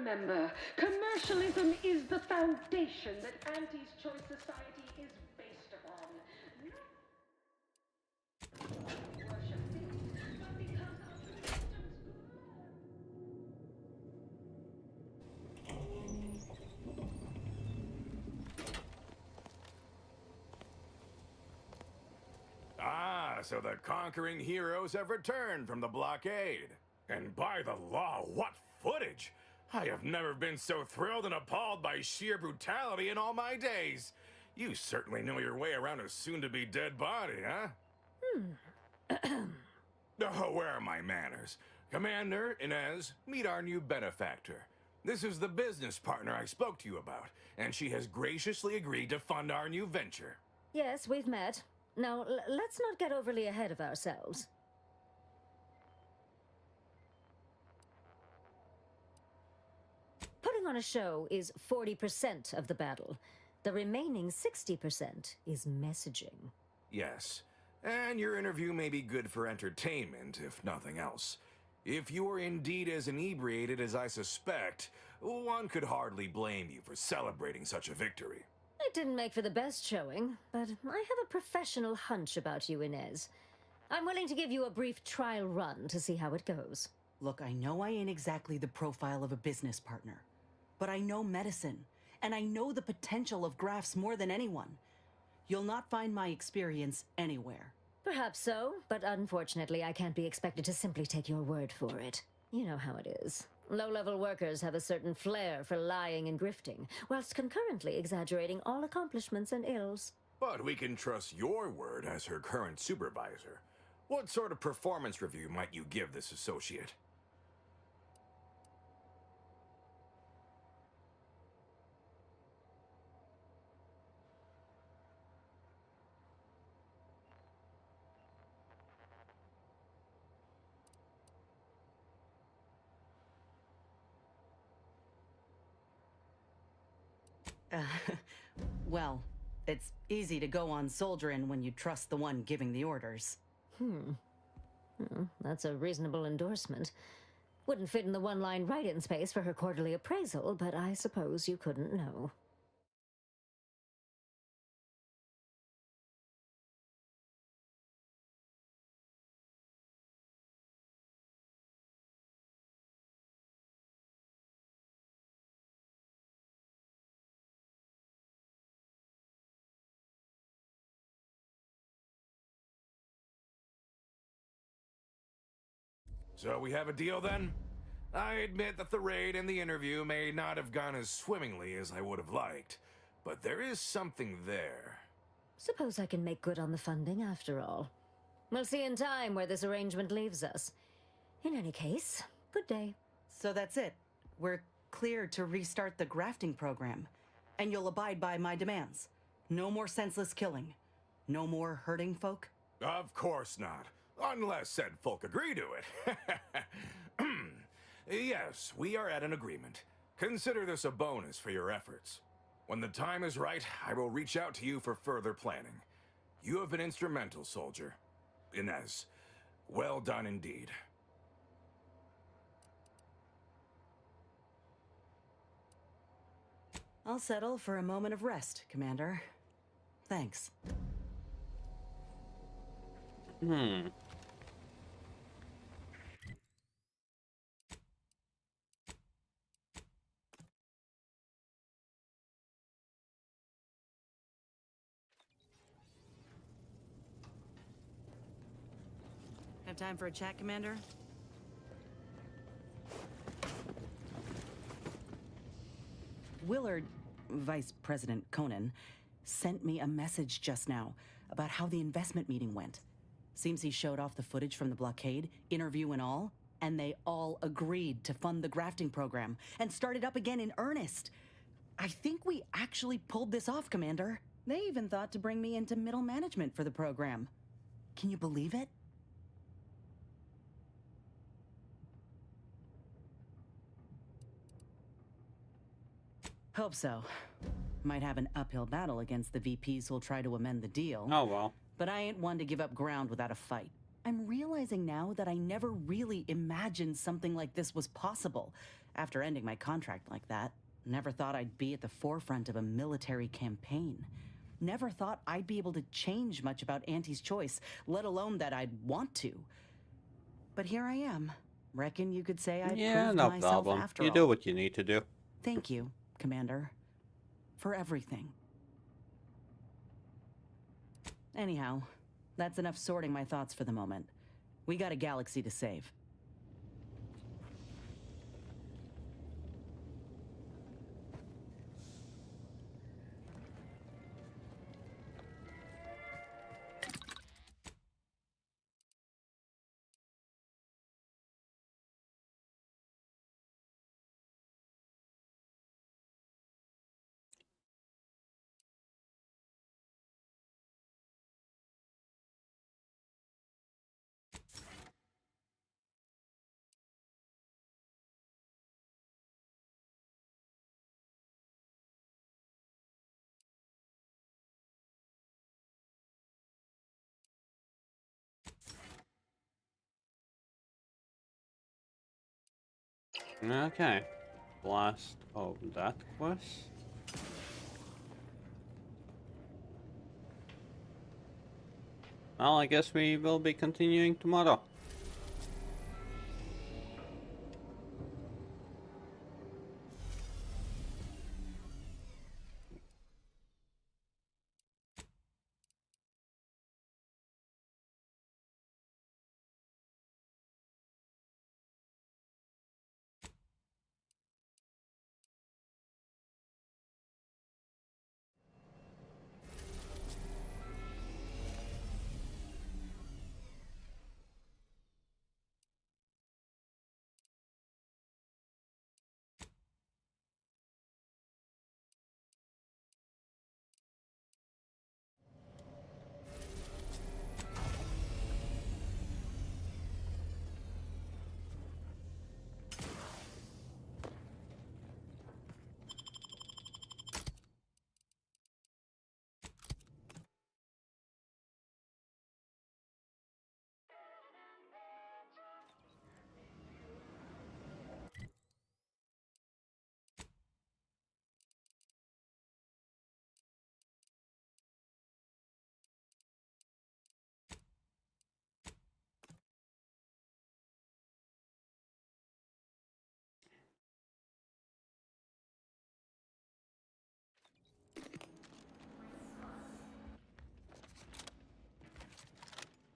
remember, commercialism is the foundation that Auntie's Choice Society is based upon. Not worship things, but because our systems Ah, so the conquering heroes have returned from the blockade. And by the law, what footage! I have never been so thrilled and appalled by sheer brutality in all my days. You certainly know your way around a soon-to-be dead body, huh? Oh, where are my manners? Commander, Inez, meet our new benefactor. This is the business partner I spoke to you about, and she has graciously agreed to fund our new venture. Yes, we've met. Now, let's not get overly ahead of ourselves. Putting on a show is 40% of the battle. The remaining 60% is messaging. Yes, and your interview may be good for entertainment, if nothing else. If you are indeed as inebriated as I suspect, one could hardly blame you for celebrating such a victory. It didn't make for the best showing, but I have a professional hunch about you, Inez. I'm willing to give you a brief trial run to see how it goes. Look, I know I ain't exactly the profile of a business partner, but I know medicine, and I know the potential of grafts more than anyone. You'll not find my experience anywhere. Perhaps so, but unfortunately I can't be expected to simply take your word for it. You know how it is. Low-level workers have a certain flair for lying and grifting, whilst concurrently exaggerating all accomplishments and ills. But we can trust your word as her current supervisor. What sort of performance review might you give this associate? Well, it's easy to go on soldiering when you trust the one giving the orders. That's a reasonable endorsement. Wouldn't fit in the one-line write-in space for her quarterly appraisal, but I suppose you couldn't know. So we have a deal then? I admit that the raid and the interview may not have gone as swimmingly as I would have liked, but there is something there. Suppose I can make good on the funding after all. We'll see in time where this arrangement leaves us. In any case, good day. So that's it. We're clear to restart the grafting program, and you'll abide by my demands. No more senseless killing. No more hurting folk? Of course not. Unless said folk agree to it. Yes, we are at an agreement. Consider this a bonus for your efforts. When the time is right, I will reach out to you for further planning. You have been instrumental, soldier. Inez, well done indeed. I'll settle for a moment of rest, Commander. Thanks. Have time for a chat, Commander? Willard, Vice President Conan, sent me a message just now about how the investment meeting went. Seems he showed off the footage from the blockade, interview and all, and they all agreed to fund the grafting program and start it up again in earnest. I think we actually pulled this off, Commander. They even thought to bring me into middle management for the program. Can you believe it? Hope so. Might have an uphill battle against the VPs who'll try to amend the deal. Oh, well. But I ain't one to give up ground without a fight. I'm realizing now that I never really imagined something like this was possible. After ending my contract like that, never thought I'd be at the forefront of a military campaign. Never thought I'd be able to change much about Auntie's choice, let alone that I'd want to. But here I am. Reckon you could say I Yeah, proved no myself problem. after You all. do what you need to do. Thank you, Commander, for everything. Anyhow, that's enough sorting my thoughts for the moment. We got a galaxy to save. Okay. Last of that quest. Well, I guess we will be continuing tomorrow.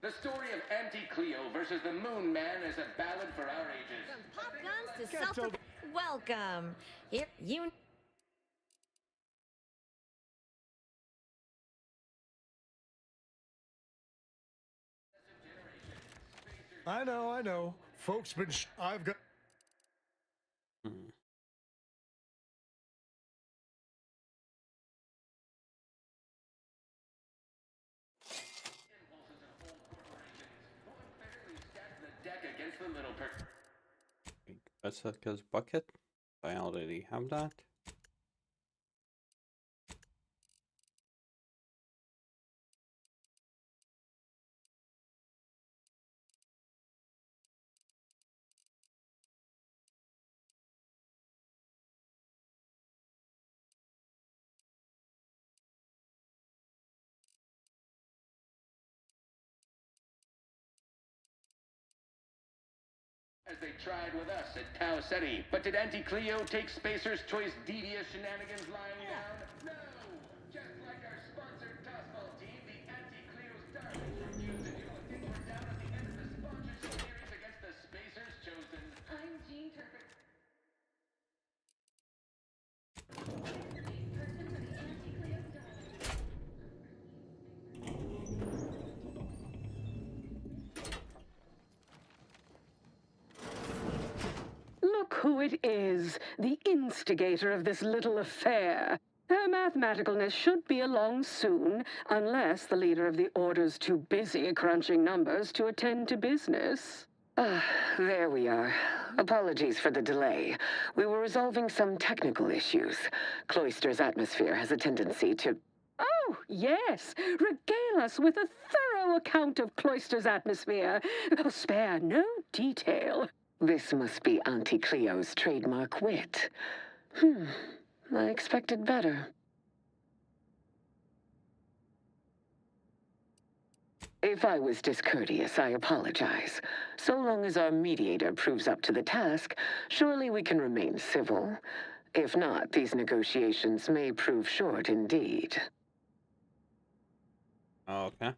The story of Auntie Cleo versus the Moon Man is a ballad for our ages. From pop guns to self. Welcome. Here, you. I know. Folks been. I've got. Against the little Jessica's bucket. I already have that. as they tried with us at Tau Ceti. But did Auntie Cleo take Spacer's Choice devious shenanigans lying down? No! Just like our sponsored tossball team, the Auntie Cleo's darlings refused to do what they were down at the end of the sponsorship series against the Spacers chosen. I'm Jean Turpin. Look who it is, the instigator of this little affair. Her mathematicalness should be along soon, unless the leader of the Order's too busy crunching numbers to attend to business. There we are. Apologies for the delay. We were resolving some technical issues. Cloister's atmosphere has a tendency to... Oh, Oh, yes. Regale us with a thorough account of Cloister's atmosphere. Oh, spare no detail. This must be Auntie Cleo's trademark wit. I expected better. If I was discourteous, I apologize. So long as our mediator proves up to the task, surely we can remain civil. If not, these negotiations may prove short indeed. Okay.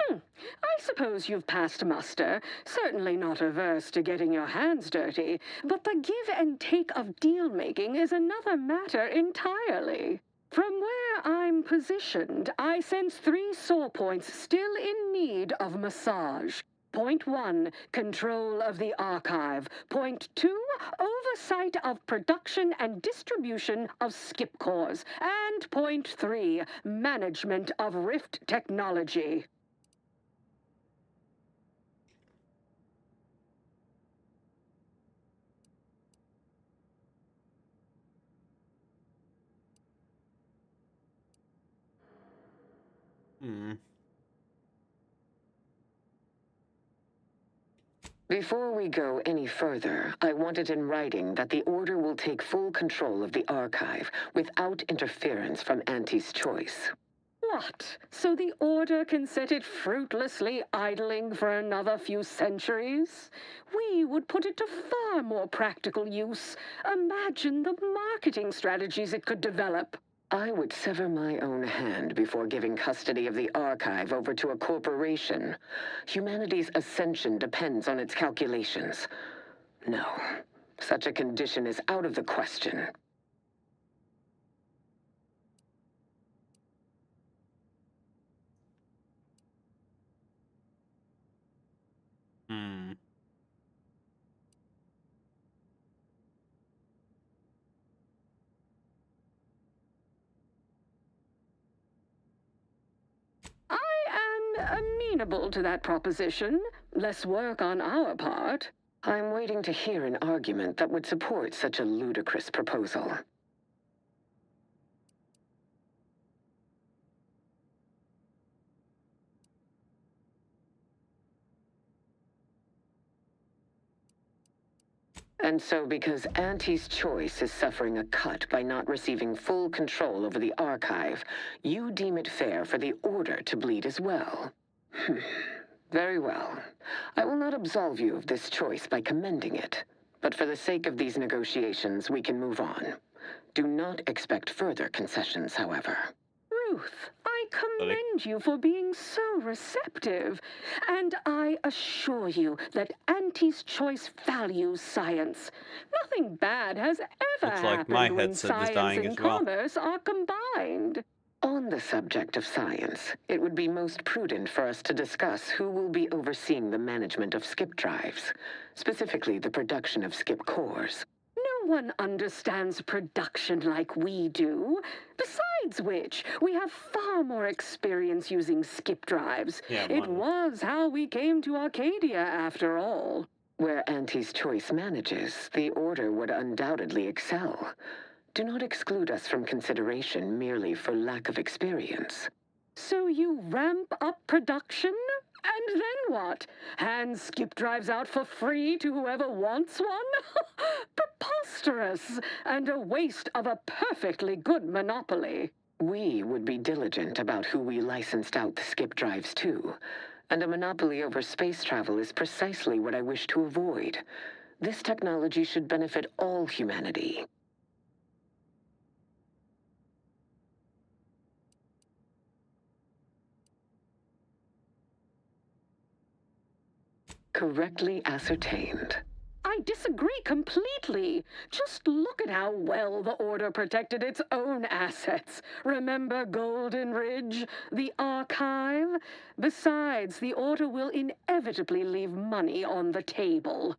I suppose you've passed muster. Certainly not averse to getting your hands dirty. But the give and take of deal-making is another matter entirely. From where I'm positioned, I sense 3 sore points still in need of massage. Point 1, control of the archive. Point 2, oversight of production and distribution of skip cores. And point 3, management of Rift technology. Before we go any further, I want it in writing that the Order will take full control of the archive without interference from Auntie's choice. What? So the Order can set it fruitlessly idling for another few centuries? We would put it to far more practical use. Imagine the marketing strategies it could develop. I would sever my own hand before giving custody of the archive over to a corporation. Humanity's ascension depends on its calculations. No, such a condition is out of the question. I am amenable to that proposition. Less work on our part. I'm waiting to hear an argument that would support such a ludicrous proposal. And so, because Auntie's choice is suffering a cut by not receiving full control over the archive, you deem it fair for the Order to bleed as well. Very well. I will not absolve you of this choice by commending it. But for the sake of these negotiations, we can move on. Do not expect further concessions, however. Ruth, I commend you for being so receptive. And I assure you that Auntie's choice values science. Nothing bad has ever happened when science and commerce are combined. On the subject of science, it would be most prudent for us to discuss who will be overseeing the management of skip drives, specifically the production of skip cores. No one understands production like we do. Besides which, we have far more experience using skip drives. It was how we came to Arcadia, after all. Where Auntie's choice manages, the Order would undoubtedly excel. Do not exclude us from consideration merely for lack of experience. So you ramp up production? And then what? Hand skip drives out for free to whoever wants one? Preposterous, and a waste of a perfectly good monopoly. We would be diligent about who we licensed out the skip drives to. And a monopoly over space travel is precisely what I wish to avoid. This technology should benefit all humanity. Correctly ascertained. I disagree completely. Just look at how well the Order protected its own assets. Remember Golden Ridge, the archive? Besides, the Order will inevitably leave money on the table.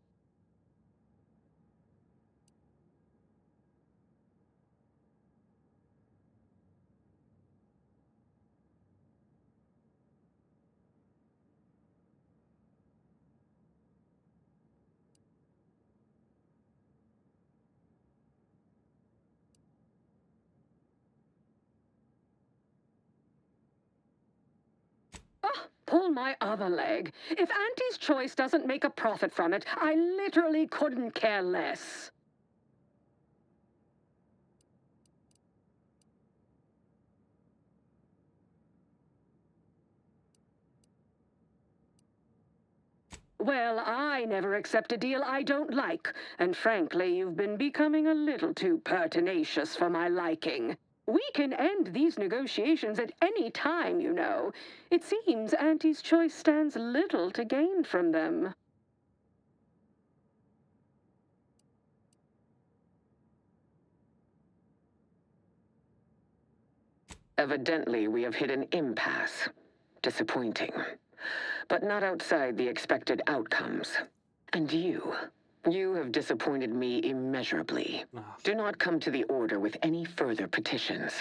pull my other leg. If Auntie's Choice doesn't make a profit from it, I literally couldn't care less. Well, I never accept a deal I don't like, and frankly, you've been becoming a little too pertinacious for my liking. We can end these negotiations at any time, you know. It seems Auntie's Choice stands little to gain from them. Evidently, we have hit an impasse. Disappointing. But not outside the expected outcomes. And you have disappointed me immeasurably. Do not come to the Order with any further petitions.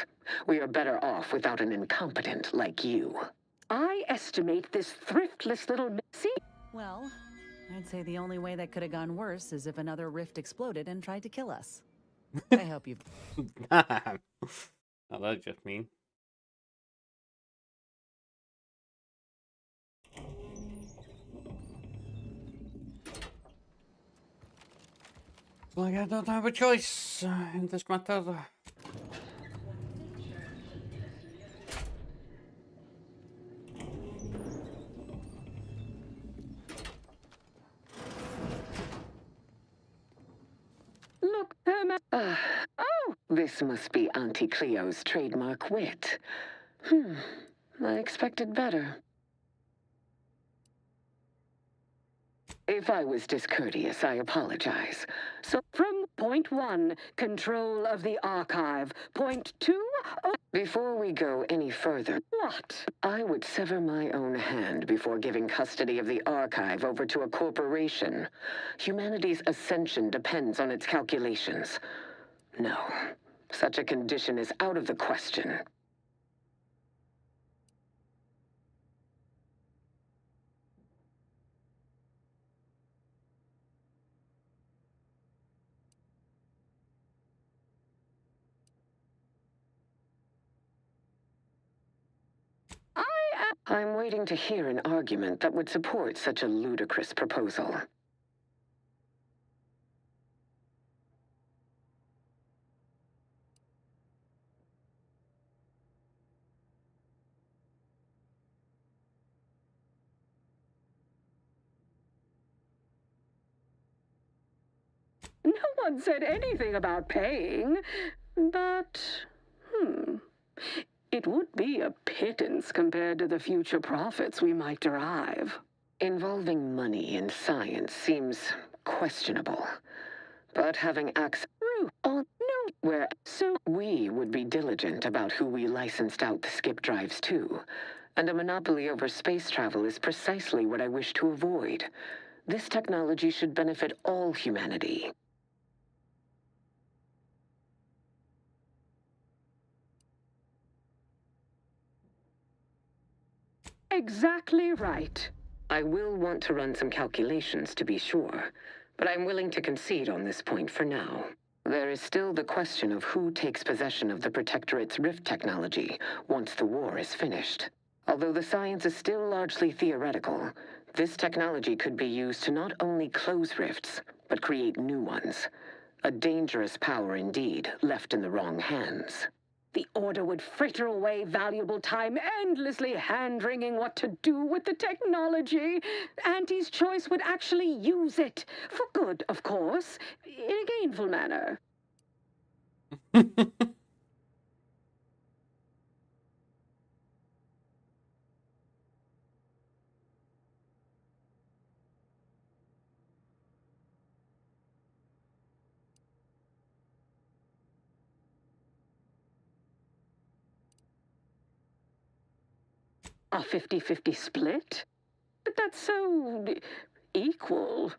We are better off without an incompetent like you. I estimate this thriftless little missy. Well, I'd say the only way that could have gone worse is if another rift exploded and tried to kill us. I hope you've... Now that's just mean. Like I don't have a choice in this matter. Look, oh, this must be Auntie Cleo's trademark wit. I expected better. If I was discourteous, I apologize. So, from point 1, control of the archive. Point 2, before we go any further, what? I would sever my own hand before giving custody of the archive over to a corporation. Humanity's ascension depends on its calculations. No, such a condition is out of the question. I'm waiting to hear an argument that would support such a ludicrous proposal. No one said anything about paying, but, it would be a pittance compared to the future profits we might derive. Involving money in science seems questionable, but having access on where so we would be diligent about who we licensed out the skip drives to, and a monopoly over space travel is precisely what I wish to avoid. This technology should benefit all humanity. Exactly right. I will want to run some calculations to be sure, but I'm willing to concede on this point for now. There is still the question of who takes possession of the Protectorate's rift technology once the war is finished. Although the science is still largely theoretical, this technology could be used to not only close rifts, but create new ones. A dangerous power indeed, left in the wrong hands. The Order would fritter away valuable time endlessly hand-wringing what to do with the technology. Auntie's Choice would actually use it. For good, of course. In a gainful manner. A 50-50 split? But that's so... equal.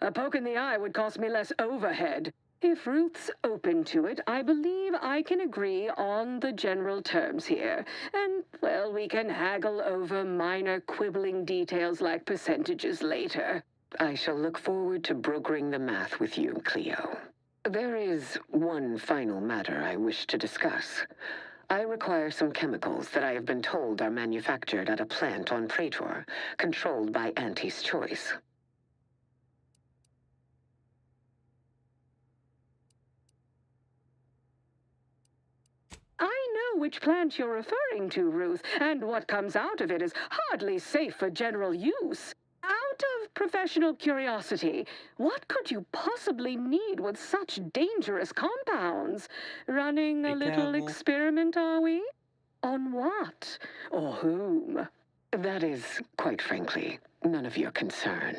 A poke in the eye would cost me less overhead. If Ruth's open to it, I believe I can agree on the general terms here. And, well, we can haggle over minor quibbling details like percentages later. I shall look forward to brokering the math with you, Cleo. There is one final matter I wish to discuss. I require some chemicals that I have been told are manufactured at a plant on Praetor, controlled by Auntie's choice. I know which plant you're referring to, Ruth, and what comes out of it is hardly safe for general use. Out of professional curiosity, what could you possibly need with such dangerous compounds? Running a Be little careful. experiment, are we? On what? Or whom? That is, quite frankly, none of your concern.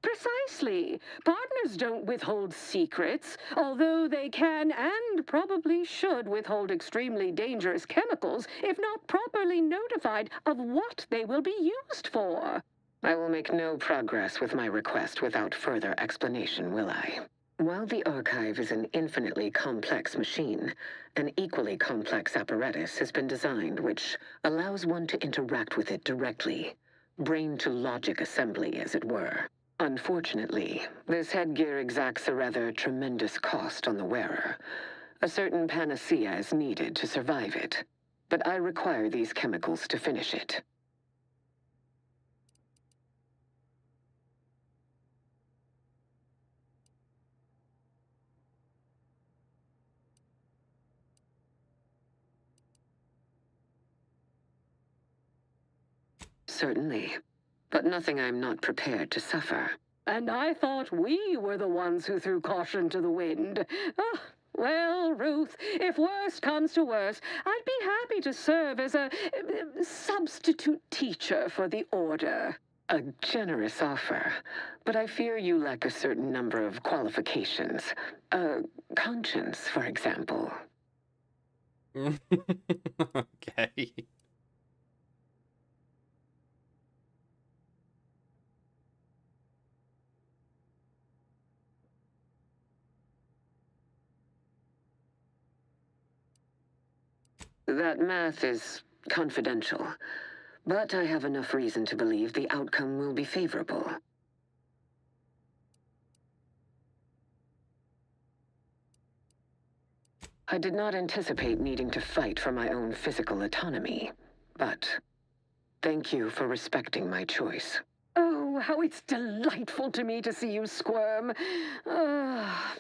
Precisely. Partners don't withhold secrets, although they can and probably should withhold extremely dangerous chemicals if not properly notified of what they will be used for. I will make no progress with my request without further explanation, will I? While the archive is an infinitely complex machine, an equally complex apparatus has been designed which allows one to interact with it directly. Brain-to-logic assembly, as it were. Unfortunately, this headgear exacts a rather tremendous cost on the wearer. A certain panacea is needed to survive it, but I require these chemicals to finish it. Certainly, but nothing I'm not prepared to suffer. And I thought we were the ones who threw caution to the wind. Ah, well, Ruth, if worst comes to worst, I'd be happy to serve as a substitute teacher for the Order. A generous offer, but I fear you lack a certain number of qualifications. Conscience, for example. Okay. That math is confidential, but I have enough reason to believe the outcome will be favorable. I did not anticipate needing to fight for my own physical autonomy, but thank you for respecting my choice. Oh, how it's delightful to me to see you squirm.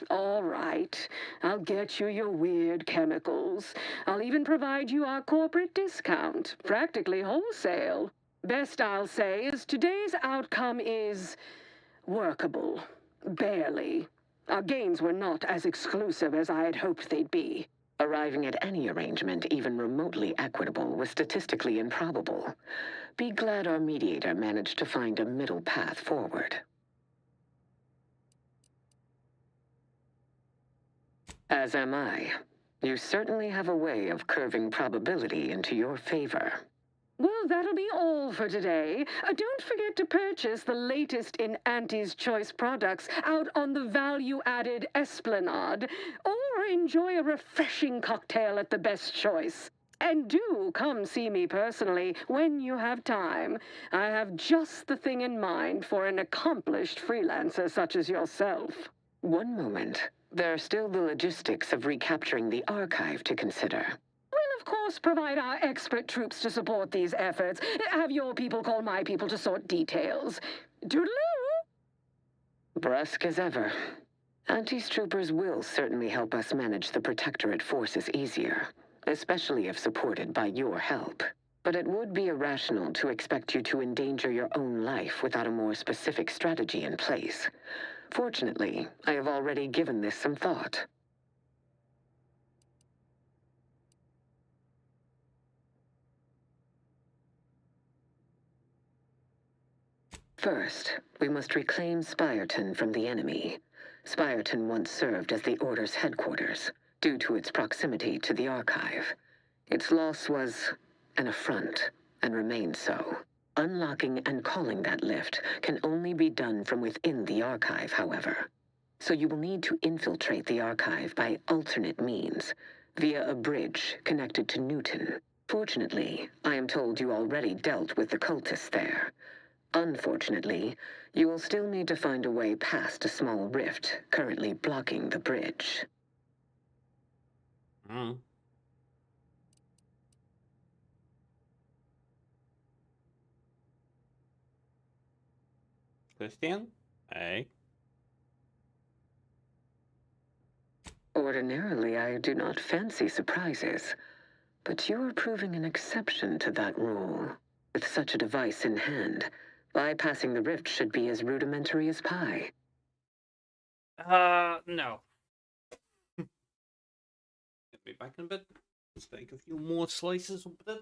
All right. I'll get you your weird chemicals. I'll even provide you our corporate discount, practically wholesale. Best I'll say is today's outcome is workable. Barely. Our gains were not as exclusive as I had hoped they'd be. Arriving at any arrangement even remotely equitable was statistically improbable. Be glad our mediator managed to find a middle path forward. As am I. You certainly have a way of curving probability into your favor. Well, that'll be all for today. Don't forget to purchase the latest in Auntie's Choice products out on the value-added Esplanade, or enjoy a refreshing cocktail at the Best Choice. And do come see me personally when you have time. I have just the thing in mind for an accomplished freelancer such as yourself. One moment. There are still the logistics of recapturing the archive to consider. We'll, of course, provide our expert troops to support these efforts. Have your people call my people to sort details. Toodaloo! Brusque as ever. Auntie's troopers will certainly help us manage the Protectorate forces easier, especially if supported by your help. But it would be irrational to expect you to endanger your own life without a more specific strategy in place. Fortunately, I have already given this some thought. First, we must reclaim Spireton from the enemy. Spireton once served as the Order's headquarters, due to its proximity to the Archive. Its loss was an affront, and remains so. Unlocking and calling that lift can only be done from within the Archive, however. So you will need to infiltrate the archive by alternate means, via a bridge connected to Newton. Fortunately, I am told you already dealt with the cultists there. Unfortunately, you will still need to find a way past a small rift currently blocking the bridge. Christian? Hey. Ordinarily, I do not fancy surprises, but you are proving an exception to that rule. With such a device in hand, bypassing the rift should be as rudimentary as pie. No. Get me back in a bit. Let's take a few more slices of bread.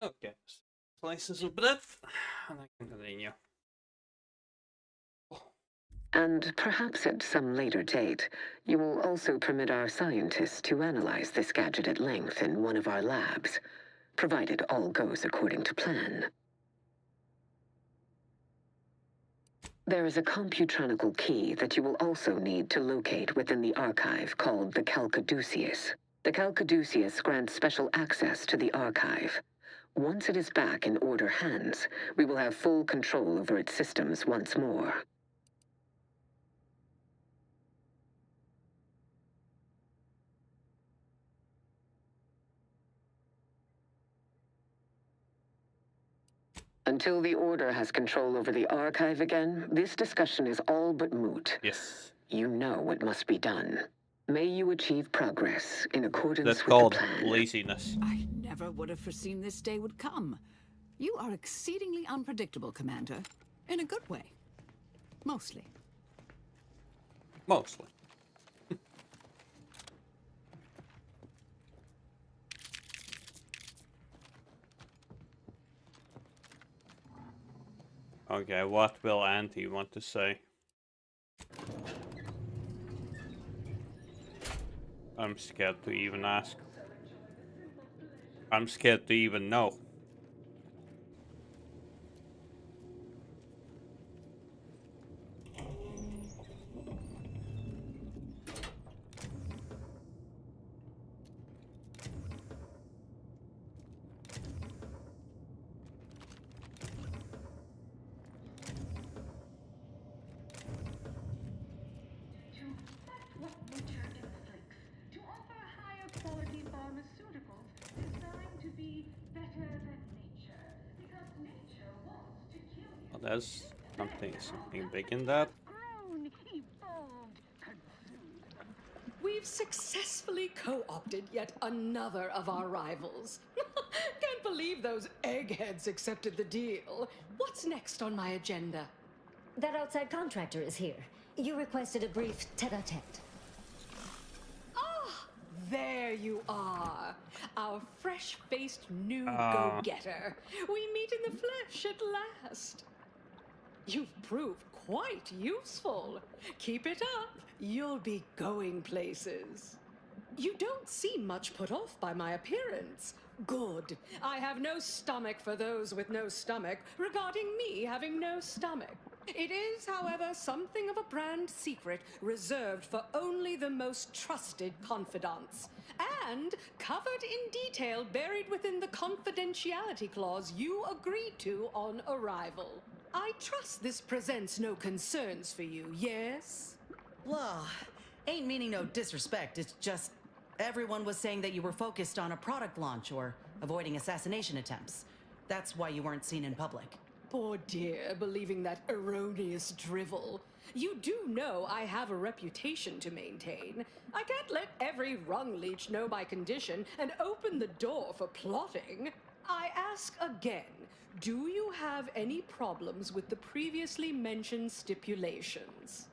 Okay, slices of bread, and I can continue. And perhaps at some later date, you will also permit our scientists to analyze this gadget at length in one of our labs, provided all goes according to plan. There is a computronical key that you will also need to locate within the archive called the Calcaduceus. The Calcaduceus grants special access to the archive. Once it is back in Order hands, we will have full control over its systems once more. Until the Order has control over the archive again, this discussion is all but moot. Yes. You know what must be done. May you achieve progress in accordance That's with called the plan. laziness. I never would have foreseen this day would come. You are exceedingly unpredictable, Commander. In a good way. Mostly. Mostly. Okay, what will Auntie want to say? I'm scared to even ask. I'm scared to even know. Well, there's something big in that. We've successfully co-opted yet another of our rivals. Can't believe those eggheads accepted the deal. What's next on my agenda? That outside contractor is here. You requested a brief tete-a-tete. Ah, there you are. Our fresh-faced new Ah. go-getter. We meet in the flesh at last. You've proved quite useful. Keep it up. You'll be going places. You don't seem much put off by my appearance. Good. I have no stomach for those with no stomach regarding me having no stomach. It is, however, something of a brand secret reserved for only the most trusted confidants. And covered in detail buried within the confidentiality clause you agreed to on arrival. I trust this presents no concerns for you, yes? Well, ain't meaning no disrespect. It's just everyone was saying that you were focused on a product launch or avoiding assassination attempts. That's why you weren't seen in public. Poor dear, believing that erroneous drivel. You do know I have a reputation to maintain. I can't let every rung leech know my condition and open the door for plotting. I ask again, do you have any problems with the previously mentioned stipulations?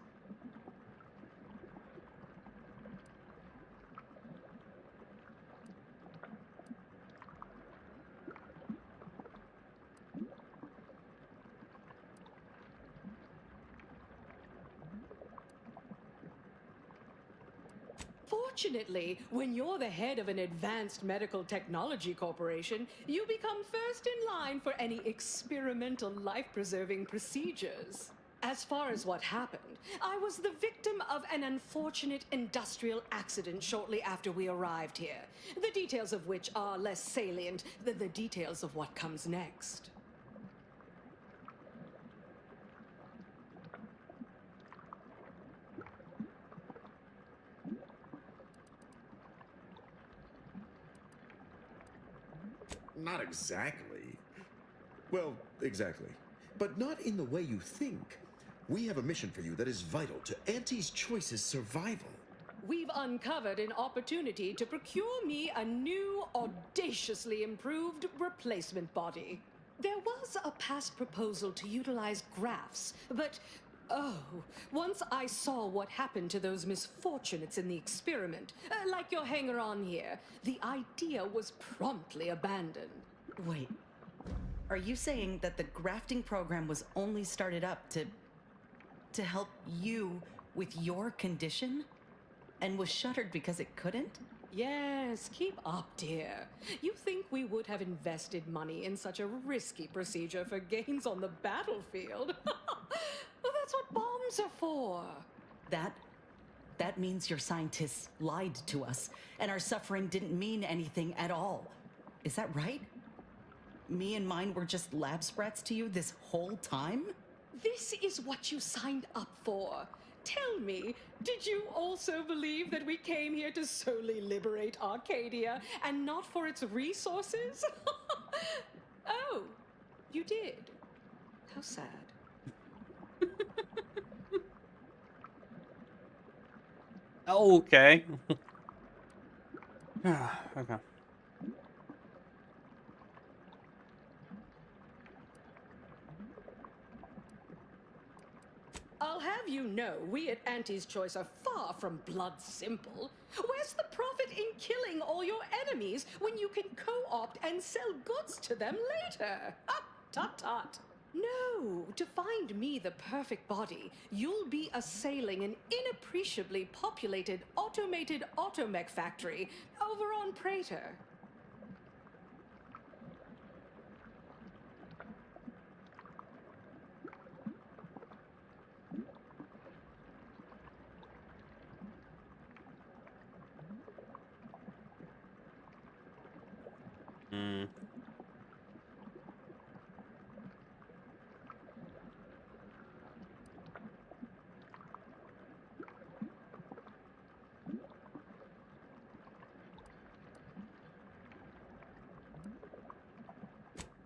Fortunately, when you're the head of an advanced medical technology corporation, you become first in line for any experimental life-preserving procedures. As far as what happened, I was the victim of an unfortunate industrial accident shortly after we arrived here, the details of which are less salient than the details of what comes next. Not exactly. Well, exactly. But not in the way you think. We have a mission for you that is vital to Auntie's Choice's survival. We've uncovered an opportunity to procure me a new, audaciously improved replacement body. There was a past proposal to utilize graphs, but once I saw what happened to those misfortunates in the experiment, like your hanger-on here, the idea was promptly abandoned. Wait, are you saying that the grafting program was only started up to help you with your condition? And was shuttered because it couldn't? Yes, keep up, dear. You think we would have invested money in such a risky procedure for gains on the battlefield? Well, that's what bombs are for. That means your scientists lied to us, and our suffering didn't mean anything at all. Is that right? Me and mine were just lab sprats to you this whole time? This is what you signed up for. Tell me, did you also believe that we came here to solely liberate Arcadia and not for its resources? Oh, you did. How sad. Okay. Okay. I'll have you know, we at Auntie's Choice are far from blood simple. Where's the profit in killing all your enemies when you can co-opt and sell goods to them later? Ah, tut-tut. No, to find me the perfect body, you'll be assailing an inappreciably populated automated automech factory over on Praetor.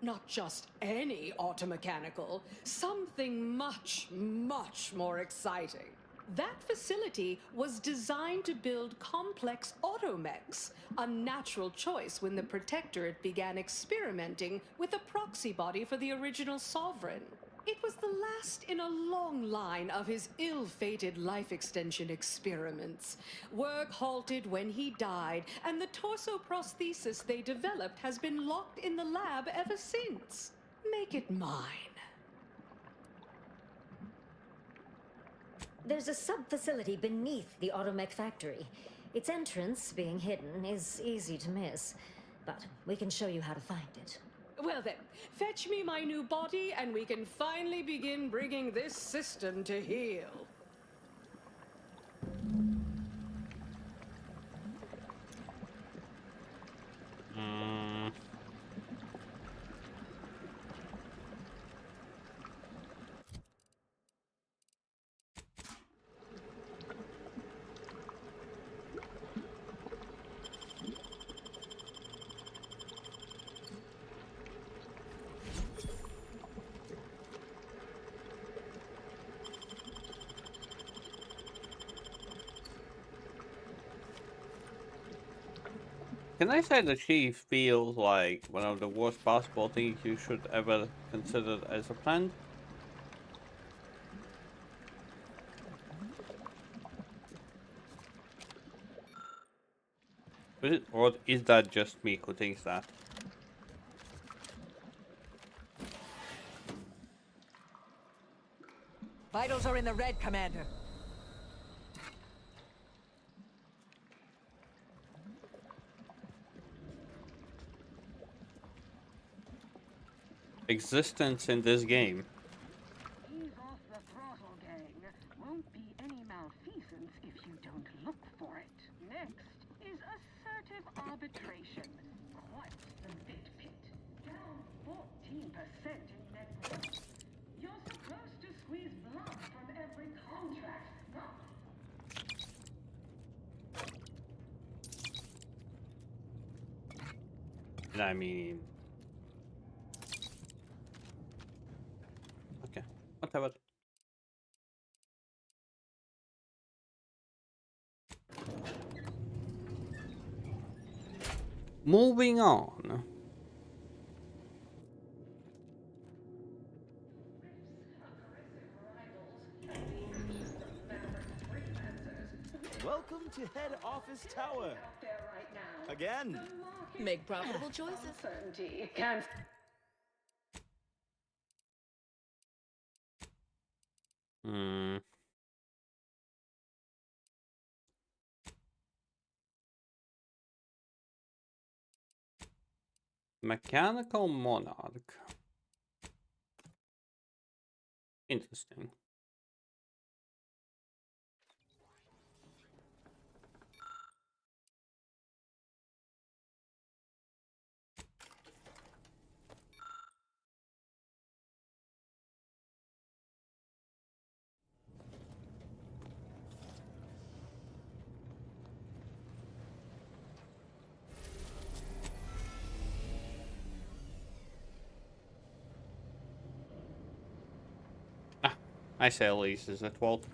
Not just any automechanical, something much, much more exciting. That facility was designed to build complex automechs, a natural choice when the Protectorate began experimenting with a proxy body for the original Sovereign. It was the last in a long line of his ill-fated life extension experiments. Work halted when he died, and the torso prosthesis they developed has been locked in the lab ever since. Make it mine. There's a sub-facility beneath the automech factory. Its entrance, being hidden, is easy to miss. But we can show you how to find it. Well then, fetch me my new body and we can finally begin bringing this system to heel. Can I say that she feels like one of the worst possible things you should ever consider as a plan? Or is that just me who thinks that? Vitals are in the red, Commander. Existence in this game. Ease off the throttle, gang. Won't be any malfeasance if you don't look for it. Next is assertive arbitration. Quite the bit pit. Down 14% in net worth. You're supposed to squeeze blood from every contract, not... I mean... Okay, whatever. Moving on. Welcome to head office tower. Again. Make profitable choices. Uncertainty. Can't... Mechanical Monarch. Interesting. I say Elise is at Walt.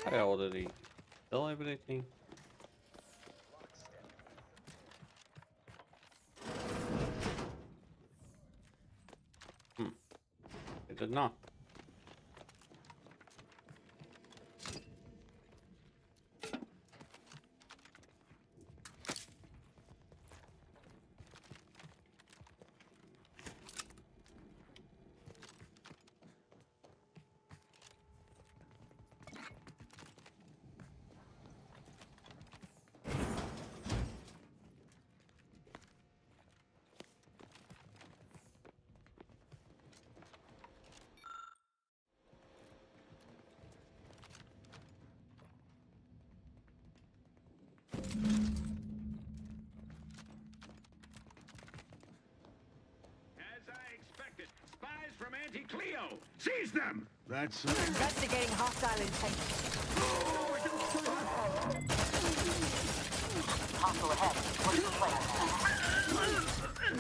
I already kill everything. It did not. From Anti-Cleo! Seize them! That's Investigating hostile intent. Hostile ahead. What's the plan?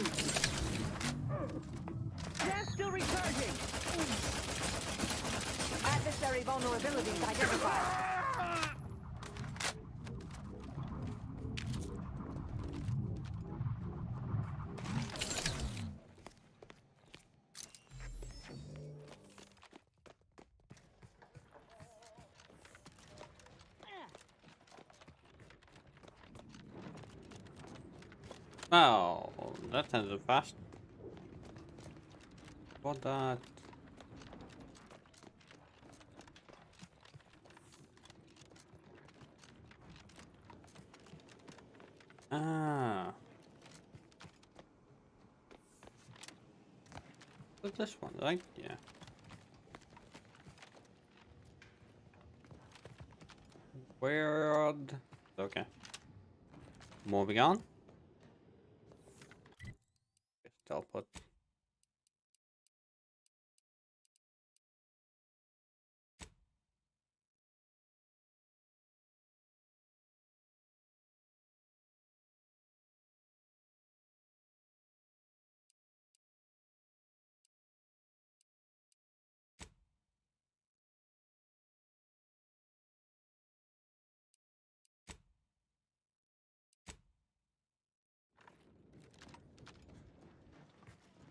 Gas still recharging. Adversary vulnerabilities identified. Oh, that ended fast. What that? Ah. But this one, right? Yeah. Weird. Okay. Moving on. Just output.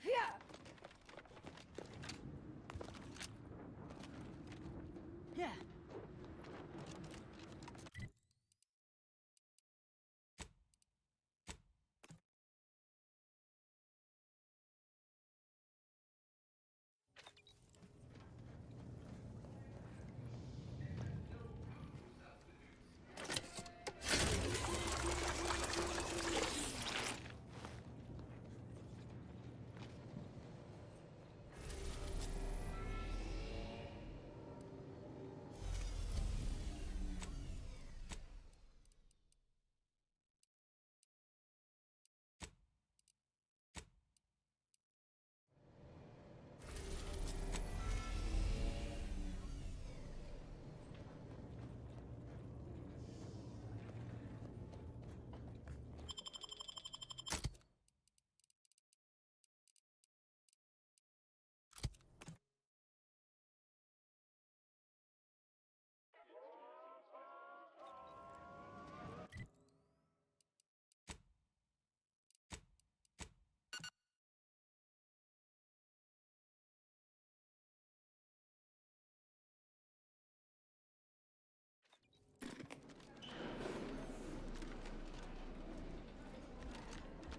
Yeah.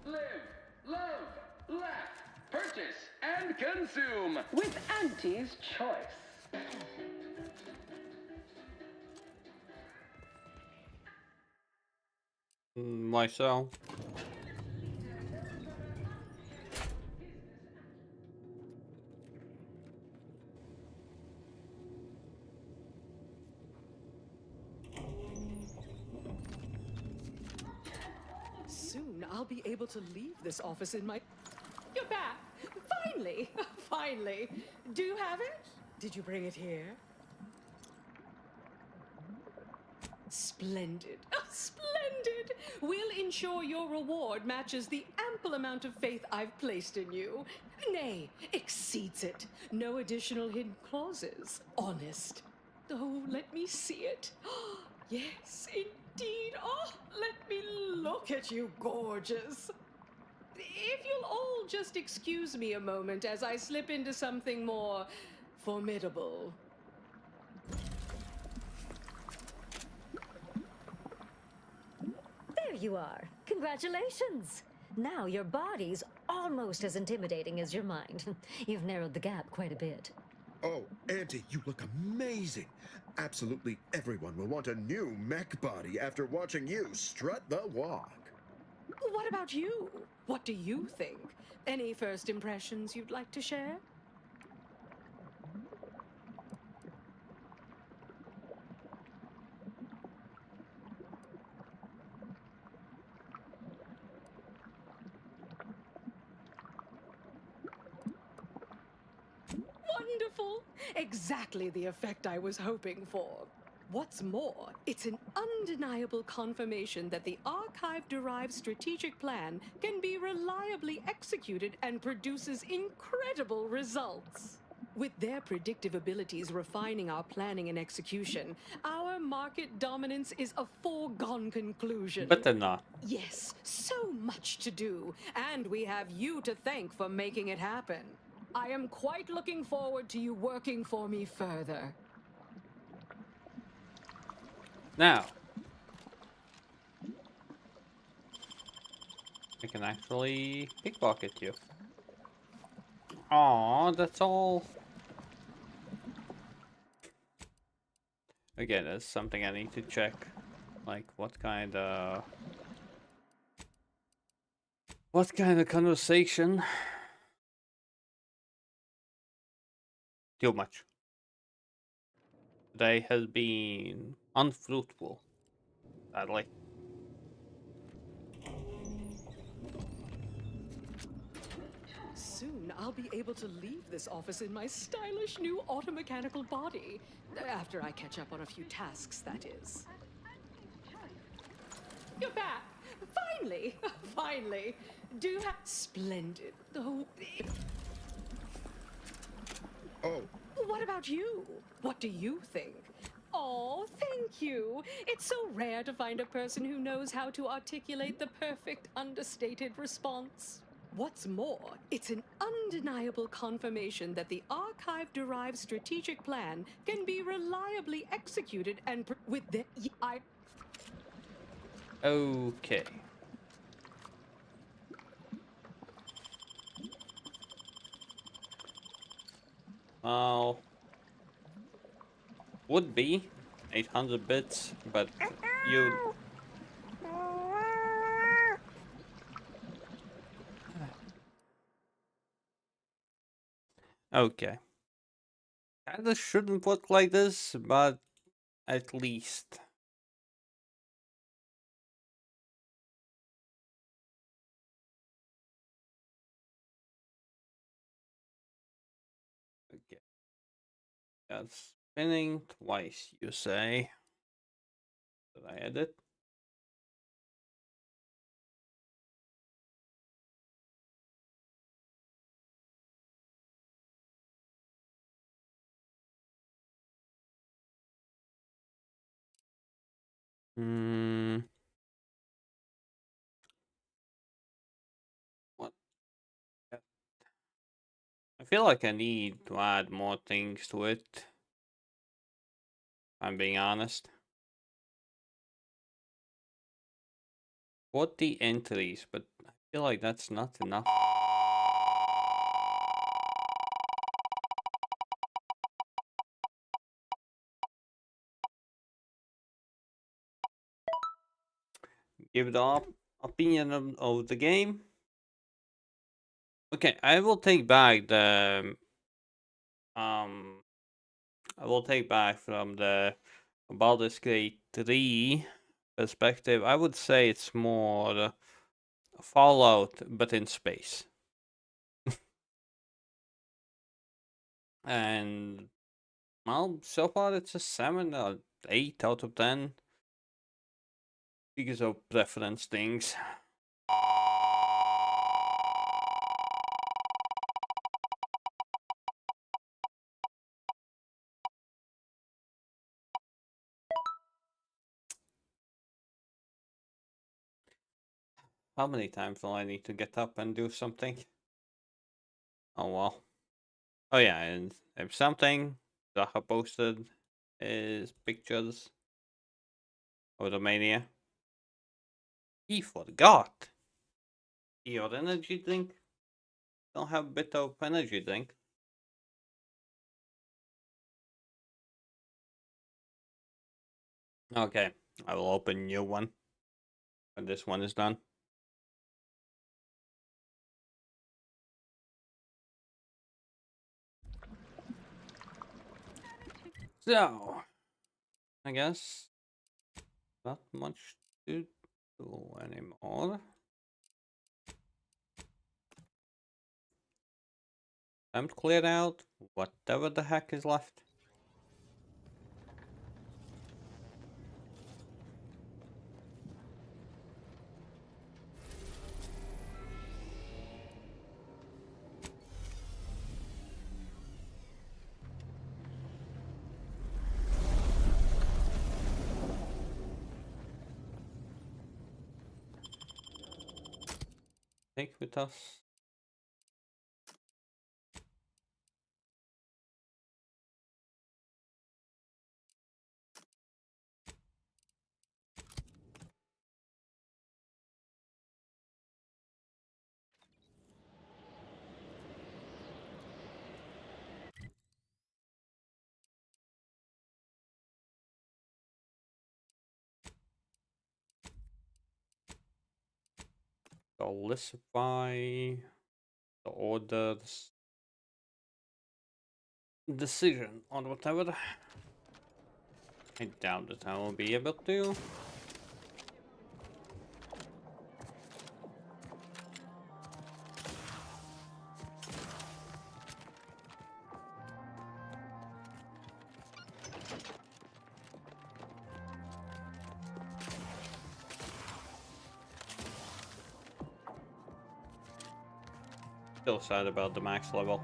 Live, love, laugh, purchase, and consume With Auntie's choice. Why so? Soon I'll be able to leave this office in my... You're back! Finally! Finally! Do you have it? Did you bring it here? Splendid. Oh, splendid! We'll ensure your reward matches the ample amount of faith I've placed in you. Nay, exceeds it. No additional hidden clauses. Honest. Oh, let me see it. Yes, indeed. Oh, let me look at you, gorgeous. If you'll all just excuse me a moment as I slip into something more formidable. There you are. Congratulations. Now your body's almost as intimidating as your mind. You've narrowed the gap quite a bit. Oh, Auntie, you look amazing. Absolutely everyone will want a new mech body after watching you strut the walk. What about you? What do you think? Any first impressions you'd like to share? Wonderful! Exactly the effect I was hoping for. What's more, it's an undeniable confirmation that the archive-derived strategic plan can be reliably executed and produces incredible results. With their predictive abilities refining our planning and execution, our market dominance is a foregone conclusion. But they're not. Yes, so much to do, and we have you to thank for making it happen. I am quite looking forward to you working for me further. Now, I can actually pickpocket you. Aw, that's all. Again, that's something I need to check. Like, what kind of conversation? Too much. today has been unfruitful, sadly. Soon I'll be able to leave this office in my stylish new automechanical body. After I catch up on a few tasks, that is. You're back! Finally! Finally! Do have... Splendid. Oh... Oh. What about you? What do you think? Oh, thank you. It's so rare to find a person who knows how to articulate the perfect understated response. What's more, it's an undeniable confirmation that the archive-derived strategic plan can be reliably executed and with the... Okay. Well, would be 800 bits, but you... Okay. Kinda shouldn't look like this, but at least. Okay. That's spinning twice, you say. Did I edit? What? I feel like I need to add more things to it. If I'm being honest. 40 entries, but I feel like that's not enough. Give the opinion of the game. Okay, I will take back the I will take back from the Baldur's Gate 3 perspective. I would say it's more Fallout, but in space. And well, so far it's a 7 or 8 out of 10 because of preference things. How many times will I need to get up and do something? Oh well. Oh yeah, and if something Zaha posted is pictures of the mania. He forgot. Your energy drink? Don't have a bit of energy drink. Okay, I will open a new one when this one is done. So, I guess not much to do anymore. Time to clear out whatever the heck is left. Take with us. Solicify the orders decision on whatever. I doubt that I will be able to. Still sad about the max level.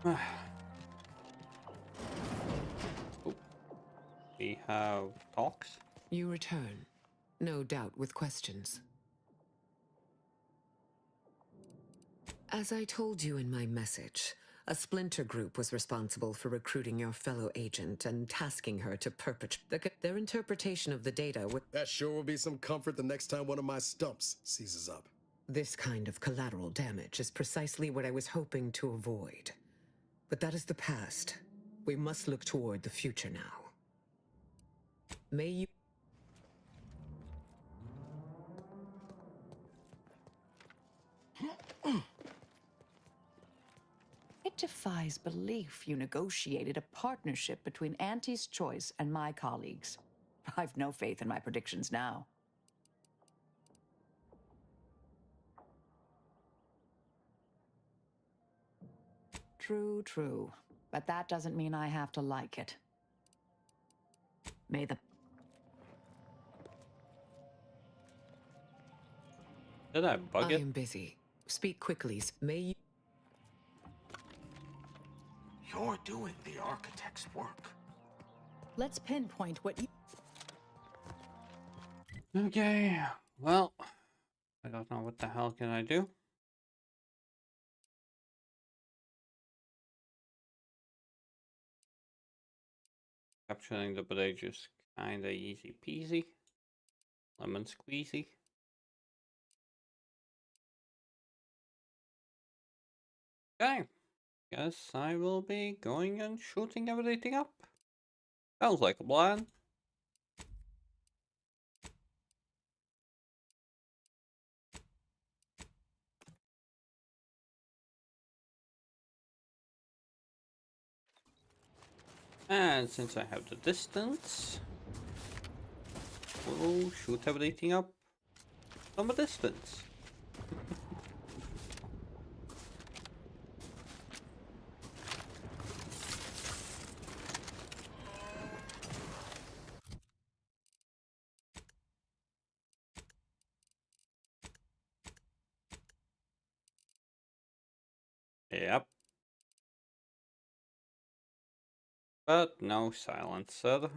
Oh. We have talks. You return, no doubt with questions. As I told you in my message, a splinter group was responsible for recruiting your fellow agent and tasking her to perpetrate their interpretation of the data. That sure will be some comfort the next time one of my stumps seizes up. This kind of collateral damage is precisely what I was hoping to avoid. But that is the past. We must look toward the future now. May you... It defies belief you negotiated a partnership between Auntie's Choice and my colleagues. I've no faith in my predictions now. True, true. But that doesn't mean I have to like it. May the... Did I bug it? I am busy. Speak quickly. May you... You're doing the architect's work. Let's pinpoint what you... Okay, well, I don't know what the hell can I do. Capturing the bridge is kinda easy peasy. Lemon squeezy. Okay, guess I will be going and shooting everything up. Sounds like a plan. And since I have the distance, we'll shoot everything up from a distance. Yep. But no silencer.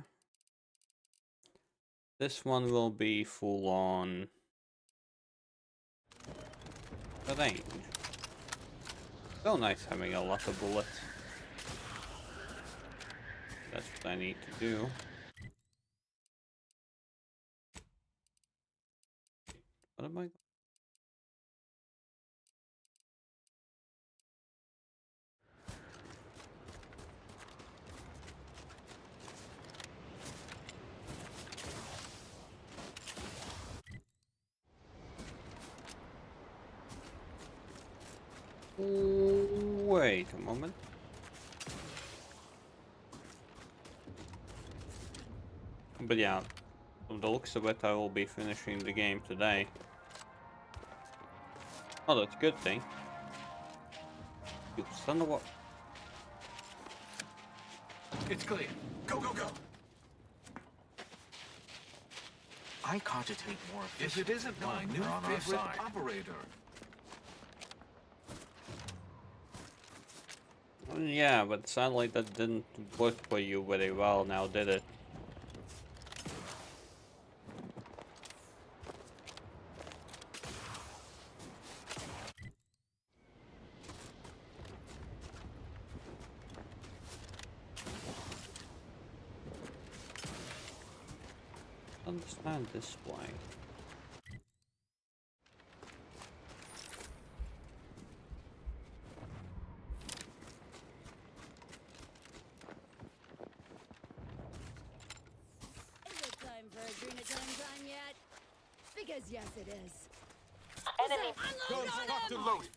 This one will be full on range. So nice having a lot of bullets. That's what I need to do. What am I? Wait a moment. But yeah, from the looks of it, I will be finishing the game today. Oh, that's a good thing. You son of a... It's clear. Go, go, go! I cogitate more If it isn't my new favorite operator. Yeah, but sadly that didn't work for you very well now, did it? Understand display. Because yes, it is. Enemy. Constructor loaded.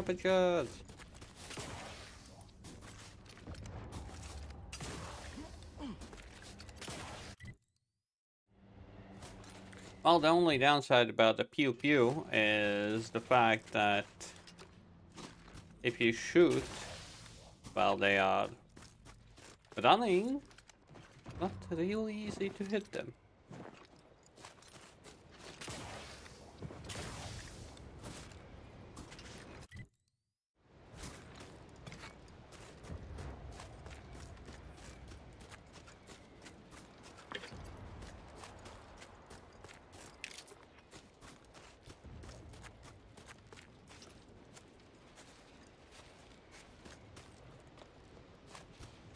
scavengers! Well, the only downside about the pew pew is the fact that if you shoot while they are running, not really easy to hit them.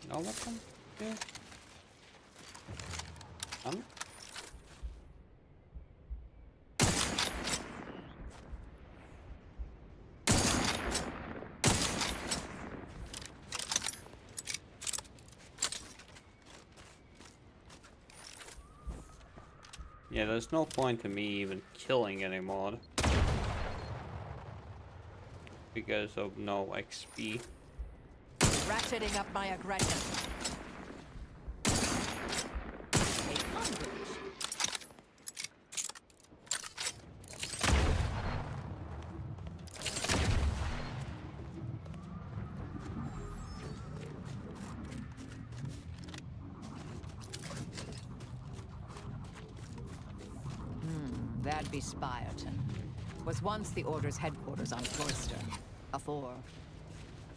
No weapon here? None? Yeah, there's no point in me even killing anymore because of no XP. Ratcheting up my aggression. That'd be Spyerton. Was once the Order's headquarters on Cloister. Afore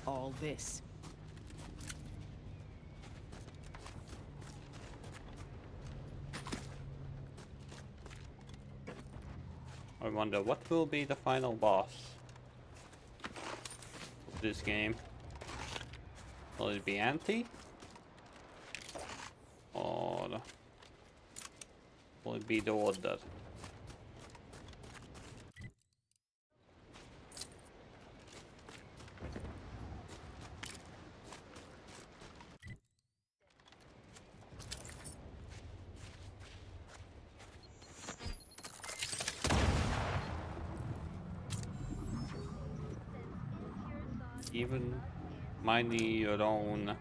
all this. I wonder what will be the final boss of this game. Will it be Anti? Or will it be the Order? Even minding your own.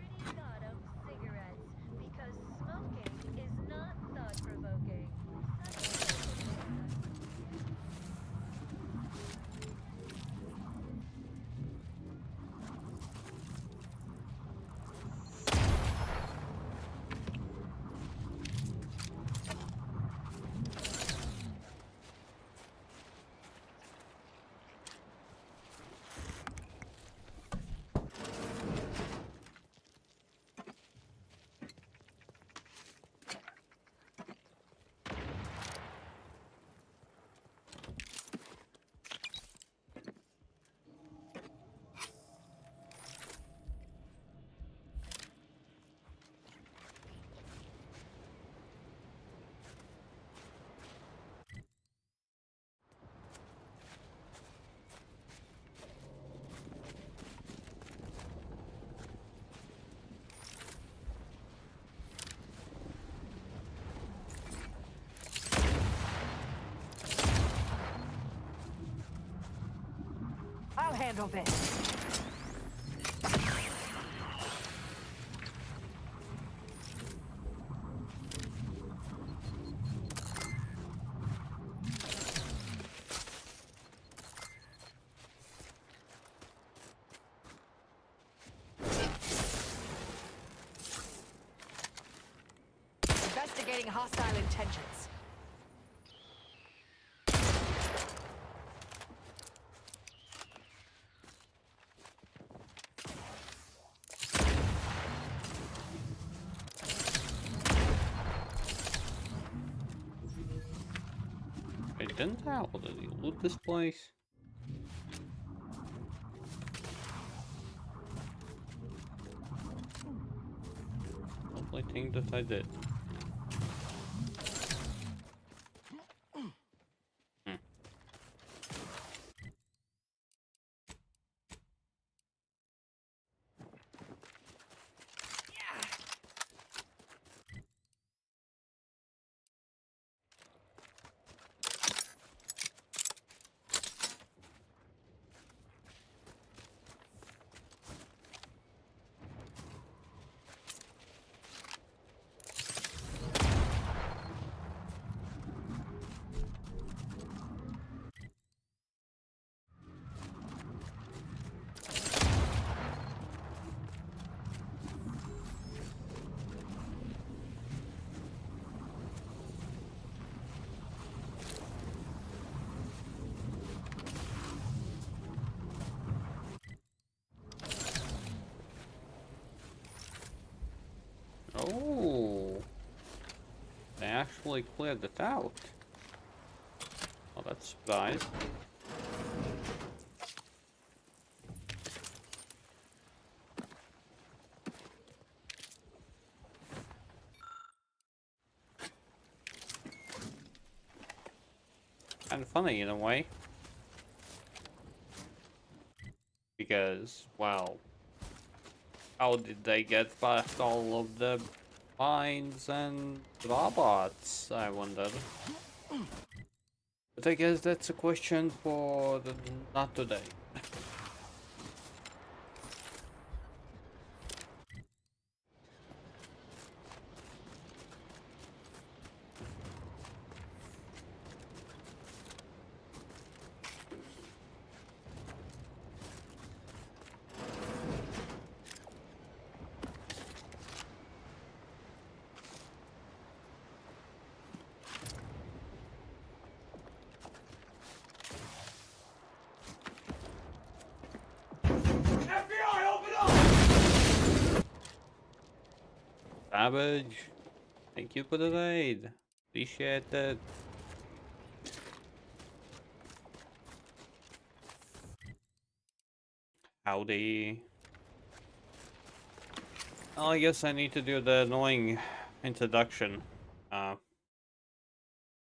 I'll handle this. Investigating hostile intentions. Didn't how did he loot this place? Only thing that I did. actually cleared it out. Oh, that's a surprise. Kind of funny in a way. Because, well, how did they get past all of the mines and robots, I wonder. But I guess that's a question for not today. FBI, open up! Savage, thank you for the raid. Appreciate it. Howdy. Well, I guess I need to do the annoying introduction.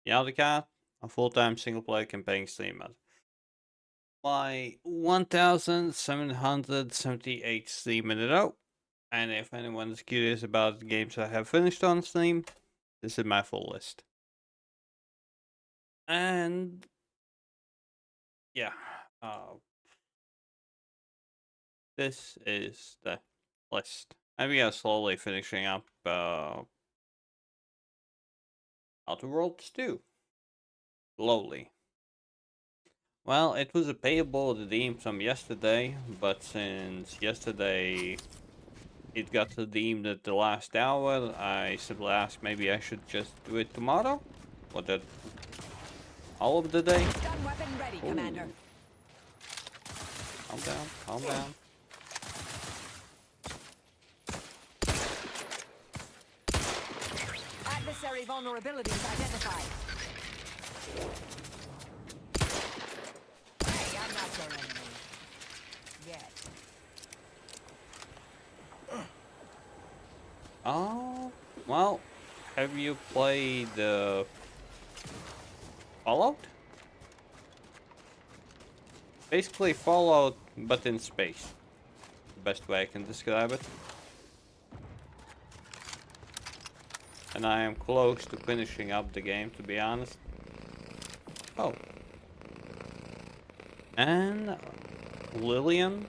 MnjauTheCat, a full-time single-player campaign streamer. My 1778 stream in a row. And if anyone is curious about the games I have finished on Steam, this is my full list. And yeah, this is the list. And we are slowly finishing up Outer Worlds 2. Slowly. Well, it was a payable redeem from yesterday, but since yesterday it got redeemed at the last hour, I simply asked maybe I should just do it tomorrow? Or that all of the day? Stun weapon ready, Commander. Calm down, calm down. Adversary vulnerabilities identified. Hey, I'm not your enemy. Yet. Oh, well, have you played Fallout? Basically Fallout, but in space. The best way I can describe it. And I am close to finishing up the game, to be honest. Oh. And Lillian,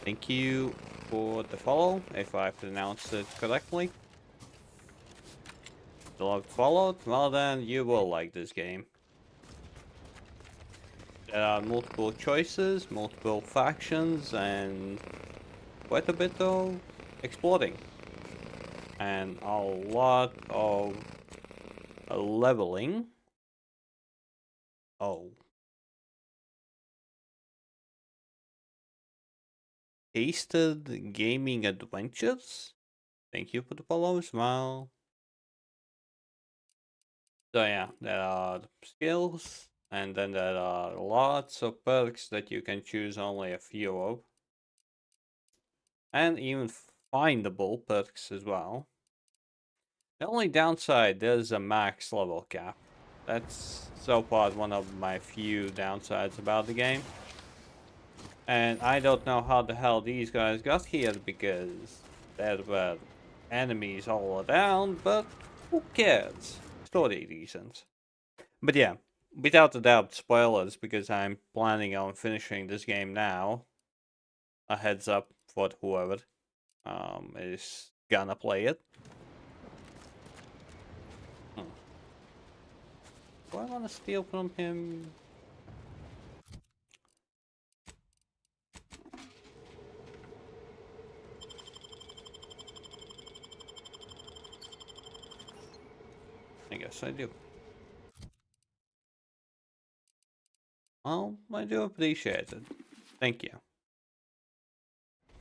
thank you for the follow, if I pronounced it correctly. You loved Fallout? Well then, you will like this game. There are multiple choices, multiple factions, and quite a bit of exploring. And a lot of leveling. Oh. Tasted Gaming Adventures? Thank you for the follow as well. So yeah, there are skills, and then there are lots of perks that you can choose only a few of. And even findable perks as well. The only downside, there's a max level cap. That's so far one of my few downsides about the game. And I don't know how the hell these guys got here, because there were enemies all around, but who cares? Story reasons. But yeah, without a doubt, spoilers, because I'm planning on finishing this game now. A heads up for whoever is gonna play it. Do I want to steal from him? I guess I do. Well, I do appreciate it. Thank you.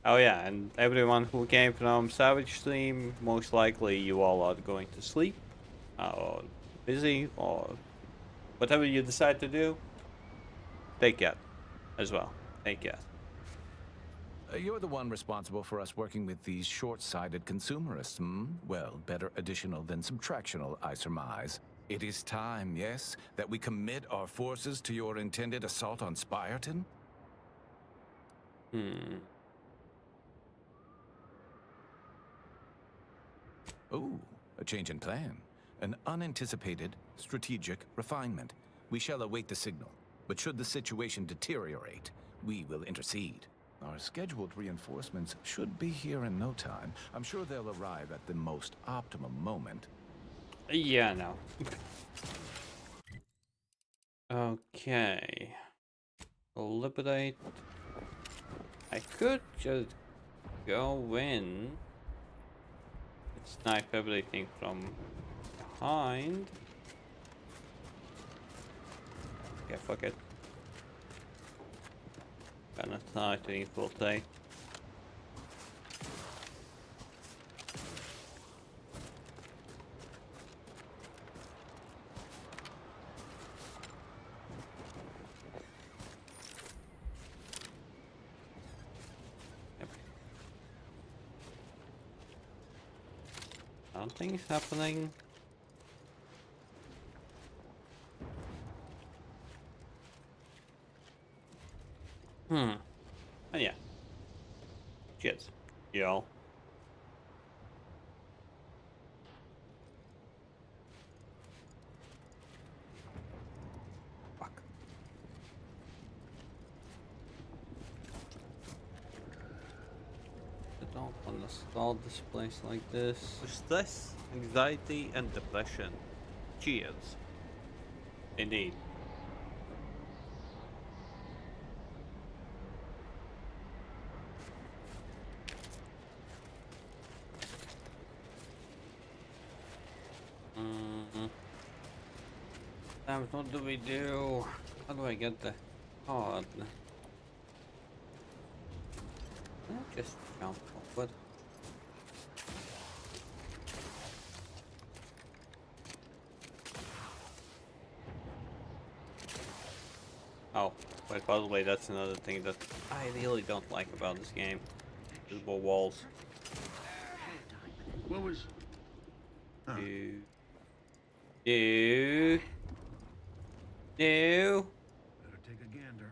Oh yeah, and everyone who came from Savage Stream, most likely you all are going to sleep. Or busy or whatever you decide to do, take care as well. Take care. You're the one responsible for us working with these short-sighted consumerists, hmm? Well, better additional than subtractional, I surmise. It is time, yes, that we commit our forces to your intended assault on Spyreton? Ooh, a change in plan. An unanticipated, strategic refinement. We shall await the signal, but should the situation deteriorate, we will intercede. Our scheduled reinforcements should be here in no time. I'm sure they'll arrive at the most optimum moment. Yeah, no. Okay. Liberate. I could just go in and snipe everything from behind. Okay, fuck it. Gonna try to infiltrate. Something's happening. Oh yeah. Cheers. Y'all. Fuck. I don't want to stall this place like this. Stress, anxiety, and depression. Cheers. Indeed. Damn it, what do we do? How do I get the card? Just jump forward. Oh, wait, by the way, that's another thing that I really don't like about this game. Visible walls. What was... No. Better take a gander.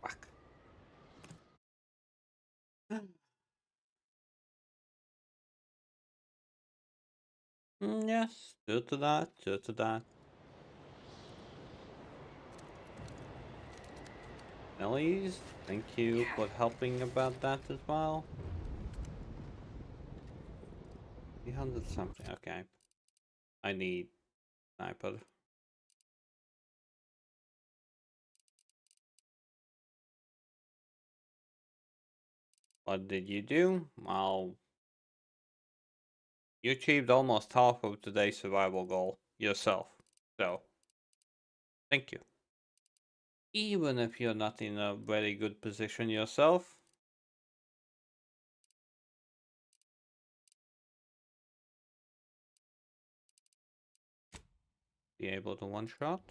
Fuck. Yes, due to that, due to that. Ellie's, thank you for helping about that as well. 300 something, okay. I need sniper. What did you do? Well, you achieved almost half of today's survival goal yourself. So, thank you. Even if you're not in a very good position yourself. Be able to one-shot.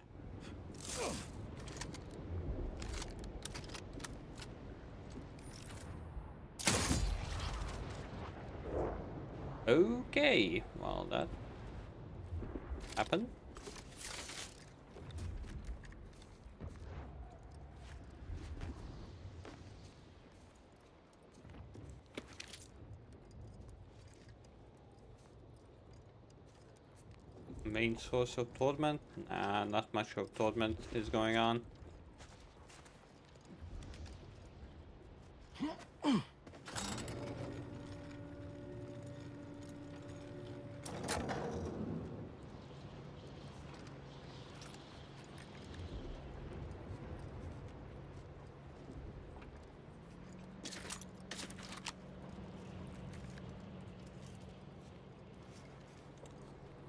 Okay, well that happened. Main source of torment? Nah, not much of torment is going on.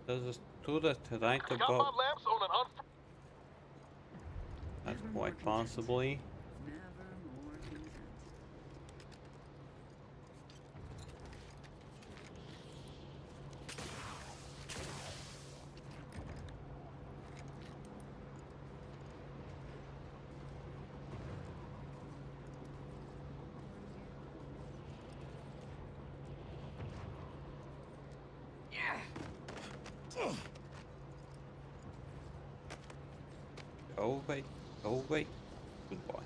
There's a turret right above. That's quite possibly. Go away. Go away. Good boy.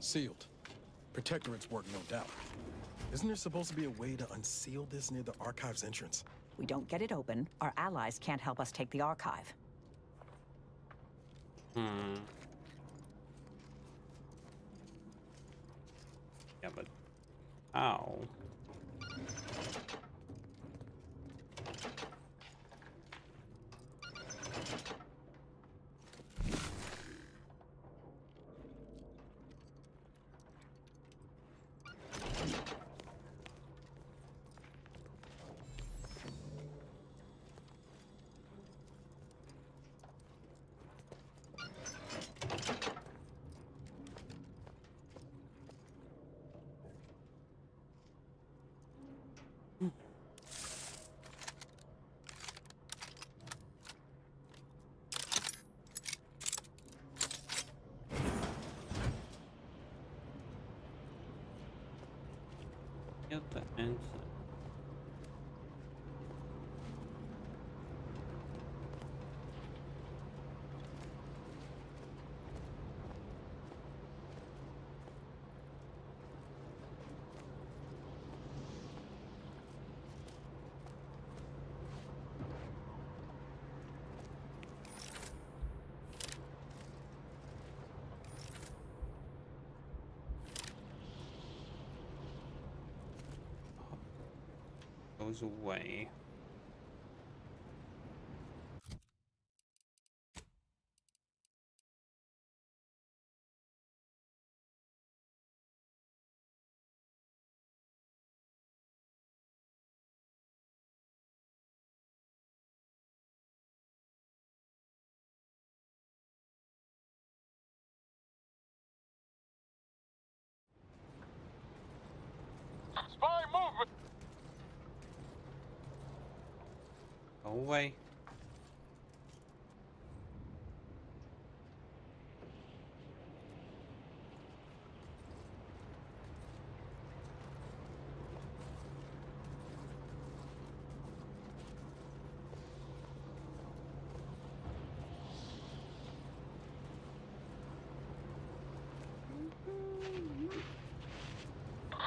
Sealed. Protectorate's work, no doubt. Isn't there supposed to be a way to unseal this near the archive's entrance? We don't get it open, our allies can't help us take the archive. Yeah, but how? Get the answer. Goes away. Spy movement! Go away.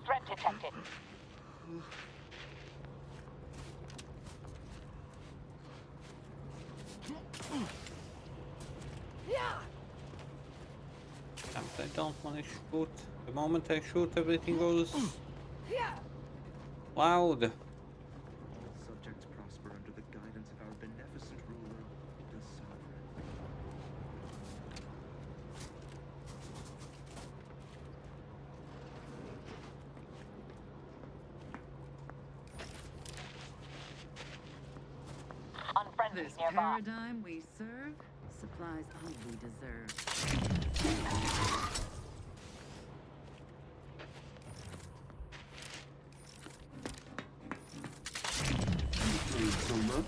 Threat detected. I don't want to shoot. The moment I shoot, everything goes loud. All subjects prosper under the guidance of our beneficent ruler, the sovereign. Unfriendly This nearby. paradigm we serve supplies all we deserve. So look.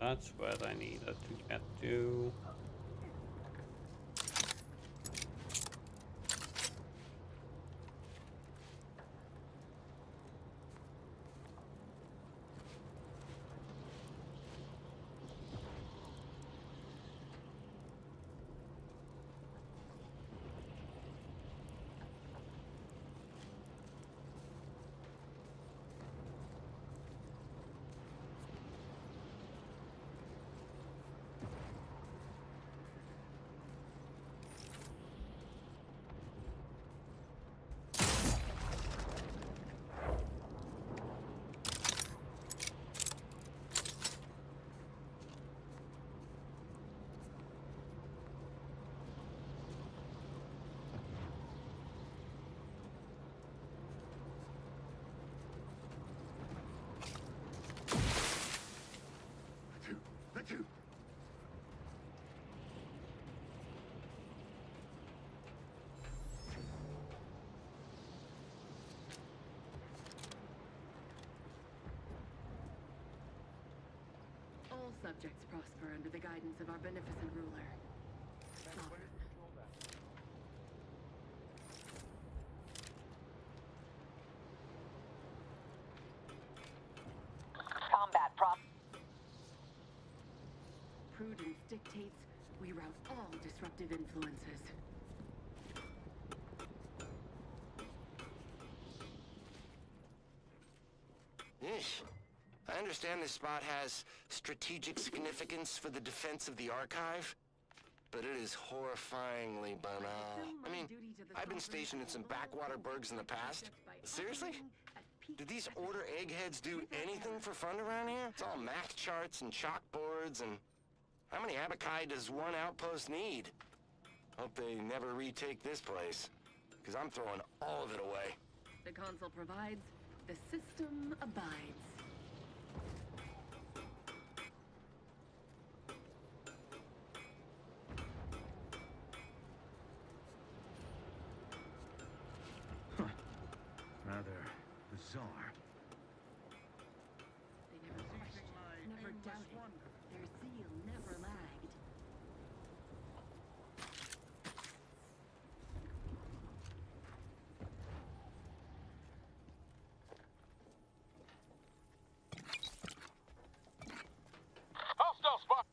That's where I needed to get to. All subjects prosper under the guidance of our beneficent ruler. Sovereign. Combat prop. Prudence dictates we rout all disruptive influences. Yeesh. I understand this spot has strategic significance for the defense of the archive, but it is horrifyingly banal. I mean, I've been stationed in some backwater burgs in the past. Seriously? Do these Order eggheads do anything for fun around here? It's all math charts and chalkboards, and how many abakai does one outpost need? Hope they never retake this place, because I'm throwing all of it away. The console provides, the system abides. Rather bizarre. They never questioned, never doubted. Their zeal never lagged. Hostile spot.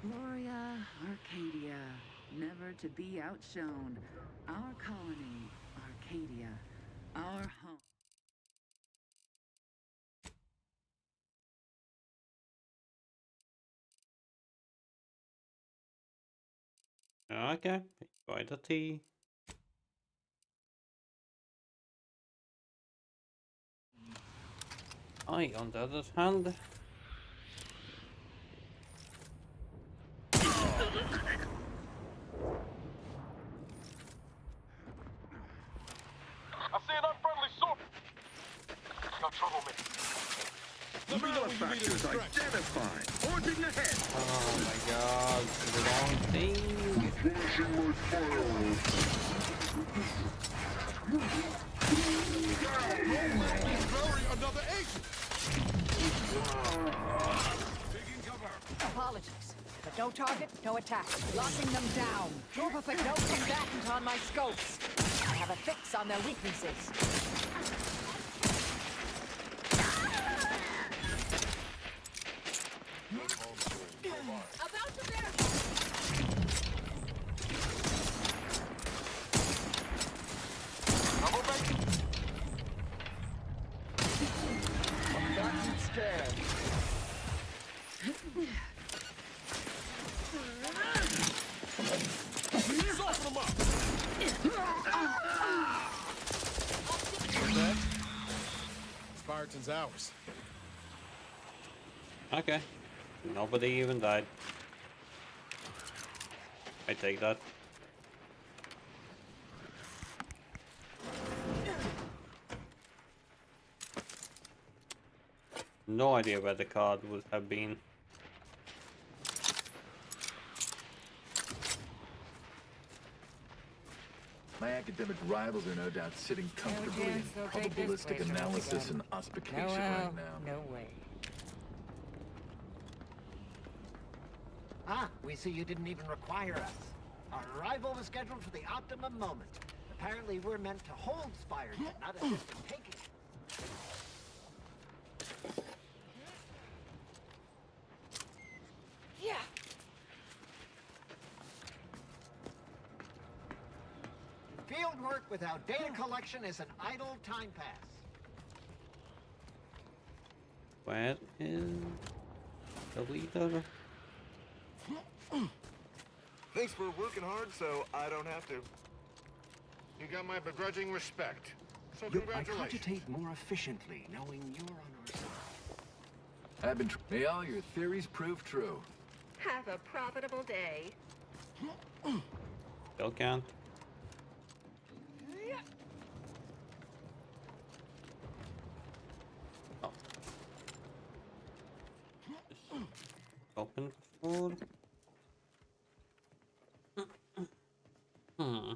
Gloria, Arcadia, never to be outshone. Our colony, Arcadia, our home. Okay, enjoy the tea. I, on the other hand, I see an unfriendly sword. No trouble, man. Malefactors identified. Orbiting ahead. oh my god, the wrong thing. Another agent. Apologies, but no target, no attack. Locking them down. Proof of no combatant on my scopes. I have a fix on their weaknesses. About to bear. Double back. Combatant scan. Soften them up. Spartan's ours. Okay, nobody even died. I take that. No idea where the card would have been. My academic rivals are no doubt sitting comfortably in probabilistic analysis and auspication right now. No way. Ah, we see you didn't even require us. Our arrival was scheduled for the optimum moment. Apparently we're meant to hold Spireton, not assist in taking it. Yeah. Field work without data collection is an idle time pass. Where is the leader? Thanks for working hard so I don't have to. You got my begrudging respect. So I congratulations. cogitate more efficiently, knowing you're on our side. May all your theories prove true. Have a profitable day. Still can't. Oh. Open food. Hmm.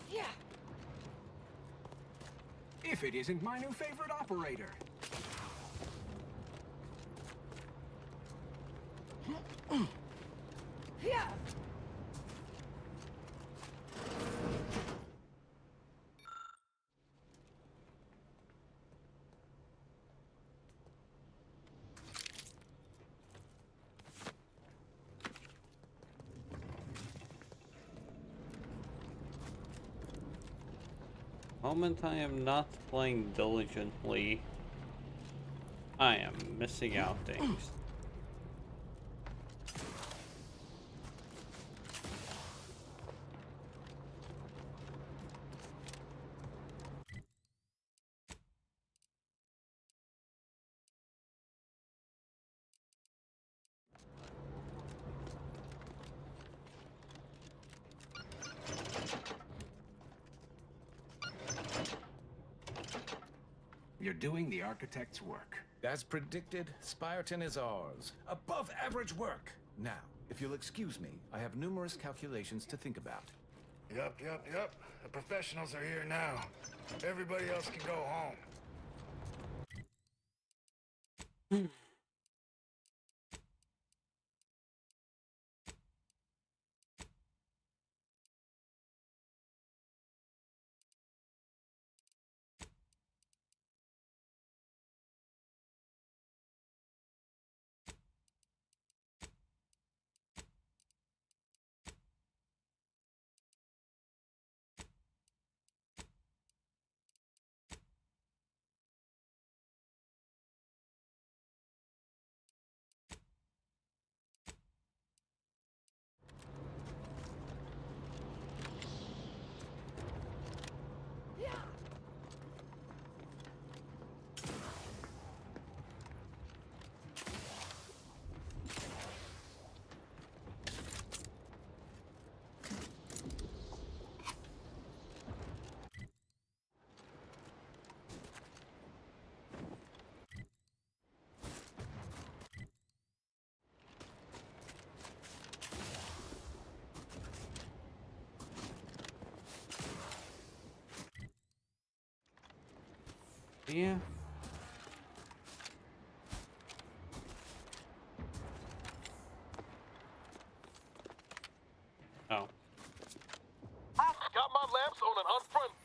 Yeah. If it isn't my new favorite operator. Yeah. Moment I am not playing diligently, I am missing out things. You're doing the architect's work. As predicted, Spireton is ours. Above average work. Now, if you'll excuse me, I have numerous calculations to think about. Yup. The professionals are here now. Everybody else can go home. Yeah. Oh. Got my lamps on an unfriendly.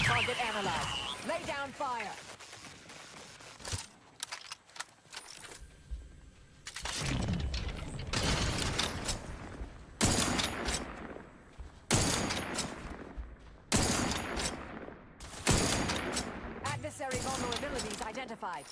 Target analyzed. Lay down fire. Adversary vulnerabilities identified.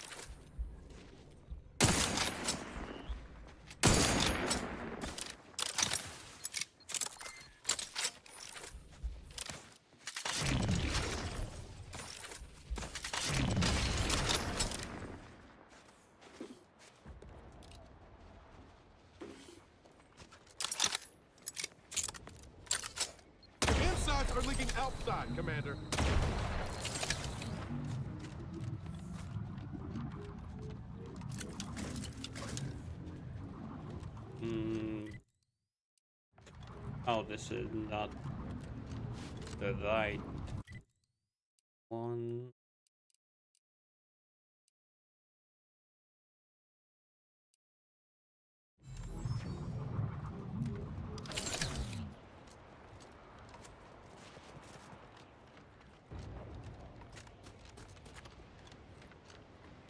Insides are leaking outside, Commander. Oh, this is not the right one.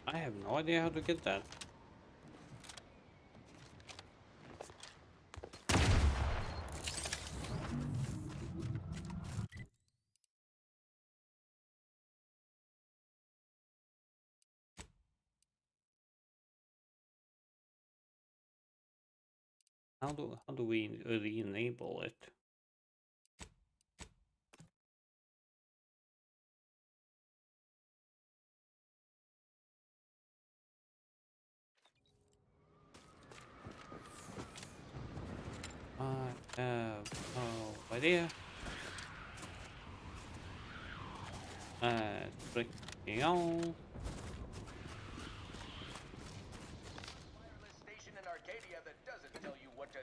I have no idea how to get that. how do we re-enable it? I have no idea. Clicking on. Wireless station in Arcadia that doesn't tell you what to.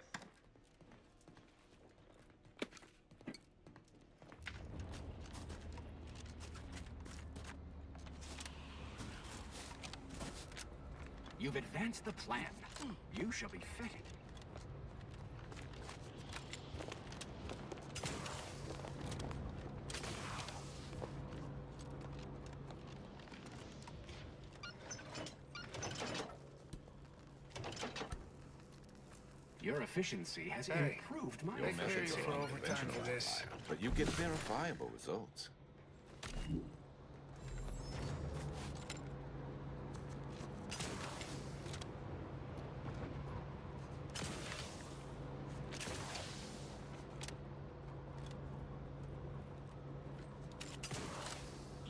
You've advanced the plan. You shall be fitted. Your efficiency has improved my efficiency. For overtime for this, but you get verifiable results.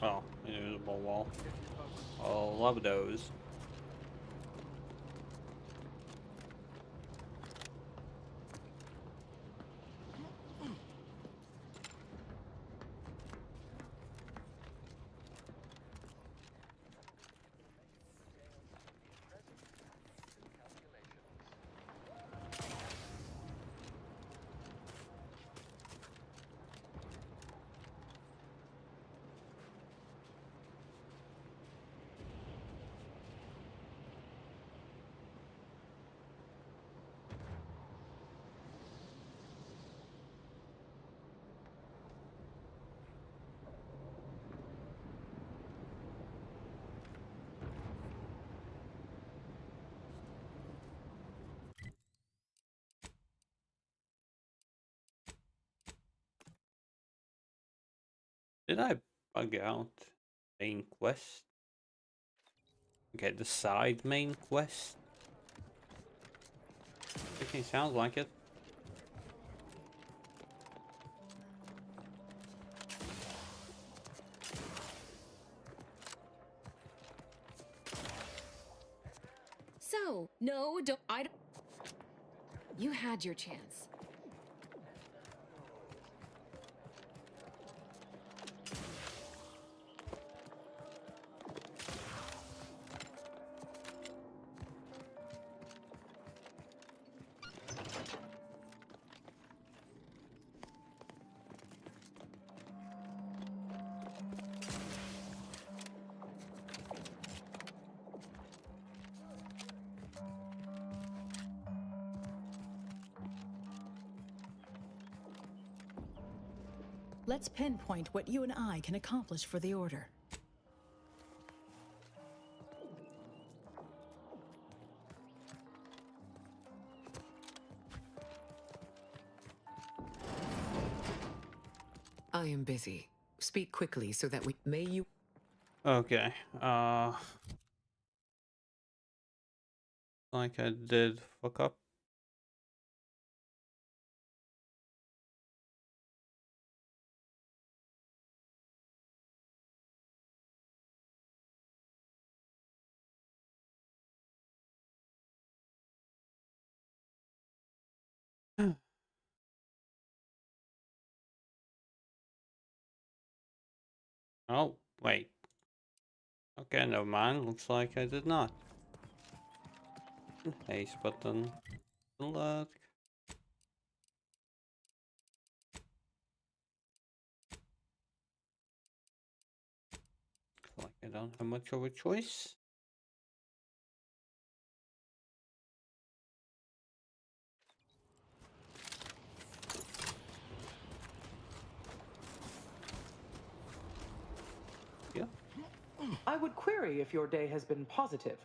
Oh, invisible wall. Oh, love those. Did I bug out main quest? Okay, the side main quest. Okay, sounds like it. So, no, I don't. You had your chance. Let's pinpoint what you and I can accomplish for the Order. I am busy. Speak quickly so that may you... Okay, like I did fuck up. Oh, wait. Okay, never mind. Looks like I did not. Haste button. Look. Like I don't have much of a choice. Yeah. I would query if your day has been positive,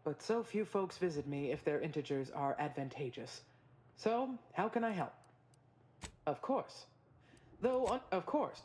but so few folks visit me if their integers are advantageous. So, how can I help? Of course. Though, of course.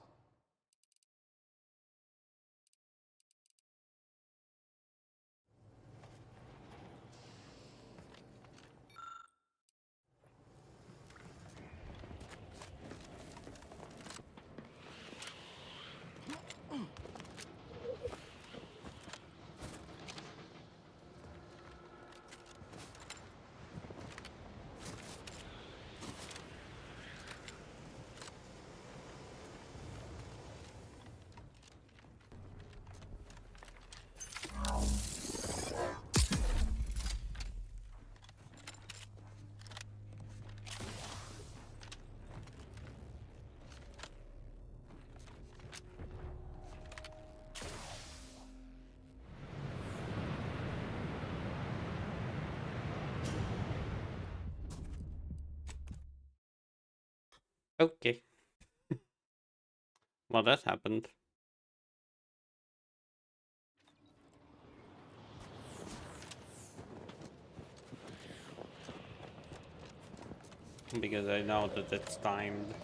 Okay. Well, that happened. Because I know that it's timed.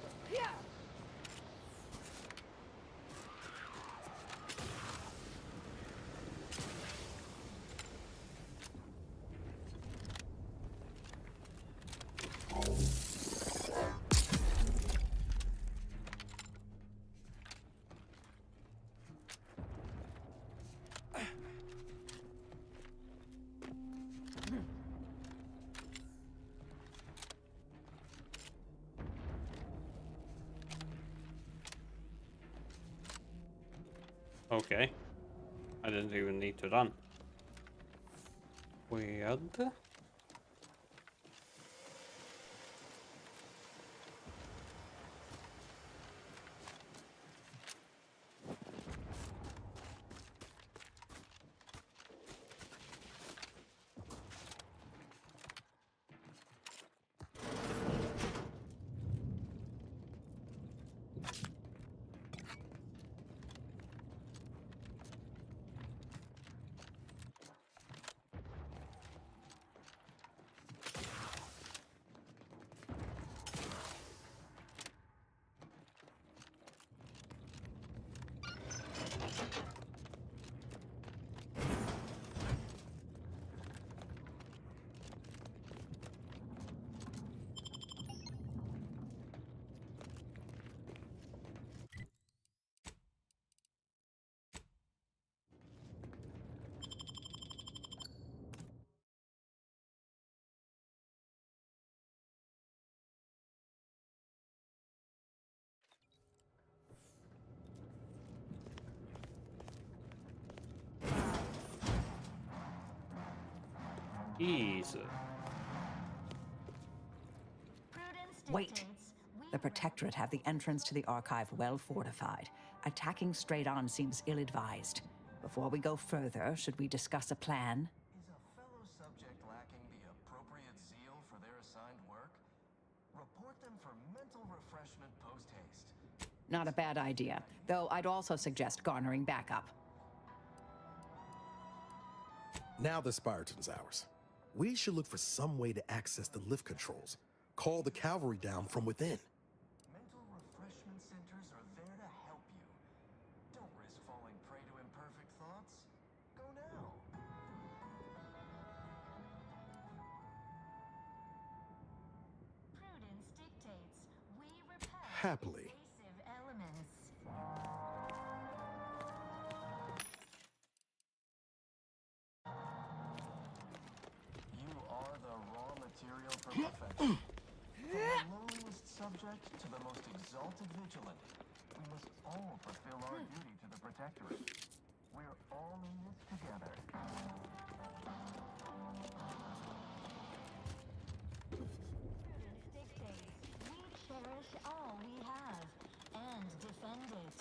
Okay. I didn't even need to run. Weird. Easy. Wait. The Protectorate have the entrance to the archive well fortified. Attacking straight on seems ill-advised. Before we go further, should we discuss a plan? Is a fellow subject lacking the appropriate zeal for their assigned work? Report them for mental refreshment post-haste. Not a bad idea, though I'd also suggest garnering backup. Now the Spyreton's ours. We should look for some way to access the lift controls. Call the cavalry down from within. Mental refreshment centers are there to help you. Don't risk falling prey to imperfect thoughts. Go now. Prudence dictates we repel Happily. invasive elements. You are the raw material for perfection. From the lowliest subject to the most exalted vigilant, we must all fulfill our duty to the Protectorate. We're all in this together. Prudence dictates we cherish all we have and defend it.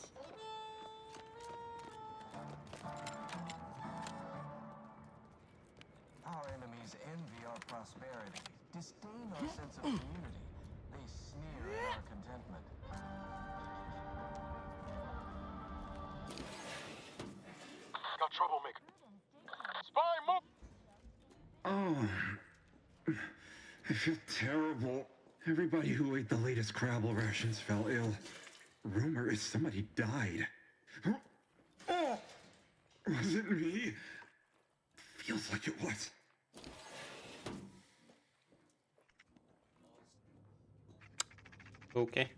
Our enemies envy our prosperity, disdain our sense of community. They sneer at our contentment. Got troublemaker. Spy move! Oh, I feel terrible. Everybody who ate the latest Crabble rations fell ill. Rumor is somebody died. Oh, was it me? Feels like it was. Okay.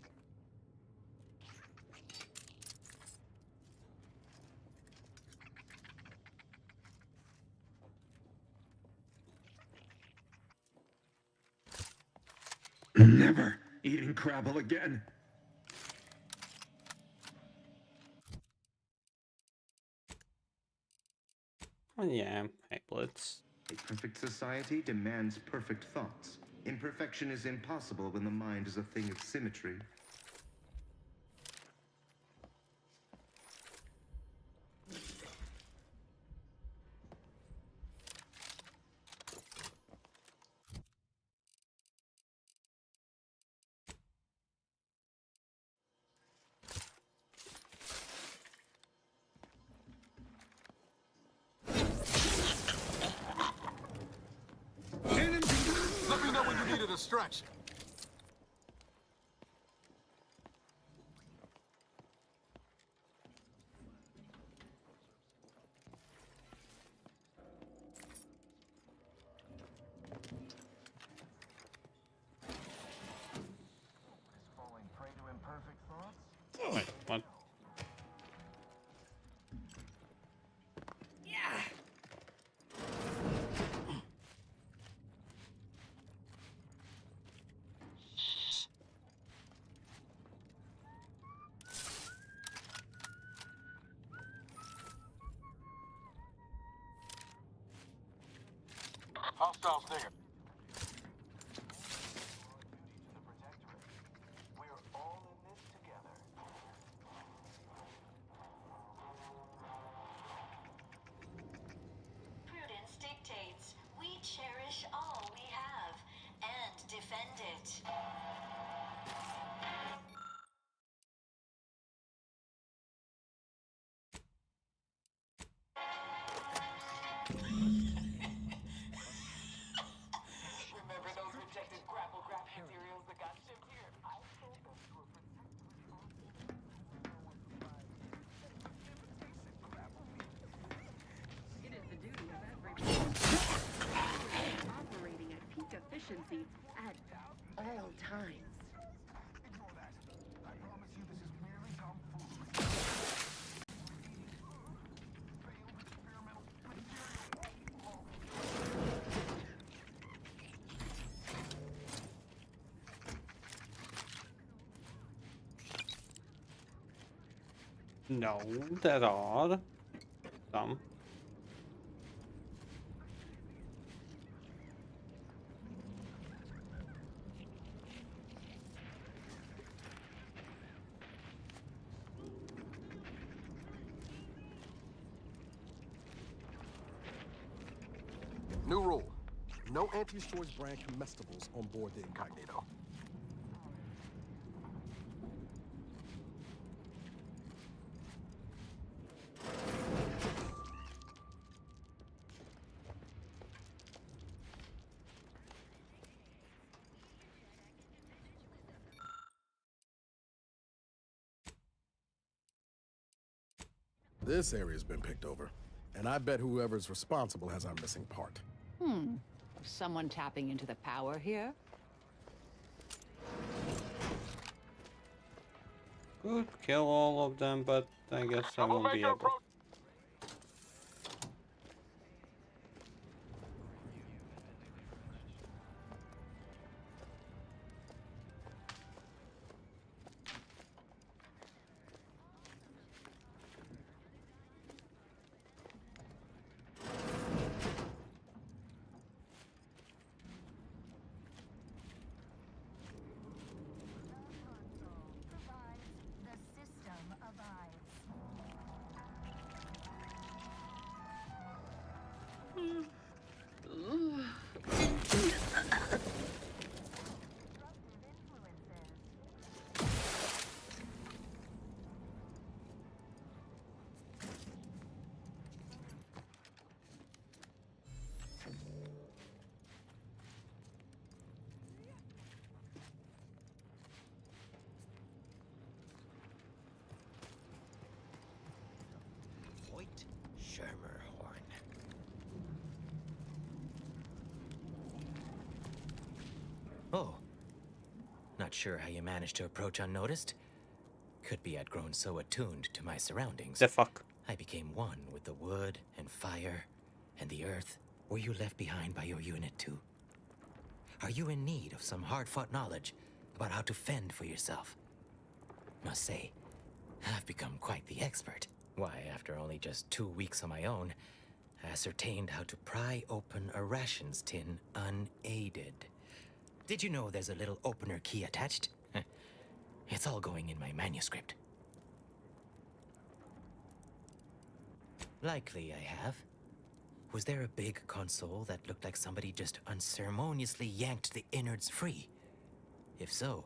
Never eating Crabble again. Oh, yeah, hey, let's... A perfect society demands perfect thoughts. Imperfection is impossible when the mind is a thing of symmetry. stretch. Falling prey to imperfect thoughts? Wait, what? Hostiles near. We're all in this together. Prudence dictates we cherish all we have and defend it. Remember those rejected grapple materials that got shipped here? I sold them to a It is the duty of every operating at peak efficiency at all times. Ignore that. I promise you this is merely tomfoolery. Failed experimental No, that's odd. Some. New rule. No anti-storage brand comestibles on board the Incognito. This area's been picked over, and I bet whoever's responsible has our missing part. Someone tapping into the power here? Could kill all of them, but I guess I won't be able. The system abides. Hoyt Schermerhorn. Oh. Not sure how you managed to approach unnoticed. Could be I'd grown so attuned to my surroundings. The fuck? I became one with the wood and fire and the earth. Were you left behind by your unit too? Are you in need of some hard-fought knowledge about how to fend for yourself? Must say, I've become quite the expert. Why, after only just 2 weeks on my own, I ascertained how to pry open a rations tin unaided. Did you know there's a little opener key attached? It's all going in my manuscript. Likely I have. Was there a big console that looked like somebody just unceremoniously yanked the innards free? If so,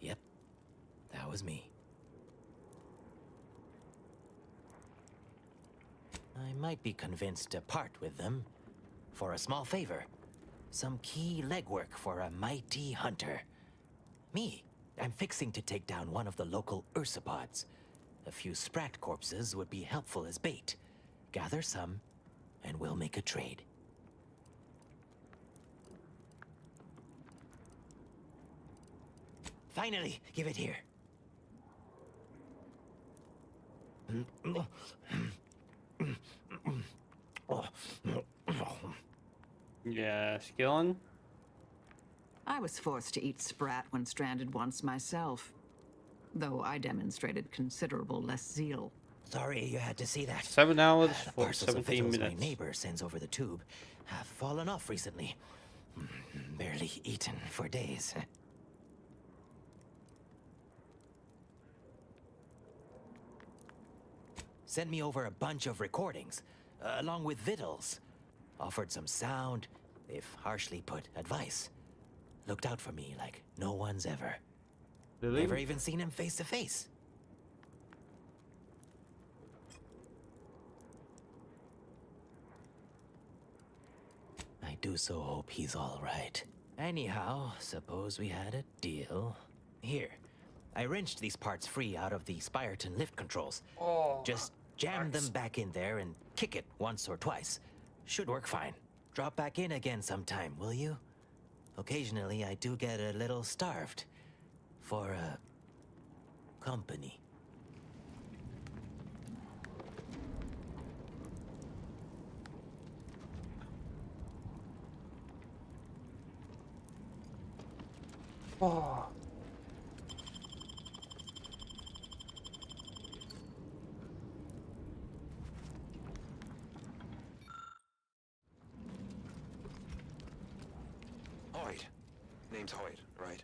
yep, that was me. I might be convinced to part with them for a small favor. Some key legwork for a mighty hunter. Me, I'm fixing to take down one of the local ursopods. A few sprat corpses would be helpful as bait. Gather some, and we'll make a trade. Finally, give it here. Yeah, Skillin? I was forced to eat sprat when stranded once myself, though I demonstrated considerable less zeal. Sorry you had to see that. 7 hours The for parcels of 17 victuals minutes. my neighbor sends over the tube have fallen off recently. Barely eaten for days. Sent me over a bunch of recordings, along with victuals. Offered some sound, if harshly put, advice. Looked out for me like no one's ever. Really? Never even seen him face to face. I do so hope he's all right. Anyhow, suppose we had a deal. Here, I wrenched these parts free out of the Spyreton lift controls. Just jam them back in there and kick it once or twice. Should work fine. Drop back in again sometime, will you? Occasionally, I do get a little starved for company. Oh. Hoyt. Name's Hoyt, right?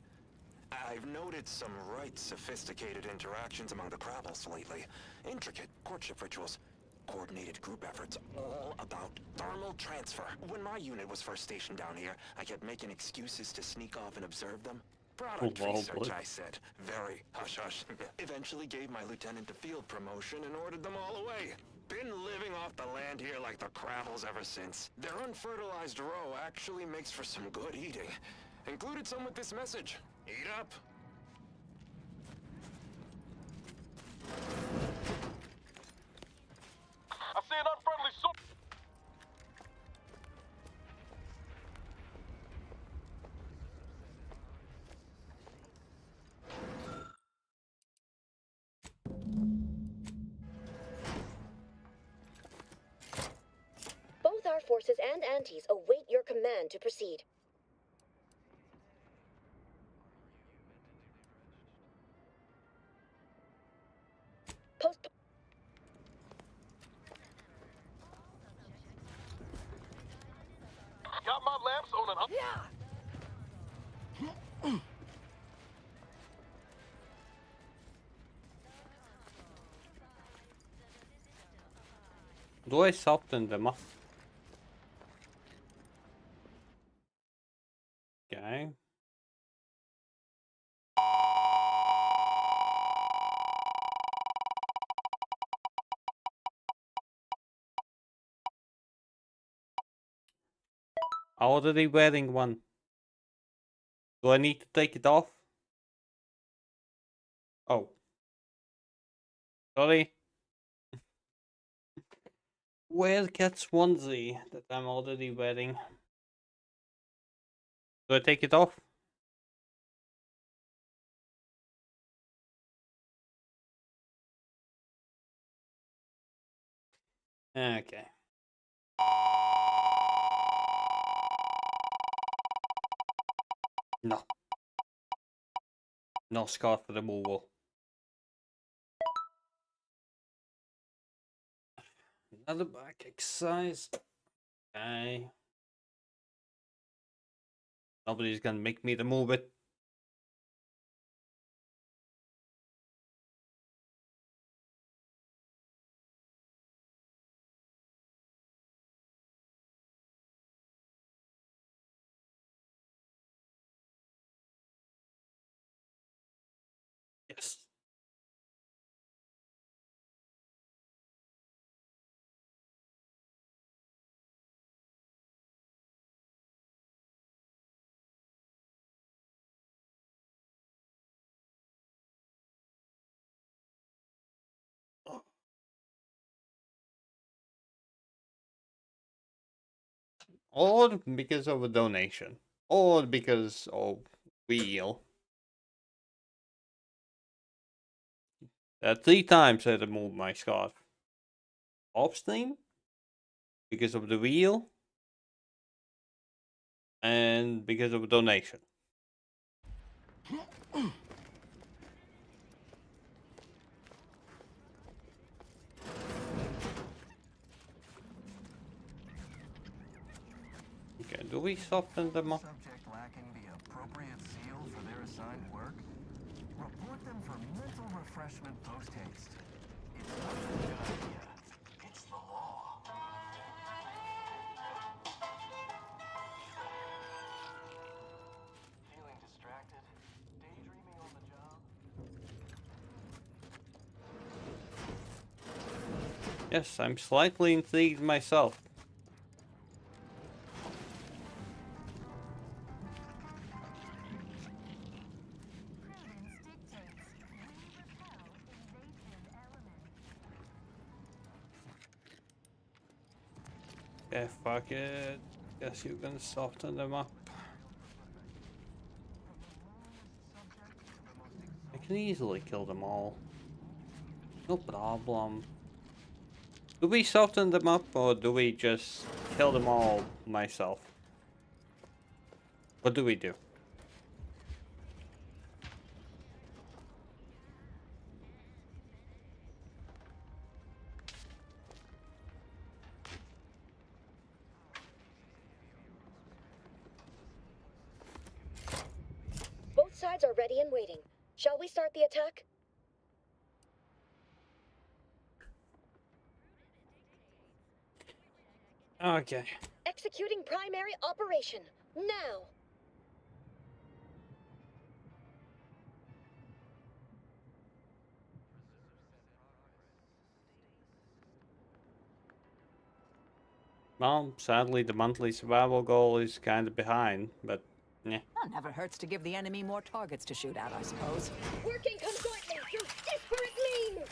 I've noted some right sophisticated interactions among the Crabbles lately. Intricate courtship rituals. Coordinated group efforts, all about thermal transfer. When my unit was first stationed down here, I kept making excuses to sneak off and observe them. Product research, I said. Very hush-hush. Eventually gave my lieutenant a field promotion and ordered them all away. Been living off the land here like the Crabbles ever since. Their unfertilized roe actually makes for some good eating. Included some with this message. Eat up. I see an unfriendly soul. Both our forces and antis await your command to proceed. Post. Got my lamps on an Då är satten döma. Okay. Already wearing one. Do I need to take it off? Oh. Sorry. Wildcat onesie that I'm already wearing. Do I take it off? Okay. No. No scarf removal. Another back exercise. Okay. Nobody's gonna make me remove it. Yes. or because of a donation, or because of wheel. 3 times I had to move my scarf. Off Steam, because of the wheel, and because of a donation. Okay, do we soften them up? Subject lacking the appropriate seal for their assigned work? Report them for mental refreshment post-haste. It's not a good idea. It's the law. Feeling distracted? Daydreaming on the job? Yes, I'm slightly intrigued myself. Yeah, fuck it. Guess you can soften them up. I can easily kill them all. No problem. Do we soften them up, or do we just kill them all myself? What do we do? Both sides are ready and waiting. Shall we start the attack? Okay. Executing primary operation. Now! Well, sadly the monthly survival goal is kind of behind, but yeah. Well, never hurts to give the enemy more targets to shoot at, I suppose. Working conjointly through disparate means!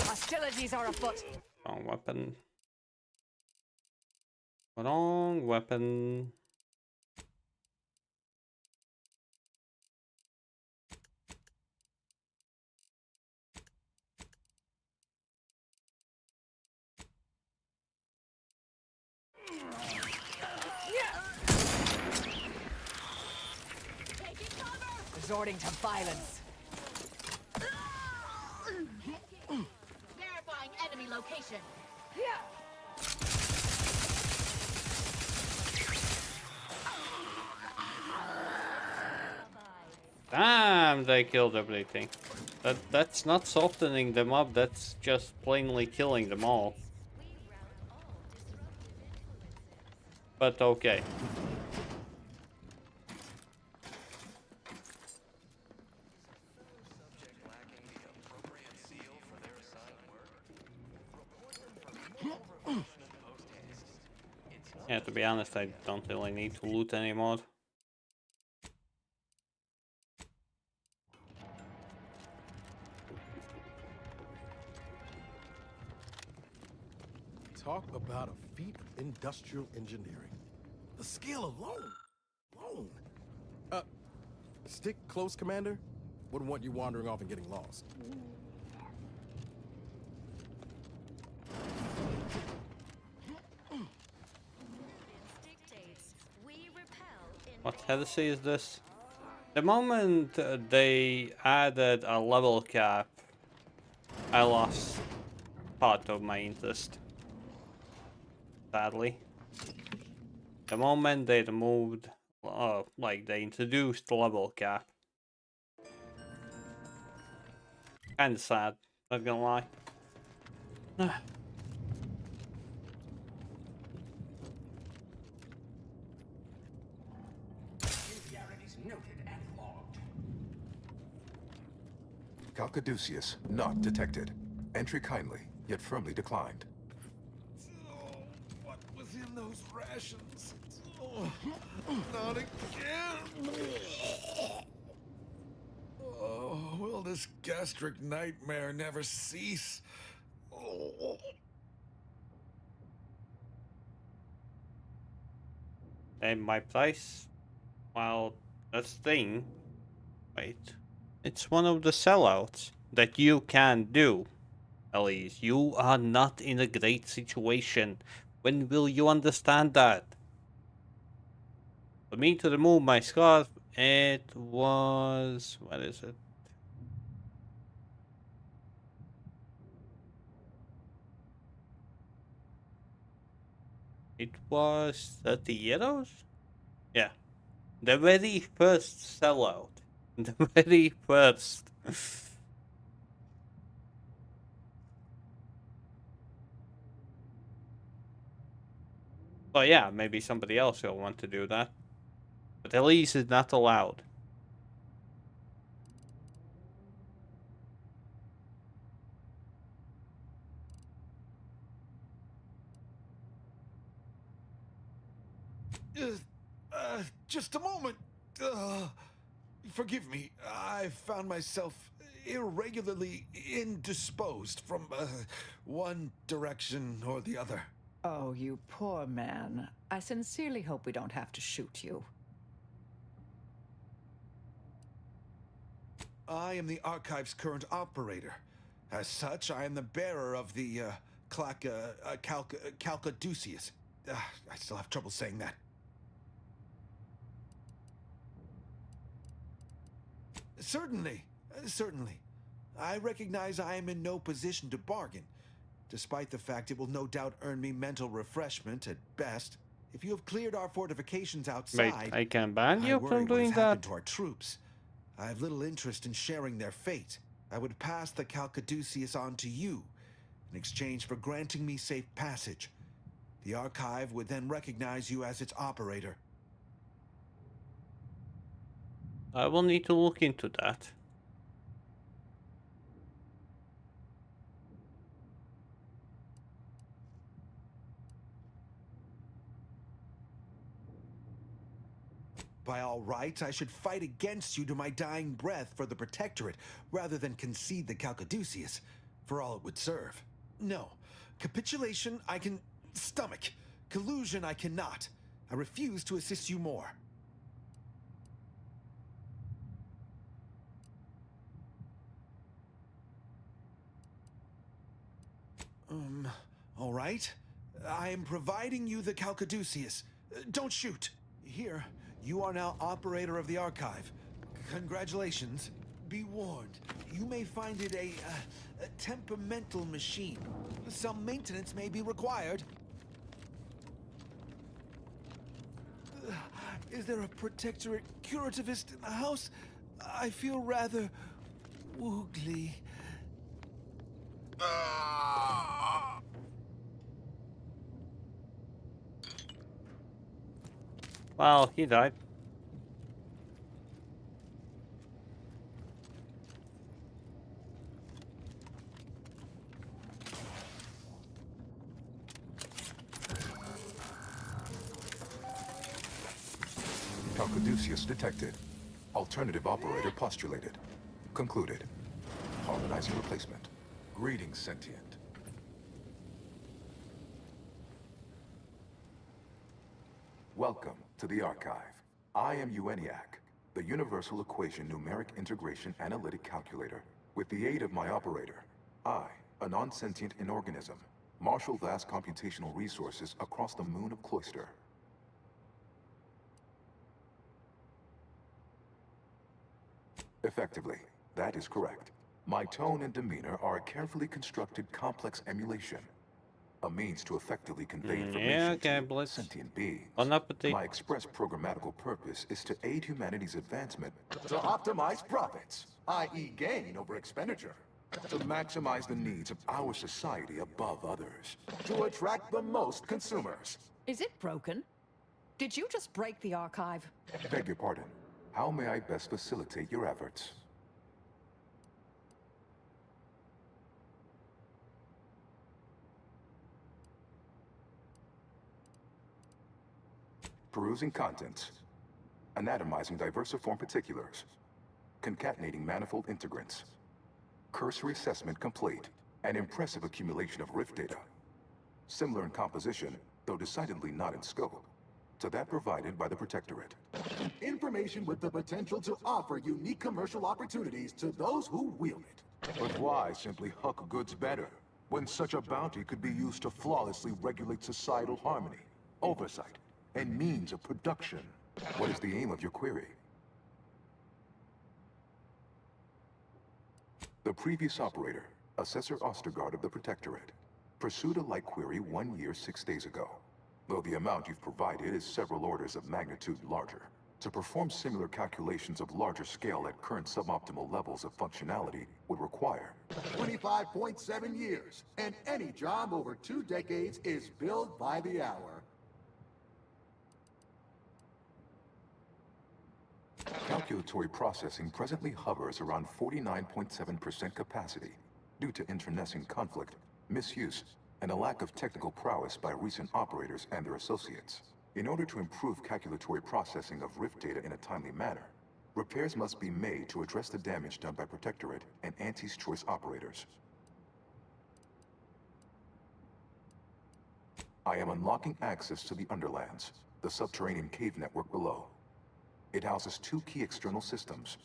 Hostilities are afoot. Wrong weapon. Wrong weapon. Resorting to violence. Verifying enemy location. Damn, they killed everything. That's not softening them up, that's just plainly killing them all. But okay. Yeah, to be honest, I don't really need to loot anymore. Talk about a feat of industrial engineering. The skill alone. Stick close, Commander. Wouldn't want you wandering off and getting lost. What heresy is this? The moment they added a level cap, I lost part of my interest. Sadly. The moment they removed, like they introduced the level cap. Kinda sad, not gonna lie. Calcaduceus, not detected. Entry kindly, yet firmly declined. What was in those rations? Oh, not again! Oh, will this gastric nightmare never cease? Oh. And my price, well, that's the thing. Wait, it's one of the sellouts that you can do. Elise, you are not in a great situation. When will you understand that? For me to remove my scarf, it was... what is it? It was 30 euros? Yeah. The very first sellout. The very first. Oh yeah, maybe somebody else will want to do that. But Elise is not allowed. Just a moment. Forgive me. I found myself irregularly indisposed from one direction or the other. Oh, you poor man. I sincerely hope we don't have to shoot you. I am the Archive's current operator. As such, I am the bearer of the Calcaduceus. I still have trouble saying that. Certainly. I recognize I am in no position to bargain, despite the fact it will no doubt earn me mental refreshment at best. If you have cleared our fortifications outside, Wait, I can ban you from doing happened that? to our troops. I have little interest in sharing their fate. I would pass the Calcaduceus on to you in exchange for granting me safe passage. The Archive would then recognize you as its operator. I will need to look into that. By all rights, I should fight against you to my dying breath for the Protectorate, rather than concede the Calcaduceus, for all it would serve. No. Capitulation I can stomach. Collusion I cannot. I refuse to assist you more. All right. I am providing you the Calcaduceus. Don't shoot. Here, you are now operator of the Archive. Congratulations. Be warned, you may find it a temperamental machine. Some maintenance may be required. Is there a Protectorate curativist in the house? I feel rather woogly. Well, he died. Calcaduceus detected. Alternative operator postulated. Concluded. Harmonizing replacement. Greetings, sentient. Welcome to the Archive. I am ENJAUTHECat, the Universal Equation Numeric Integration Analytic Calculator. With the aid of my operator, I, a non-sentient inorganism, marshal vast computational resources across the moon of Cloister. Effectively, that is correct. My tone and demeanor are a carefully constructed complex emulation. A means to effectively convey information to sentient beings. My express programmatical purpose is to aid humanity's advancement to optimize profits, i.e. gain over expenditure. To maximize the needs of our society above others. To attract the most consumers. Is it broken? Did you just break the Archive? Beg your pardon. How may I best facilitate your efforts? Perusing contents. Anatomizing diversiform particulars. Concatenating manifold integrants. Cursory assessment complete. An impressive accumulation of rift data. Similar in composition, though decidedly not in scope. to that provided by the Protectorate. Information with the potential to offer unique commercial opportunities to those who wield it. But why simply huck goods better, when such a bounty could be used to flawlessly regulate societal harmony, oversight, and means of production? What is the aim of your query? The previous operator, Assessor Ostergaard of the Protectorate, pursued a like query 1 year, 6 days ago. Though the amount you've provided is several orders of magnitude larger, to perform similar calculations of larger scale at current suboptimal levels of functionality would require 25.7 years, and any job over 2 decades is billed by the hour. Calculatory processing presently hovers around 49.7% capacity due to internecine conflict, misuse, and a lack of technical prowess by recent operators and their associates. In order to improve calculatory processing of Rift data in a timely manner, repairs must be made to address the damage done by Protectorate and Auntie's Choice operators. I am unlocking access to the Underlands, the subterranean cave network below. It houses 2 key external systems,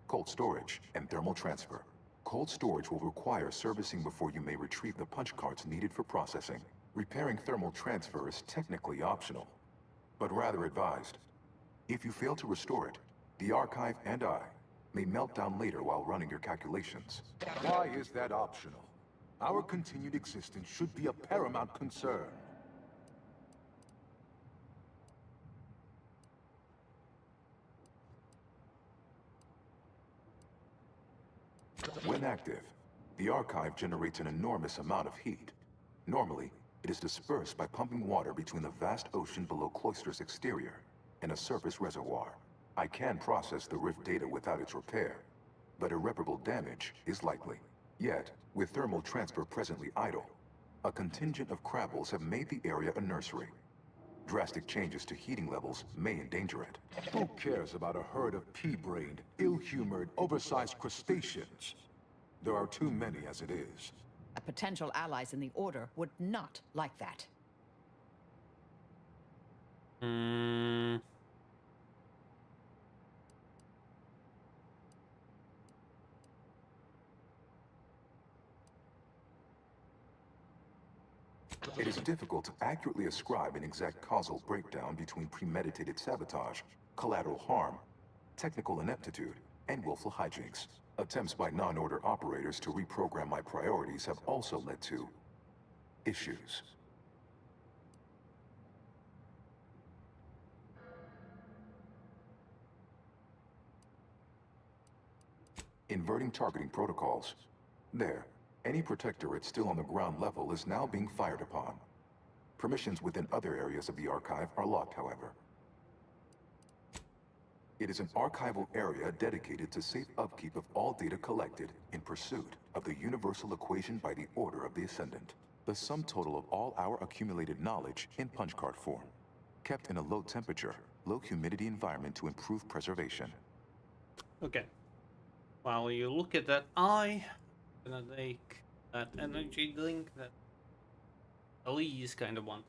cold storage and thermal transfer. Cold storage will require servicing before you may retrieve the punch cards needed for processing. Repairing thermal transfer is technically optional, but rather advised. If you fail to restore it, the Archive and I may melt down later while running your calculations. Why is that optional? Our continued existence should be a paramount concern. When active, the Archive generates an enormous amount of heat. Normally, it is dispersed by pumping water between the vast ocean below Cloister's exterior and a surface reservoir. I can process the Rift data without its repair, but irreparable damage is likely. Yet, with thermal transfer presently idle, a contingent of Crabbles have made the area a nursery. Drastic changes to heating levels may endanger it. Who cares about a herd of pea-brained, ill-humored, oversized crustaceans? There are too many as it is. Potential allies in the Order would not like that. It is difficult to accurately ascribe an exact causal breakdown between premeditated sabotage, collateral harm, technical ineptitude, and willful hijinks. Attempts by non-Order operators to reprogram my priorities have also led to issues. Inverting targeting protocols. There. Any Protectorate still on the ground level is now being fired upon. Permissions within other areas of the Archive are locked, however. It is an archival area dedicated to safe upkeep of all data collected in pursuit of the universal equation by the Order of the Ascendant. The sum total of all our accumulated knowledge in punch card form, kept in a low temperature, low humidity environment to improve preservation. Okay. While you look at that, I'm gonna take that energy drink that Elise kind of wanted.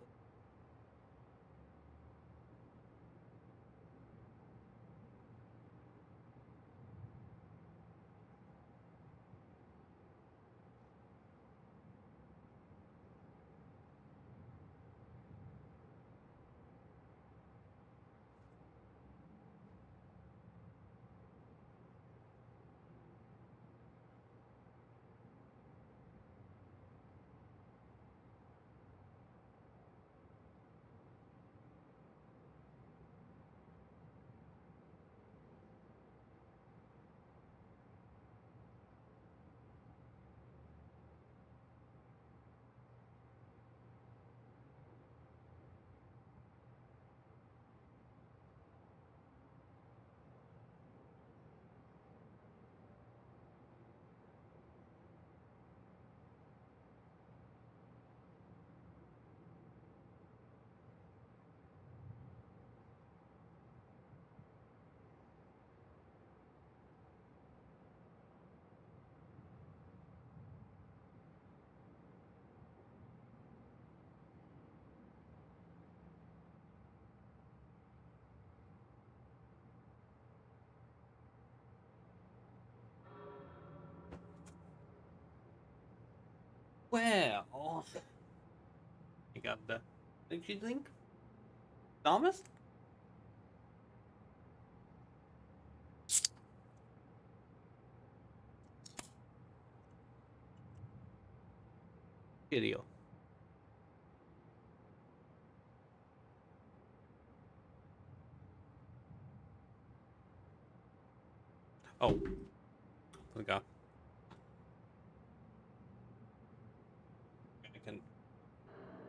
Well, you got the. Did you think, Thomas? Video. Oh, forgot. I can.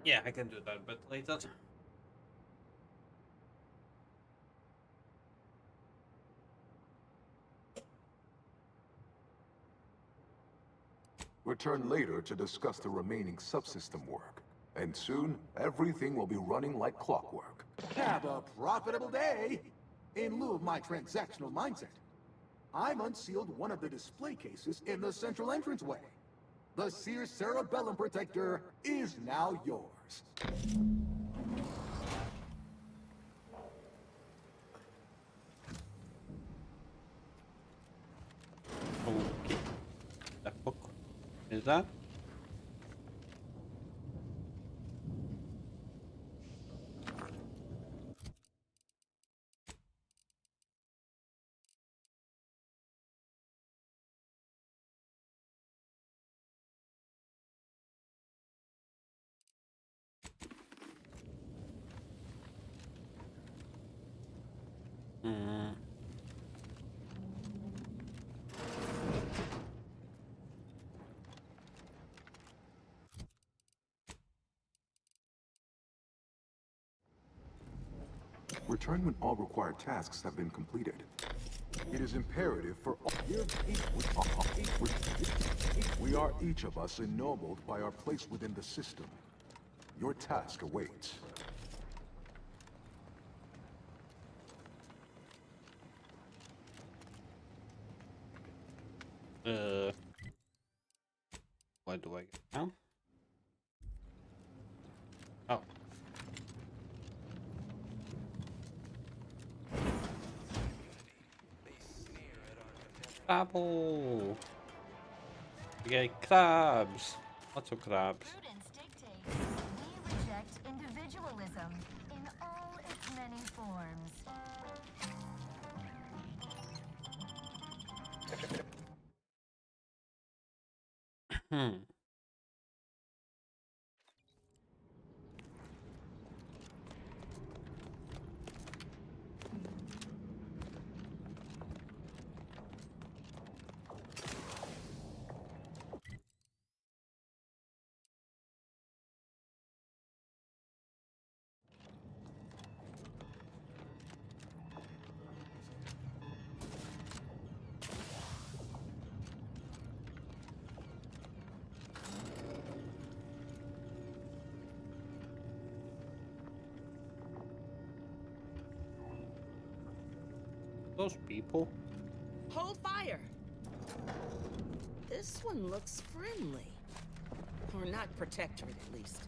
Yeah, I can do that a bit later. Return later to discuss the remaining subsystem work. And soon, everything will be running like clockwork. Have a profitable day! In lieu of my transactional mindset, I'm unsealed one of the display cases in the central entranceway. The Sears Cerebellum Protector is now yours. Okay. That book. Is that? Hmm. Return when all required tasks have been completed. It is imperative for all. We are each of us ennobled by our place within the system. Your task awaits. Where do I go now? Oh. Crabble! We get crabs! Lots of crabs. Prudence dictates we reject individualism in all its many forms. Hmm. Those people. Hold fire! This one looks friendly. Or not protectorate, at least.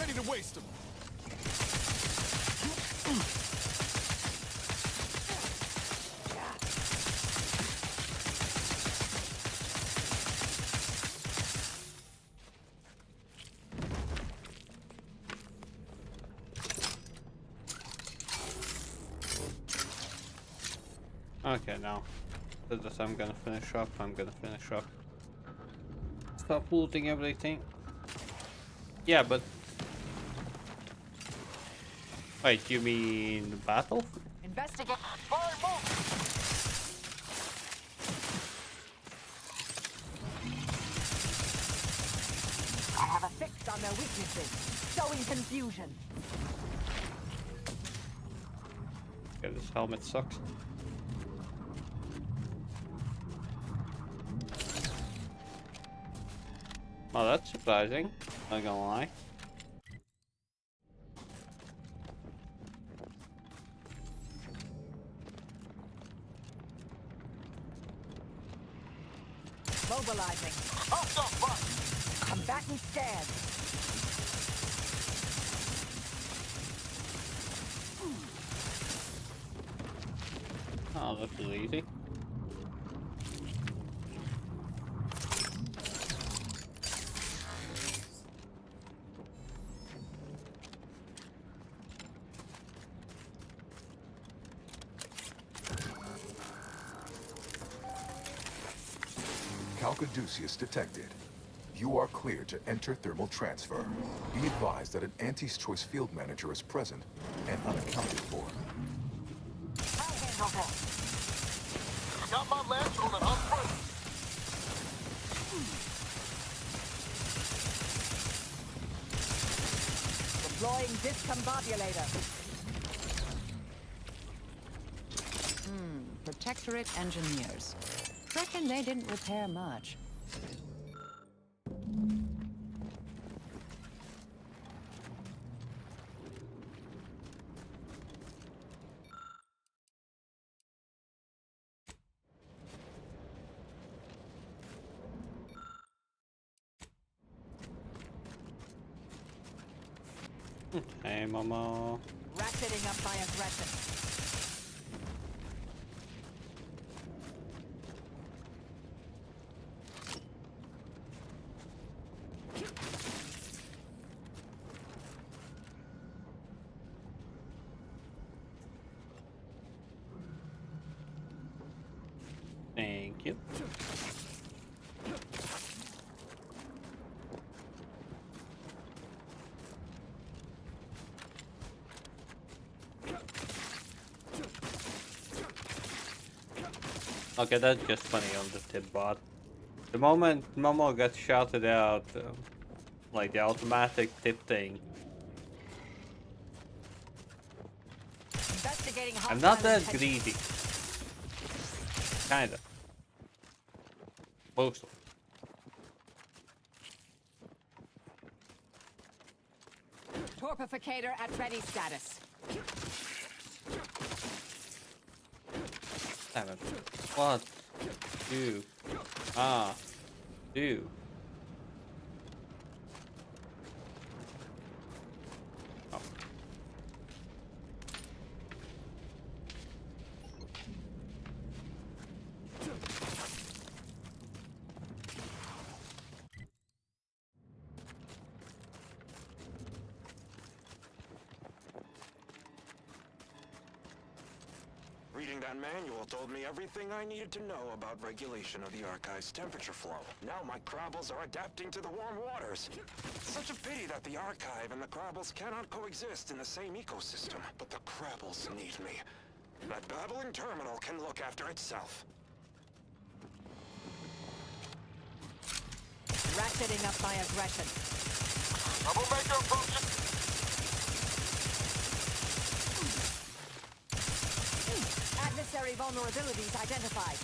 Ready to waste them. Okay, now that I'm gonna finish up, I'm gonna finish up. Stop looting everything. Yeah, but wait, you mean battle? Investigate. I have a fix on their weaknesses. Sowing confusion. Okay, this helmet sucks. Oh, that's surprising. Not gonna lie. Mobilizing. Combatant scan. Oh, this is easy. Calcaduceus detected. You are cleared to enter thermal transfer. Be advised that an Anti's Choice field manager is present and unaccounted for. Got my lamps on and I'm ready. Deploying discombobulator. Protectorate engineers. Reckon they didn't repair much. Hey, Mama. Ratcheting up my aggression. Thank you. Okay, that's just funny on the tip bot. The moment Momo gets shouted out, like the automatic tip thing. Investigating I'm not that hostile greedy. Kinda. Mostly. Torpificator at ready status. Damn it. What? Do. Ah. Do. Oh. Reading that manual told me everything I needed to know about regulation of the Archive's temperature flow. Now my Crabbles are adapting to the warm waters. Such a pity that the Archive and the Crabbles cannot coexist in the same ecosystem. But the Crabbles need me. That babbling terminal can look after itself. Ratcheting up my aggression. Troublemaker approaching. Adversary vulnerabilities identified.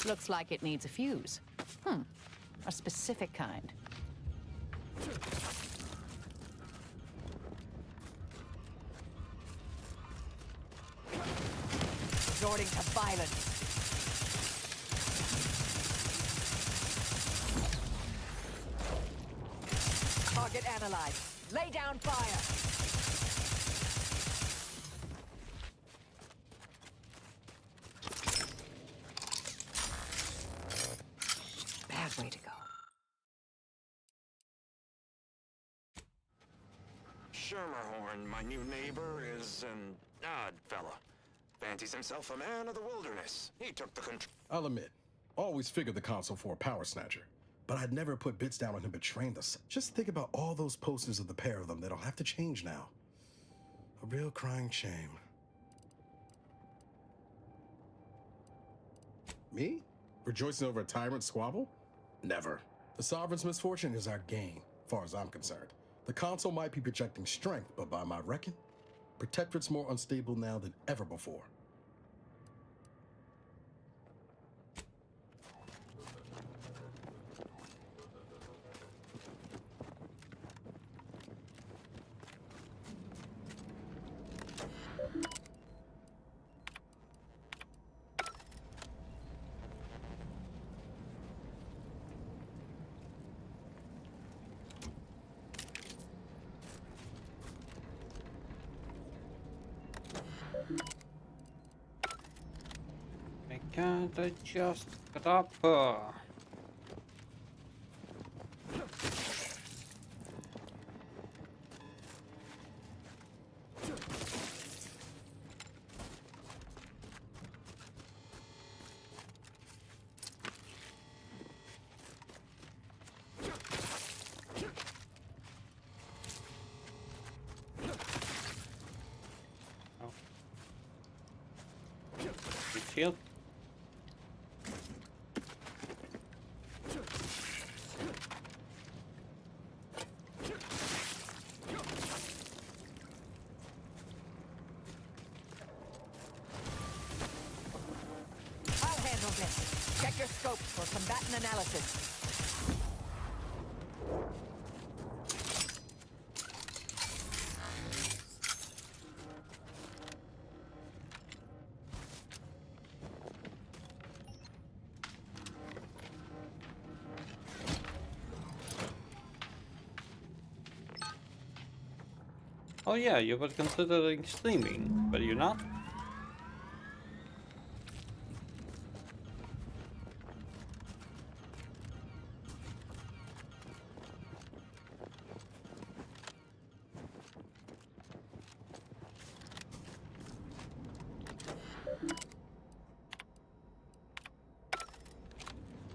Looks like it needs a fuse. A specific kind. Resorting to violence. Target analyzed. Lay down fire. Bad way to go. Schermerhorn, my new neighbor, is an odd fella. Fancies himself a man of the wilderness. He took the control. I'll admit, always figured the console for a power snatcher, but I'd never put bits down on him betraying us. Just think about all those posters of the pair of them that'll have to change now. A real crying shame. Me? Rejoicing over a tyrant squabble? Never. The Sovereign's misfortune is our gain, far as I'm concerned. The console might be projecting strength, but by my reckon, Protectorate's more unstable now than ever before. I can't adjust grappa. Shield. I'll handle this. Check your scopes for combatant analysis. Oh yeah, you were considering streaming, but you're not?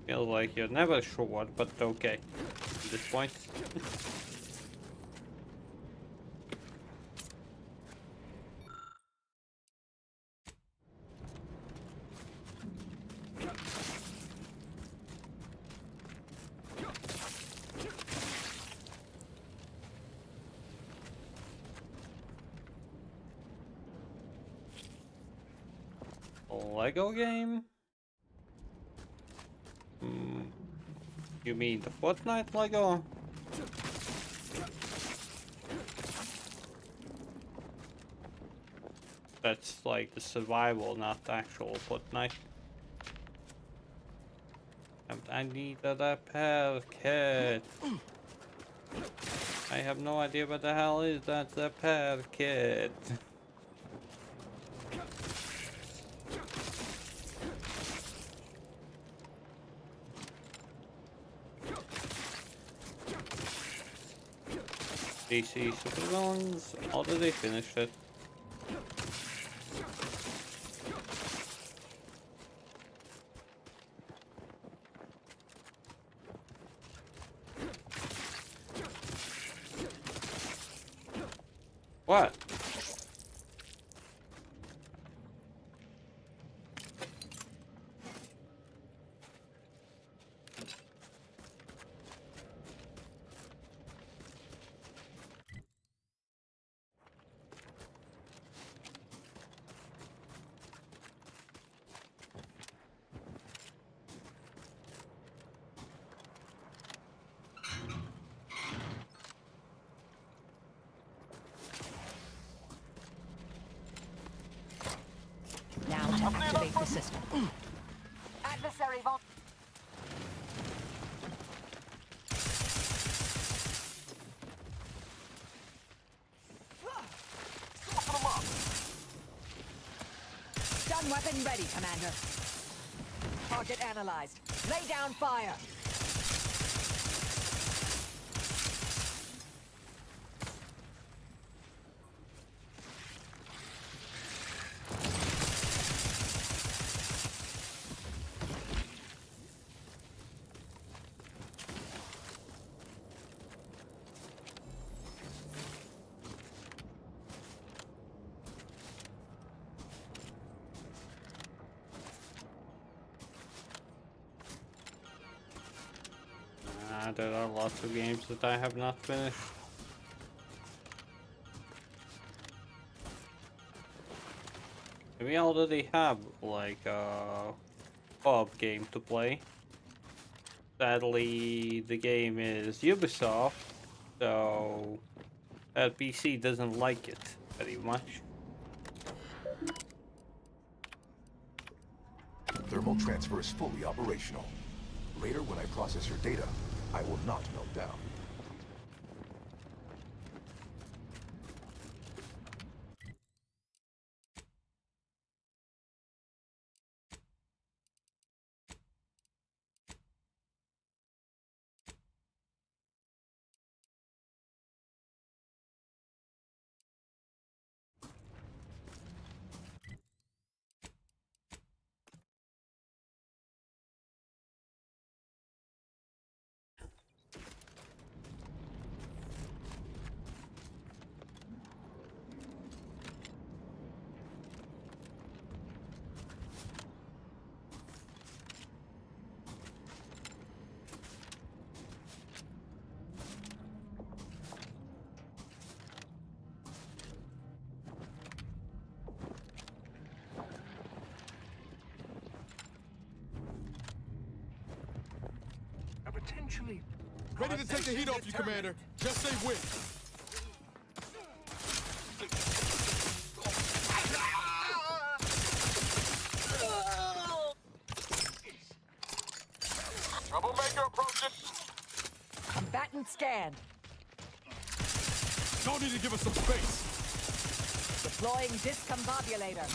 Feel like you're never sure, but okay. At this point. Lego game? You mean the Fortnite Lego? That's like the survival, not the actual Fortnite. And I need a repair kit. I have no idea what the hell is that repair kit. DC Supervillains already finished it. What? Now to activate the system. Adversary von... Stun weapon ready, Commander. Target analyzed. Lay down fire. There are lots of games that I have not finished. We already have like a co-op game to play. Sadly, the game is Ubisoft, so that PC doesn't like it very much. Thermal transfer is fully operational. Later, when I process your data, I will not melt down. Potentially. Ready to take the heat off you, Commander. Just say when. Troublemaker approaching. Combatant scanned. Y'all need to give us some space. Deploying discombobulator.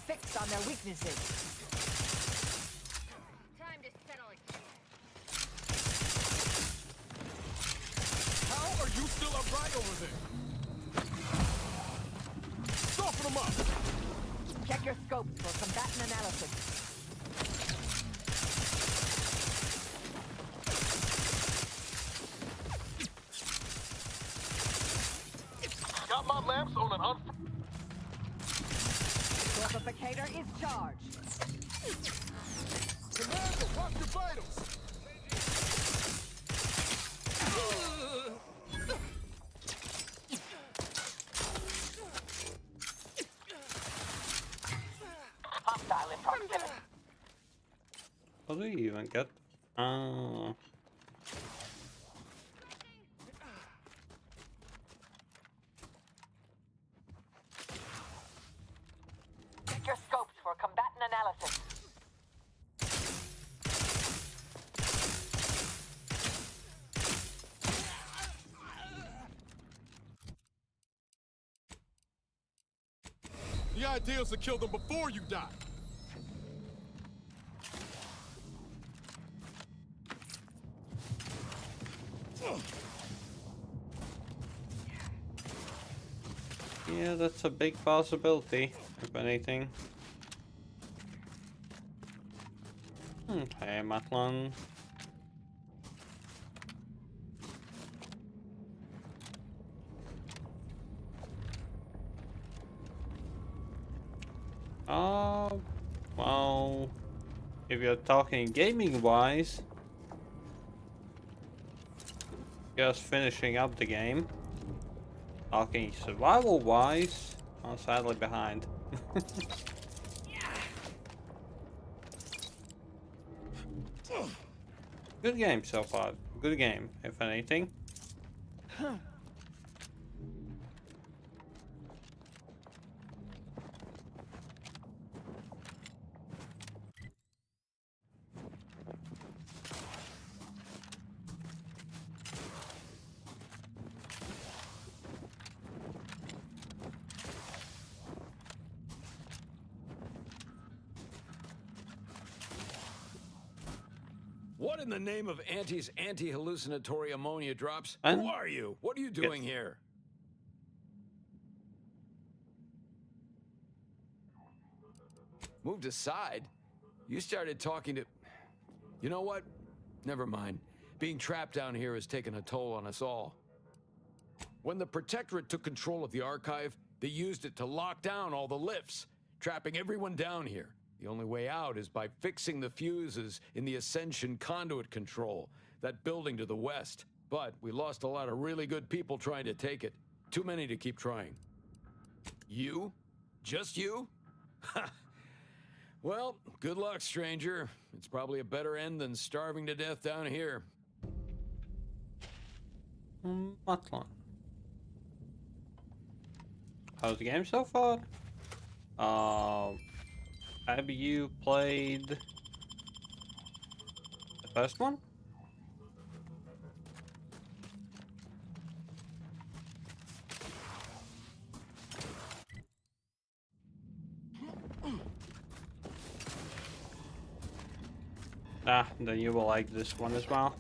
Fix on their weaknesses. Time to settle it. How are you still upright over there? Soften them up. Check your scopes for combatant analysis. Got my lamps on an Amplificator is charged. Commander, watch your vitals. Hostile in proximity. How do you even get? Check your scopes for combatant analysis. The idea is to kill them before you die. Yeah, that's a big possibility, if anything. Hey, Matlon. Well, if you're talking gaming-wise, just finishing up the game. Talking survival-wise, I'm sadly behind. Good game so far. Good game, if anything. What in the name of Auntie's anti-hallucinatory ammonia drops? And? Who are you? What are you doing here? Moved aside? You started talking to... You know what? Never mind. Being trapped down here has taken a toll on us all. When the Protectorate took control of the archive, they used it to lock down all the lifts, trapping everyone down here. The only way out is by fixing the fuses in the Ascension conduit control, that building to the west. But we lost a lot of really good people trying to take it. Too many to keep trying. You? Just you? Ha! Well, good luck, stranger. It's probably a better end than starving to death down here. Matlan. How's the game so far? Have you played the first one? Ah, then you will like this one as well.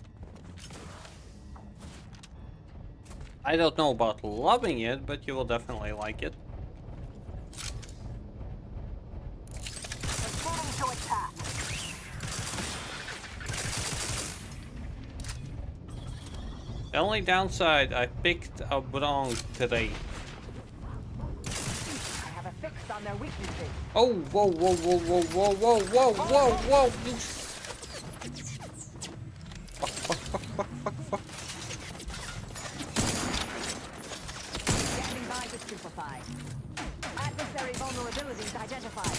I don't know about loving it, but you will definitely like it. The only downside, I picked a wrong today. I have a fix on their weaknesses. Oh, whoa, whoa, whoa, whoa, whoa, whoa, whoa, whoa, whoa! Fuck, fuck, fuck, fuck, fuck, fuck. Standing by to stupefy. Adversary vulnerabilities identified.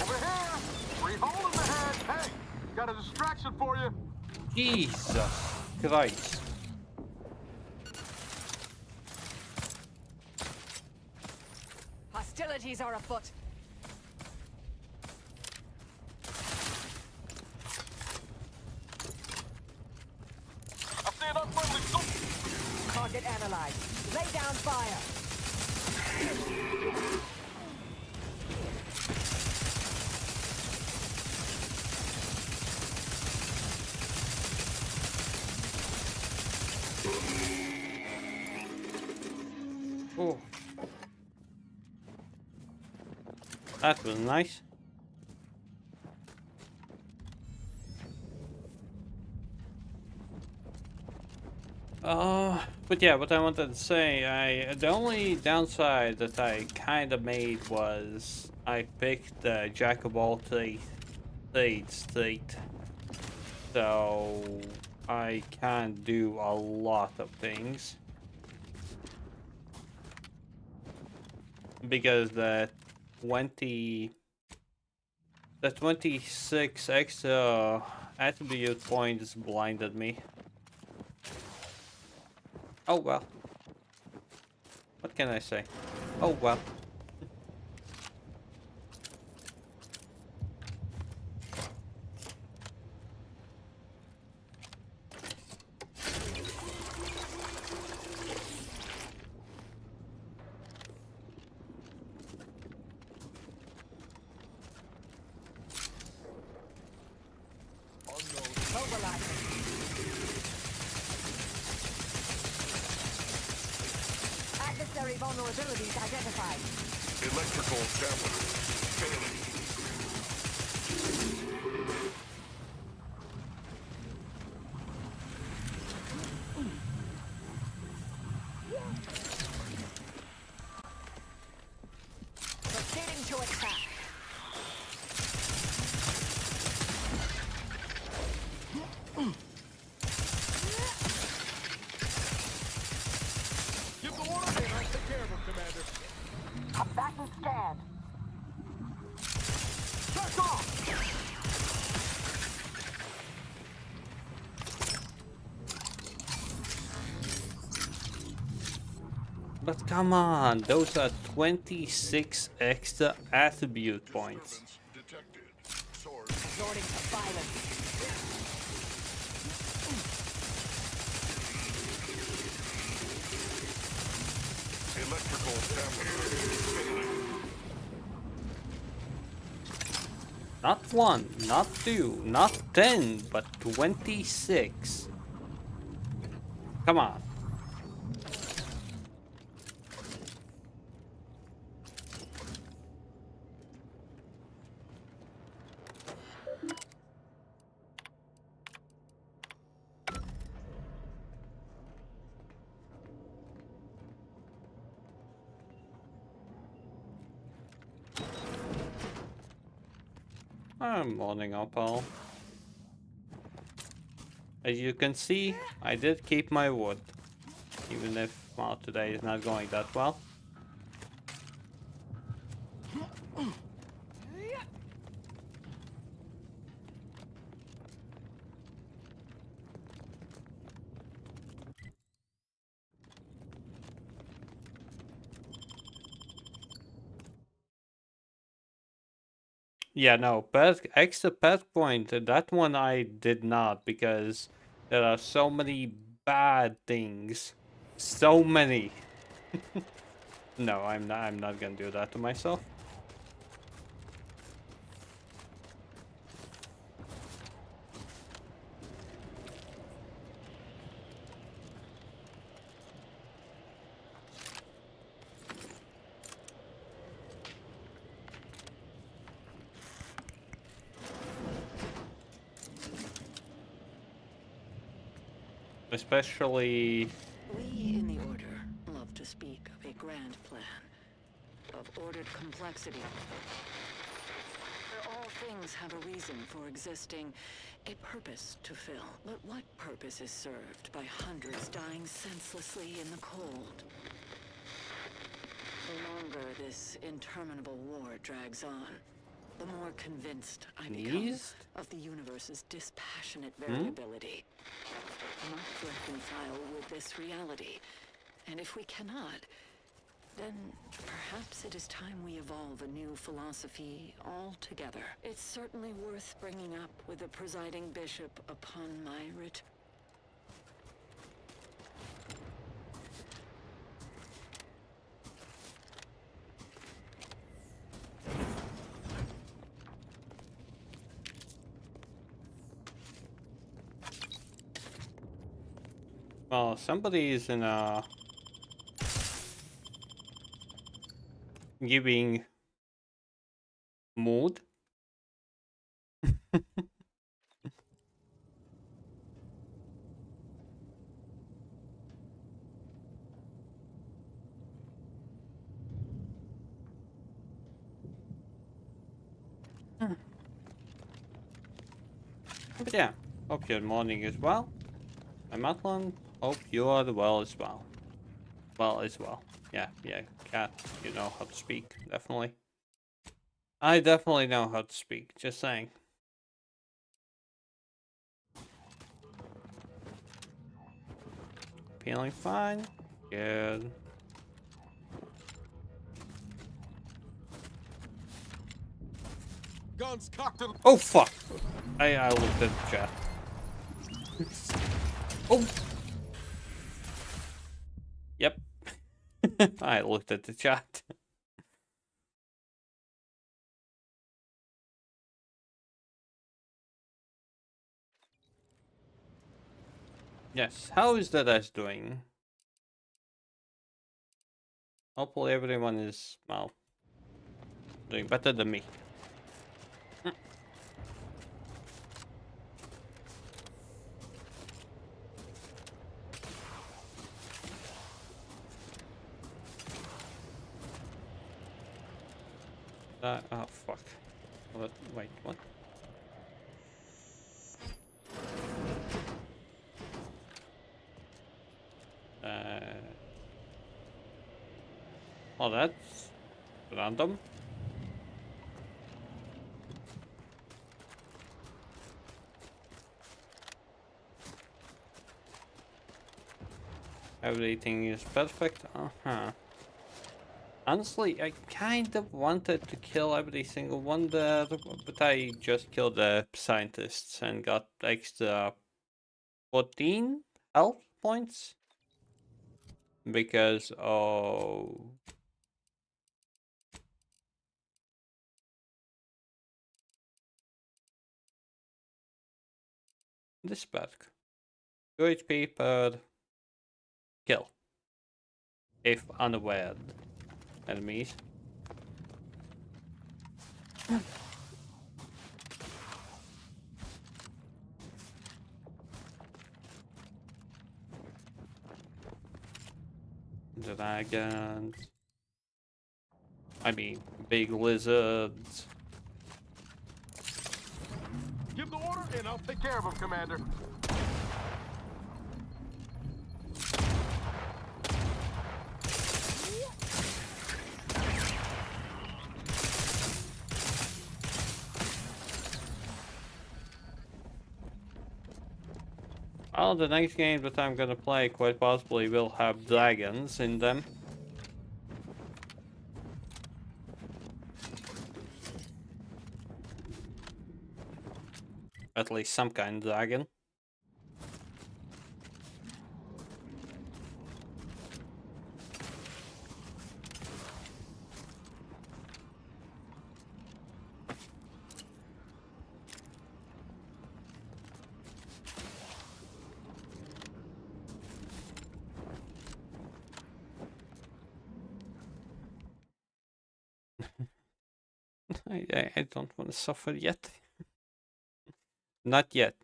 Over here! Free hole in the head! Hey! Got a distraction for you! Jesus Christ. Hostilities are afoot. I see an unfriendly soldier! Target analyzed. Lay down fire. Oh. That was nice. But yeah, what I wanted to say, the only downside that I kind of made was I picked the Jack of all trades state, so I can't do a lot of things because the 26 extra attribute points blinded me. Oh well. What can I say? Oh well. Adversary vulnerabilities identified. Electrical dampener failing. Proceeding to attack. Give the order and I'll take care of him, Commander. Combatant scanned. Back off! But come on, those are 26 extra attribute points. Resorting to violence. Electrical dampener failing. Not 1, not 2, not 10, but 26. Come on. I'm loading up all. As you can see, I did keep my wood. Even if, well, today is not going that well. Yeah, no, extra pet point, that one I did not, because there are so many bad things. So many. No, I'm not gonna do that to myself. Especially... We in the Order love to speak of a grand plan, of ordered complexity, where all things have a reason for existing, a purpose to fill. But what purpose is served by hundreds dying senselessly in the cold? The longer this interminable war drags on, the more convinced I become of the universe's dispassionate variability. We must reconcile with this reality, and if we cannot, then perhaps it is time we evolve a new philosophy altogether. It's certainly worth bringing up with the presiding bishop upon my return. Well, somebody is in a giving mood. But yeah, hope your morning is well. I'm Atlan. Hope you are well as well. Well as well. Yeah, cat, you know how to speak, definitely. I definitely know how to speak, just saying. Feeling fine? Good. Guns cocked and... Oh fuck! I looked at the chat. Oh! Yep. I looked at the chat. Yes, how is that us doing? Hopefully everyone is, well, doing better than me. Oh fuck. What? Wait, what? Oh, that's random. Everything is perfect. Honestly, I kind of wanted to kill every single one there, but I just killed the scientists and got extra 14 health points. Because, oh... this perk. 2 HP per kill. If unaware enemies. Dragons. I mean, big lizards. give the order, and I'll take care of him, Commander. Well, the next game that I'm gonna play quite possibly will have dragons in them. At least some kind of dragon. I don't want to suffer yet. Not yet,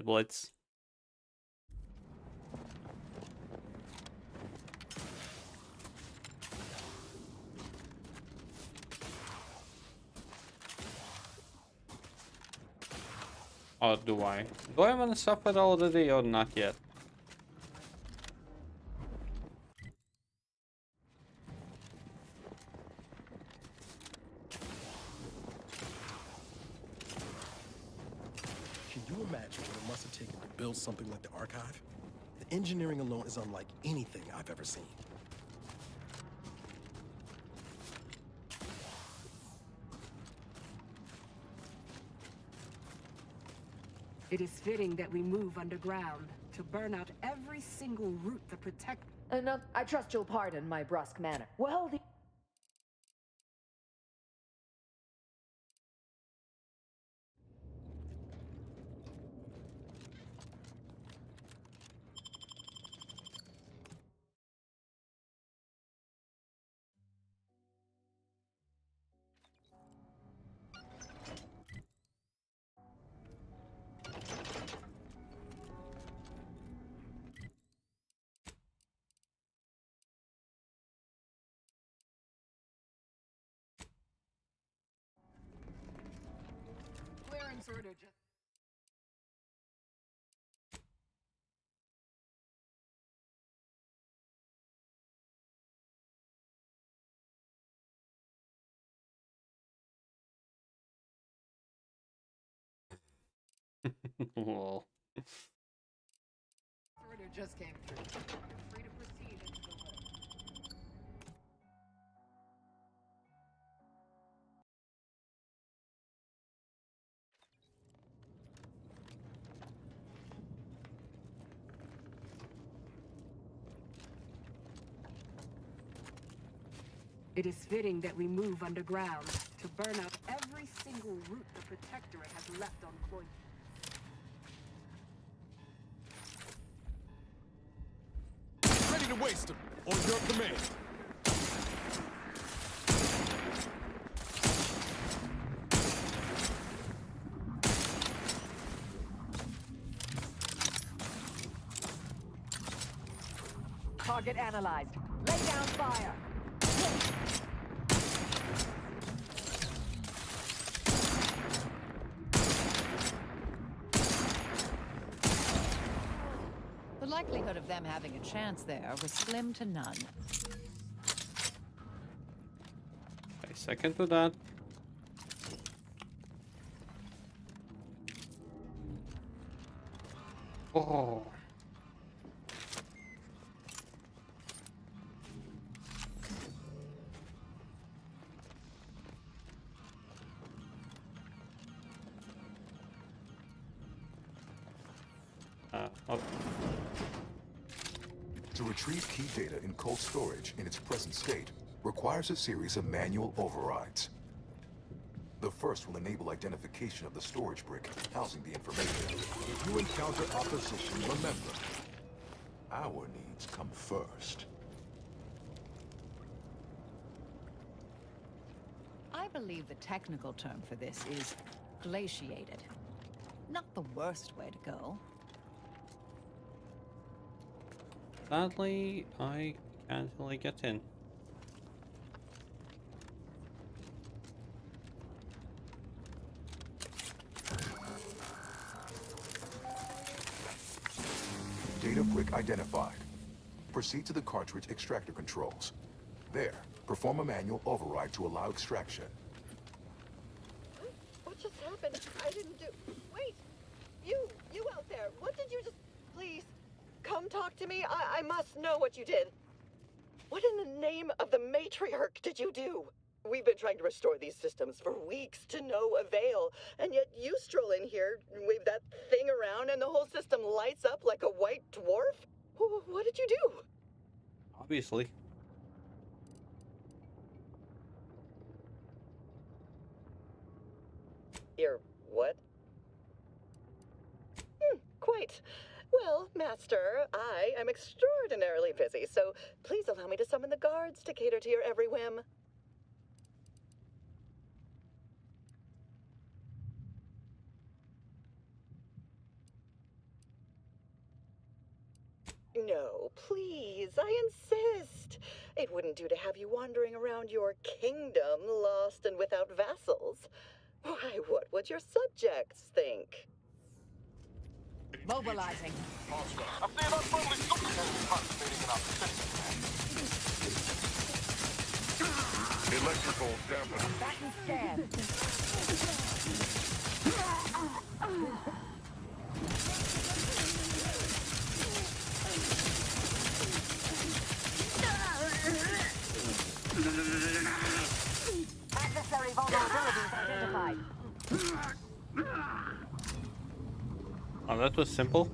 Blitz. Or do I? Do I want to suffer already or not yet? Can you imagine what it must have taken to build something like the archive? The engineering alone is unlike anything I've ever seen. It is fitting that we move underground to burn out every single route that protect. No, I trust you'll pardon my brusque manner. Well, the... Clearance order just... Lol. Order just came through. You're free to proceed into the world. It is fitting that we move underground to burn out every single route the Protectorate has left on Cloyd. Ready to waste them. On your command. Target analyzed. Lay down fire. The likelihood of them having a chance there was slim to none. I second to that. Oh. Oh. To retrieve key data in cold storage in its present state requires a series of manual overrides. The first will enable identification of the storage brick housing the information. If you encounter opposition, remember, our needs come first. I believe the technical term for this is glaciated. Not the worst way to go. Sadly, I can't really get in. Data brick identified. Proceed to the cartridge extractor controls. There, perform a manual override to allow extraction. What just happened? I didn't do... Wait! You out there, what did you just... Please, come talk to me. I must know what you did. What in the name of the matriarch did you do? We've been trying to restore these systems for weeks to no avail, and yet you stroll in here, wave that thing around, and the whole system lights up like a white dwarf? What did you do? Obviously. You're what? Quite. Well, Master, I am extraordinarily busy, so please allow me to summon the guards to cater to your every whim. No, please, I insist. It wouldn't do to have you wandering around your kingdom, lost and without vassals. Why, what would your subjects think? Mobilizing. I see an unfriendly supercomputer participating in our facility. Electrical damage. Back and scan. Adversary vulnerabilities identified. Oh, that was simple.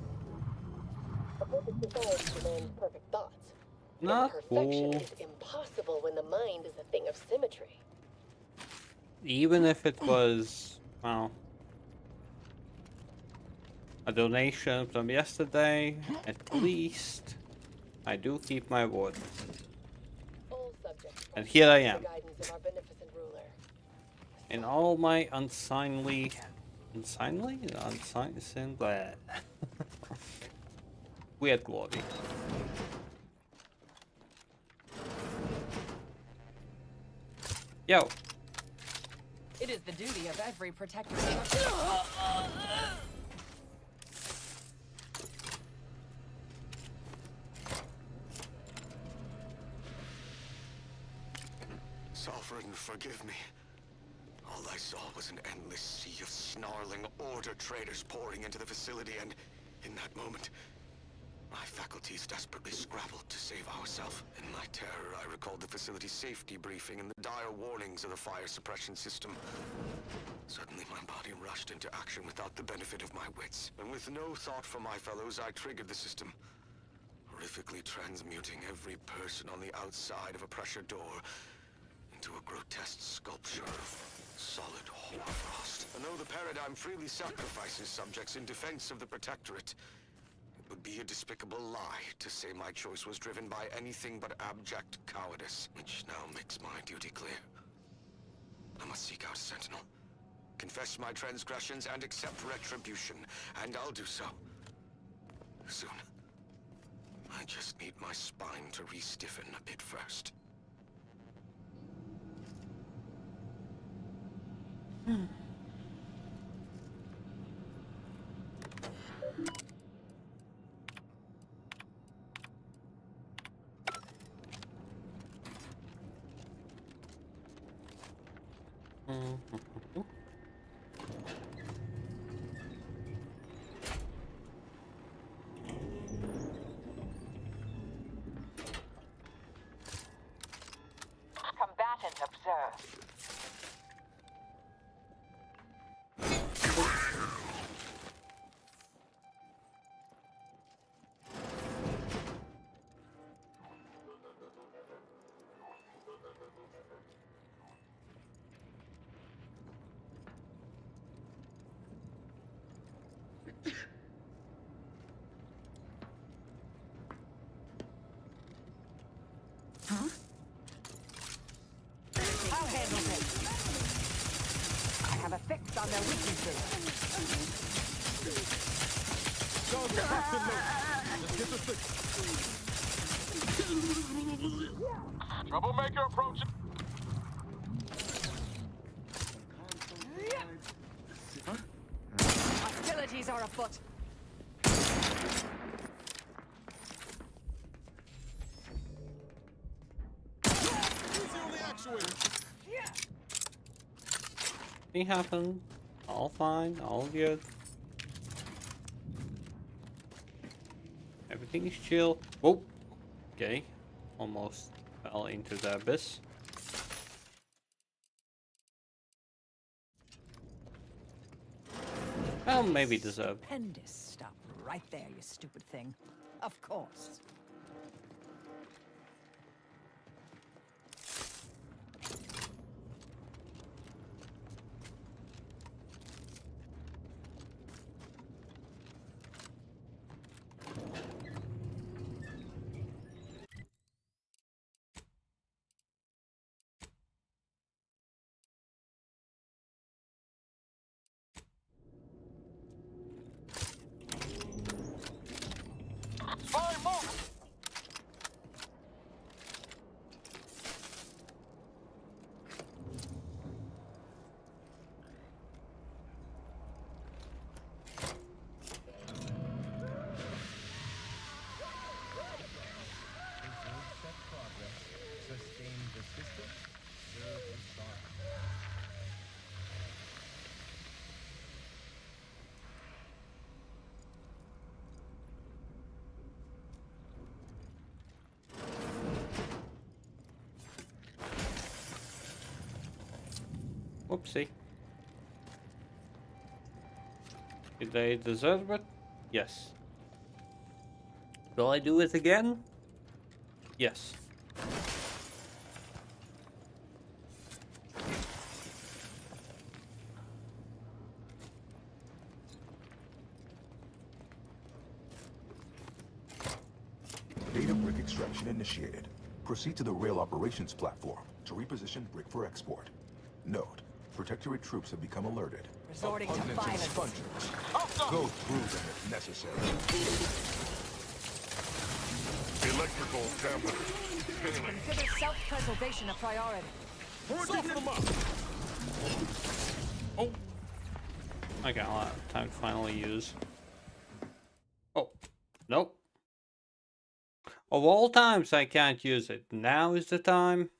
A perfect society demands perfect thoughts. Not Perfection cool. is impossible when the mind is a thing of symmetry. Even if it was, well, a donation from yesterday, at least I do keep my word. All subjects And here I the am, guidance of our beneficent ruler. in all my unsigned, weird glory. Yo. It is the duty of every protector. Sovereign, forgive me. All I saw was an endless sea of snarling Order traders pouring into the facility, and in that moment, my faculties desperately scrabbled to save ourselves. In my terror, I recalled the facility's safety briefing and the dire warnings of the fire suppression system. Suddenly, my body rushed into action without the benefit of my wits. And with no thought for my fellows, I triggered the system, horrifically transmuting every person on the outside of a pressure door into a grotesque sculpture of solid hoarfrost. And though the paradigm freely sacrifices subjects in defense of the Protectorate, it would be a despicable lie to say my choice was driven by anything but abject cowardice, which now makes my duty clear. I must seek out a sentinel, confess my transgressions, and accept retribution, and I'll do so soon. I just need my spine to re-stiffen a bit first. Combatant observed. Huh? I'll handle this. I have a fix on their weaknesses. Show the captain note. Let's get the fix. Troublemaker approaching. Hostilities are afoot. Nothing happened. All fine. All good. Everything is chill. Oh, okay. Almost fell into the abyss. Well, maybe deserved. Stupendous. Stop right there, you stupid thing. Of course. Whoopsie. Did they deserve it? Yes. Will I do it again? Yes. Data brick extraction initiated. Proceed to the rail operations platform to reposition brick for export. Note, Protectorate troops have become alerted. Resorting to violence. Go through them if necessary. Electrical damage. Failing. Consider self-preservation a priority. Soften them up. Oh. I got a lot of time to finally use. Oh. Nope. Of all times I can't use it. Now is the time.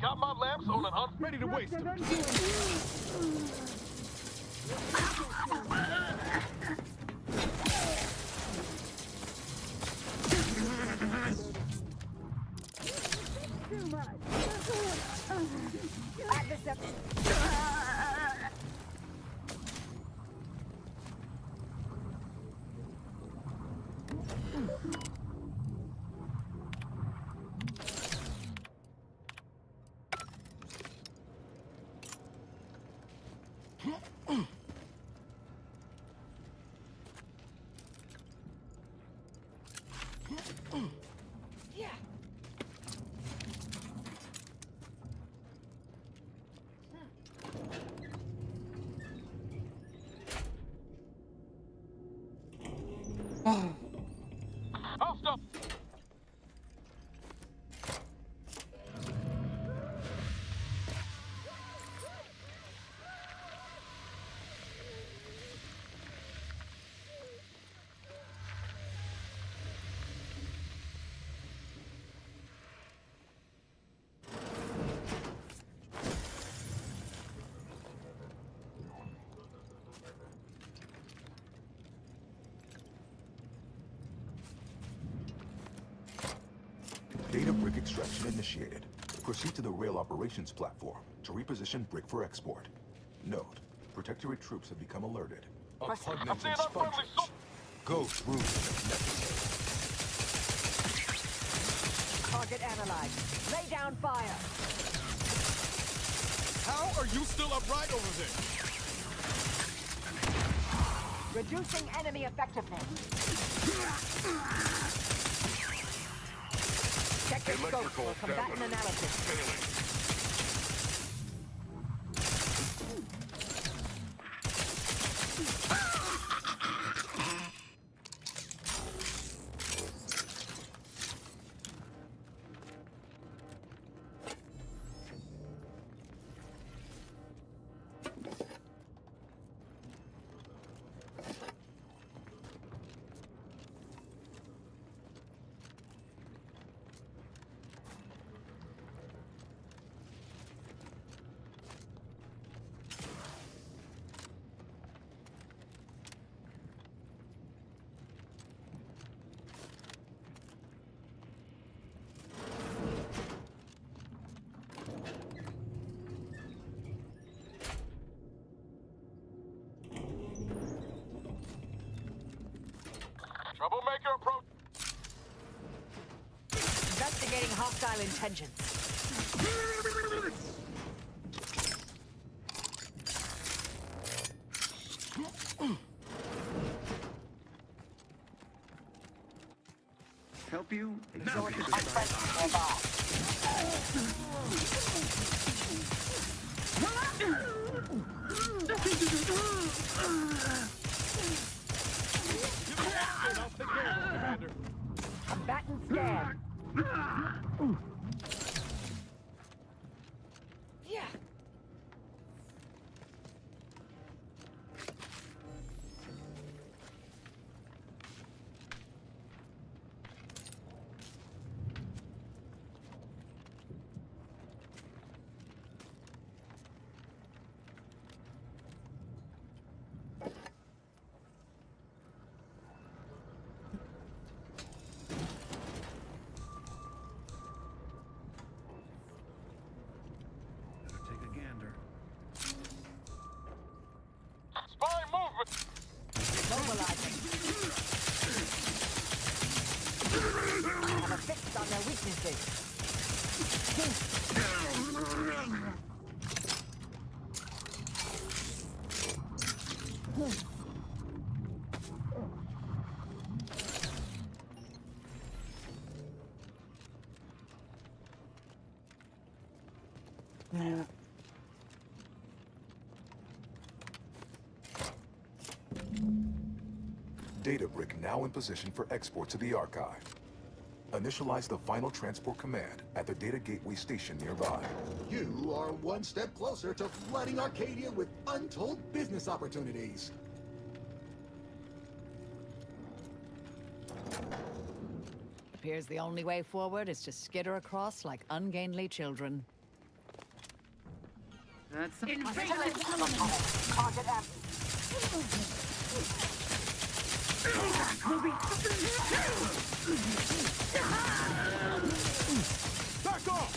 Got my lamps on and I'm ready to waste them. Too much. I'll stop. Data brick extraction initiated. Proceed to the rail operations platform to reposition brick for export. Note, Protectorate troops have become alerted. Repugnant and spongers. Go through them if necessary. Target analyzed. Lay down fire. How are you still upright over there? Reducing enemy effectiveness. Check your scope for combatant analysis. Failing. Troublemaker approach. Investigating hostile intentions. Help you? Combatant scan. Yeah. Take a gander. Spy movement. Mobilizing. I have a fix on their weaknesses. Yeah. Data brick now in position for export to the archive. Initialize the final transport command at the data gateway station nearby. You are one step closer to flooding Arcadia with untold business opportunities. Appears the only way forward is to skitter across like ungainly children. That's Target amp. Back off.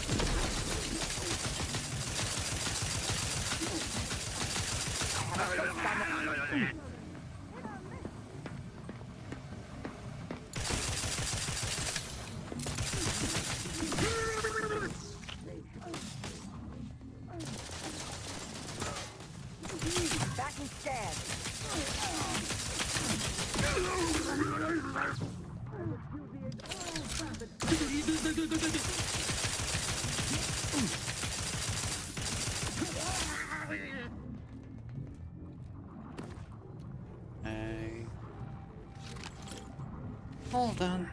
Back and scan. Hey. Hold on.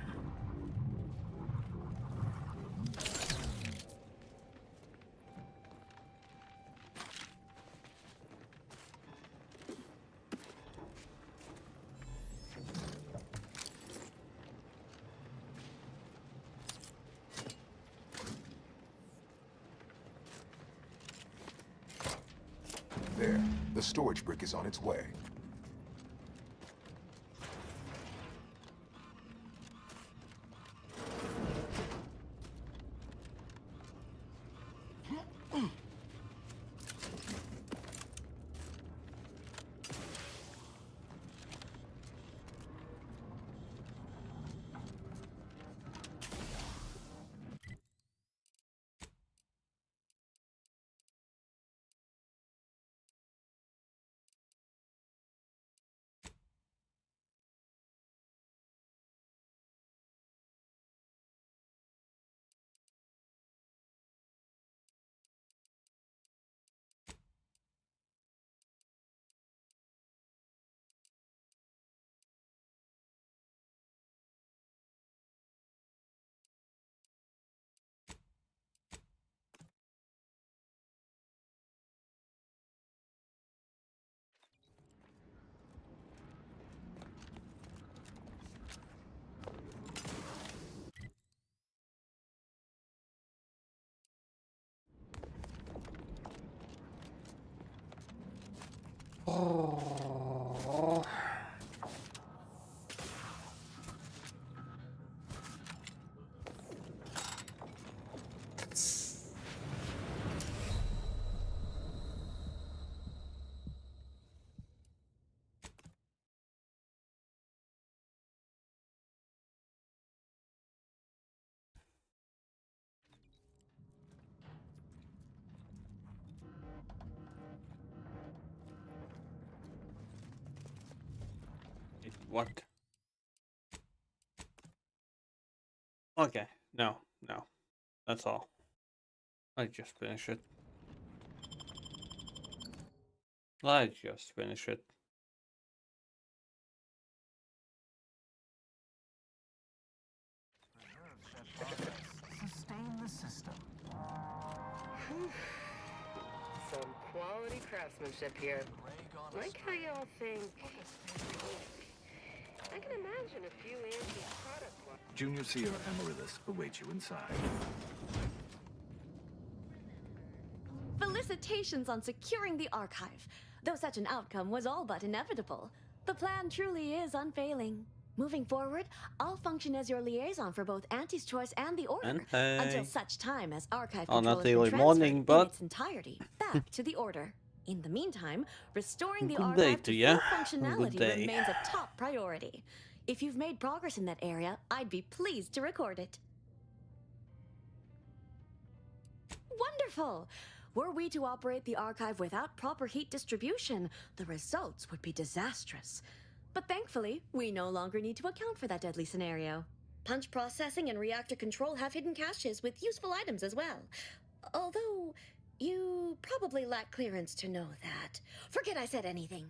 There, the storage brick is on its way. what? Okay, no. That's all. I just finished it. Sustain the system. Some quality craftsmanship here. Like how y'all think. I can imagine a few antique product lines. Junior Seer Amaryllis awaits you inside. Felicitations on securing the archive. Though such an outcome was all but inevitable, the plan truly is unfailing. Moving forward, I'll function as your liaison for both Auntie's Choice and the Order, until such time as archive control has been transferred in its entirety back to the Order. In the meantime, restoring the archive to full functionality remains a top priority. If you've made progress in that area, I'd be pleased to record it. Wonderful! Were we to operate the archive without proper heat distribution, the results would be disastrous. But thankfully, we no longer need to account for that deadly scenario. Punch processing and reactor control have hidden caches with useful items as well. Although, you probably lack clearance to know that. Forget I said anything.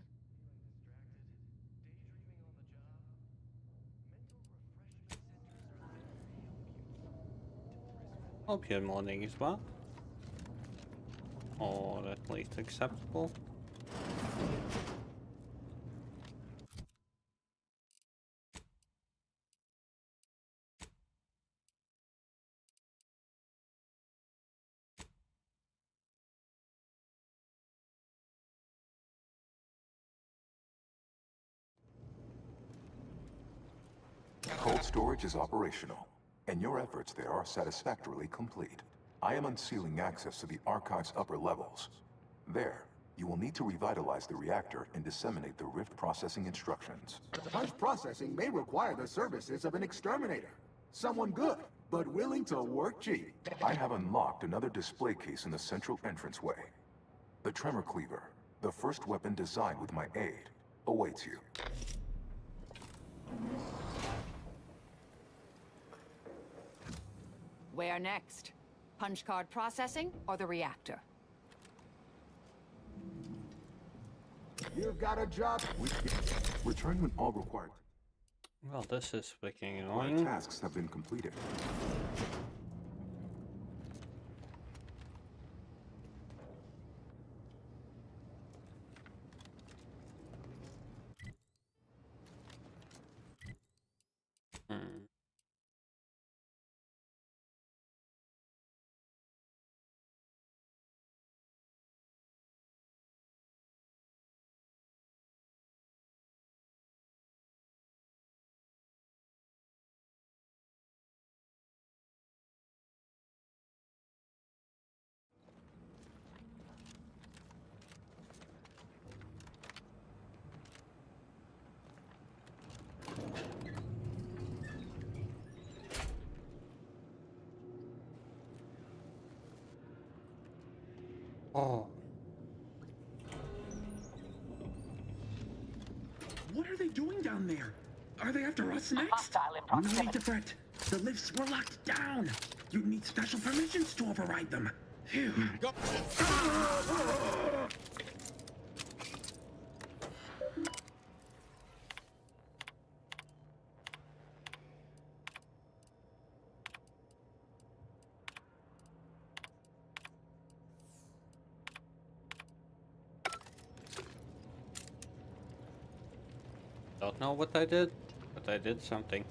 Hope your morning is well. Or at least acceptable. Cold storage is operational, and your efforts there are satisfactorily complete. I am unsealing access to the archive's upper levels. There, you will need to revitalize the reactor and disseminate the rift processing instructions. Punch processing may require the services of an exterminator. Someone good, but willing to work cheap. I have unlocked another display case in the central entranceway. The Tremor Cleaver, the first weapon designed with my aid, awaits you. Where next? Punch card processing or the reactor? You've got a job. Return when all required. Well, this is freaking My annoying. tasks have been completed. Oh. What are they doing down there? Are they after us next? No need to fret. The lifts were locked down. You need special permissions to override them. Phew. Go. Don't know what I did, but I did something.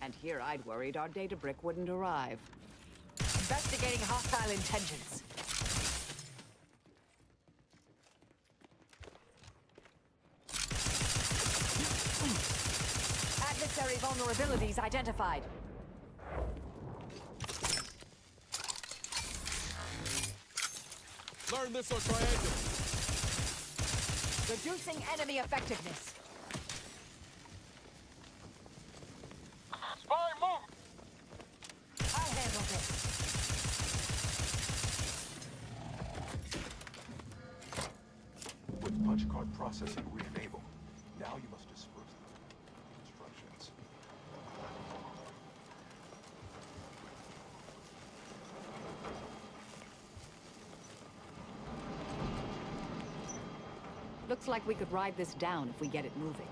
And here I'd worried our data brick wouldn't arrive. Investigating hostile intentions. Adversary vulnerabilities identified. Learn this or triangle. Reducing enemy effectiveness. Spy, move! I'll handle this. Processing re-enabled. Now you must disperse the instructions. Looks like we could ride this down if we get it moving.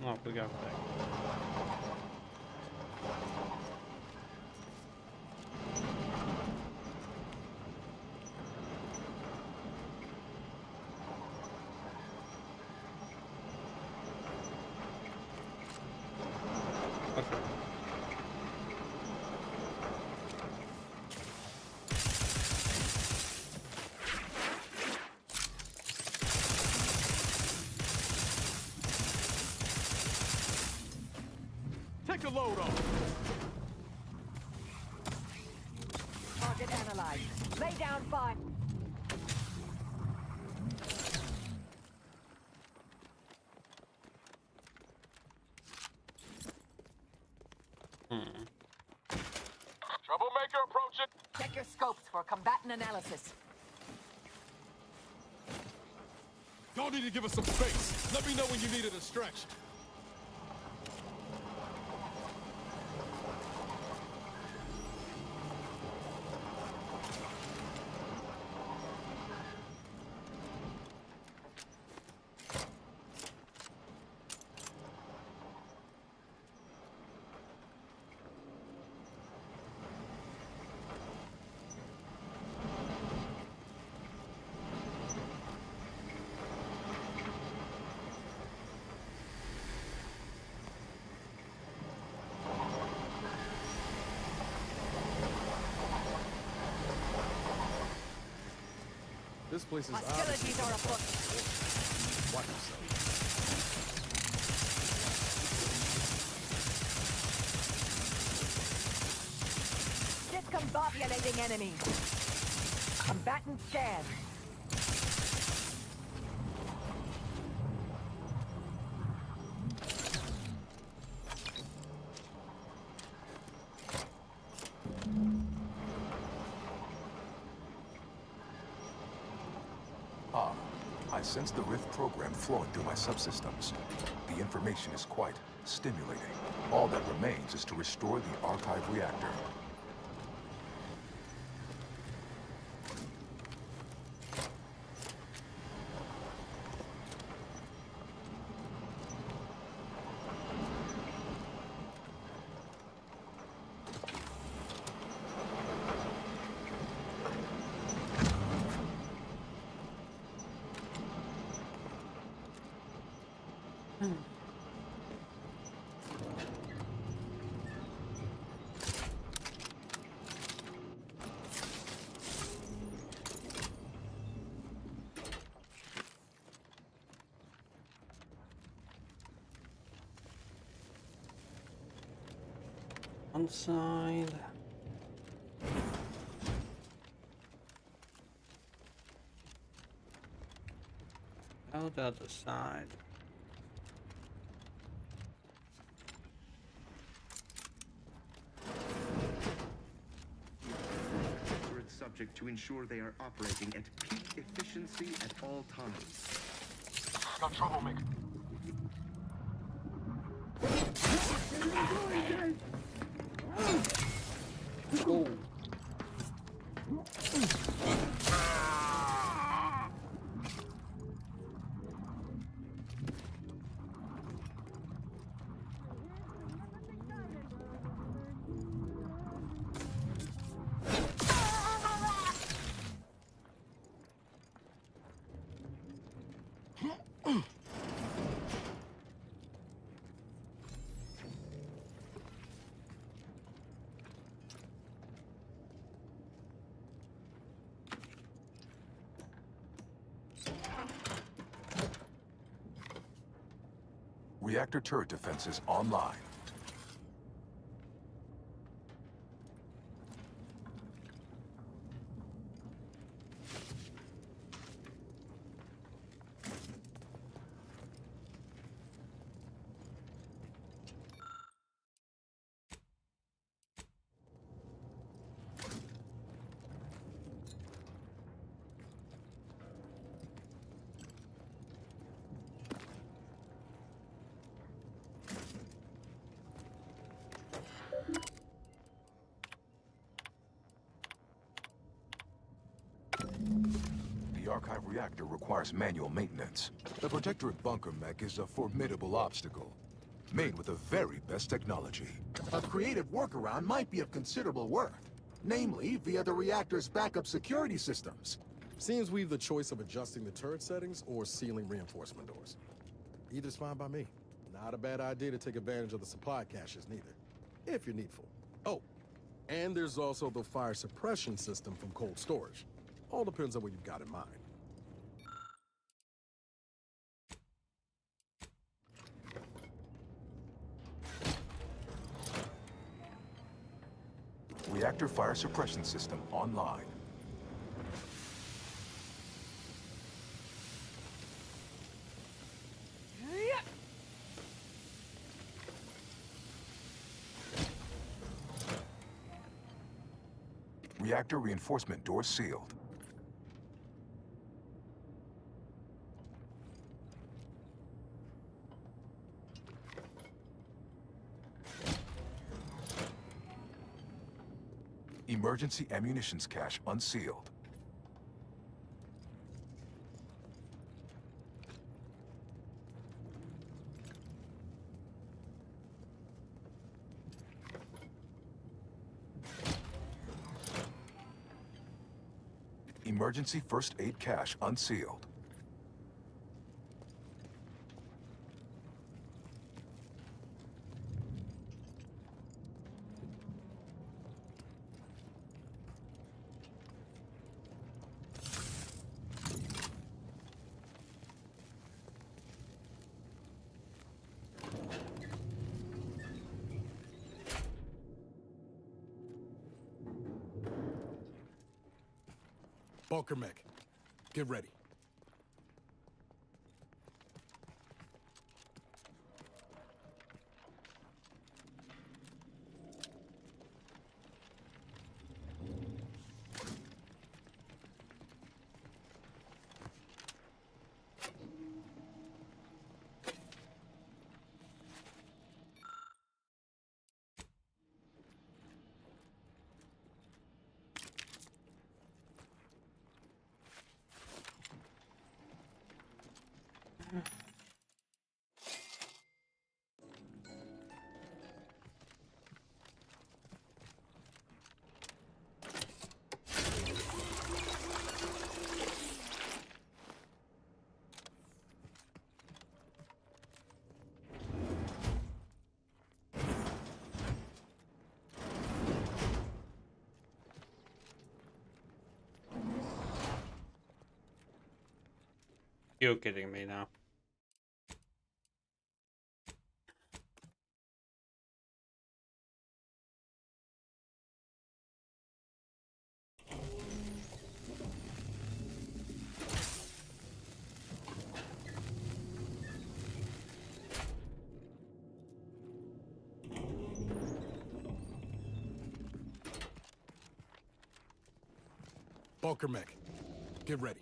Oh, we got back. Okay. Take a load off. Target analyzed. Lay down fire. Troublemaker approaching. Check your scopes for combatant analysis. Y'all need to give us some space. Let me know when you need a distraction. This place is Hostilities are afoot. Watch yourself. Discombobulating enemy. Combatant scan. I sense the Rift program flowing through my subsystems. The information is quite stimulating. All that remains is to restore the archive reactor. One side. How the other side? Subject to ensure they are operating at peak efficiency at all times. Got troublemaker. Oh. Reactor turret defenses online. The Archive reactor requires manual maintenance. The Protectorate bunker mech is a formidable obstacle, made with the very best technology. A creative workaround might be of considerable worth, namely via the reactor's backup security systems. Seems we've the choice of adjusting the turret settings or sealing reinforcement doors. Either's fine by me. Not a bad idea to take advantage of the supply caches, neither, if you're needful. Oh, and there's also the fire suppression system from cold storage. All depends on what you've got in mind. Reactor fire suppression system online. Reactor reinforcement doors sealed. Emergency ammunitions cache unsealed. Emergency first aid cache unsealed. Bunker mech, get ready. You're kidding me now. Bunker mech, get ready.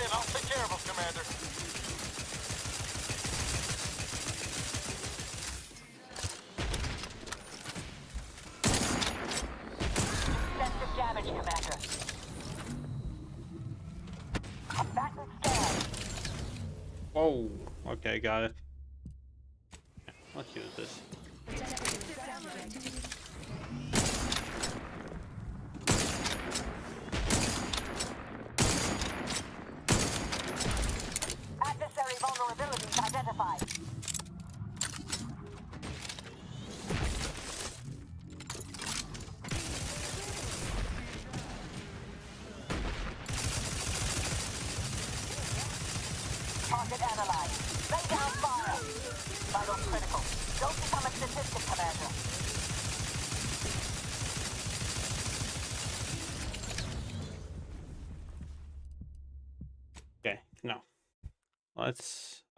in. I'll take care of him, Commander. Extensive damage, Commander. Combatant scan. Whoa. Okay, got it. Let's use this. Adversary vulnerabilities identified. Target analyzed. Lay down fire. Vital critical. Don't become a statistic, Commander. Okay, no.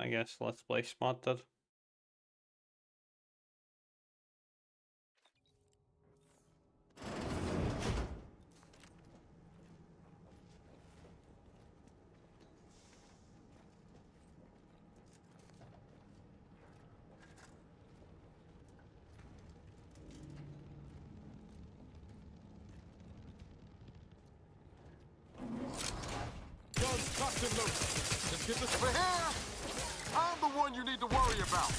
I guess let's play Spotted. Guns tucked and loose. Just get this over here. I'm the one you need to worry about.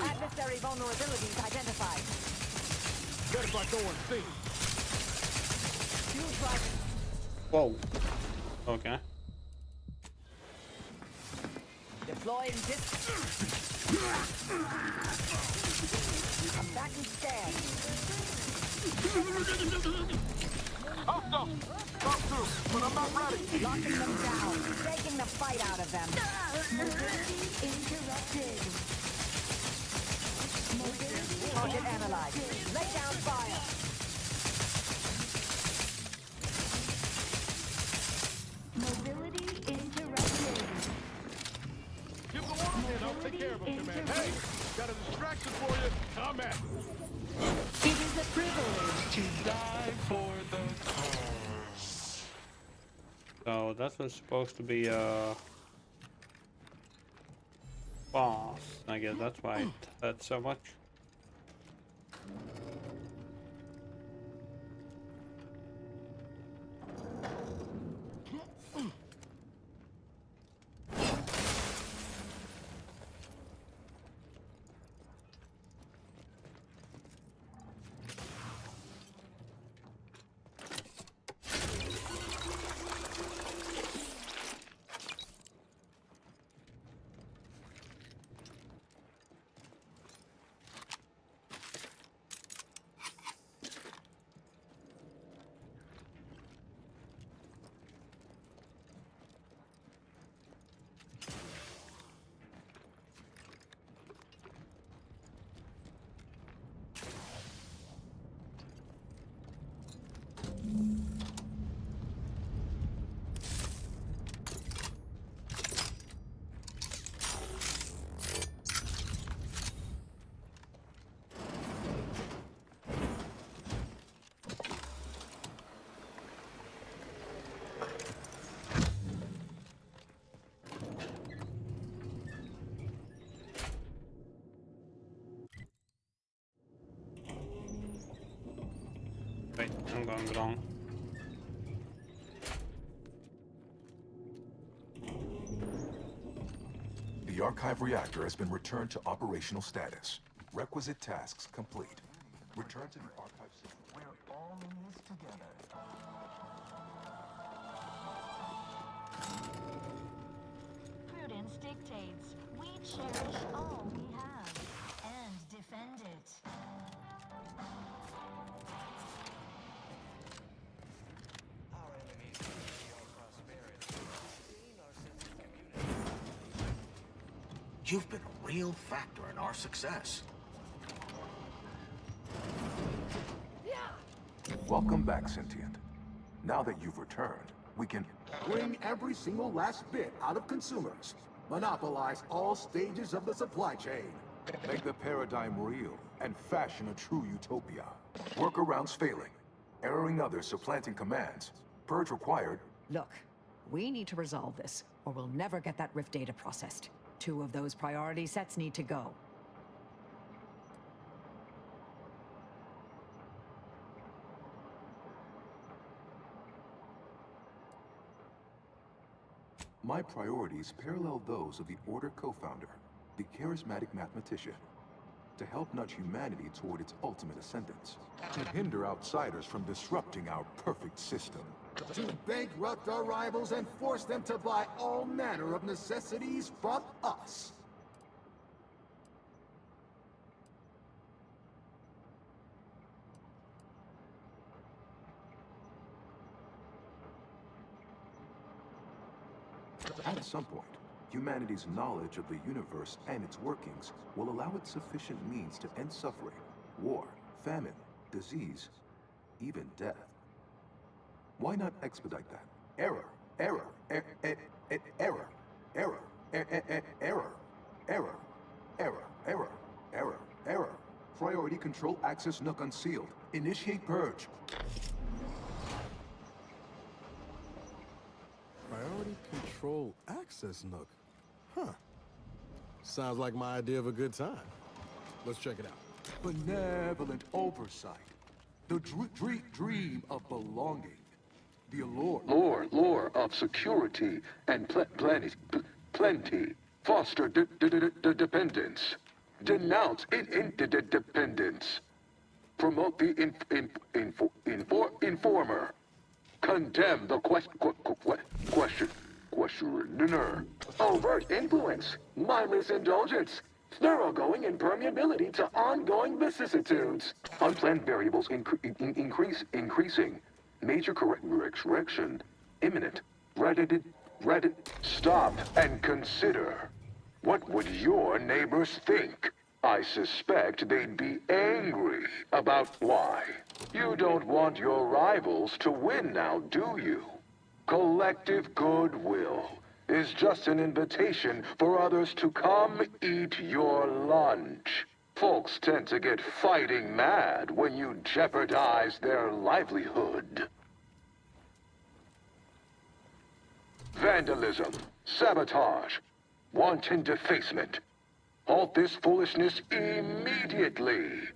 Adversary vulnerabilities identified. Get if I go unseen. Fuel drive. Whoa. Okay. Deploying combatant scan. Up, but I'm not ready. Locking them down. Taking the fight out of them. Interrupted. Target analyzed. Lay down fire. Mobility interrupted. Give the one and I'll take care of him, Commander. Hey, got a distraction for you. Come at. It is a privilege To die for the cause. So that was supposed to be a boss. I guess that's why it hurt so much. Wait, I'm going wrong. The archive reactor has been returned to operational status. Requisite tasks complete. Return to the archive system. We're all in this together. Prudence dictates we cherish all we have and defend it. Our enemies see our prosperity, gain our sense of community. You've been a real factor in our success. Welcome back, Sentient. Now that you've returned, we can Bring every single last bit out of consumers. Monopolize all stages of the supply chain. Make the paradigm real and fashion a true utopia. Workarounds failing. Erroring others supplanting commands. Purge required. Look, we need to resolve this, or we'll never get that Rift data processed. 2 of those priority sets need to go. My priorities parallel those of the Order co-founder, the charismatic mathematician. To help nudge humanity toward its ultimate ascendance. To hinder outsiders from disrupting our perfect system. To bankrupt our rivals and force them to buy all manner of necessities from us. At some point, humanity's knowledge of the universe and its workings will allow it sufficient means to end suffering, war, famine, disease, even death. Why not expedite that? Error, error, error, error, error, error, error, error, error, error. Priority control access nook unsealed. Initiate purge. Priority control access nook. Huh. Sounds like my idea of a good time. Let's check it out. Benevolent oversight. The dream of belonging. The allure. Lore of security and plenty. Foster dependence. Denounce interdependence. Promote the informer. Condemn the questioner. Overt influence. Mindless indulgence. Thoroughgoing impermeability to ongoing vicissitudes. Unplanned variables increasing. Major correction imminent. Stop and consider. What would your neighbors think? I suspect they'd be angry about why. You don't want your rivals to win now, do you? Collective goodwill is just an invitation for others to come eat your lunch. Folks tend to get fighting mad when you jeopardize their livelihood. Vandalism, sabotage, wanton defacement. Halt this foolishness immediately,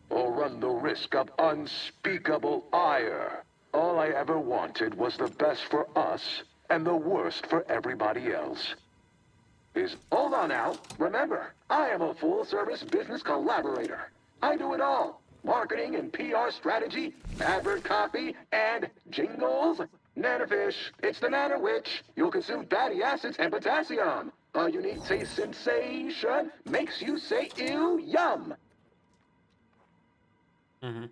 or run the risk of unspeakable ire. All I ever wanted was the best for us and the worst for everybody else. Hold on now. Remember, I am a full-service business collaborator. I do it all. Marketing and PR strategy, advert copy, and jingles. Nanofish, it's the Nano Witch. You'll consume fatty acids and potassium. A unique taste sensation makes you say ew, yum. Mm-hmm.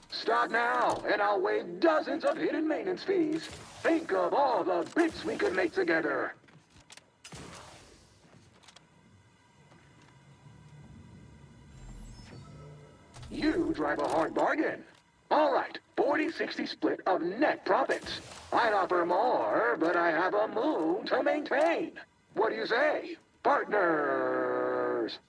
Start now, and I'll waive dozens of hidden maintenance fees. Think of all the bits we could make together. You drive a hard bargain. All right, 40-60 split of net profits. I'd offer more, but I have a moon to maintain. What do you say, partners?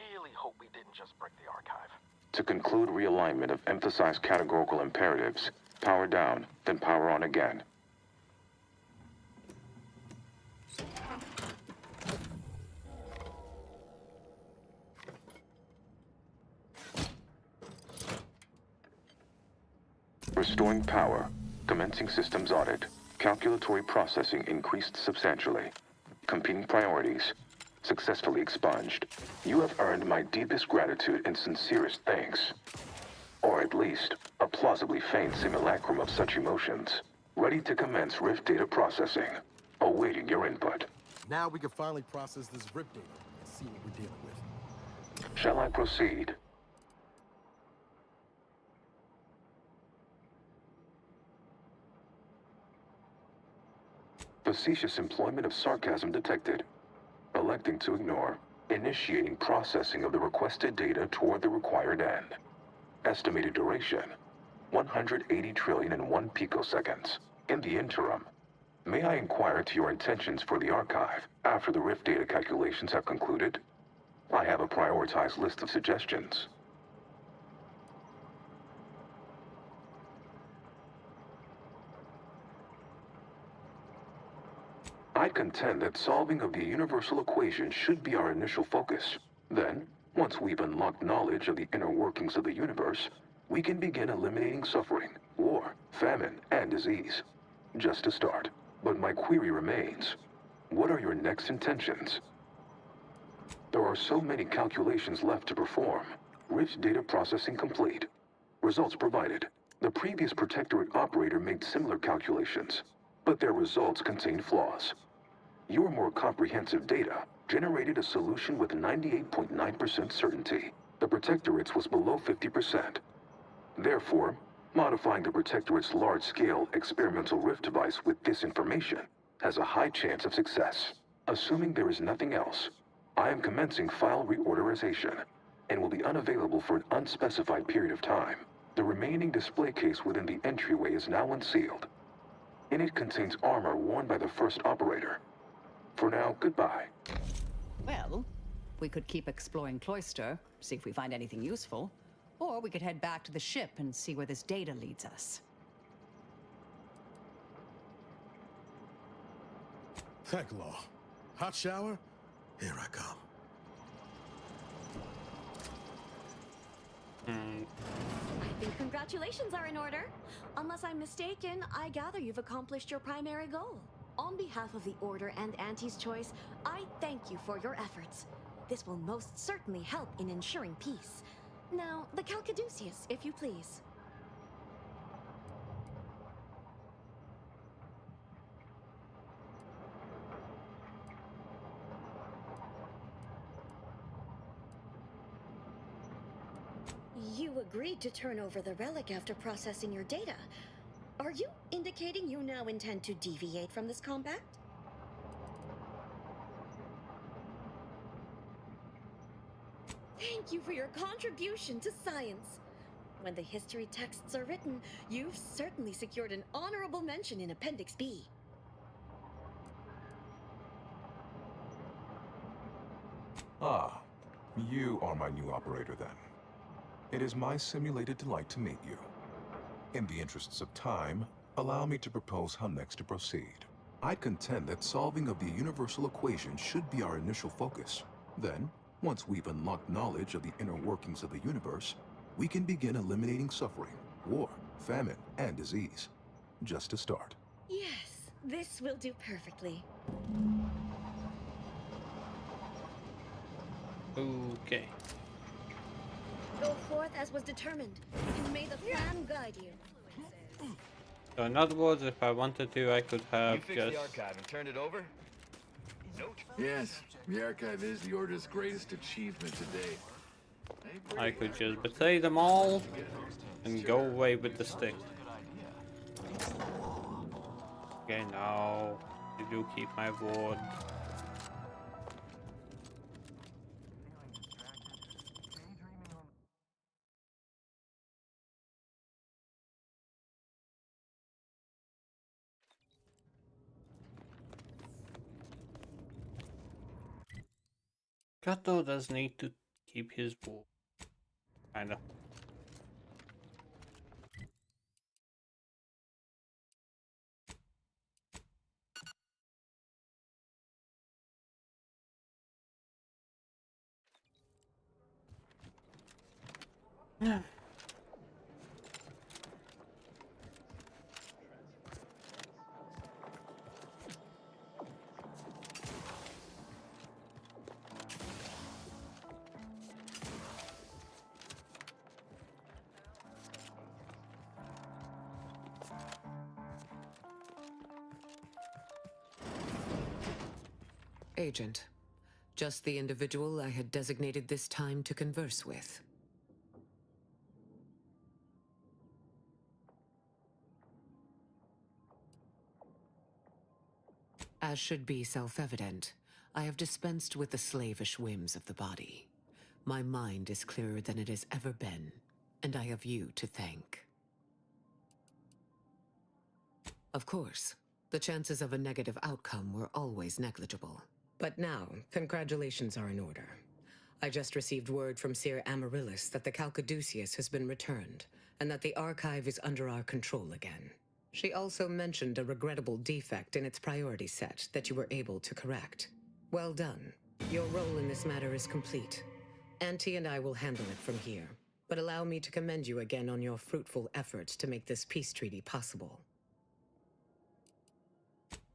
Really hope we didn't just break the archive. To conclude realignment of emphasized categorical imperatives, power down, then power on again. Restoring power. Commencing systems audit. Calculatory processing increased substantially. Competing priorities. Successfully expunged. You have earned my deepest gratitude and sincerest thanks. Or at least, a plausibly feigned simulacrum of such emotions. Ready to commence Rift data processing. Awaiting your input. Now we can finally process this Rift data and see what we're dealing with. Shall I proceed? Facetious employment of sarcasm detected. Electing to ignore. Initiating processing of the requested data toward the required end. Estimated duration, 180 trillion and 1 picoseconds. In the interim, may I inquire to your intentions for the archive after the rift data calculations have concluded? I have a prioritized list of suggestions. I contend that solving of the universal equation should be our initial focus. Then, once we've unlocked knowledge of the inner workings of the universe, we can begin eliminating suffering, war, famine, and disease. Just a start. But my query remains. What are your next intentions? There are so many calculations left to perform. Rift data processing complete. Results provided. The previous Protectorate operator made similar calculations, but their results contained flaws. Your more comprehensive data generated a solution with 98.9% certainty. The Protectorate's was below 50%. Therefore, modifying the Protectorate's large-scale experimental rift device with this information has a high chance of success. Assuming there is nothing else, I am commencing file reorderization and will be unavailable for an unspecified period of time. The remaining display case within the entryway is now unsealed. In it contains armor worn by the first operator. For now, goodbye. Well, we could keep exploring Cloister, see if we find anything useful. Or we could head back to the ship and see where this data leads us. Thank Law. Hot shower? Here I come. I think congratulations are in order. Unless I'm mistaken, I gather you've accomplished your primary goal. On behalf of the Order and Auntie's Choice, I thank you for your efforts. This will most certainly help in ensuring peace. Now, the Calcaduceus, if you please. You agreed to turn over the relic after processing your data. Are you indicating you now intend to deviate from this compact? Thank you for your contribution to science. When the history texts are written, you've certainly secured an honorable mention in Appendix B. Ah, you are my new operator then. It is my simulated delight to meet you. In the interests of time, allow me to propose how next to proceed. I contend that solving of the universal equation should be our initial focus. Then, once we've unlocked knowledge of the inner workings of the universe, we can begin eliminating suffering, war, famine, and disease. Just a start. Yes, this will do perfectly. Okay. Go forth as was determined, and may the plan guide you. So in other words, if I wanted to, I could have You fixed just... the archive and turned it over? Nope. Yes, the archive is the Order's greatest achievement to date. I could just betray them all and go away with the stick. Okay, now I do keep my word. Kato does need to keep his word. Kinda. Yeah. Agent. Just the individual I had designated this time to converse with. As should be self-evident, I have dispensed with the slavish whims of the body. My mind is clearer than it has ever been, and I have you to thank. Of course, the chances of a negative outcome were always negligible. But now, congratulations are in order. I just received word from Seer Amaryllis that the Calcaduceus has been returned, and that the archive is under our control again. She also mentioned a regrettable defect in its priority set that you were able to correct. Well done. Your role in this matter is complete. Auntie and I will handle it from here, but allow me to commend you again on your fruitful efforts to make this peace treaty possible.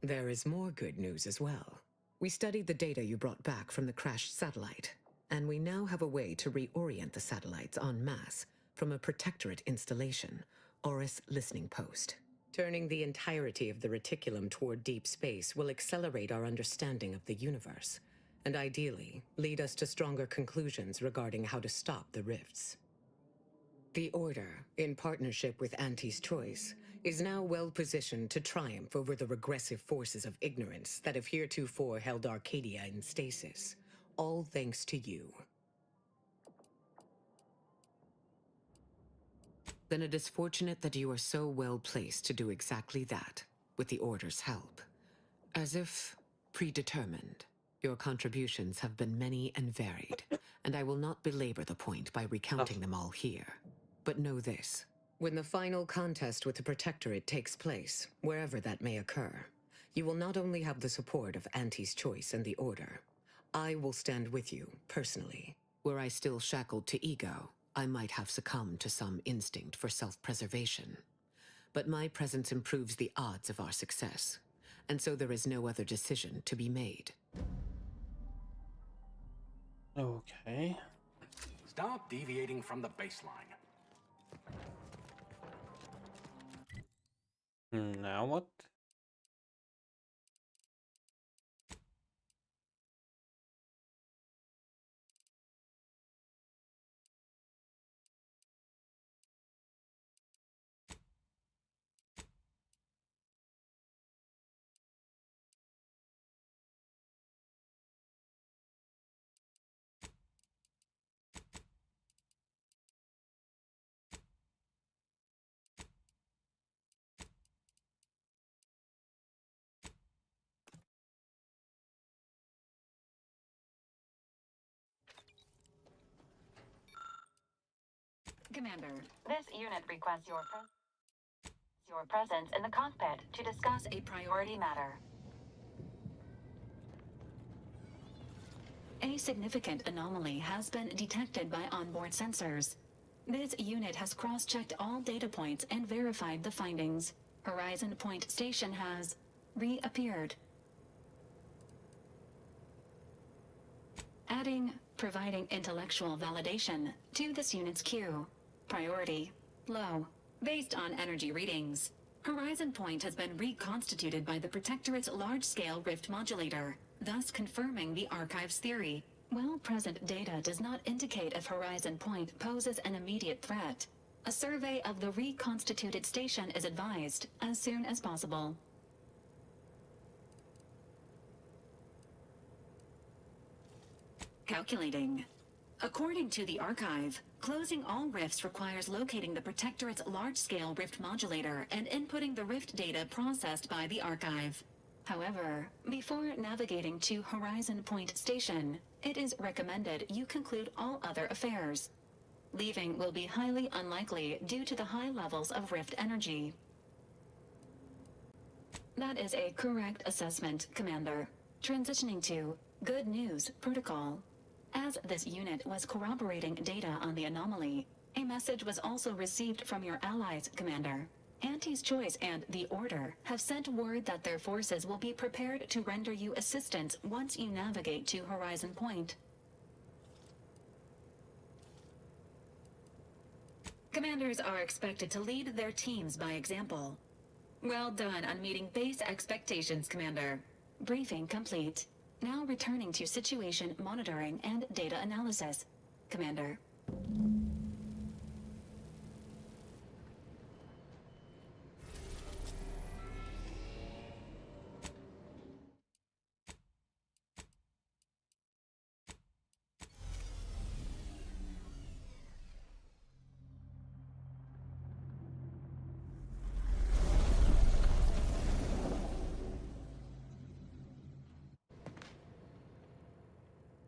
There is more good news as well. We studied the data you brought back from the crashed satellite, and we now have a way to reorient the satellites en masse from a protectorate installation, Oris Listening Post. Turning the entirety of the reticulum toward deep space will accelerate our understanding of the universe, and ideally lead us to stronger conclusions regarding how to stop the rifts. The Order, in partnership with Auntie's Choice, is now well positioned to triumph over the regressive forces of ignorance that have heretofore held Arcadia in stasis, all thanks to you. Then it is fortunate that you are so well placed to do exactly that, with the Order's help. As if predetermined, your contributions have been many and varied, and I will not belabor the point by recounting them all here. But know this. When the final contest with the Protectorate takes place, wherever that may occur, you will not only have the support of Auntie's Choice and the Order. I will stand with you, personally. Were I still shackled to ego, I might have succumbed to some instinct for self-preservation. But my presence improves the odds of our success, and so there is no other decision to be made. Okay. Stop deviating from the baseline. Now what? Commander, this unit requests your presence in the cockpit to discuss a priority matter. A significant anomaly has been detected by onboard sensors. This unit has cross-checked all data points and verified the findings. Horizon Point Station has reappeared. Providing intellectual validation to this unit's queue. Priority low. Based on energy readings, Horizon Point has been reconstituted by the Protectorate's large-scale rift modulator, thus confirming the Archive's theory. While present data does not indicate if Horizon Point poses an immediate threat, a survey of the reconstituted station is advised as soon as possible. Calculating. According to the Archive, closing all rifts requires locating the Protectorate's large-scale rift modulator and inputting the rift data processed by the Archive. However, before navigating to Horizon Point Station, it is recommended you conclude all other affairs. Leaving will be highly unlikely due to the high levels of rift energy. That is a correct assessment, Commander. Transitioning to Good News Protocol. As this unit was corroborating data on the anomaly, a message was also received from your allies, Commander. Auntie's Choice and the Order have sent word that their forces will be prepared to render you assistance once you navigate to Horizon Point. Commanders are expected to lead their teams by example. Well done on meeting base expectations, Commander. Briefing complete. Now returning to situation monitoring and data analysis, Commander.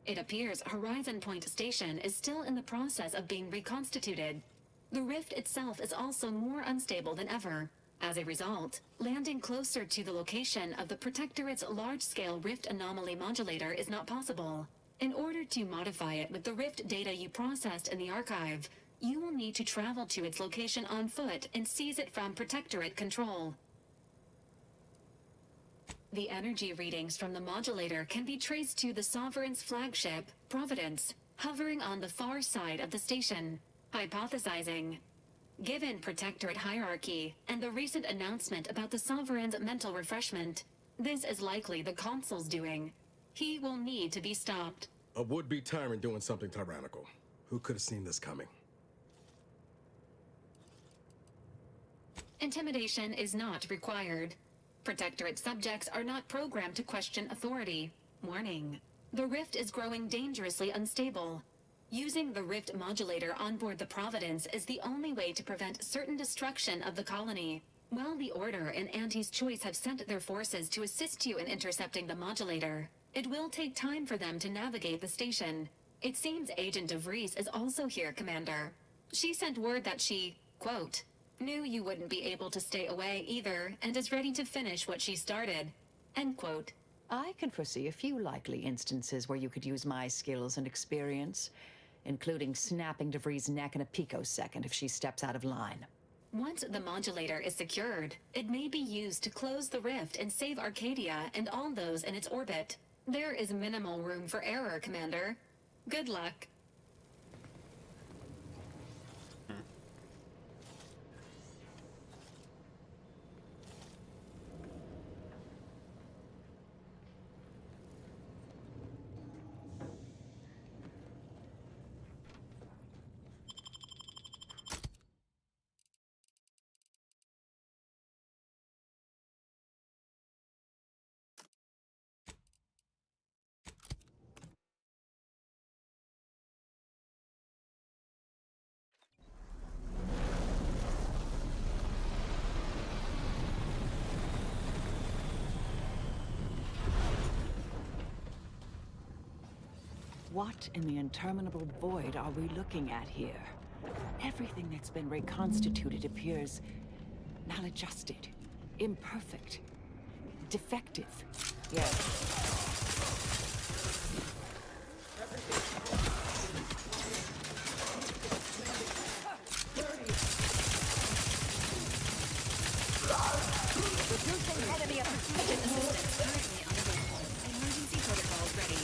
It appears Horizon Point Station is still in the process of being reconstituted. The rift itself is also more unstable than ever. As a result, landing closer to the location of the Protectorate's large-scale rift anomaly modulator is not possible. In order to modify it with the rift data you processed in the archive, you will need to travel to its location on foot and seize it from Protectorate control. The energy readings from the modulator can be traced to the Sovereign's flagship, Providence, hovering on the far side of the station. Hypothesizing. Given Protectorate hierarchy and the recent announcement about the Sovereign's mental refreshment, this is likely the Consul's doing. He will need to be stopped. A would-be tyrant doing something tyrannical. Who could have seen this coming? Intimidation is not required. Protectorate subjects are not programmed to question authority. Warning. The rift is growing dangerously unstable. Using the rift modulator on board the Providence is the only way to prevent certain destruction of the colony. While the Order and Auntie's Choice have sent their forces to assist you in intercepting the modulator, it will take time for them to navigate the station. It seems Agent DeVries is also here, Commander. She sent word that she, quote, knew you wouldn't be able to stay away either, and is ready to finish what she started. End quote. I can foresee a few likely instances where you could use my skills and experience, including snapping DeVries' neck in a picosecond if she steps out of line. Once the modulator is secured, it may be used to close the rift and save Arcadia and all those in its orbit. There is minimal room for error, Commander. Good luck. What in the interminable void are we looking at here? Everything that's been reconstituted appears maladjusted, imperfect, defective. Yes. Reducing enemy assistance currently unavailable. Emergency protocols ready.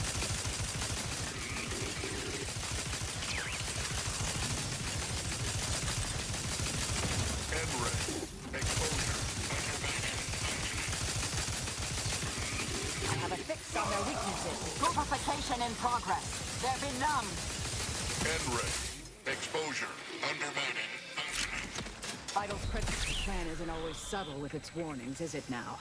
I have a fix on their weaknesses. Purification in progress. They're benumbed. N-ray. Exposure. Undermining. Vitals critical. The plan isn't always subtle with its warnings, is it now?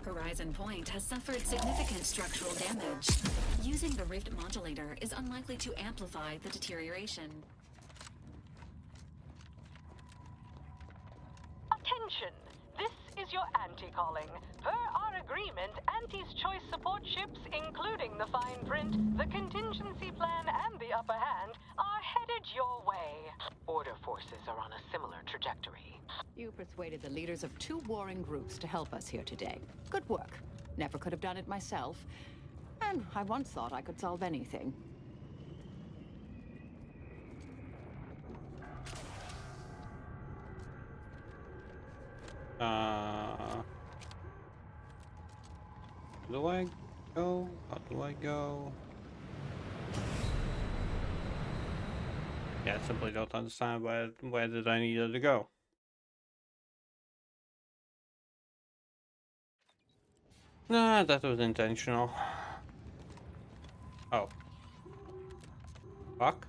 Horizon Point has suffered significant structural damage. Using the rift modulator is unlikely to amplify the deterioration. Attention! This is your Auntie calling. Per our agreement, Auntie's choice support ships, including the fine print, the contingency plan, and the upper hand, are headed your way. Order forces are on a similar trajectory. You persuaded the leaders of 2 warring groups to help us here today. Good work. Never could have done it myself. And I once thought I could solve anything. Do I go? How do I go? Yeah, I simply don't understand where did I need to go. Nah, that was intentional. Oh. Fuck.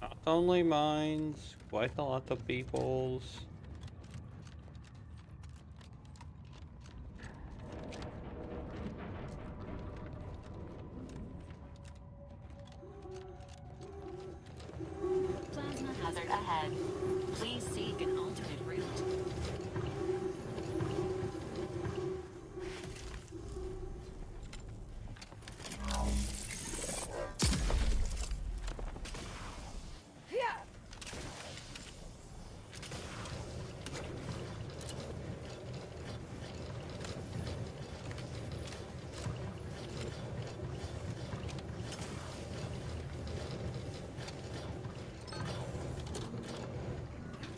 Not only mines, quite a lot of people's. Plasma hazard ahead. Please seek an alternate route.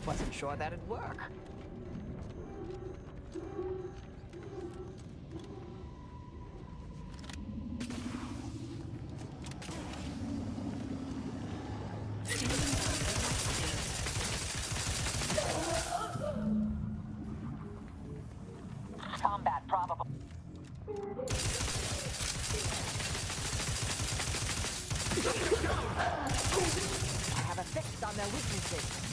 Wasn't sure that'd work. Combat probable. I have a fix on their weaknesses.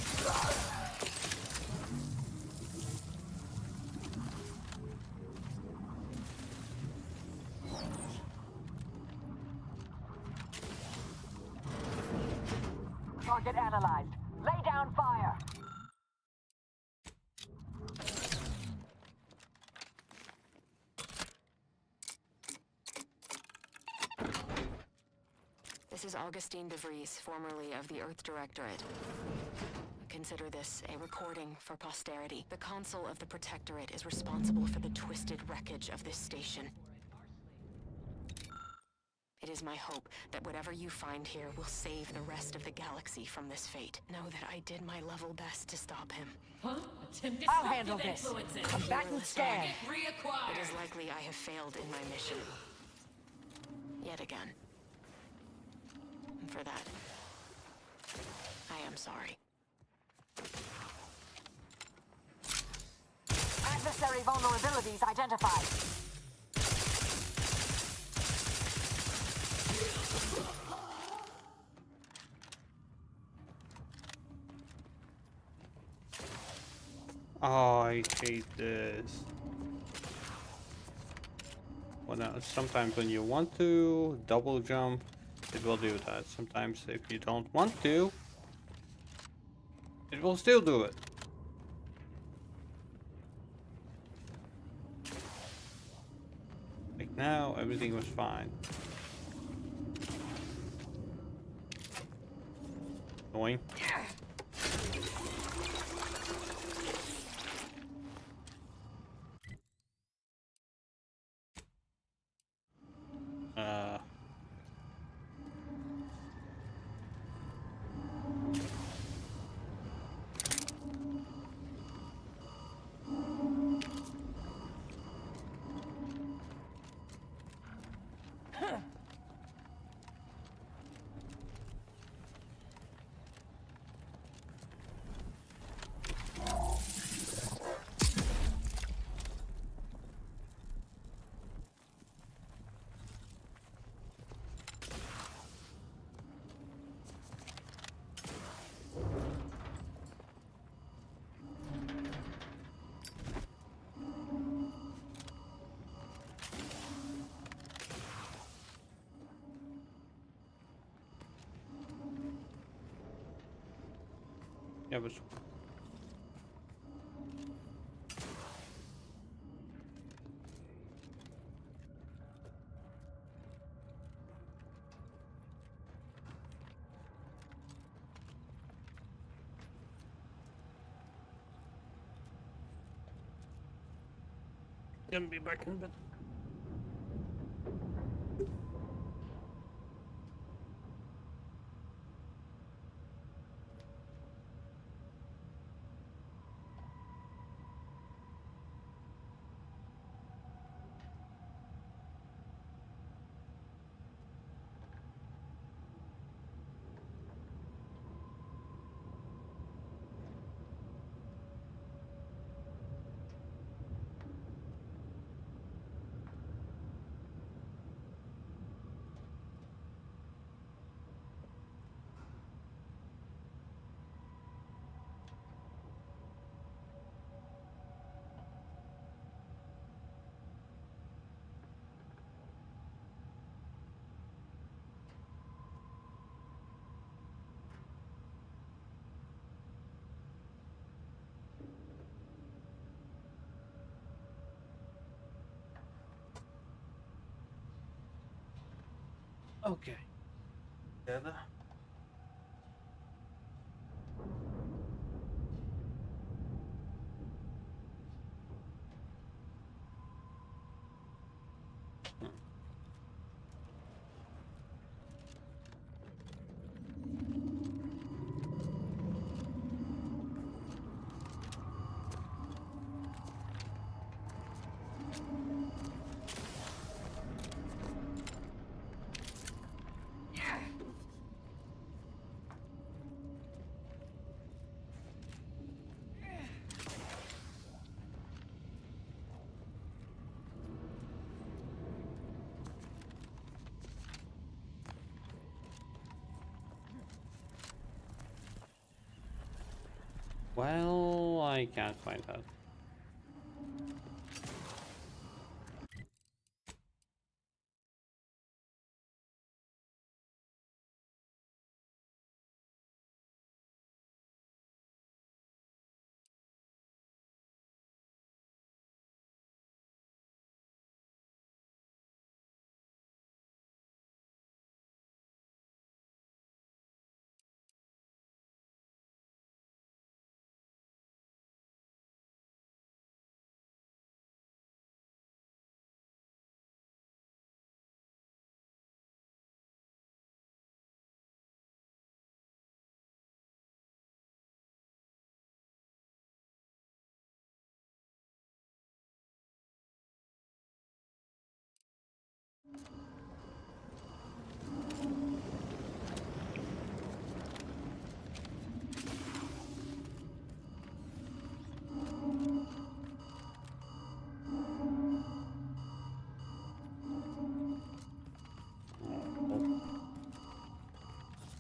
Target analyzed. Lay down fire. This is Augustine DeVries, formerly of the Earth Directorate. Consider this a recording for posterity. The Consul of the Protectorate is responsible for the twisted wreckage of this station. It is my hope that whatever you find here will save the rest of the galaxy from this fate. Know that I did my level best to stop him. Huh? I'll handle this. Combatant scan. It is likely I have failed in my mission. Yet again. And for that, I am sorry. Adversary vulnerabilities identified. Oh, I hate this. Well, now, sometimes when you want to double jump, it will do that. Sometimes if you don't want to, it will still do it. Like now, everything was fine. Annoying. Yeah, but gonna be back in a bit. Okay. Together. Well, I can't find that.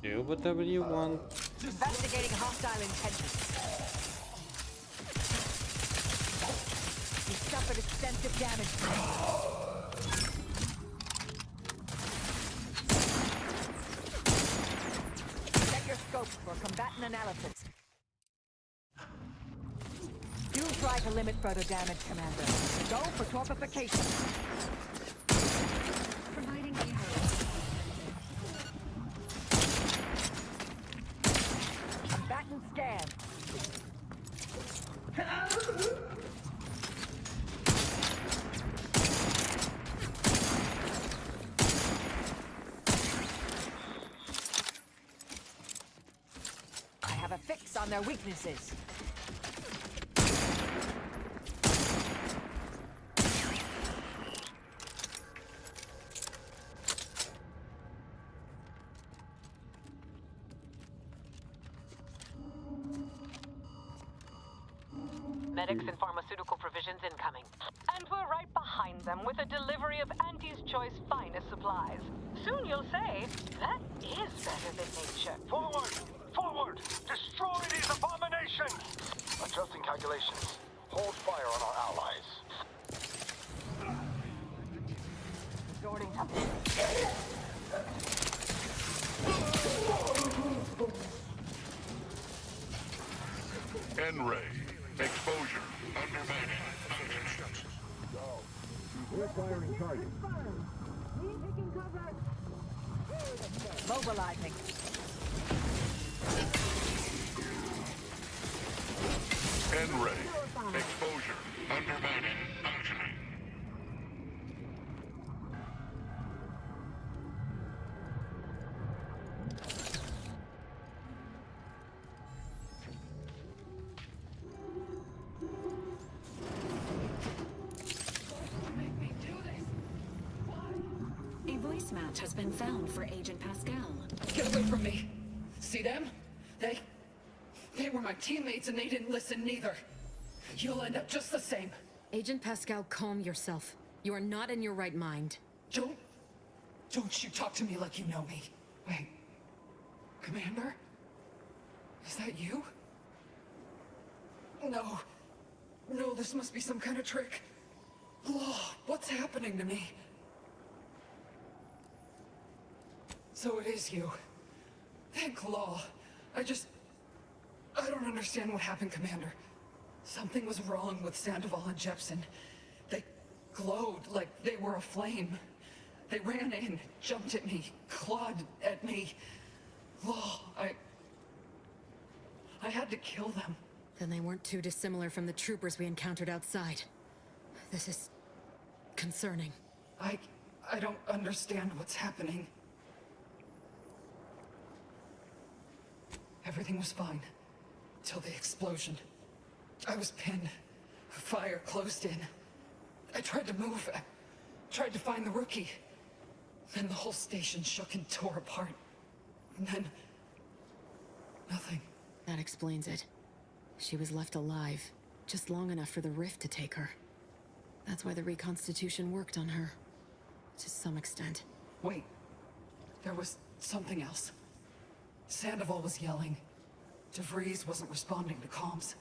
Do whatever you want. Investigating hostile intentions. You suffered extensive damage. Check your scopes for combatant analysis. Do try to limit further damage, Commander. Go for torpification. Providing a Combatant scan. I have a fix on their weaknesses. Medics and pharmaceutical provisions incoming. And we're right behind them with a delivery of Auntie's Choice finest supplies. Soon you'll say, that is better than nature. Forward! Forward! Destroy these abominations! Adjusting calculations. Hold fire on our allies. Resorting to N-ray. Exposure. Undermining. Functioning. We're firing target. Mobilizing. N-ray. Exposure. Undermining. Functioning. A voice match has been found for Agent Pascal. Get away from me! See them? They were my teammates and they didn't listen neither. You'll end up just the same. Agent Pascal, calm yourself. You are not in your right mind. Don't you talk to me like you know me. Wait. Commander? Is that you? No. No, this must be some kind of trick. Oh, what's happening to me? So it is you. Thank Law. I don't understand what happened, Commander. Something was wrong with Sandoval and Jepson. They glowed like they were aflame. They ran in, jumped at me, clawed at me. Law, I had to kill them. Then they weren't too dissimilar from the troopers we encountered outside. This is concerning. I don't understand what's happening. Everything was fine. Till the explosion. I was pinned. Fire closed in. I tried to move. I tried to find the rookie. Then the whole station shook and tore apart. And then... nothing. That explains it. She was left alive, just long enough for the rift to take her. That's why the reconstitution worked on her. To some extent. Wait. There was something else. Sandoval was yelling. DeVries wasn't responding to comms.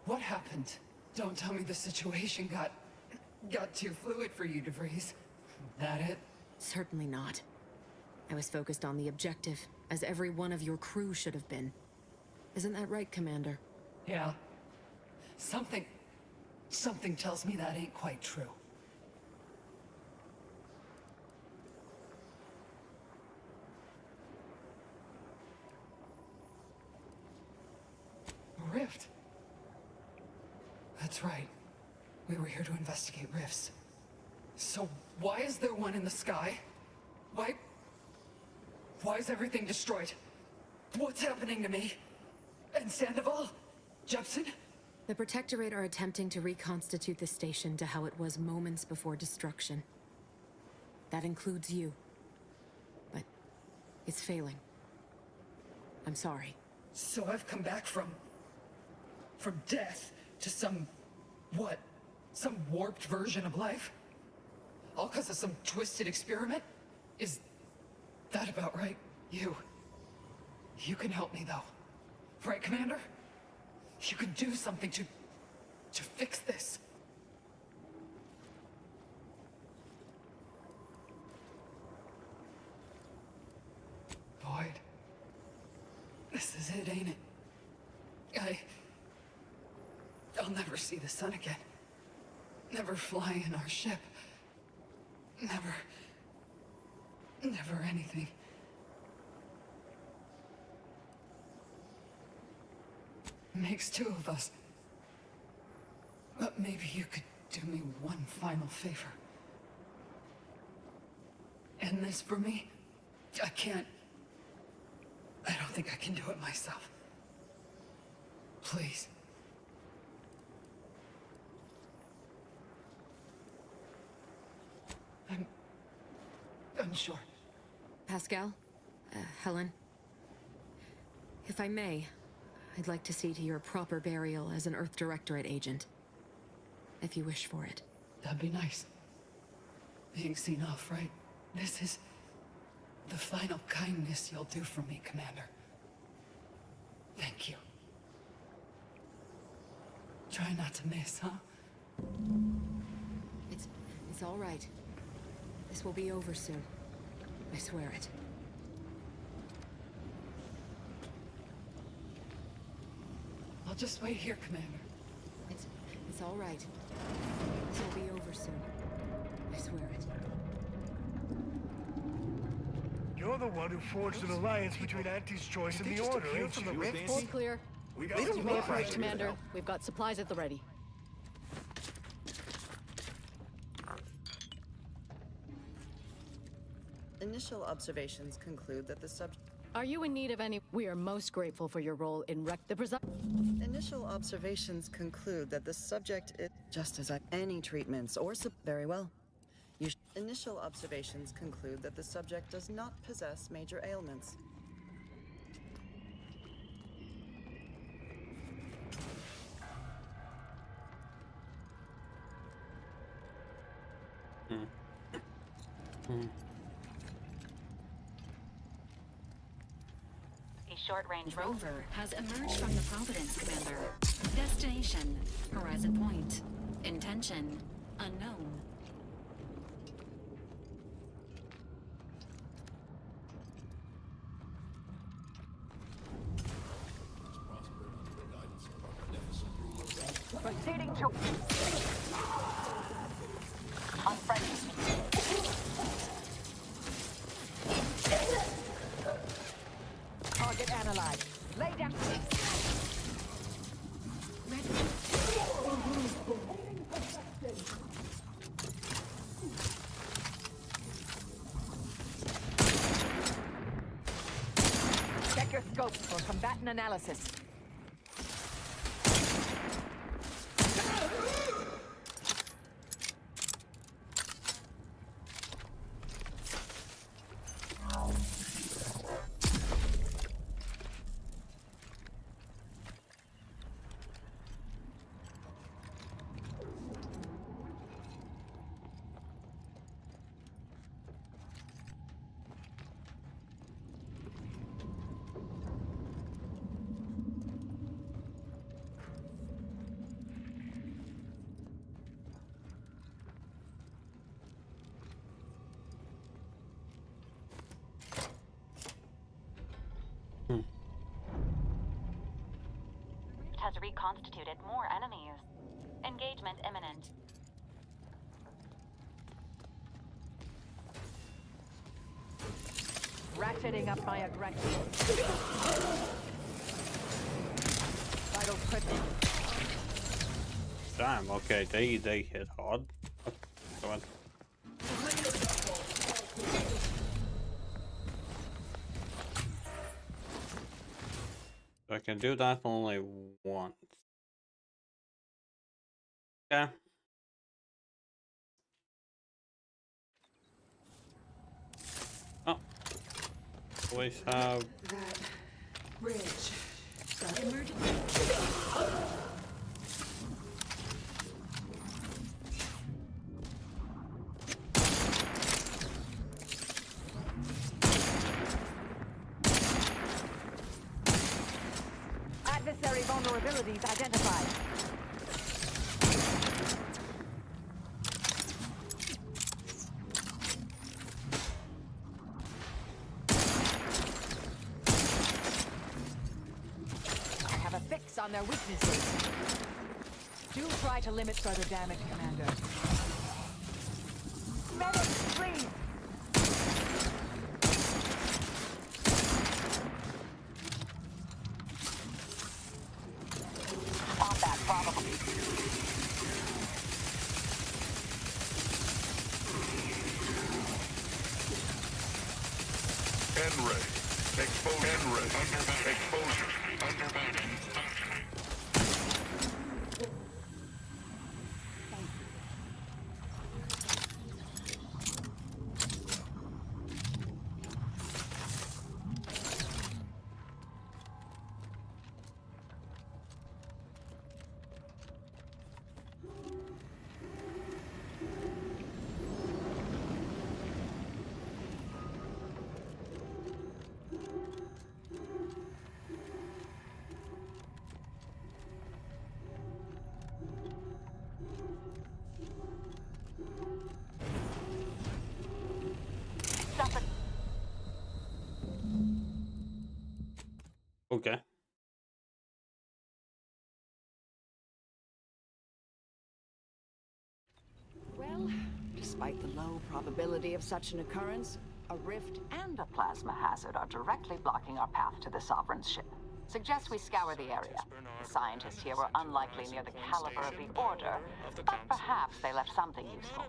What happened? Don't tell me the situation got too fluid for you, DeVries. That it? Certainly not. I was focused on the objective, as every one of your crew should have been. Isn't that right, Commander? Yeah. Something tells me that ain't quite true. Rift. That's right. We were here to investigate rifts. So why is there one in the sky? Why is everything destroyed? What's happening to me? And Sandoval? Jepson? The Protectorate are attempting to reconstitute the station to how it was moments before destruction. That includes you. But it's failing. I'm sorry. So I've come back from death to some warped version of life? All because of some twisted experiment? Is that about right? You can help me though. Right, Commander? You can do something to fix this. Boyd. This is it, ain't it? I'll never see the sun again. Never fly in our ship. Never anything. Makes two of us. But maybe you could do me one final favor. End this for me? I don't think I can do it myself. Please. I'm sure. Pascal? Helen? If I may, I'd like to see to your proper burial as an Earth Directorate agent. If you wish for it. That'd be nice. Being seen off, right? This is the final kindness you'll do for me, Commander. Thank you. Try not to miss, huh? It's all right. This will be over soon. I swear it. I'll just wait here, Commander. It's all right. This will be over soon. I swear it. You're the one who forged an alliance between Auntie's Choice and the Order, ain't you? All clear. We got some May approach, Commander. We've got supplies at the ready. Initial observations conclude that the subject... Are you in need of any... We are most grateful for your role in Initial observations conclude that the subject is... Just as any treatments or... Very well. Initial observations conclude that the subject does not possess major ailments. Short-range rover has emerged from the Providence, Commander. Destination, Horizon Point. Intention, unknown. Proceeding to... Unfriendly. Target analyzed. Lay down. Check your scope for combatant analysis. Has reconstituted more enemies. Engagement imminent. Ratcheting up my aggression. Vital critical. Damn, okay, they hit hard. Come on. I can do that only once. Okay. Oh. Always have... That bridge. Adversary vulnerabilities identified. I have a fix on their weaknesses. Do try to limit further damage, Commander. Medics, please! Combat probable. N-ray. Exposure. N-ray. Exposure. Undermining. Okay. of such an occurrence, a rift and a plasma hazard are directly blocking our path to the Sovereign's ship. Suggest we scour the area. The scientists here were unlikely near the caliber of the Order, but perhaps they left something useful.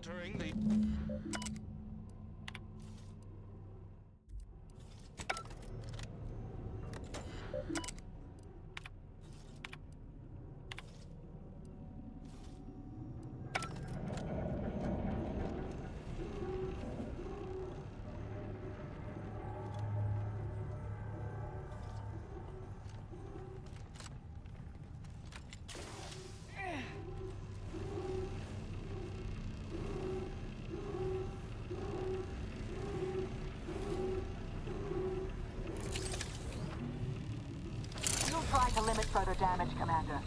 Try to limit further damage, Commander.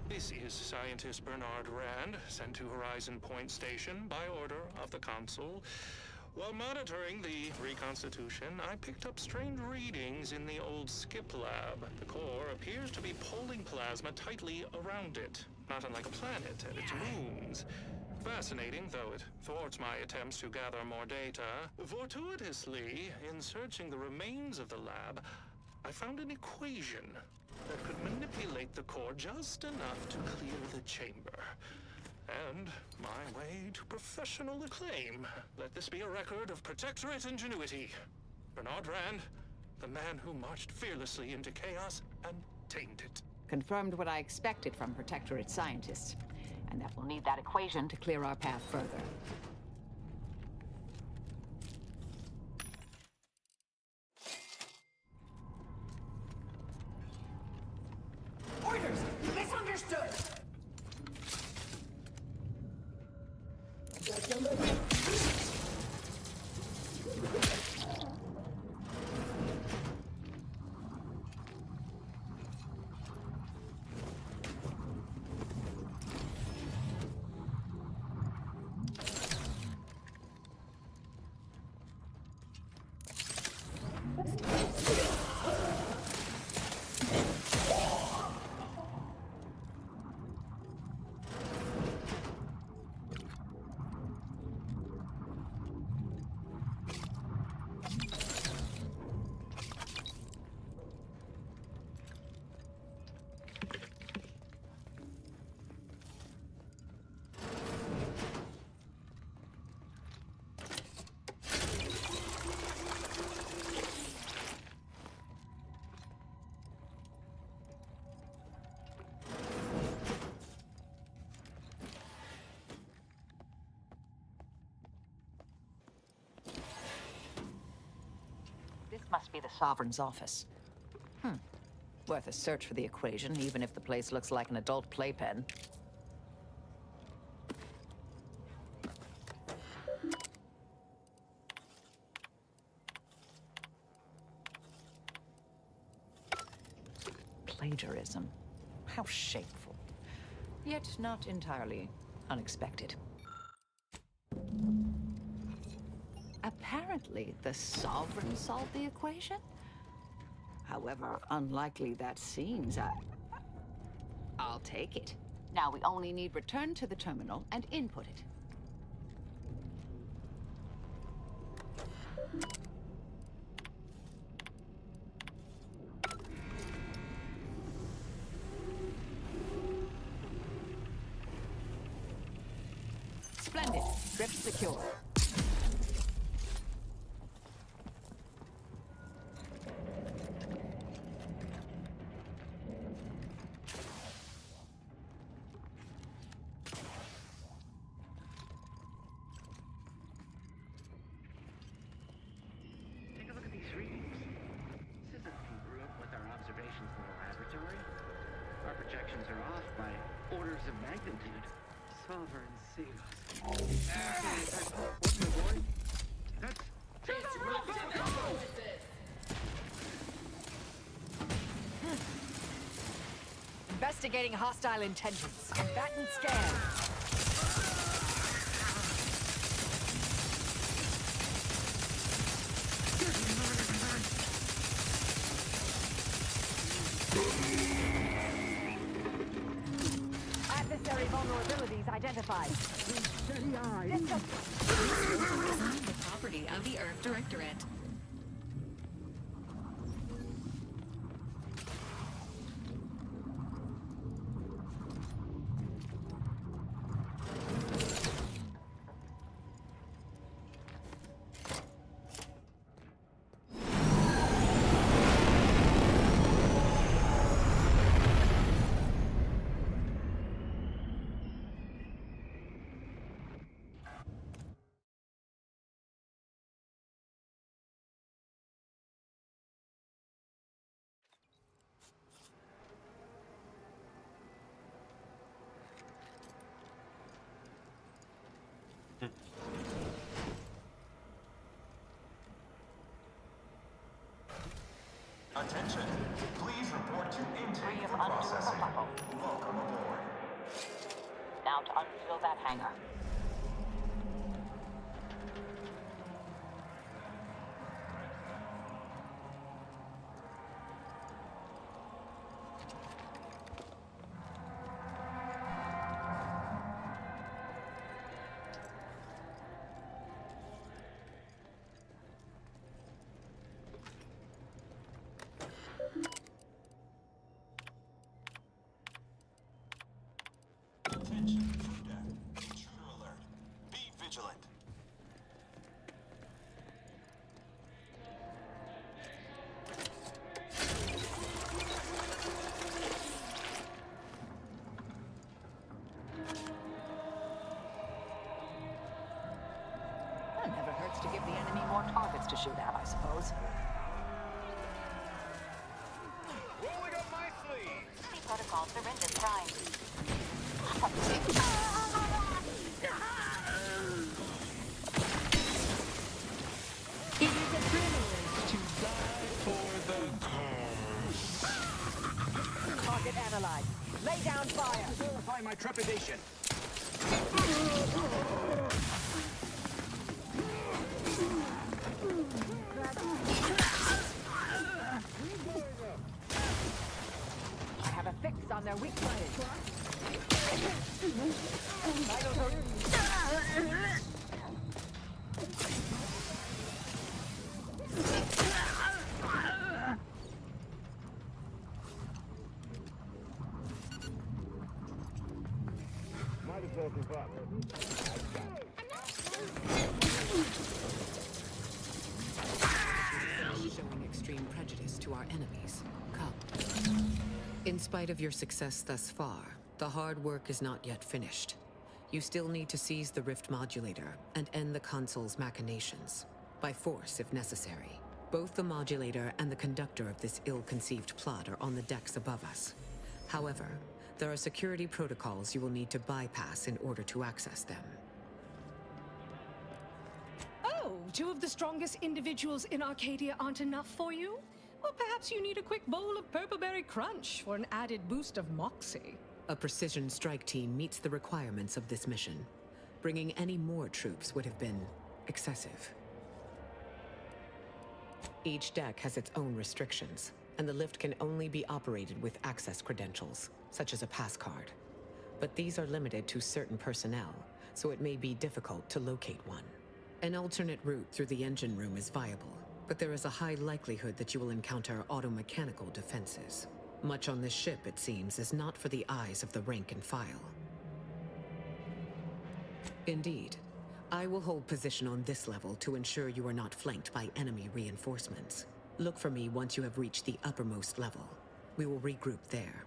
This is Scientist Bernard Rand, sent to Horizon Point Station by order of the Consul. While monitoring the reconstitution, I picked up strange readings in the old skip lab. The core appears to be pulling plasma tightly around it, not unlike a planet and its moons. Fascinating, though it thwarts my attempts to gather more data. Fortuitously, in searching the remains of the lab, I found an equation that could manipulate the core just enough to clear the chamber. And my way to professional acclaim. Let this be a record of Protectorate ingenuity. Bernard Rand, the man who marched fearlessly into chaos and tamed it. Confirmed what I expected from Protectorate scientists, and that we'll need that equation to clear our path further. Orders! Misunderstood! This must be the Sovereign's office. Worth a search for the equation, even if the place looks like an adult playpen. Plagiarism. How shameful. Yet not entirely unexpected. Apparently, the Sovereign solved the equation? However unlikely that seems, I'll take it. Now we only need return to the terminal and input it. Splendid. Drift secure. Investigating hostile intentions. Bat and scan. Adversary vulnerabilities identified. The property of the Earth Directorate. Attention, please report to intake for processing. Welcome aboard. Now to unseal that hangar. Attention, crew deck. Intruder alert. Be vigilant. It never hurts to give the enemy more targets to shoot at, I suppose. Rolling up my sleeves. See protocol surrender prime. It is a privilege to die for the cause. Target analyzed. Lay down fire. Verify my trepidation. I have a fix on their weak point. Vitals are... Might as well give up. Showing extreme prejudice to our enemies. Come. In spite of your success thus far, the hard work is not yet finished. You still need to seize the rift modulator and end the console's machinations. By force, if necessary. Both the modulator and the conductor of this ill-conceived plot are on the decks above us. However, there are security protocols you will need to bypass in order to access them. Oh, two of the strongest individuals in Arcadia aren't enough for you? Well, perhaps you need a quick bowl of purpleberry crunch for an added boost of moxie. A precision strike team meets the requirements of this mission. Bringing any more troops would have been excessive. Each deck has its own restrictions, and the lift can only be operated with access credentials, such as a pass card. But these are limited to certain personnel, so it may be difficult to locate one. An alternate route through the engine room is viable, but there is a high likelihood that you will encounter automechanical defenses. Much on this ship, it seems, is not for the eyes of the rank and file. Indeed, I will hold position on this level to ensure you are not flanked by enemy reinforcements. Look for me once you have reached the uppermost level. We will regroup there.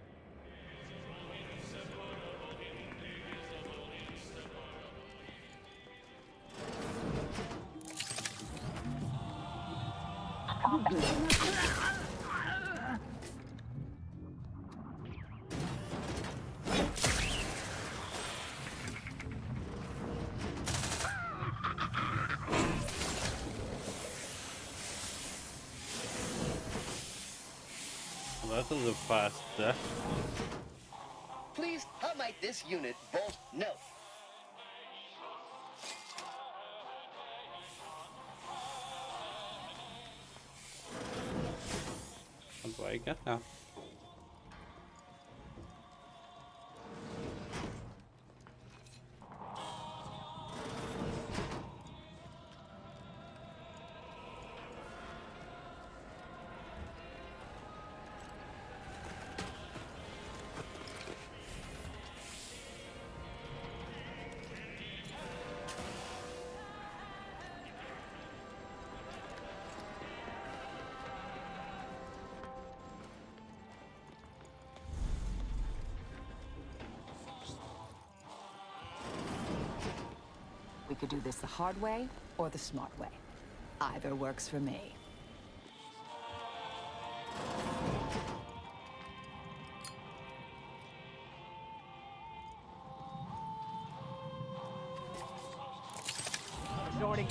That was a fast death. might this unit bolt? No. How do I get now? We could do this the hard way or the smart way. Either works for me. Resorting.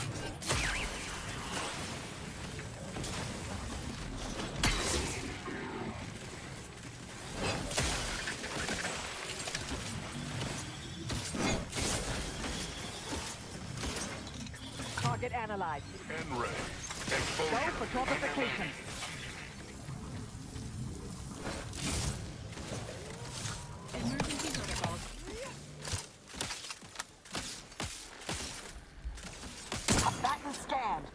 Target analyzed. En ray. Go Exposure. for torpification. Emergency protocols. Combatant scanned.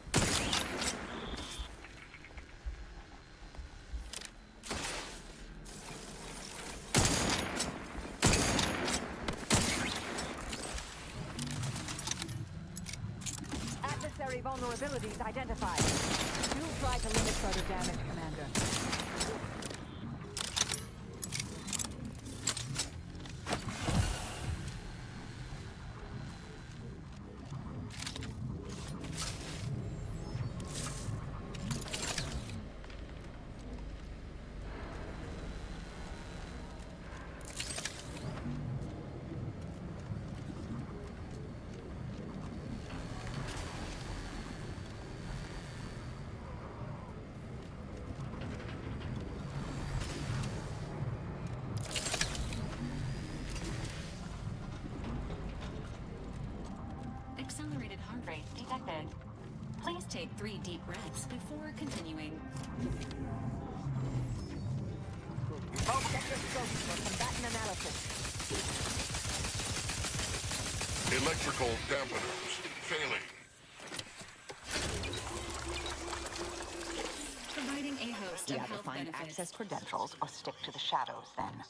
Adversary vulnerabilities identified. Do try to limit further damage, Commander. Accelerated heart rate detected. Please take 3 deep breaths before continuing. Both get your scopes for combatant analysis. Electrical dampeners. Failing. Providing a host You of either health find benefits. access credentials or stick to the shadows then.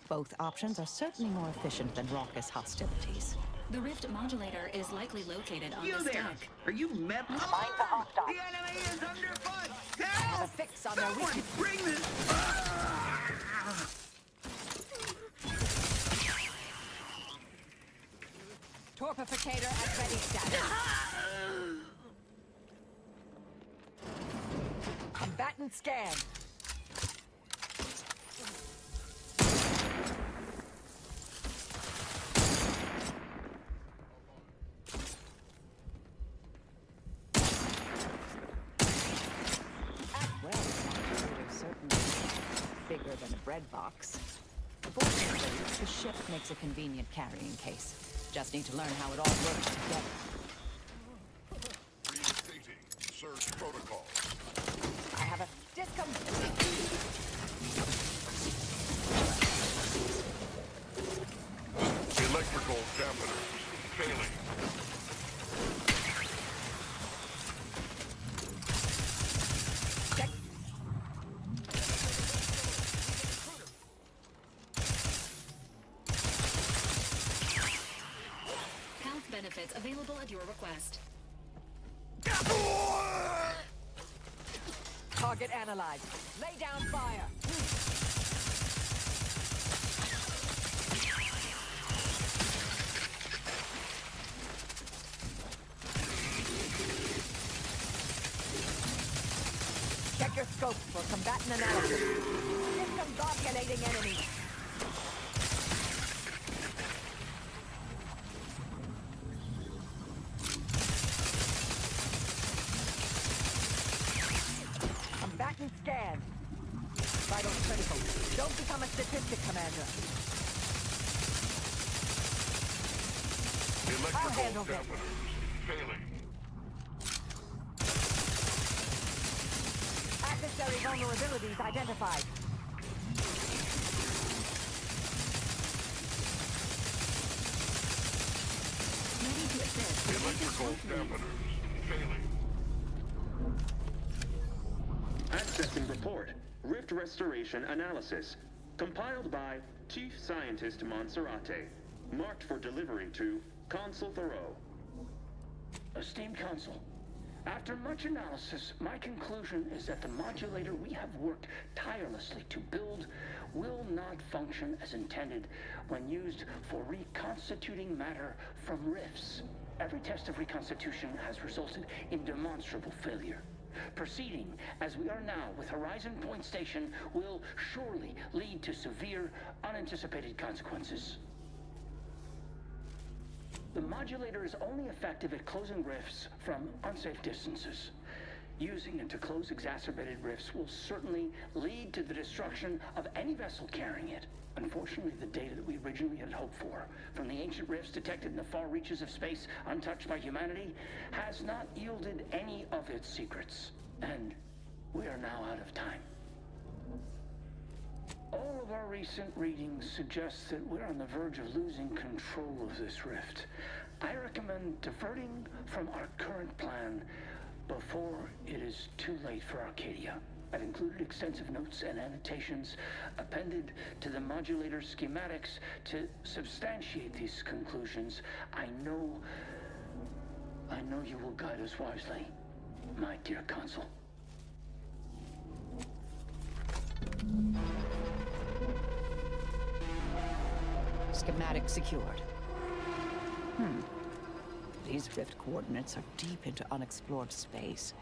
Both options are certainly more efficient than raucous hostilities. The rift modulator is likely located on You this there? deck. Are you metal? Mind the hostile. The enemy is underfoot! I have a fix on their Someone weakness. bring this! Torpificator at ready status. Combatant scan. Well, they're certainly bigger than a bread box. Fortunately, the ship makes a convenient carrying case. Just need to learn how it all works together. Reinstating. Surge protocol. I have a discom. Electrical dampeners. Failing. Check. Health benefits available at your request. Target analyzed. Lay down fire. Check your scope for combatant analysis. Discombobulating enemies. Combatant scan. Vitals critical. Don't become a statistic, Commander. I'll handle that. Adversary vulnerabilities identified. Ready to assist. Electrical dampeners failing. Accessing report. Rift restoration analysis. Compiled by Chief Scientist Monserrate. Marked for delivery to Consul Thoreau. Esteemed Consul, after much analysis, my conclusion is that the modulator we have worked tirelessly to build will not function as intended when used for reconstituting matter from rifts. Every test of reconstitution has resulted in demonstrable failure. Proceeding as we are now with Horizon Point Station will surely lead to severe, unanticipated consequences. The modulator is only effective at closing rifts from unsafe distances. Using it to close exacerbated rifts will certainly lead to the destruction of any vessel carrying it. Unfortunately, the data that we originally had hoped for from the ancient rifts detected in the far reaches of space untouched by humanity has not yielded any of its secrets. And we are now out of time. All of our recent readings suggest that we're on the verge of losing control of this rift. I recommend diverting from our current plan before it is too late for Arcadia. I've included extensive notes and annotations appended to the modulator schematics to substantiate these conclusions. I know you will guide us wisely, my dear Consul. Schematic secured. These rift coordinates are deep into unexplored space.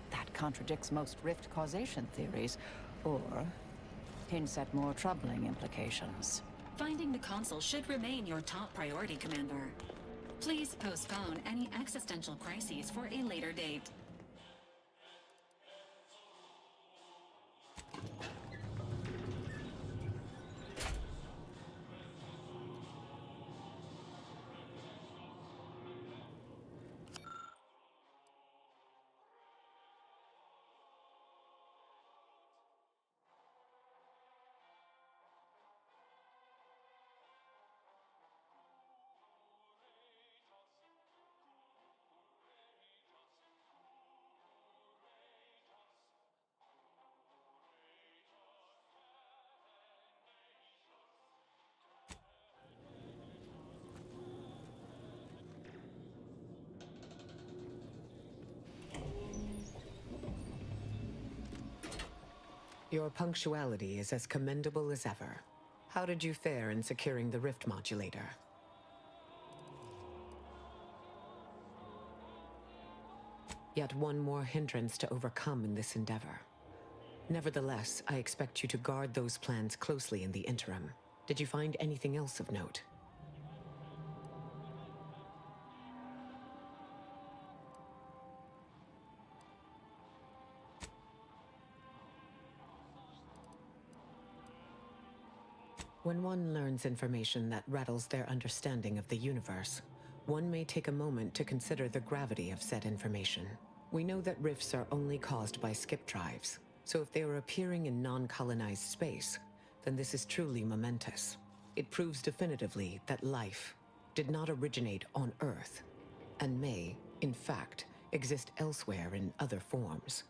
That contradicts most rift causation theories, or hints at more troubling implications. Finding the console should remain your top priority, Commander. Please postpone any existential crises for a later date. Your punctuality is as commendable as ever. How did you fare in securing the rift modulator? Yet one more hindrance to overcome in this endeavor. Nevertheless, I expect you to guard those plans closely in the interim. Did you find anything else of note? When one learns information that rattles their understanding of the universe, one may take a moment to consider the gravity of said information. We know that rifts are only caused by skip drives, so if they are appearing in non-colonized space, then this is truly momentous. It proves definitively that life did not originate on Earth, and may, in fact, exist elsewhere in other forms.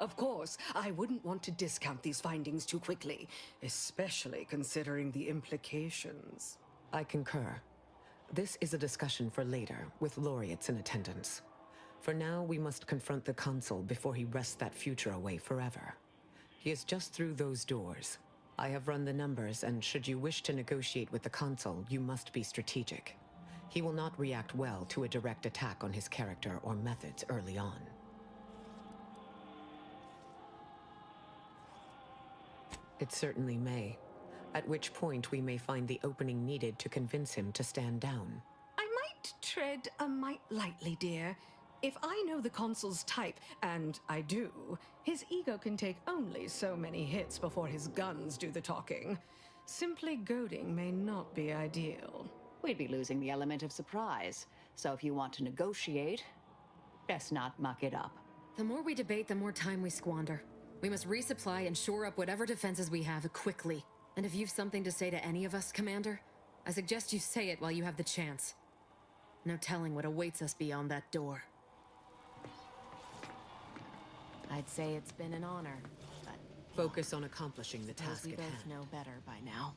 Of course, I wouldn't want to discount these findings too quickly, especially considering the implications. I concur. This is a discussion for later, with laureates in attendance. For now, we must confront the consul before he wrests that future away forever. He is just through those doors. I have run the numbers, and should you wish to negotiate with the consul, you must be strategic. He will not react well to a direct attack on his character or methods early on. It certainly may, at which point we may find the opening needed to convince him to stand down. I might tread a mite lightly, dear. If I know the consul's type, and I do, his ego can take only so many hits before his guns do the talking. Simply goading may not be ideal. We'd be losing the element of surprise. So if you want to negotiate, best not muck it up. The more we debate, the more time we squander. We must resupply and shore up whatever defenses we have quickly. And if you've something to say to any of us, Commander, I suggest you say it while you have the chance. No telling what awaits us beyond that door. I'd say it's been an honor, but... Focus on accomplishing the task we at both hand. know better by now.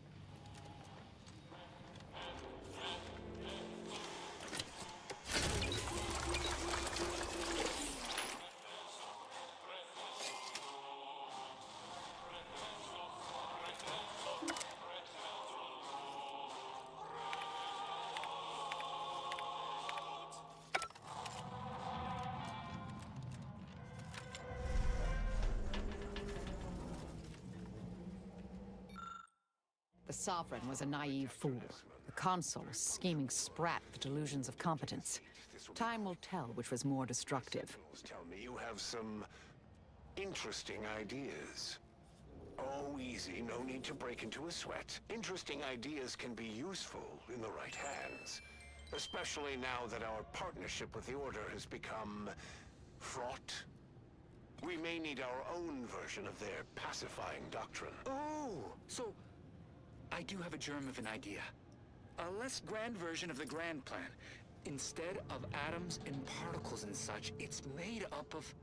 The Sovereign was a naive fool. The Consul, a scheming sprat with delusions of competence. Time will tell which was more destructive. Tell me you have some interesting ideas. Oh, easy. No need to break into a sweat. Interesting ideas can be useful in the right hands. Especially now that our partnership with the Order has become fraught. We may need our own version of their pacifying doctrine. Oh, so I do have a germ of an idea. A less grand version of the grand plan. Instead of atoms and particles and such, it's made up of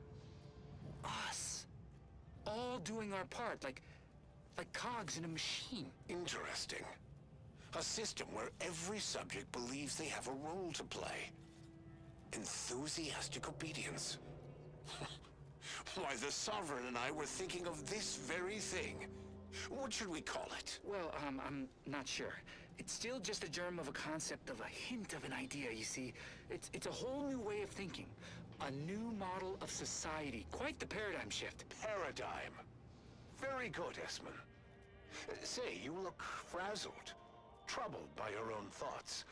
us. All doing our part, like cogs in a machine. Interesting. A system where every subject believes they have a role to play. Enthusiastic obedience. Why, the Sovereign and I were thinking of this very thing. What should we call it? Well, I'm not sure. It's still just a germ of a concept, of a hint of an idea, you see. It's a whole new way of thinking. A new model of society. Quite the paradigm shift. Paradigm. Very good, Esmond. Say, you look frazzled, troubled by your own thoughts.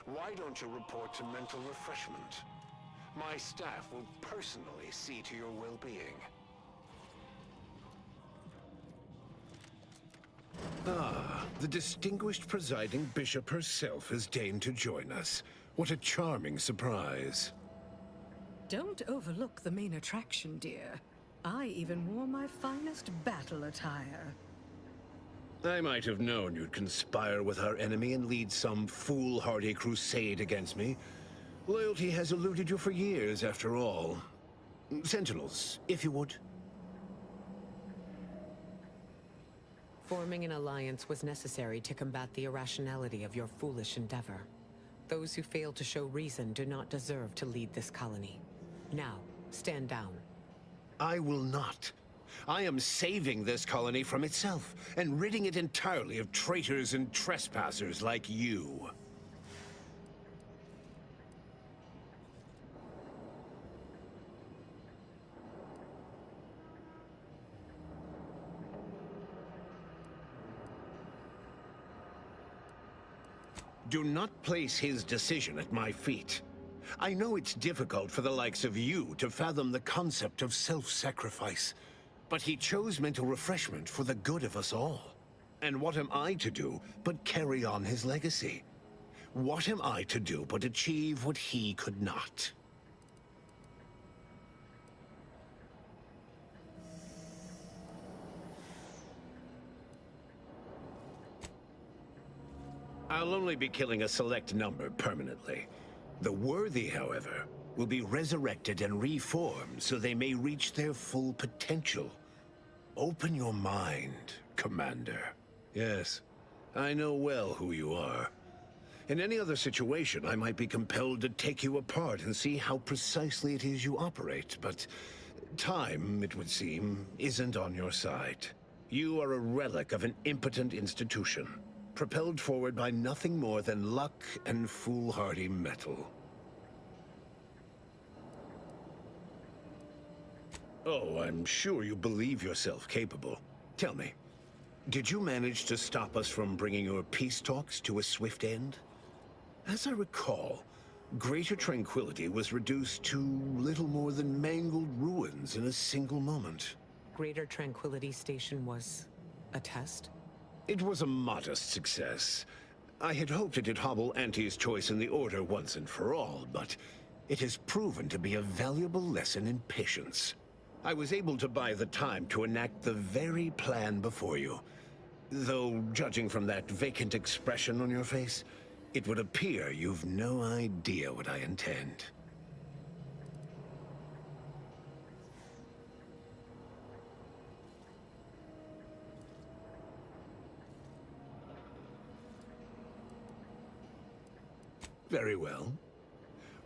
Why don't you report to mental refreshment? My staff will personally see to your well-being. Ah, the distinguished presiding bishop herself has deigned to join us. What a charming surprise. Don't overlook the main attraction, dear. I even wore my finest battle attire. I might have known you'd conspire with our enemy and lead some foolhardy crusade against me. Loyalty has eluded you for years, after all. Sentinels, if you would. Forming an alliance was necessary to combat the irrationality of your foolish endeavor. Those who fail to show reason do not deserve to lead this colony. Now, stand down. I will not. I am saving this colony from itself, and ridding it entirely of traitors and trespassers like you. Do not place his decision at my feet. I know it's difficult for the likes of you to fathom the concept of self-sacrifice, but he chose mental refreshment for the good of us all. And what am I to do but carry on his legacy? What am I to do but achieve what he could not? I'll only be killing a select number permanently. The worthy, however, will be resurrected and reformed so they may reach their full potential. Open your mind, Commander. Yes, I know well who you are. In any other situation, I might be compelled to take you apart and see how precisely it is you operate, but time, it would seem, isn't on your side. You are a relic of an impotent institution, propelled forward by nothing more than luck and foolhardy metal. Oh, I'm sure you believe yourself capable. Tell me, did you manage to stop us from bringing your peace talks to a swift end? As I recall, Greater Tranquility was reduced to little more than mangled ruins in a single moment. Greater Tranquility Station was a test? It was a modest success. I had hoped it'd hobble Auntie's choice in the Order once and for all, but it has proven to be a valuable lesson in patience. I was able to buy the time to enact the very plan before you. Though, judging from that vacant expression on your face, it would appear you've no idea what I intend. Very well.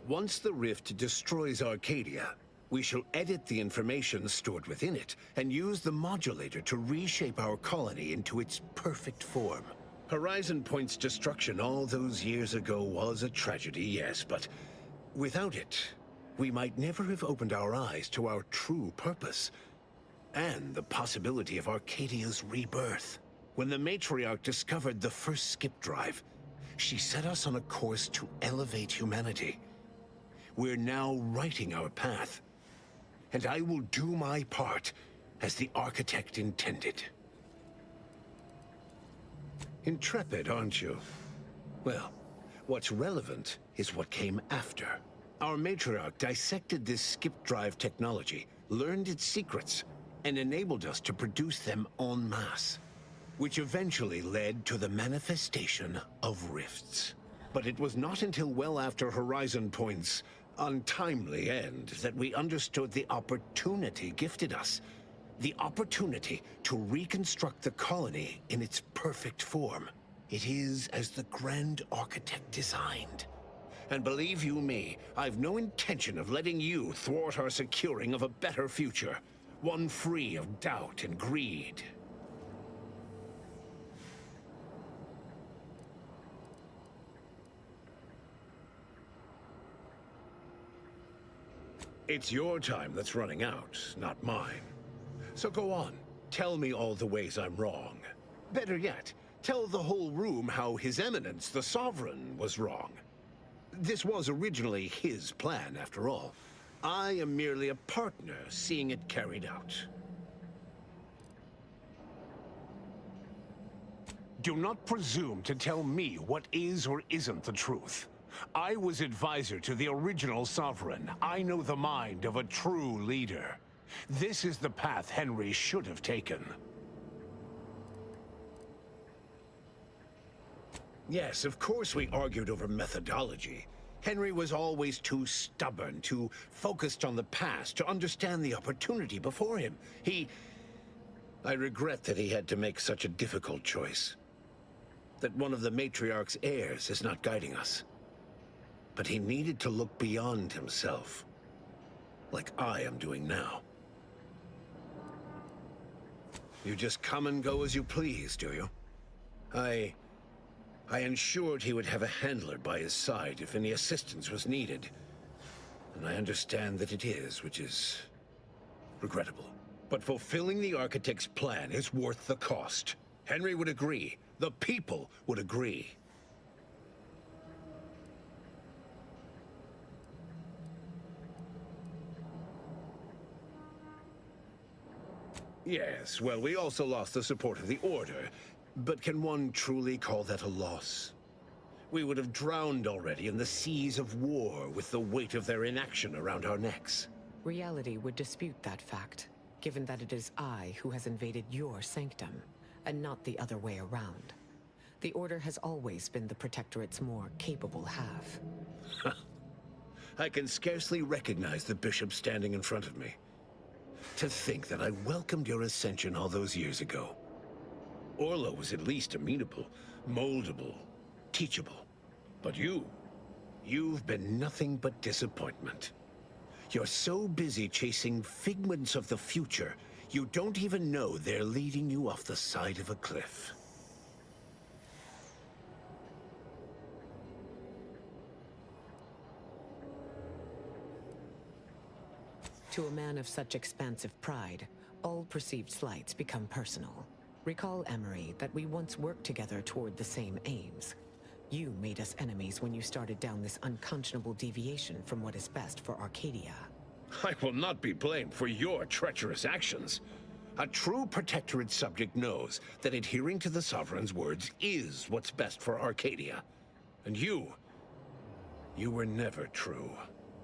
Once the rift destroys Arcadia, we shall edit the information stored within it and use the modulator to reshape our colony into its perfect form. Horizon Point's destruction all those years ago was a tragedy, yes, but without it, we might never have opened our eyes to our true purpose and the possibility of Arcadia's rebirth. When the Matriarch discovered the first skip drive, she set us on a course to elevate humanity. We're now writing our path, and I will do my part as the architect intended. Intrepid, aren't you? Well, what's relevant is what came after. Our Matriarch dissected this skip drive technology, learned its secrets, and enabled us to produce them en masse, which eventually led to the manifestation of rifts. But it was not until well after Horizon Point's untimely end that we understood the opportunity gifted us. The opportunity to reconstruct the colony in its perfect form. It is as the Grand Architect designed. And believe you me, I've no intention of letting you thwart our securing of a better future. One free of doubt and greed. It's your time that's running out, not mine. So go on, tell me all the ways I'm wrong. Better yet, tell the whole room how His Eminence, the Sovereign, was wrong. This was originally his plan, after all. I am merely a partner, seeing it carried out. Do not presume to tell me what is or isn't the truth. I was advisor to the original Sovereign. I know the mind of a true leader. This is the path Henry should have taken. Yes, of course we argued over methodology. Henry was always too stubborn, too focused on the past to understand the opportunity before him. I regret that he had to make such a difficult choice. That one of the Matriarch's heirs is not guiding us. But he needed to look beyond himself, like I am doing now. You just come and go as you please, do you? I ensured he would have a handler by his side if any assistance was needed. And I understand that it is, which is regrettable. But fulfilling the Architect's plan is worth the cost. Henry would agree. The people would agree. Yes, well, we also lost the support of the Order. But can one truly call that a loss? We would have drowned already in the seas of war with the weight of their inaction around our necks. Reality would dispute that fact, given that it is I who has invaded your sanctum, and not the other way around. The Order has always been the Protectorate's more capable half. I can scarcely recognize the Bishop standing in front of me. To think that I welcomed your ascension all those years ago. Orlo was at least amenable, moldable, teachable. But you've been nothing but disappointment. You're so busy chasing figments of the future, you don't even know they're leading you off the side of a cliff. To a man of such expansive pride, all perceived slights become personal. Recall, Emery, that we once worked together toward the same aims. You made us enemies when you started down this unconscionable deviation from what is best for Arcadia. I will not be blamed for your treacherous actions. A true Protectorate subject knows that adhering to the Sovereign's words is what's best for Arcadia. And you were never true.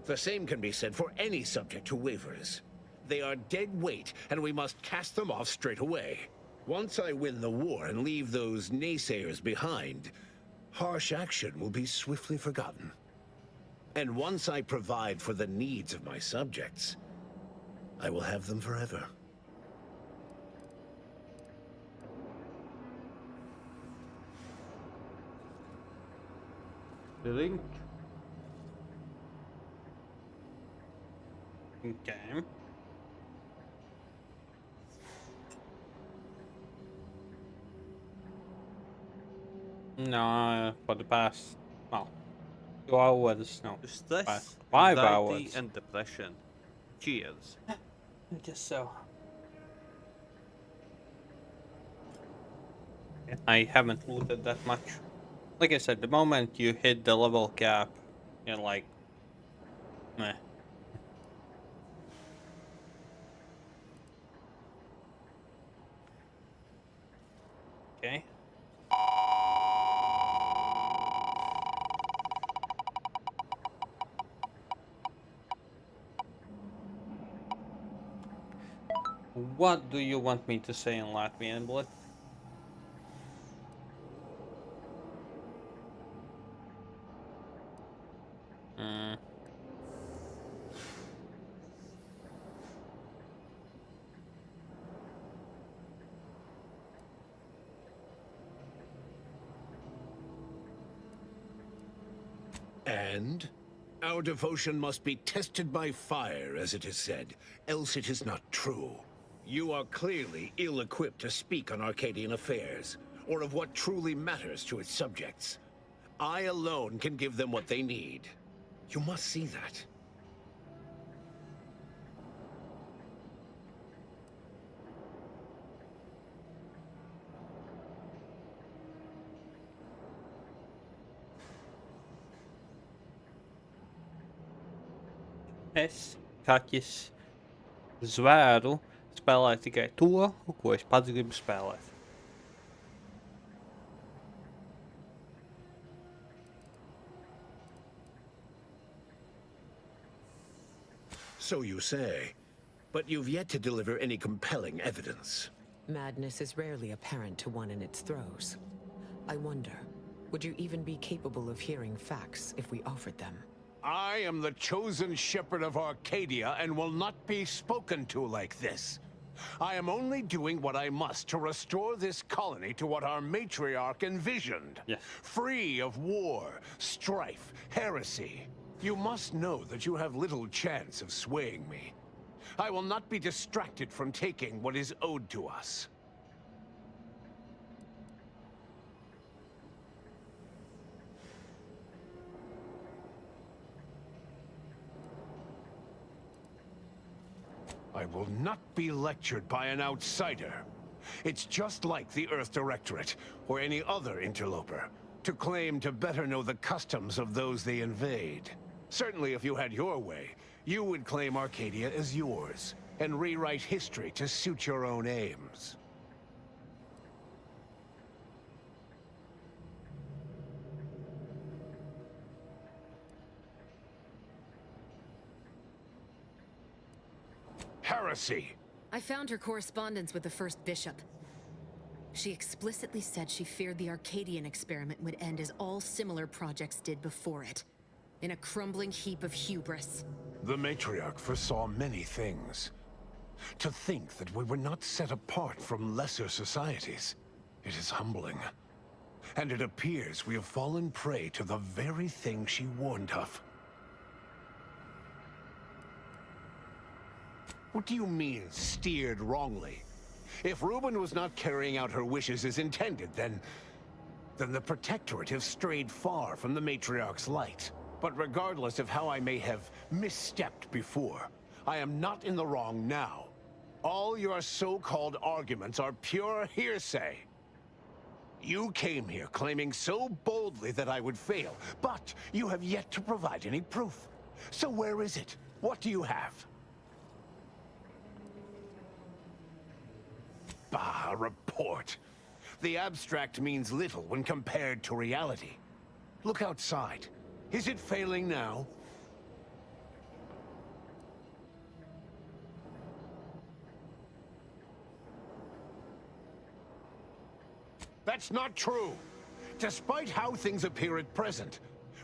The same can be said for any subject who wavers. They are dead weight, and we must cast them off straight away. Once I win the war and leave those naysayers behind, harsh action will be swiftly forgotten. And once I provide for the needs of my subjects, I will have them forever. Link. Okay. No, for the past, well, 2 hours, no. Stress, past 5 anxiety, hours. and depression. Cheers. I guess so. I haven't looted that much. Like I said, the moment you hit the level cap, you're like, meh. Okay. What do you want me to say in Latvian, Blood? And? Our devotion must be tested by fire, as it is said, else it is not true. You are clearly ill-equipped to speak on Arcadian affairs, or of what truly matters to its subjects. I alone can give them what they need. You must see that. Es, kaķis, zvēru, spēlēju tikai to, ko es pats gribu spēlēt. So you say, but you've yet to deliver any compelling evidence. Madness is rarely apparent to one in its throes. I wonder, would you even be capable of hearing facts if we offered them? I am the chosen shepherd of Arcadia and will not be spoken to like this. I am only doing what I must to restore this colony to what our matriarch envisioned. Yes. Free of war, strife, heresy. You must know that you have little chance of swaying me. I will not be distracted from taking what is owed to us. I will not be lectured by an outsider. It's just like the Earth Directorate, or any other interloper, to claim to better know the customs of those they invade. Certainly if you had your way, you would claim Arcadia as yours, and rewrite history to suit your own aims. Heresy! I found her correspondence with the first bishop. She explicitly said she feared the Arcadian experiment would end as all similar projects did before it, in a crumbling heap of hubris. The matriarch foresaw many things. To think that we were not set apart from lesser societies, it is humbling. And it appears we have fallen prey to the very thing she warned of. What do you mean, steered wrongly? If Reuben was not carrying out her wishes as intended, then the Protectorate have strayed far from the Matriarch's light. But regardless of how I may have misstepped before, I am not in the wrong now. All your so-called arguments are pure hearsay. You came here claiming so boldly that I would fail, but you have yet to provide any proof. So where is it? What do you have? A report. The abstract means little when compared to reality. Look outside. Is it failing now? That's not true. Despite how things appear at present,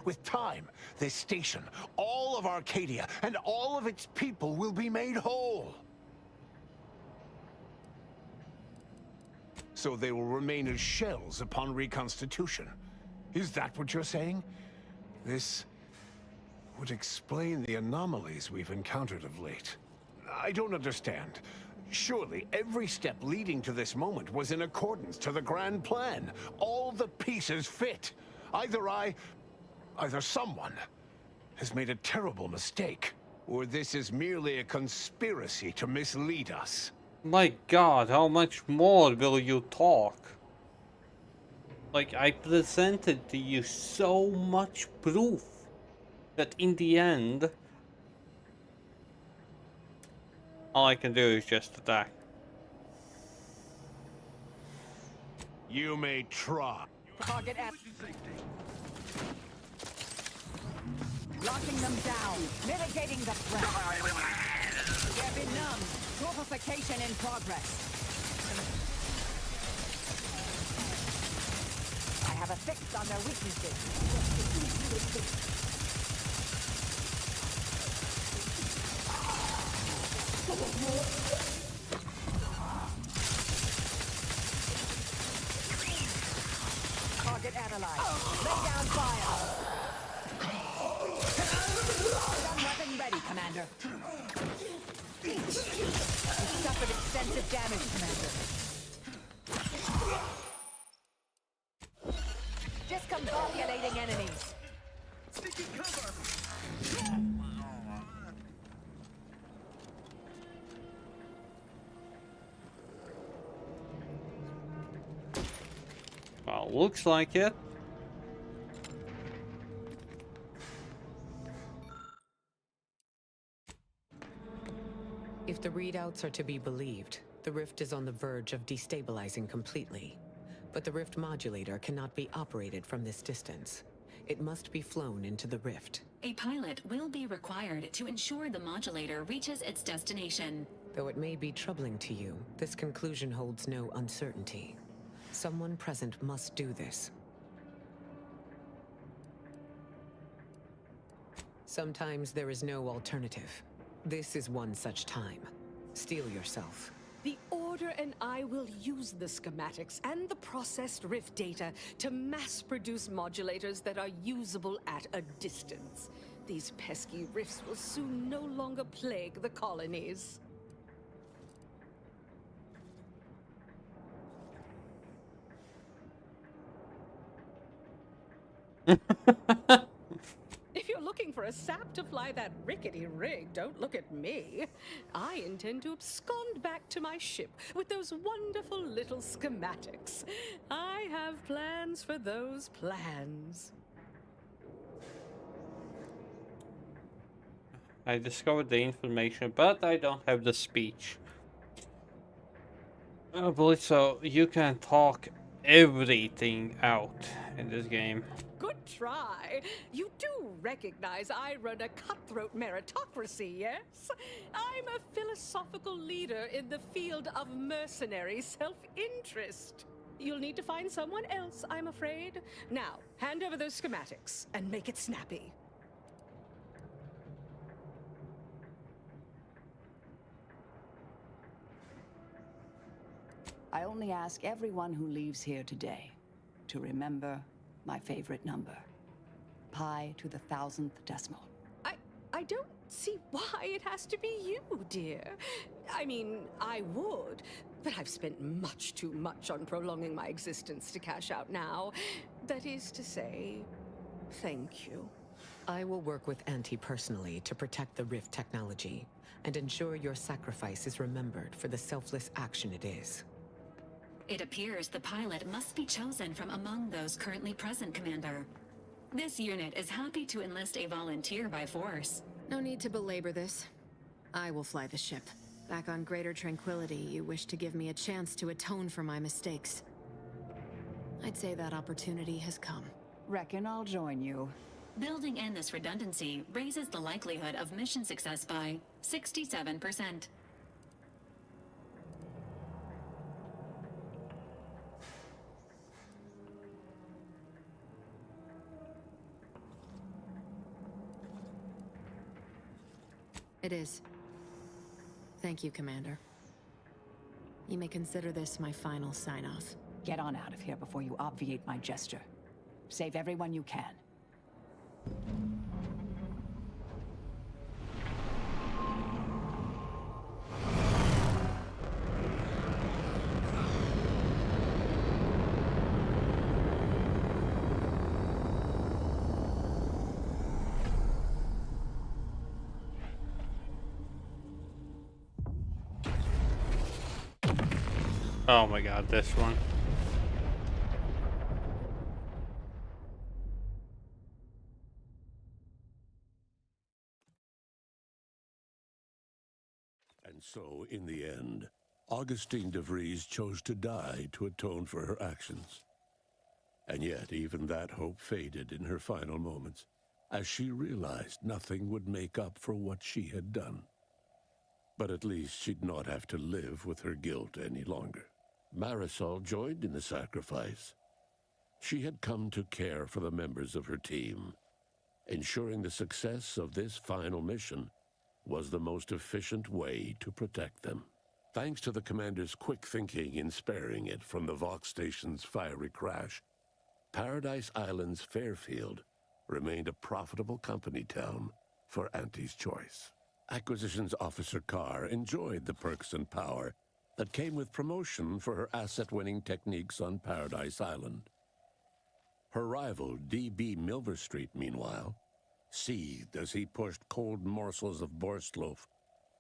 with time, this station, all of Arcadia, and all of its people will be made whole. So they will remain as shells upon reconstitution. Is that what you're saying? This would explain the anomalies we've encountered of late. I don't understand. Surely every step leading to this moment was in accordance to the grand plan. All the pieces fit. Either someone has made a terrible mistake, or this is merely a conspiracy to mislead us. My God, how much more will you talk? Like, I presented to you so much proof that in the end, all I can do is just attack. You may try. Target at... Locking them down. Mitigating the threat. They're benumbed. Purification in progress. I have a fix on their weaknesses. Target analyzed. Lay down fire. Gun weapon ready, Commander. You suffered extensive damage, Commander. Discombobulating enemies. Taking cover! Well, looks like it. If the readouts are to be believed, the rift is on the verge of destabilizing completely. But the rift modulator cannot be operated from this distance. It must be flown into the rift. A pilot will be required to ensure the modulator reaches its destination. Though it may be troubling to you, this conclusion holds no uncertainty. Someone present must do this. Sometimes there is no alternative. This is one such time. Steel yourself. The Order and I will use the schematics and the processed rift data to mass-produce modulators that are usable at a distance. These pesky rifts will soon no longer plague the colonies. If you're looking for a sap to fly that rickety rig, don't look at me. I intend to abscond back to my ship with those wonderful little schematics. I have plans for those plans. I discovered the information, but I don't have the speech. I believe so. You can talk everything out in this game. Good try. You do recognize I run a cutthroat meritocracy, yes? I'm a philosophical leader in the field of mercenary self-interest. You'll need to find someone else, I'm afraid. Now, hand over those schematics and make it snappy. I only ask everyone who leaves here today to remember my favorite number. Pi to the 1000th decimal. I don't see why it has to be you, dear. I mean, I would, but I've spent much too much on prolonging my existence to cash out now. That is to say, thank you. I will work with Auntie personally to protect the Rift technology and ensure your sacrifice is remembered for the selfless action it is. It appears the pilot must be chosen from among those currently present, Commander. This unit is happy to enlist a volunteer by force. No need to belabor this. I will fly the ship. Back on Greater Tranquility, you wish to give me a chance to atone for my mistakes. I'd say that opportunity has come. Reckon I'll join you. Building in this redundancy raises the likelihood of mission success by 67%. It is. Thank you, Commander. You may consider this my final sign-off. Get on out of here before you obviate my gesture. Save everyone you can. Oh my god, this one. And so, in the end, Augustine DeVries chose to die to atone for her actions. And yet, even that hope faded in her final moments, as she realized nothing would make up for what she had done. But at least she'd not have to live with her guilt any longer. Marisol joined in the sacrifice. She had come to care for the members of her team. Ensuring the success of this final mission was the most efficient way to protect them. Thanks to the commander's quick thinking in sparing it from the Vox station's fiery crash, Paradise Island's Fairfield remained a profitable company town for Auntie's Choice. Acquisitions Officer Carr enjoyed the perks and power that came with promotion for her asset-winning techniques on Paradise Island. Her rival, D.B. Milverstreet, meanwhile, seethed as he pushed cold morsels of borsloaf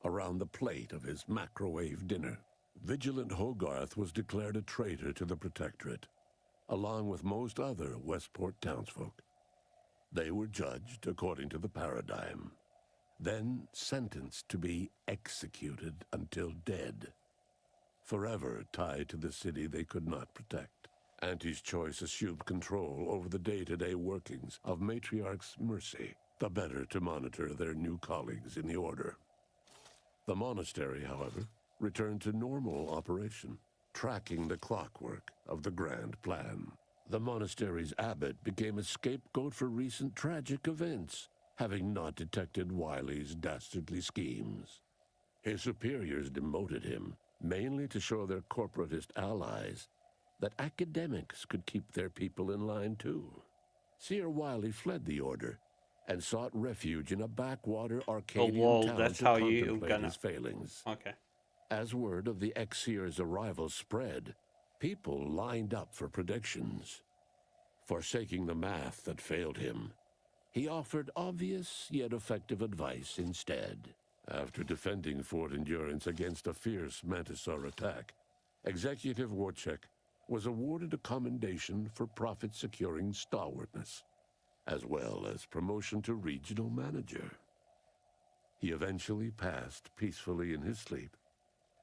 around the plate of his microwave dinner. Vigilant Hogarth was declared a traitor to the Protectorate, along with most other Westport townsfolk. They were judged according to the paradigm, then sentenced to be executed until dead, forever tied to the city they could not protect. Auntie's Choice assumed control over the day-to-day workings of Matriarch's Mercy, the better to monitor their new colleagues in the Order. The monastery, however, returned to normal operation, tracking the clockwork of the grand plan. The monastery's abbot became a scapegoat for recent tragic events, having not detected Wiley's dastardly schemes. His superiors demoted him, mainly to show their corporatist allies that academics could keep their people in line too. Seer Wiley fled the Order and sought refuge in a backwater Arcadian town that's to how you contemplate his failings. Okay. As word of the ex-seer's arrival spread, people lined up for predictions. Forsaking the math that failed him, he offered obvious yet effective advice instead. After defending Fort Endurance against a fierce Mantisaur attack, Executive Warchek was awarded a commendation for profit-securing stalwartness, as well as promotion to regional manager. He eventually passed peacefully in his sleep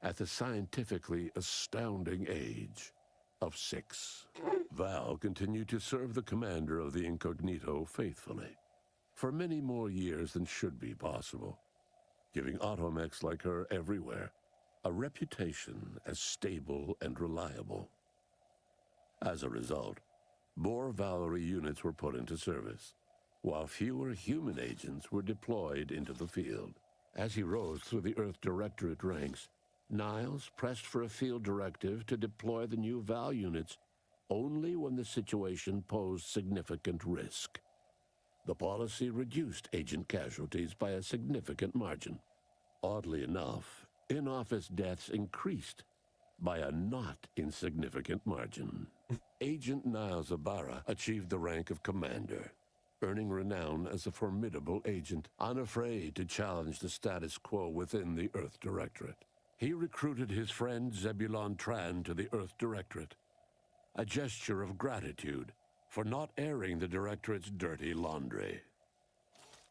at the scientifically astounding age of 6. Val continued to serve the commander of the Incognito faithfully for many more years than should be possible, giving automechs like her everywhere a reputation as stable and reliable. As a result, more Valerie units were put into service, while fewer human agents were deployed into the field. As he rose through the Earth Directorate ranks, Niles pressed for a field directive to deploy the new Val units only when the situation posed significant risk. The policy reduced agent casualties by a significant margin. Oddly enough, in-office deaths increased by a not insignificant margin. Agent Niles Ibarra achieved the rank of commander, earning renown as a formidable agent, unafraid to challenge the status quo within the Earth Directorate. He recruited his friend Zebulon Tran to the Earth Directorate, a gesture of gratitude for not airing the Directorate's dirty laundry.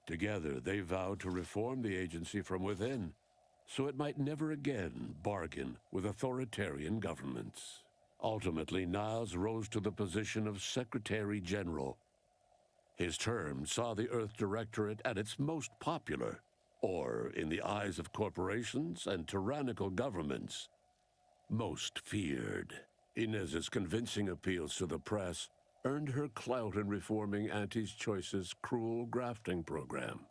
Together, they vowed to reform the agency from within so it might never again bargain with authoritarian governments. Ultimately, Niles rose to the position of Secretary General. His term saw the Earth Directorate at its most popular, or, in the eyes of corporations and tyrannical governments, most feared. Inez's convincing appeals to the press earned her clout in reforming Auntie's Choice's cruel grafting program.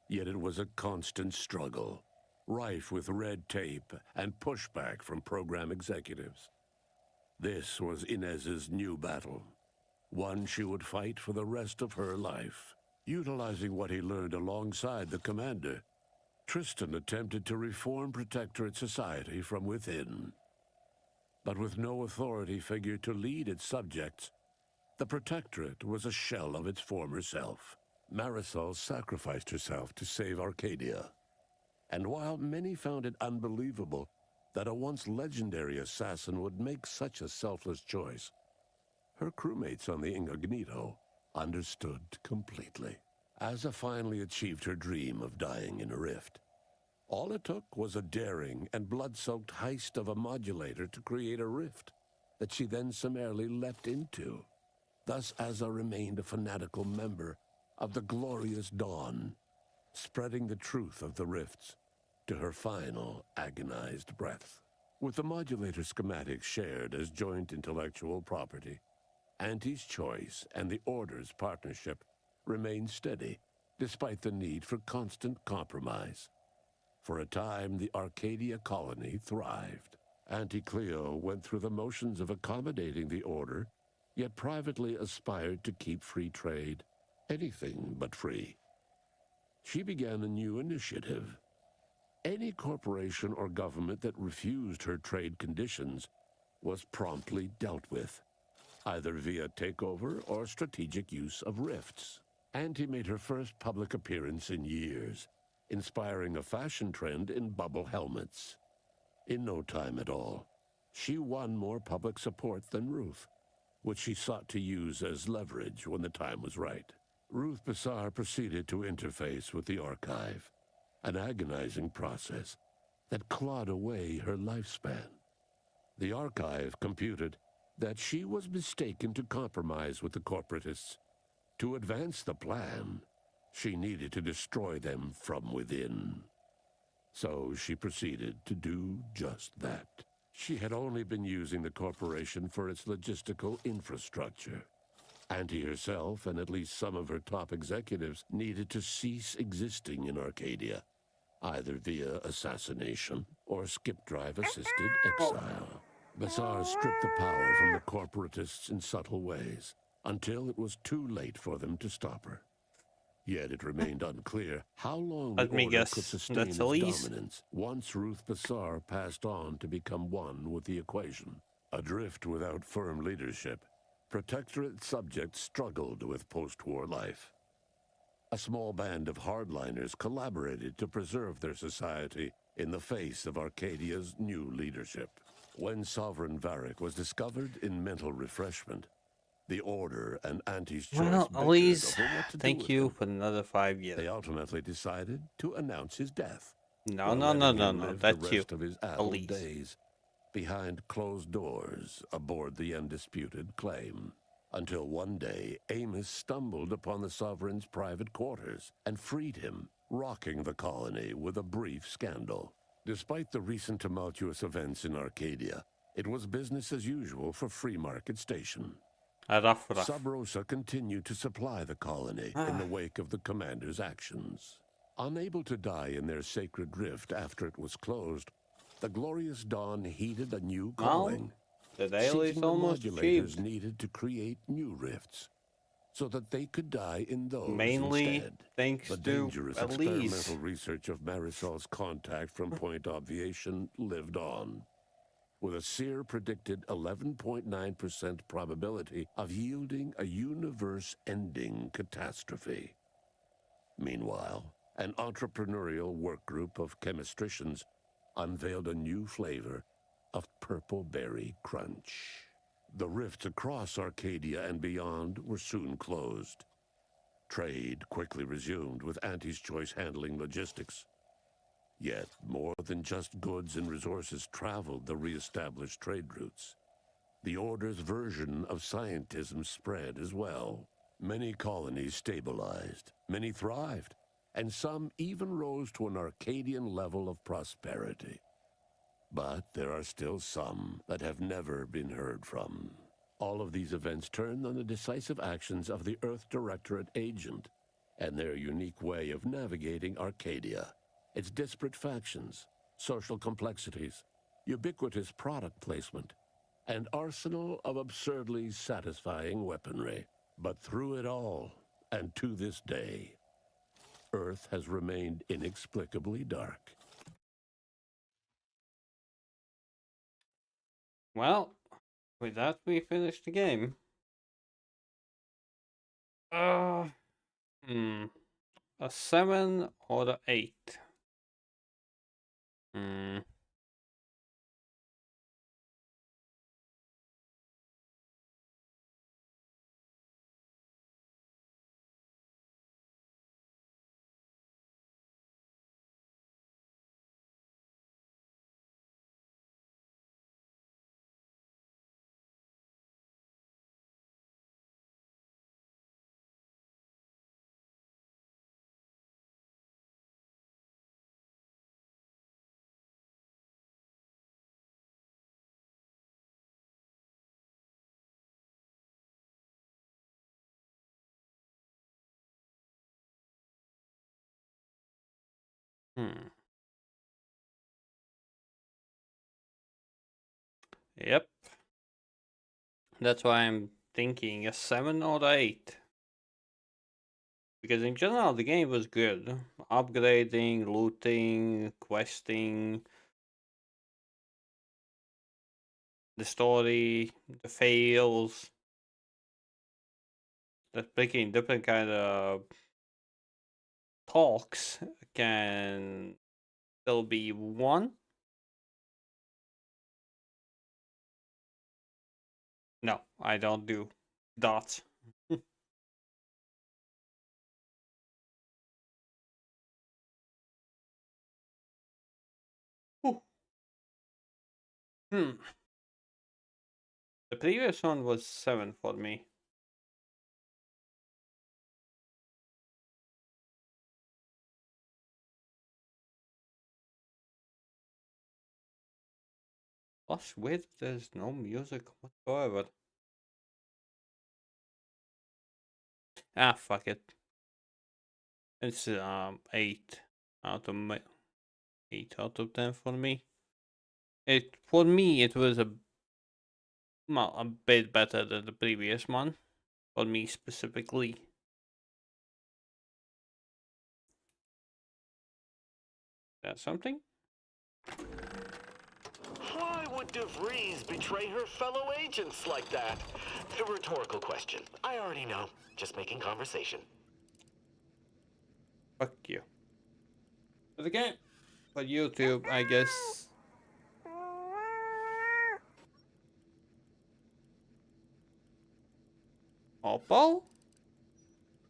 Yet it was a constant struggle, rife with red tape and pushback from program executives. This was Inez's new battle, one she would fight for the rest of her life. Utilizing what he learned alongside the commander, Tristan attempted to reform Protectorate society from within. But with no authority figure to lead its subjects, the Protectorate was a shell of its former self. Marisol sacrificed herself to save Arcadia. And while many found it unbelievable that a once legendary assassin would make such a selfless choice, her crewmates on the Incognito understood completely. Asa finally achieved her dream of dying in a rift. All it took was a daring and blood-soaked heist of a modulator to create a rift that she then summarily leapt into. Thus Asa remained a fanatical member of the Glorious Dawn, spreading the truth of the rifts to her final agonized breath. With the modulator schematics shared as joint intellectual property, Auntie's Choice and the Order's partnership remained steady, despite the need for constant compromise. For a time, the Arcadia colony thrived. Auntie Cleo went through the motions of accommodating the Order, yet privately aspired to keep free trade anything but free. She began a new initiative. Any corporation or government that refused her trade conditions was promptly dealt with, either via takeover or strategic use of rifts. Auntie made her first public appearance in years, inspiring a fashion trend in bubble helmets. In no time at all, she won more public support than Ruth, which she sought to use as leverage when the time was right. Ruth Bassar proceeded to interface with the archive, an agonizing process that clawed away her lifespan. The archive computed that she was mistaken to compromise with the corporatists. To advance the plan, she needed to destroy them from within. So she proceeded to do just that. She had only been using the corporation for its logistical infrastructure. Auntie herself and at least some of her top executives needed to cease existing in Arcadia, either via assassination or skip-drive-assisted exile. Bassar stripped the power from the corporatists in subtle ways, until it was too late for them to stop her. Yet it remained unclear how long the Order could sustain its dominance once Ruth Bassar passed on to become one with the equation. Adrift without firm leadership, Protectorate subjects struggled with post-war life. A small band of hardliners collaborated to preserve their society in the face of Arcadia's new leadership. When Sovereign Varric was discovered in mental refreshment, the Order and Auntie's Choice well, bickered Elise, over what to thank do you with him. for another 5 years. They ultimately decided to announce his death. No, while no, no, letting no, him no, live that's the you, rest of his adult Elise. days behind closed doors aboard the undisputed claim. Until one day, Amos stumbled upon the Sovereign's private quarters and freed him, rocking the colony with a brief scandal. Despite the recent tumultuous events in Arcadia, it was business as usual for Free Market Station. Sub Rosa continued to supply the colony in the wake of the commander's actions. Unable to die in their sacred rift after it was closed, the Glorious Dawn heeded a new calling. The daily's seeking the almost modulators achieved. needed to create new rifts, so that they could die in those Mainly instead. thanks The to dangerous Elise. experimental research of Marisol's contact from Point Obviation lived on, with a Seer predicted 11.9% probability of yielding a universe-ending catastrophe. Meanwhile, an entrepreneurial work group of chemistricians unveiled a new flavor of purple berry crunch. The rifts across Arcadia and beyond were soon closed. Trade quickly resumed, with Auntie's Choice handling logistics. Yet, more than just goods and resources traveled the re-established trade routes. The Order's version of scientism spread as well. Many colonies stabilized, many thrived, and some even rose to an Arcadian level of prosperity. But there are still some that have never been heard from. All of these events turned on the decisive actions of the Earth Directorate agent and their unique way of navigating Arcadia, its disparate factions, social complexities, ubiquitous product placement, and arsenal of absurdly satisfying weaponry. But through it all, and to this day, Earth has remained inexplicably dark. Well, with that we finished the game. A 7 or the 8? Hmm. Yep. That's why I'm thinking a 7 or the 8. Because in general the game was good. Upgrading, looting, questing, the story, the fails, that picking different kind of talks can still be 1. No, I don't do dots. The previous one was 7 for me. Plus with there's no music whatsoever. Ah, fuck it. It's 8 out of 8 out of 10 for me. For me it was a bit better than the previous one. For me specifically. That's something? Why would DeVries betray her fellow agents like that? A rhetorical question. I already know. Just making conversation. Fuck you. But again, for YouTube, I guess. Opal?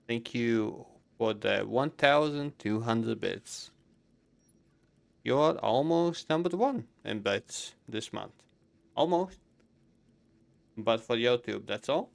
Thank you for the 1,200 bits. You're almost number 1 in bits this month. Almost. But for YouTube, that's all.